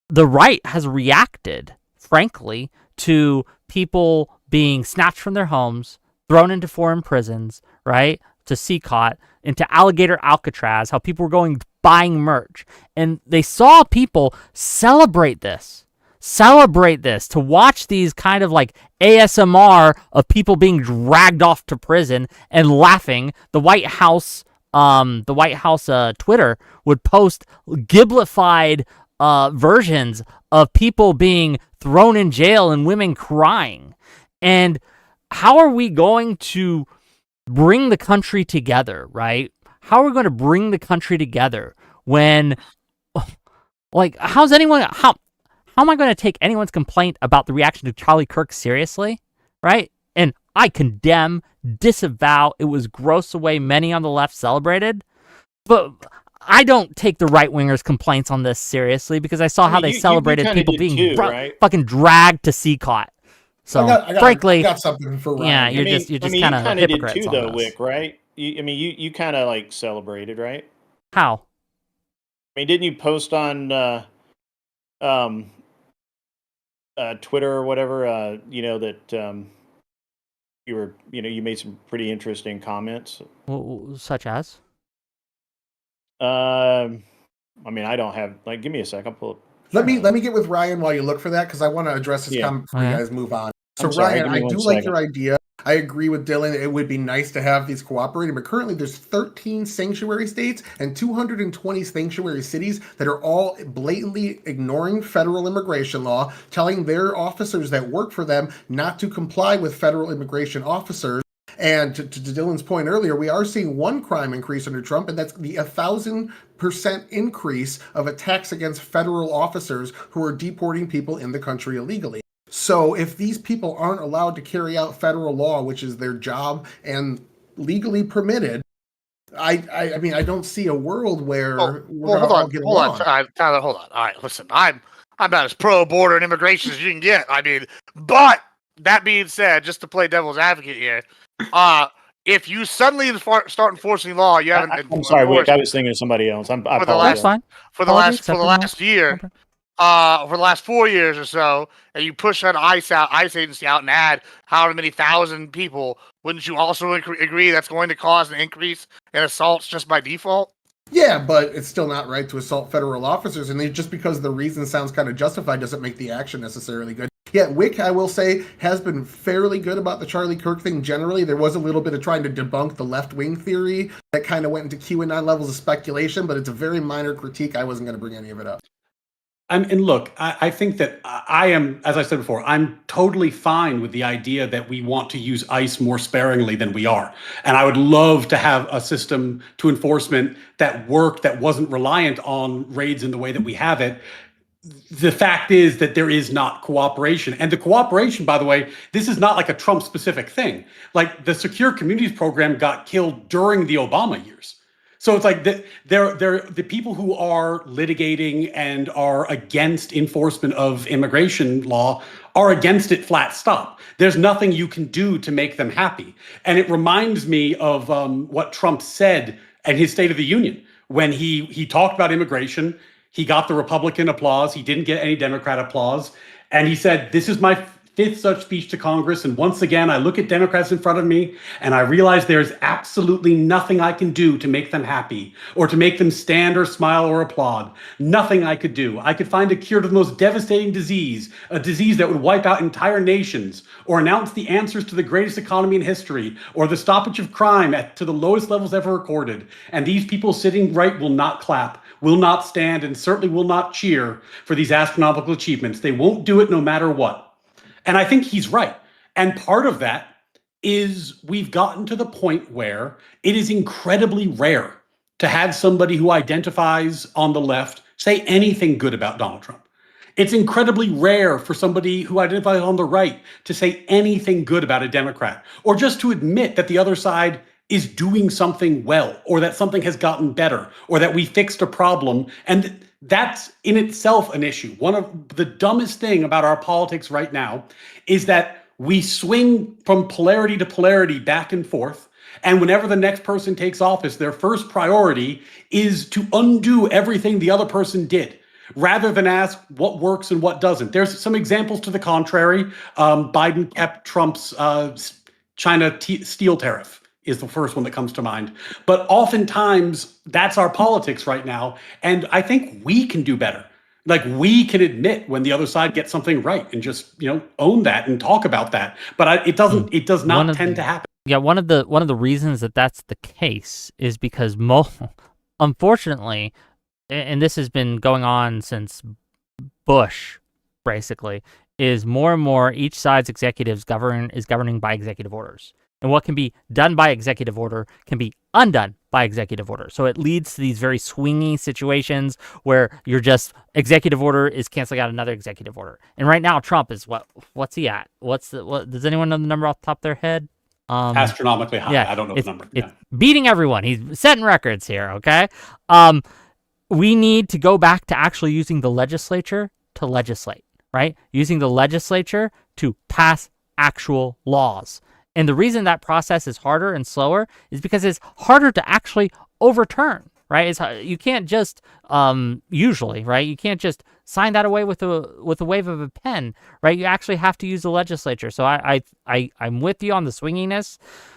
the right has reacted, frankly, to people being snatched from their homes, thrown into foreign prisons, right, to CCOT, into Alligator Alcatraz, how people were going buying merch. And they saw people celebrate this, to watch these kind of like ASMR of people being dragged off to prison and laughing. The White House Twitter would post giblified versions of people being thrown in jail and women crying. And how are we going to bring the country together, right? How are we going to bring the country together when, like, how am I going to take anyone's complaint about the reaction to Charlie Kirk seriously, right? And I condemn, disavow, it was gross the way many on the left celebrated, but I don't take the right-wingers' complaints on this seriously because I saw how they celebrated people being fucking dragged to CCOT. So, frankly, I got something for Ryan. Yeah, you're just kind of hypocrites did too, on though, this. Wick, right? You kind of like celebrated, right? How? I mean, didn't you post on Twitter or whatever? That you made some pretty interesting comments. Such as? I mean, I don't have, like, give me a second. Pull Let me get with Ryan while you look for that, because I want to address this comment before you guys move on. So Ryan, I do like your idea. I agree with Dylan. It would be nice to have these cooperating, but currently there's 13 sanctuary states and 220 sanctuary cities that are all blatantly ignoring federal immigration law, telling their officers that work for them not to comply with federal immigration officers. And to Dylan's point earlier, we are seeing one crime increase under Trump, and that's the 1,000% increase of attacks against federal officers who are deporting people in the country illegally. So if these people aren't allowed to carry out federal law, which is their job and legally permitted, I mean, I don't see a world where we're going to all get along. Tyler, hold on. All right, listen, I'm about as pro-border and immigration as you can get. I mean, but that being said, just to play devil's advocate here, if you suddenly start enforcing law, you haven't. I'm sorry, Wick. I was thinking of somebody else. For the last year, for the last 4 years or so, and you push an ICE agency out and add however many thousand people, wouldn't you also agree that's going to cause an increase in assaults just by default? Yeah, but it's still not right to assault federal officers, and just because the reason sounds kind of justified doesn't make the action necessarily good. Yeah, Wick, I will say, has been fairly good about the Charlie Kirk thing generally. There was a little bit of trying to debunk the left-wing theory that kind of went into QAnon levels of speculation, but it's a very minor critique. I wasn't going to bring any of it up. And look, I think that I am, as I said before, I'm totally fine with the idea that we want to use ICE more sparingly than we are. And I would love to have a system to enforcement that worked, that wasn't reliant on raids in the way that we have it. The fact is that there is not cooperation. And the cooperation, by the way, this is not like a Trump-specific thing. Like the Secure Communities program got killed during the Obama years. So it's like the people who are litigating and are against enforcement of immigration law are against it flat stop. There's nothing you can do to make them happy. And it reminds me of what Trump said at his State of the Union when he talked about immigration. He got the Republican applause. He didn't get any Democrat applause. And he said, this is my fifth such speech to Congress. And once again, I look at Democrats in front of me and I realize there's absolutely nothing I can do to make them happy or to make them stand or smile or applaud. Nothing I could do. I could find a cure to the most devastating disease, a disease that would wipe out entire nations or announce the answers to the greatest economy in history or the stoppage of crime to the lowest levels ever recorded. And these people sitting right will not clap, will not stand, and certainly will not cheer for these astronomical achievements. They won't do it no matter what. And I think he's right. And part of that is we've gotten to the point where it is incredibly rare to have somebody who identifies on the left say anything good about Donald Trump. It's incredibly rare for somebody who identifies on the right to say anything good about a Democrat or just to admit that the other side is doing something well or that something has gotten better or that we fixed a problem. And that's in itself an issue. One of the dumbest thing about our politics right now is that we swing from polarity to polarity back and forth. And whenever the next person takes office, their first priority is to undo everything the other person did, rather than ask what works and what doesn't. There's some examples to the contrary. Biden kept Trump's China steel tariff is the first one that comes to mind. But oftentimes, that's our politics right now. And I think we can do better. Like, we can admit when the other side gets something right and just, own that and talk about that. But it does not tend to happen. Yeah, one of the reasons that that's the case is because unfortunately, and this has been going on since Bush, basically, is more and more each side's executives is governing by executive orders. And what can be done by executive order can be undone by executive order. So it leads to these very swingy situations where you're just executive order is canceling out another executive order. And right now, Trump is what's he at? Does anyone know the number off the top of their head? Astronomically high. Yeah, I don't know the number. It's beating everyone. He's setting records here. Okay. We need to go back to actually using the legislature to legislate, right? Using the legislature to pass actual laws. And the reason that process is harder and slower is because it's harder to actually overturn, right? You can't just usually, right? You can't just sign that away with a wave of a pen, right? You actually have to use the legislature. So I'm with you on the swinginess,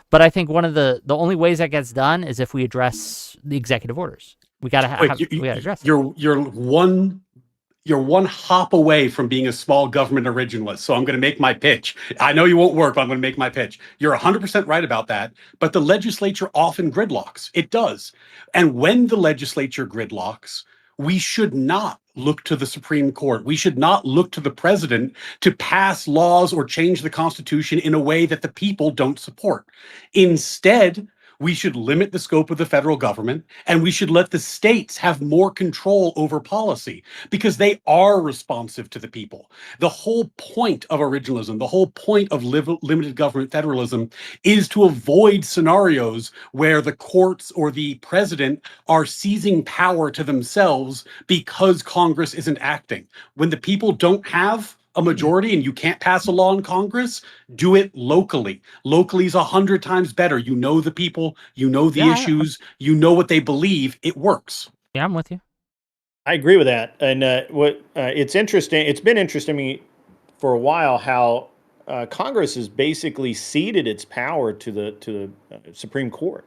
but I think one of the only ways that gets done is if we address the executive orders. We got to address it. You're one you're one hop away from being a small government originalist. So I'm going to make my pitch. I know you won't work, but I'm going to make my pitch. You're 100% right about that. But the legislature often gridlocks. It does. And when the legislature gridlocks, we should not look to the Supreme Court. We should not look to the president to pass laws or change the Constitution in a way that the people don't support. Instead, we should limit the scope of the federal government, and we should let the states have more control over policy because they are responsive to the people. The whole point of originalism, the whole point of limited government federalism is to avoid scenarios where the courts or the president are seizing power to themselves because Congress isn't acting. When the people don't have a majority and you can't pass a law in Congress, do it locally. Locally is 100 times better. You know the people, you know the issues, you know what they believe. It works. Yeah, I'm with you. I agree with that. And it's interesting. It's been interesting to me for a while how Congress has basically ceded its power to the Supreme Court.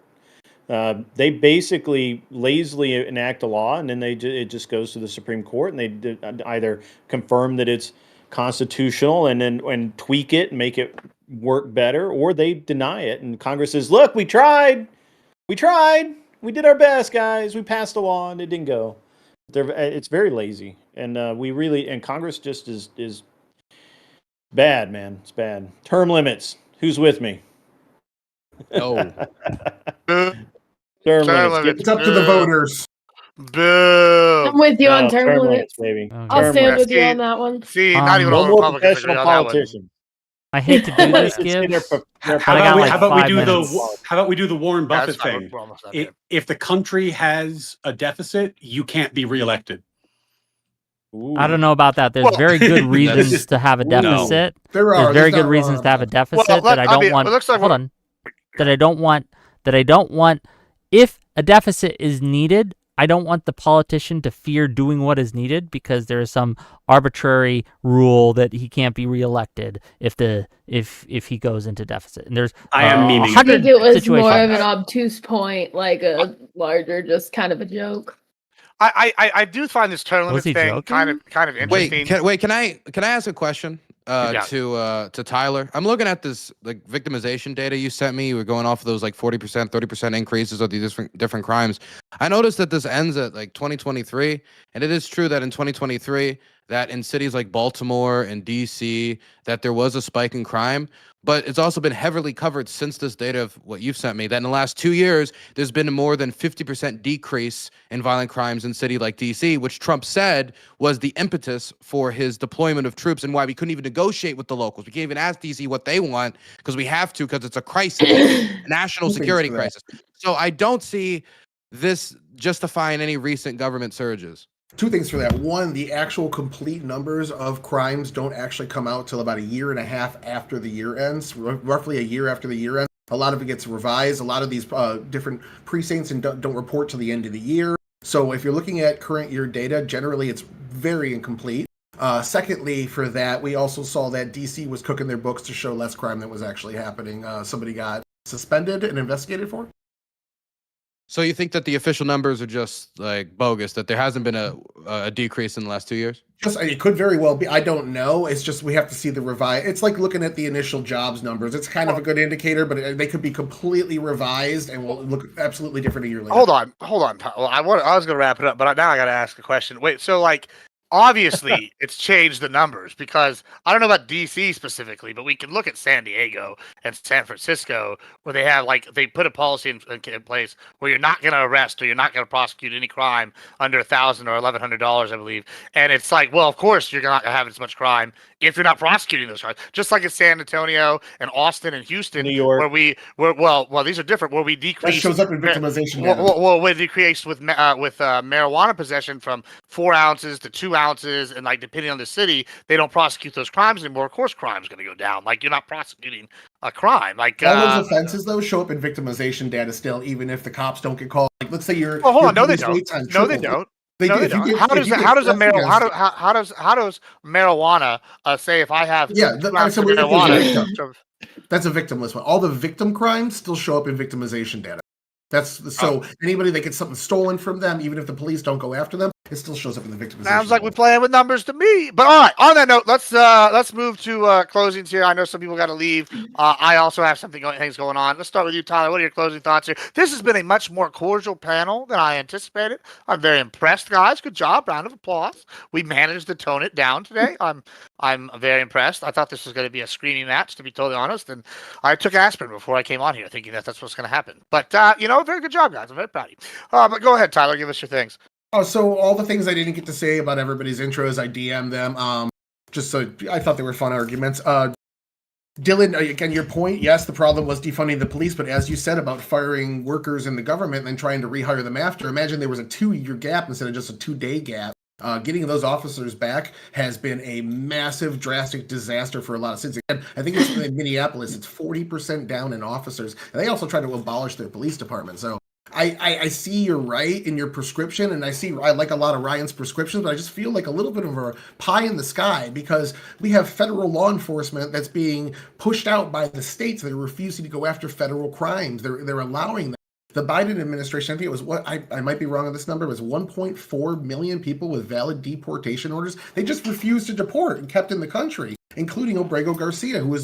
They basically lazily enact a law, and then it just goes to the Supreme Court, and they either confirm that it's constitutional and tweak it and make it work better, or they deny it. And Congress says, "Look, we tried, we did our best, guys. We passed a law, and it didn't go." It's very lazy, and Congress just is bad, man. It's bad. Term limits. Who's with me? Oh. Term limits. It's up to the voters. Boo! I'm with you on term limits, baby. I'll stand with you on that one. See, not even all Republicans agree on that one. I hate to do this, Gibbs. How about we do the Warren Buffett thing? If the country has a deficit, you can't be reelected. I don't know about that. There's very good reasons to have a deficit. There's very good reasons to have a deficit that I don't want. Hold on. That I don't want. If a deficit is needed, I don't want the politician to fear doing what is needed because there is some arbitrary rule that he can't be reelected if he goes into deficit. And there's I think it was more of an obtuse point, like a larger, just kind of a joke. I do find this term limits thing kind of interesting. Can I ask a question to Tyler? I'm looking at this like victimization data you sent me. We're going off of those like 40%, 30% increases of these different crimes. I noticed that this ends at like 2023, and it is true that in 2023 that in cities like Baltimore and DC that there was a spike in crime. But it's also been heavily covered since this data of what you've sent me, that in the last 2 years, there's been a more than 50% decrease in violent crimes in a city like D.C., which Trump said was the impetus for his deployment of troops and why we couldn't even negotiate with the locals. We can't even ask D.C. what they want because we have to because it's a crisis, a national security crisis. So I don't see this justifying any recent government surges. Two things for that. One, the actual complete numbers of crimes don't actually come out till about a year and a half after the year ends, roughly a year after the year ends. A lot of it gets revised. A lot of these different precincts and don't report till the end of the year. So if you're looking at current year data, generally it's very incomplete. Secondly, for that, we also saw that DC was cooking their books to show less crime that was actually happening. Somebody got suspended and investigated for. So you think that the official numbers are just like bogus, that there hasn't been a decrease in the last 2 years? It could very well be. I don't know. It's just we have to see the revised. It's like looking at the initial jobs numbers. It's kind of a good indicator, but they could be completely revised and will look absolutely different a year later. Hold on. Well, I was going to wrap it up, but now I got to ask a question. Wait, so like, obviously it's changed the numbers because I don't know about DC specifically, but we can look at San Diego and San Francisco where they put a policy in place where you're not going to arrest or you're not going to prosecute any crime under $1,000 or $1,100, I believe. And it's like, well, of course you're not going to have as much crime if you're not prosecuting those crimes. Just like in San Antonio and Austin and Houston, New York, where these are different, where we decrease. That shows up in victimization. Well, we decreased with marijuana possession from 4 ounces to 2 ounces, and like depending on the city, they don't prosecute those crimes anymore. Of course, crime's going to go down. Like you're not prosecuting a crime. Like all those offenses though show up in victimization data still, even if the cops don't get called. Like let's say you're. Well, hold on. No, they don't. No, they don't. How does marijuana say if I have marijuana? That's a victimless one. All the victim crimes still show up in victimization data. Anybody that gets something stolen from them, even if the police don't go after them, it still shows up in the victimization. Sounds like we're playing with numbers to me. But all right, on that note, let's move to closings here. I know some people got to leave. I also have things going on. Let's start with you, Tyler. What are your closing thoughts here? This has been a much more cordial panel than I anticipated. I'm very impressed, guys. Good job. Round of applause. We managed to tone it down today. I'm very impressed. I thought this was going to be a screaming match, to be totally honest. And I took aspirin before I came on here, thinking that's what's going to happen. But very good job, guys. I'm very proud of you. But go ahead, Tyler. Give us your things. Oh, so all the things I didn't get to say about everybody's intros, I DM'd them. Just so I thought they were fun arguments. Dylan, again, your point, yes, the problem was defunding the police, but as you said about firing workers in the government and then trying to rehire them after, imagine there was a 2-year gap instead of just a 2-day gap. Getting those officers back has been a massive, drastic disaster for a lot of cities. Again, I think it's in Minneapolis, it's 40% down in officers, and they also tried to abolish their police department. So I see you're right in your prescription, and I like a lot of Ryan's prescriptions, but I just feel like a little bit of a pie in the sky because we have federal law enforcement that's being pushed out by the states that are refusing to go after federal crimes. They're allowing that. The Biden administration, I think it was I might be wrong on this number, it was 1.4 million people with valid deportation orders. They just refused to deport and kept in the country, including Obrego Garcia, who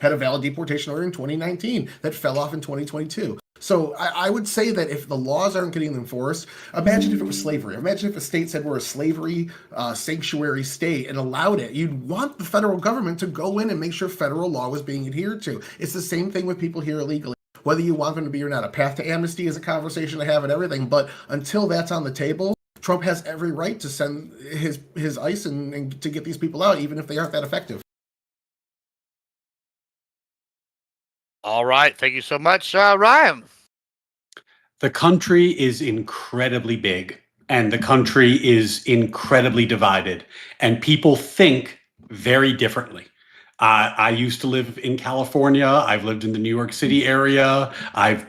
had a valid deportation order in 2019 that fell off in 2022. So I would say that if the laws aren't getting enforced, imagine if it was slavery. Imagine if a state said we're a slavery sanctuary state and allowed it. You'd want the federal government to go in and make sure federal law was being adhered to. It's the same thing with people here illegally. Whether you want them to be or not, a path to amnesty is a conversation to have and everything. But until that's on the table, Trump has every right to send his ICE and to get these people out, even if they aren't that effective. All right. Thank you so much, Ryan. The country is incredibly big, and the country is incredibly divided, and people think very differently. I used to live in California. I've lived in the New York City area. I've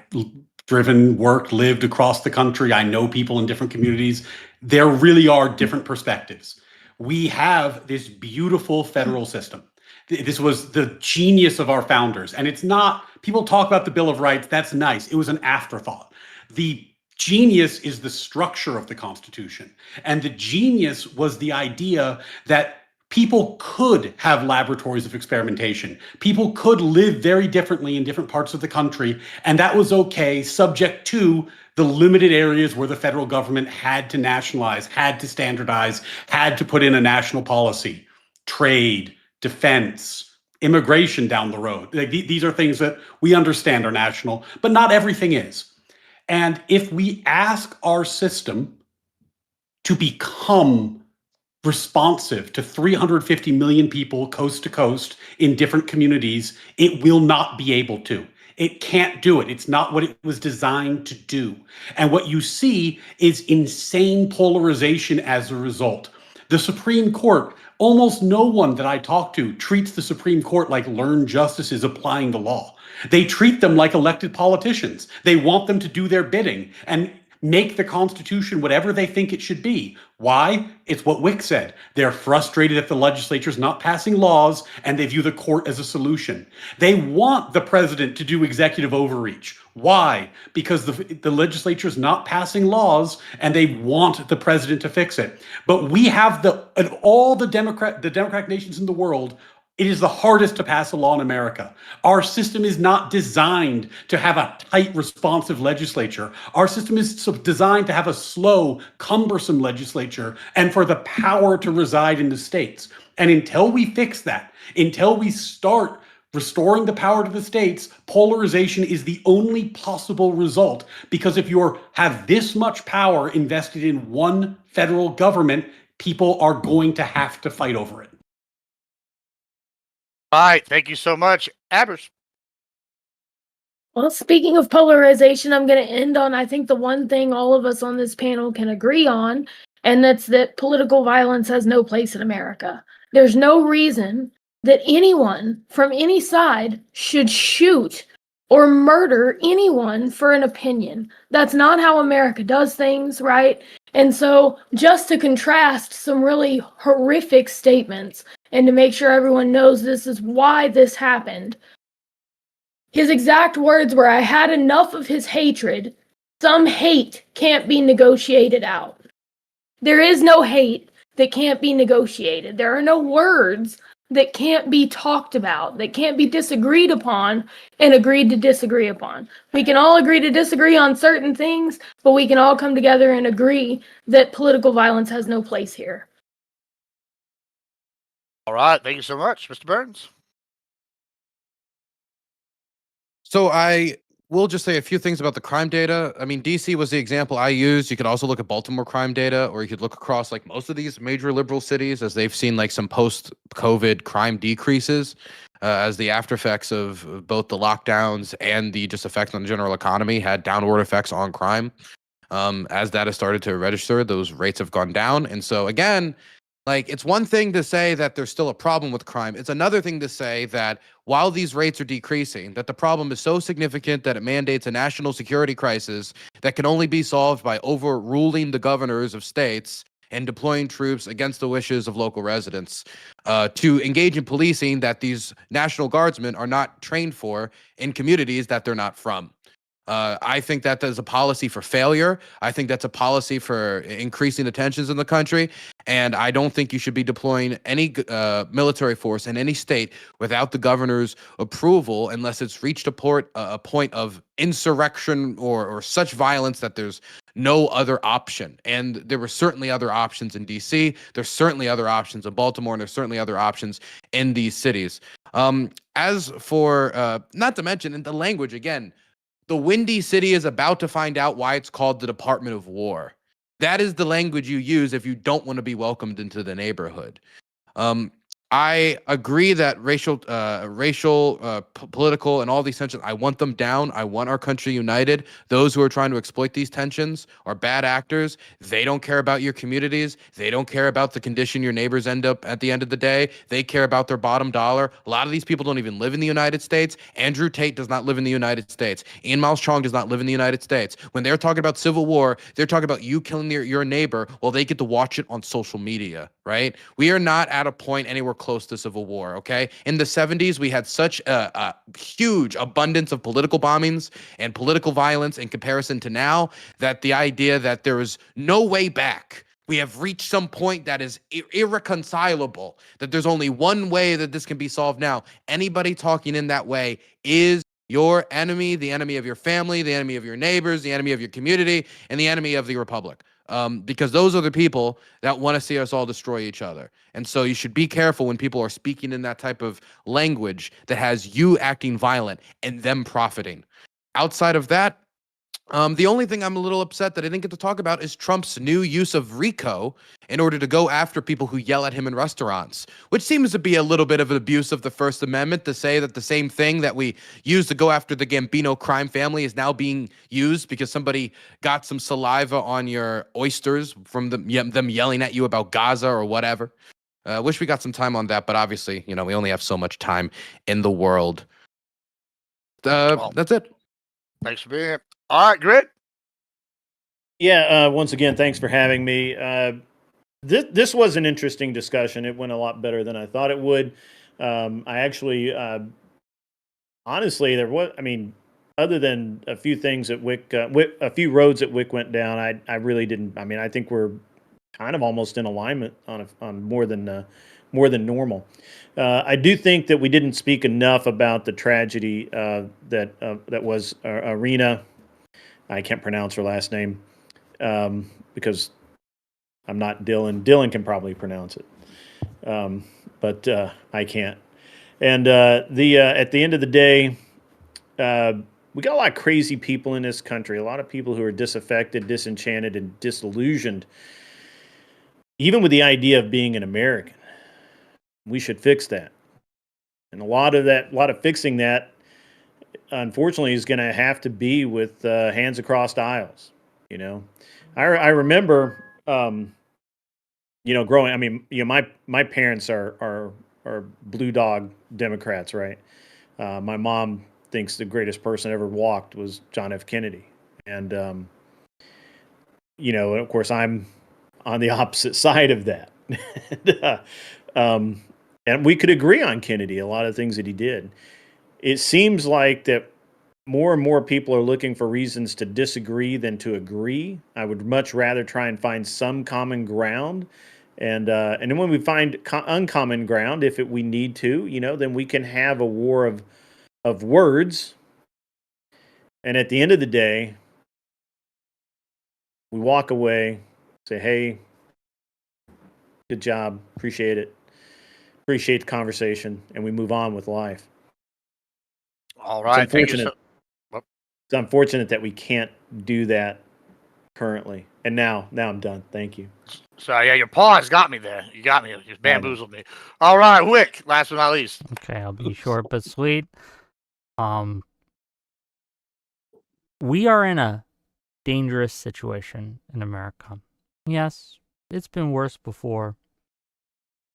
driven, worked, lived across the country. I know people in different communities. There really are different perspectives. We have this beautiful federal system. This was the genius of our founders. And it's not, people talk about the Bill of Rights. That's nice. It was an afterthought. The genius is the structure of the Constitution. And the genius was the idea that people could have laboratories of experimentation. People could live very differently in different parts of the country, and that was okay, subject to the limited areas where the federal government had to nationalize, had to standardize, had to put in a national policy. Trade, defense, immigration down the road. These are things that we understand are national, but not everything is. And if we ask our system to become responsive to 350 million people coast to coast in different communities, it will not be able to. It can't do it. It's not what it was designed to do. And what you see is insane polarization as a result. The Supreme Court, almost no one that I talk to treats the Supreme Court like learned justices applying the law. They treat them like elected politicians. They want them to do their bidding and make the Constitution whatever they think it should be. Why? It's what Wick said. They're frustrated that the legislature's not passing laws, and they view the court as a solution. They want the president to do executive overreach. Why? Because the legislature's not passing laws, and they want the president to fix it. But we have all the Democratic nations in the world. It is the hardest to pass a law in America. Our system is not designed to have a tight, responsive legislature. Our system is designed to have a slow, cumbersome legislature and for the power to reside in the states. And until we fix that, until we start restoring the power to the states, polarization is the only possible result. Because if you have this much power invested in one federal government, people are going to have to fight over it. All right, thank you so much. Abers. Well, speaking of polarization, I'm going to end on, I think, the one thing all of us on this panel can agree on, and that's that political violence has no place in America. There's no reason that anyone from any side should shoot or murder anyone for an opinion. That's not how America does things, right? And so just to contrast some really horrific statements and to make sure everyone knows this is why this happened, his exact words were, "I had enough of his hatred. Some hate can't be negotiated out." There is no hate that can't be negotiated. There are no words that can't be talked about, that can't be disagreed upon and agreed to disagree upon. We can all agree to disagree on certain things, but we can all come together and agree that political violence has no place here. All right. Thank you so much, Mr. Burns. So I will just say a few things about the crime data. I mean, DC was the example I used. You could also look at Baltimore crime data, or you could look across like most of these major liberal cities as they've seen like some post-COVID crime decreases as the after effects of both the lockdowns and the just effects on the general economy had downward effects on crime. As that has started to register, those rates have gone down. And so again, like, it's one thing to say that there's still a problem with crime. It's another thing to say that while these rates are decreasing, that the problem is so significant that it mandates a national security crisis that can only be solved by overruling the governors of states and deploying troops against the wishes of local residents to engage in policing that these National Guardsmen are not trained for in communities that they're not from. I think that is a policy for failure. I think that's a policy for increasing the tensions in the country. And I don't think you should be deploying any military force in any state without the governor's approval unless it's reached a point of insurrection or such violence that there's no other option. And there were certainly other options in D.C. There's certainly other options in Baltimore, and there's certainly other options in these cities. As for, not to mention, in the language, again, the Windy City is about to find out why it's called the Department of War. That is the language you use if you don't want to be welcomed into the neighborhood. I agree that racial, political, and all these tensions, I want them down. I want our country united. Those who are trying to exploit these tensions are bad actors. They don't care about your communities. They don't care about the condition your neighbors end up at the end of the day. They care about their bottom dollar. A lot of these people don't even live in the United States. Andrew Tate does not live in the United States. Ian Miles Chong does not live in the United States. When they're talking about civil war, they're talking about you killing your neighbor while they get to watch it on social media, right? We are not at a point anywhere close to civil war, okay? In the 70s, we had such a huge abundance of political bombings and political violence in comparison to now that the idea that there is no way back, we have reached some point that is irreconcilable, that there's only one way that this can be solved now. Anybody talking in that way is your enemy, the enemy of your family, the enemy of your neighbors, the enemy of your community, and the enemy of the republic. Because those are the people that want to see us all destroy each other. And so you should be careful when people are speaking in that type of language that has you acting violent and them profiting. Outside of that, the only thing I'm a little upset that I didn't get to talk about is Trump's new use of RICO in order to go after people who yell at him in restaurants, which seems to be a little bit of an abuse of the First Amendment to say that the same thing that we used to go after the Gambino crime family is now being used because somebody got some saliva on your oysters from them yelling at you about Gaza or whatever. Wish we got some time on that, but obviously, we only have so much time in the world. That's it. Thanks for being here. All right, Grit. Yeah, once again, thanks for having me. This was an interesting discussion. It went a lot better than I thought it would. I actually, honestly, other than a few things at Wick, a few roads at Wick went down, I really didn't. I think we're kind of almost in alignment on more than normal. I do think that we didn't speak enough about the tragedy that was Arena. I can't pronounce her last name because I'm not Dylan. Dylan can probably pronounce it, but I can't. And at the end of the day, we got a lot of crazy people in this country. A lot of people who are disaffected, disenchanted, and disillusioned, even with the idea of being an American. We should fix that. And a lot of fixing that, unfortunately, is going to have to be with hands across aisles. I remember, growing. My parents are blue dog Democrats, right? My mom thinks the greatest person ever walked was John F. Kennedy, and of course, I'm on the opposite side of that. And we could agree on Kennedy, a lot of things that he did. It seems like that more and more people are looking for reasons to disagree than to agree. I would much rather try and find some common ground. And then when we find uncommon ground, if we need to, then we can have a war of words. And at the end of the day, we walk away, say, hey, good job, appreciate it, appreciate the conversation, and we move on with life. All right. It's unfortunate that we can't do that currently. And now I'm done. Thank you. So yeah, your pause got me there. You got me. You bamboozled me. All right, Wick. Last but not least. Okay, I'll be short but sweet. We are in a dangerous situation in America. Yes, it's been worse before,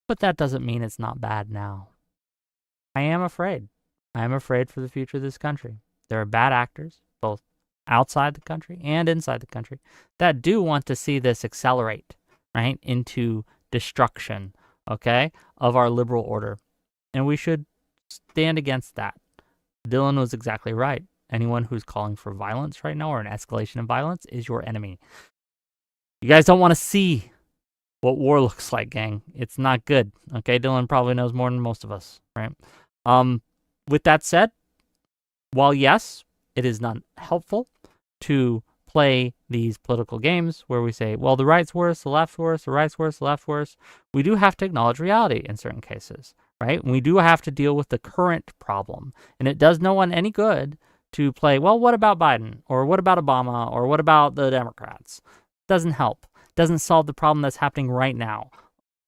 but that doesn't mean it's not bad now. I am afraid. I am afraid for the future of this country. There are bad actors, both outside the country and inside the country, that do want to see this accelerate, right, into destruction, okay, of our liberal order. And we should stand against that. Dylan was exactly right. Anyone who's calling for violence right now or an escalation of violence is your enemy. You guys don't want to see what war looks like, gang. It's not good. Okay, Dylan probably knows more than most of us, right? With that said, while yes, it is not helpful to play these political games where we say, well, the right's worse, the left's worse, the right's worse, the left's worse, we do have to acknowledge reality in certain cases, right? We do have to deal with the current problem. And it does no one any good to play, well, what about Biden? Or what about Obama? Or what about the Democrats? Doesn't help. Doesn't solve the problem that's happening right now.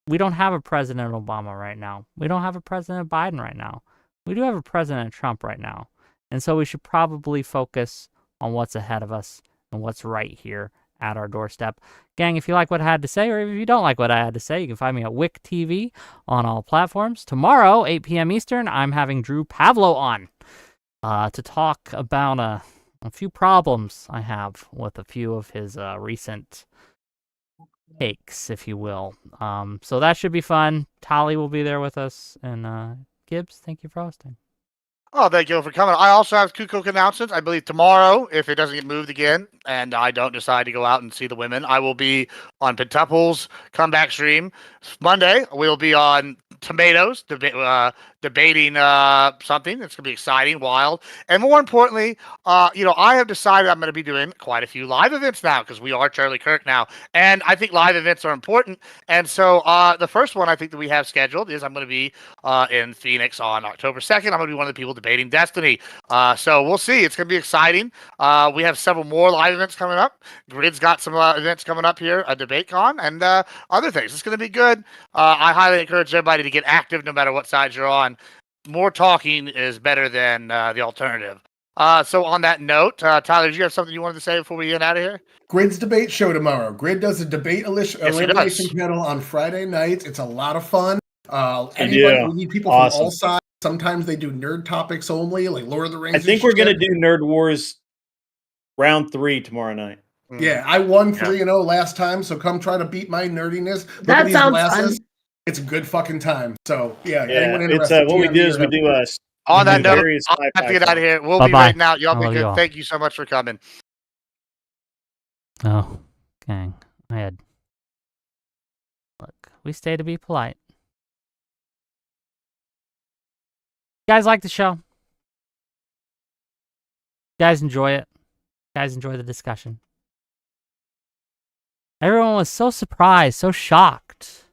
We don't have a President Obama right now. We don't have a President Biden right now. We do have a President Trump right now. And so we should probably focus on what's ahead of us and what's right here at our doorstep. Gang, if you like what I had to say, or if you don't like what I had to say, you can find me at Wick TV on all platforms. Tomorrow, 8 p.m. Eastern, I'm having Drew Pavlo on to talk about a few problems I have with a few of his recent takes, if you will. So that should be fun. Tali will be there with us. And Gibbs, thank you for hosting. Oh, thank you for coming. I also have two quick announcements. I believe tomorrow, if it doesn't get moved again, and I don't decide to go out and see the women, I will be on Pentuple's comeback stream. Monday, we'll be on Tomatoes, debating something. It's going to be exciting, wild. And more importantly, I have decided I'm going to be doing quite a few live events now because we are Charlie Kirk now. And I think live events are important. And so the first one I think that we have scheduled is I'm going to be in Phoenix on October 2nd. I'm going to be one of the people debating Destiny. So we'll see. It's going to be exciting. We have several more live events coming up. Grid's got some events coming up here, a debate con, and other things. It's going to be good. I highly encourage everybody to get active no matter what side you're on. More talking is better than the alternative. So on that note, Tyler, did you have something you wanted to say before we get out of here? Grid's debate show tomorrow. Grid does a debate elimination panel on Friday nights. It's a lot of fun. We need people from all sides. Sometimes they do nerd topics only, like Lord of the Rings. I think we're going to do Nerd Wars round 3 tomorrow night. Yeah, I won 3-0 last time, so come try to beat my nerdiness. Look that at these sounds glasses. fun. It's a good fucking time. So anyone interested? It's what we do is we do on that note, I'll have to get out of here. We'll be right now. Y'all be good. Thank you so much for coming. Oh, gang. Look, we stay to be polite. You guys like the show? You guys enjoy it? You guys enjoy the discussion? Everyone was so surprised, so shocked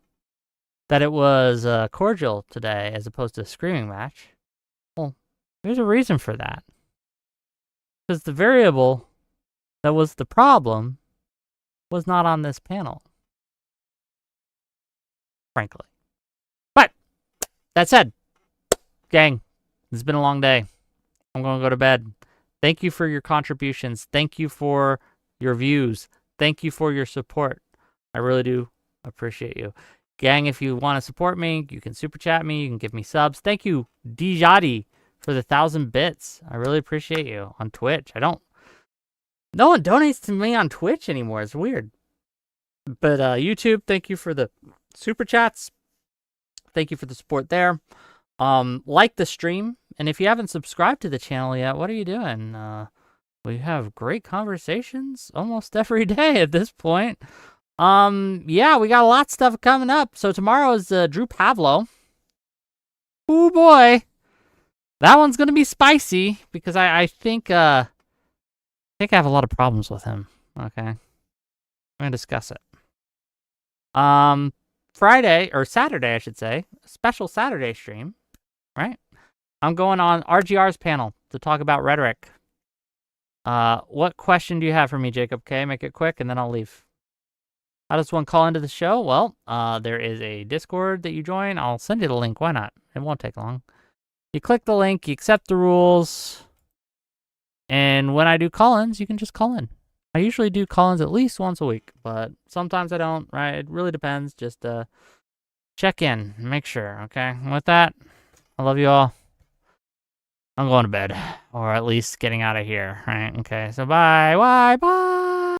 that it was cordial today as opposed to a screaming match. Well, there's a reason for that. Because the variable that was the problem was not on this panel. Frankly. But, that said, gang, it's been a long day. I'm going to go to bed. Thank you for your contributions. Thank you for your views. Thank you for your support. I really do appreciate you. Gang, if you want to support me, you can super chat me. You can give me subs. Thank you, Dijadi, for the 1,000 bits. I really appreciate you on Twitch. No one donates to me on Twitch anymore. It's weird. But YouTube, thank you for the super chats. Thank you for the support there. Like the stream. And if you haven't subscribed to the channel yet, what are you doing? We have great conversations almost every day at this point. Yeah, we got a lot of stuff coming up. So tomorrow is Drew Pavlo. Oh boy. That one's going to be spicy because I think I have a lot of problems with him. Okay. I'm going to discuss it. Friday, or Saturday, I should say, a special Saturday stream, right? I'm going on RGR's panel to talk about rhetoric. What question do you have for me, Jacob? Okay, make it quick, and then I'll leave. How does one call into the show? Well, there is a Discord that you join. I'll send you the link. Why not? It won't take long. You click the link, you accept the rules, and when I do call-ins, you can just call in. I usually do call-ins at least once a week, but sometimes I don't, right? It really depends. Just check in, make sure, okay? And with that, I love you all. I'm going to bed, or at least getting out of here, right? Okay, so bye, bye, bye.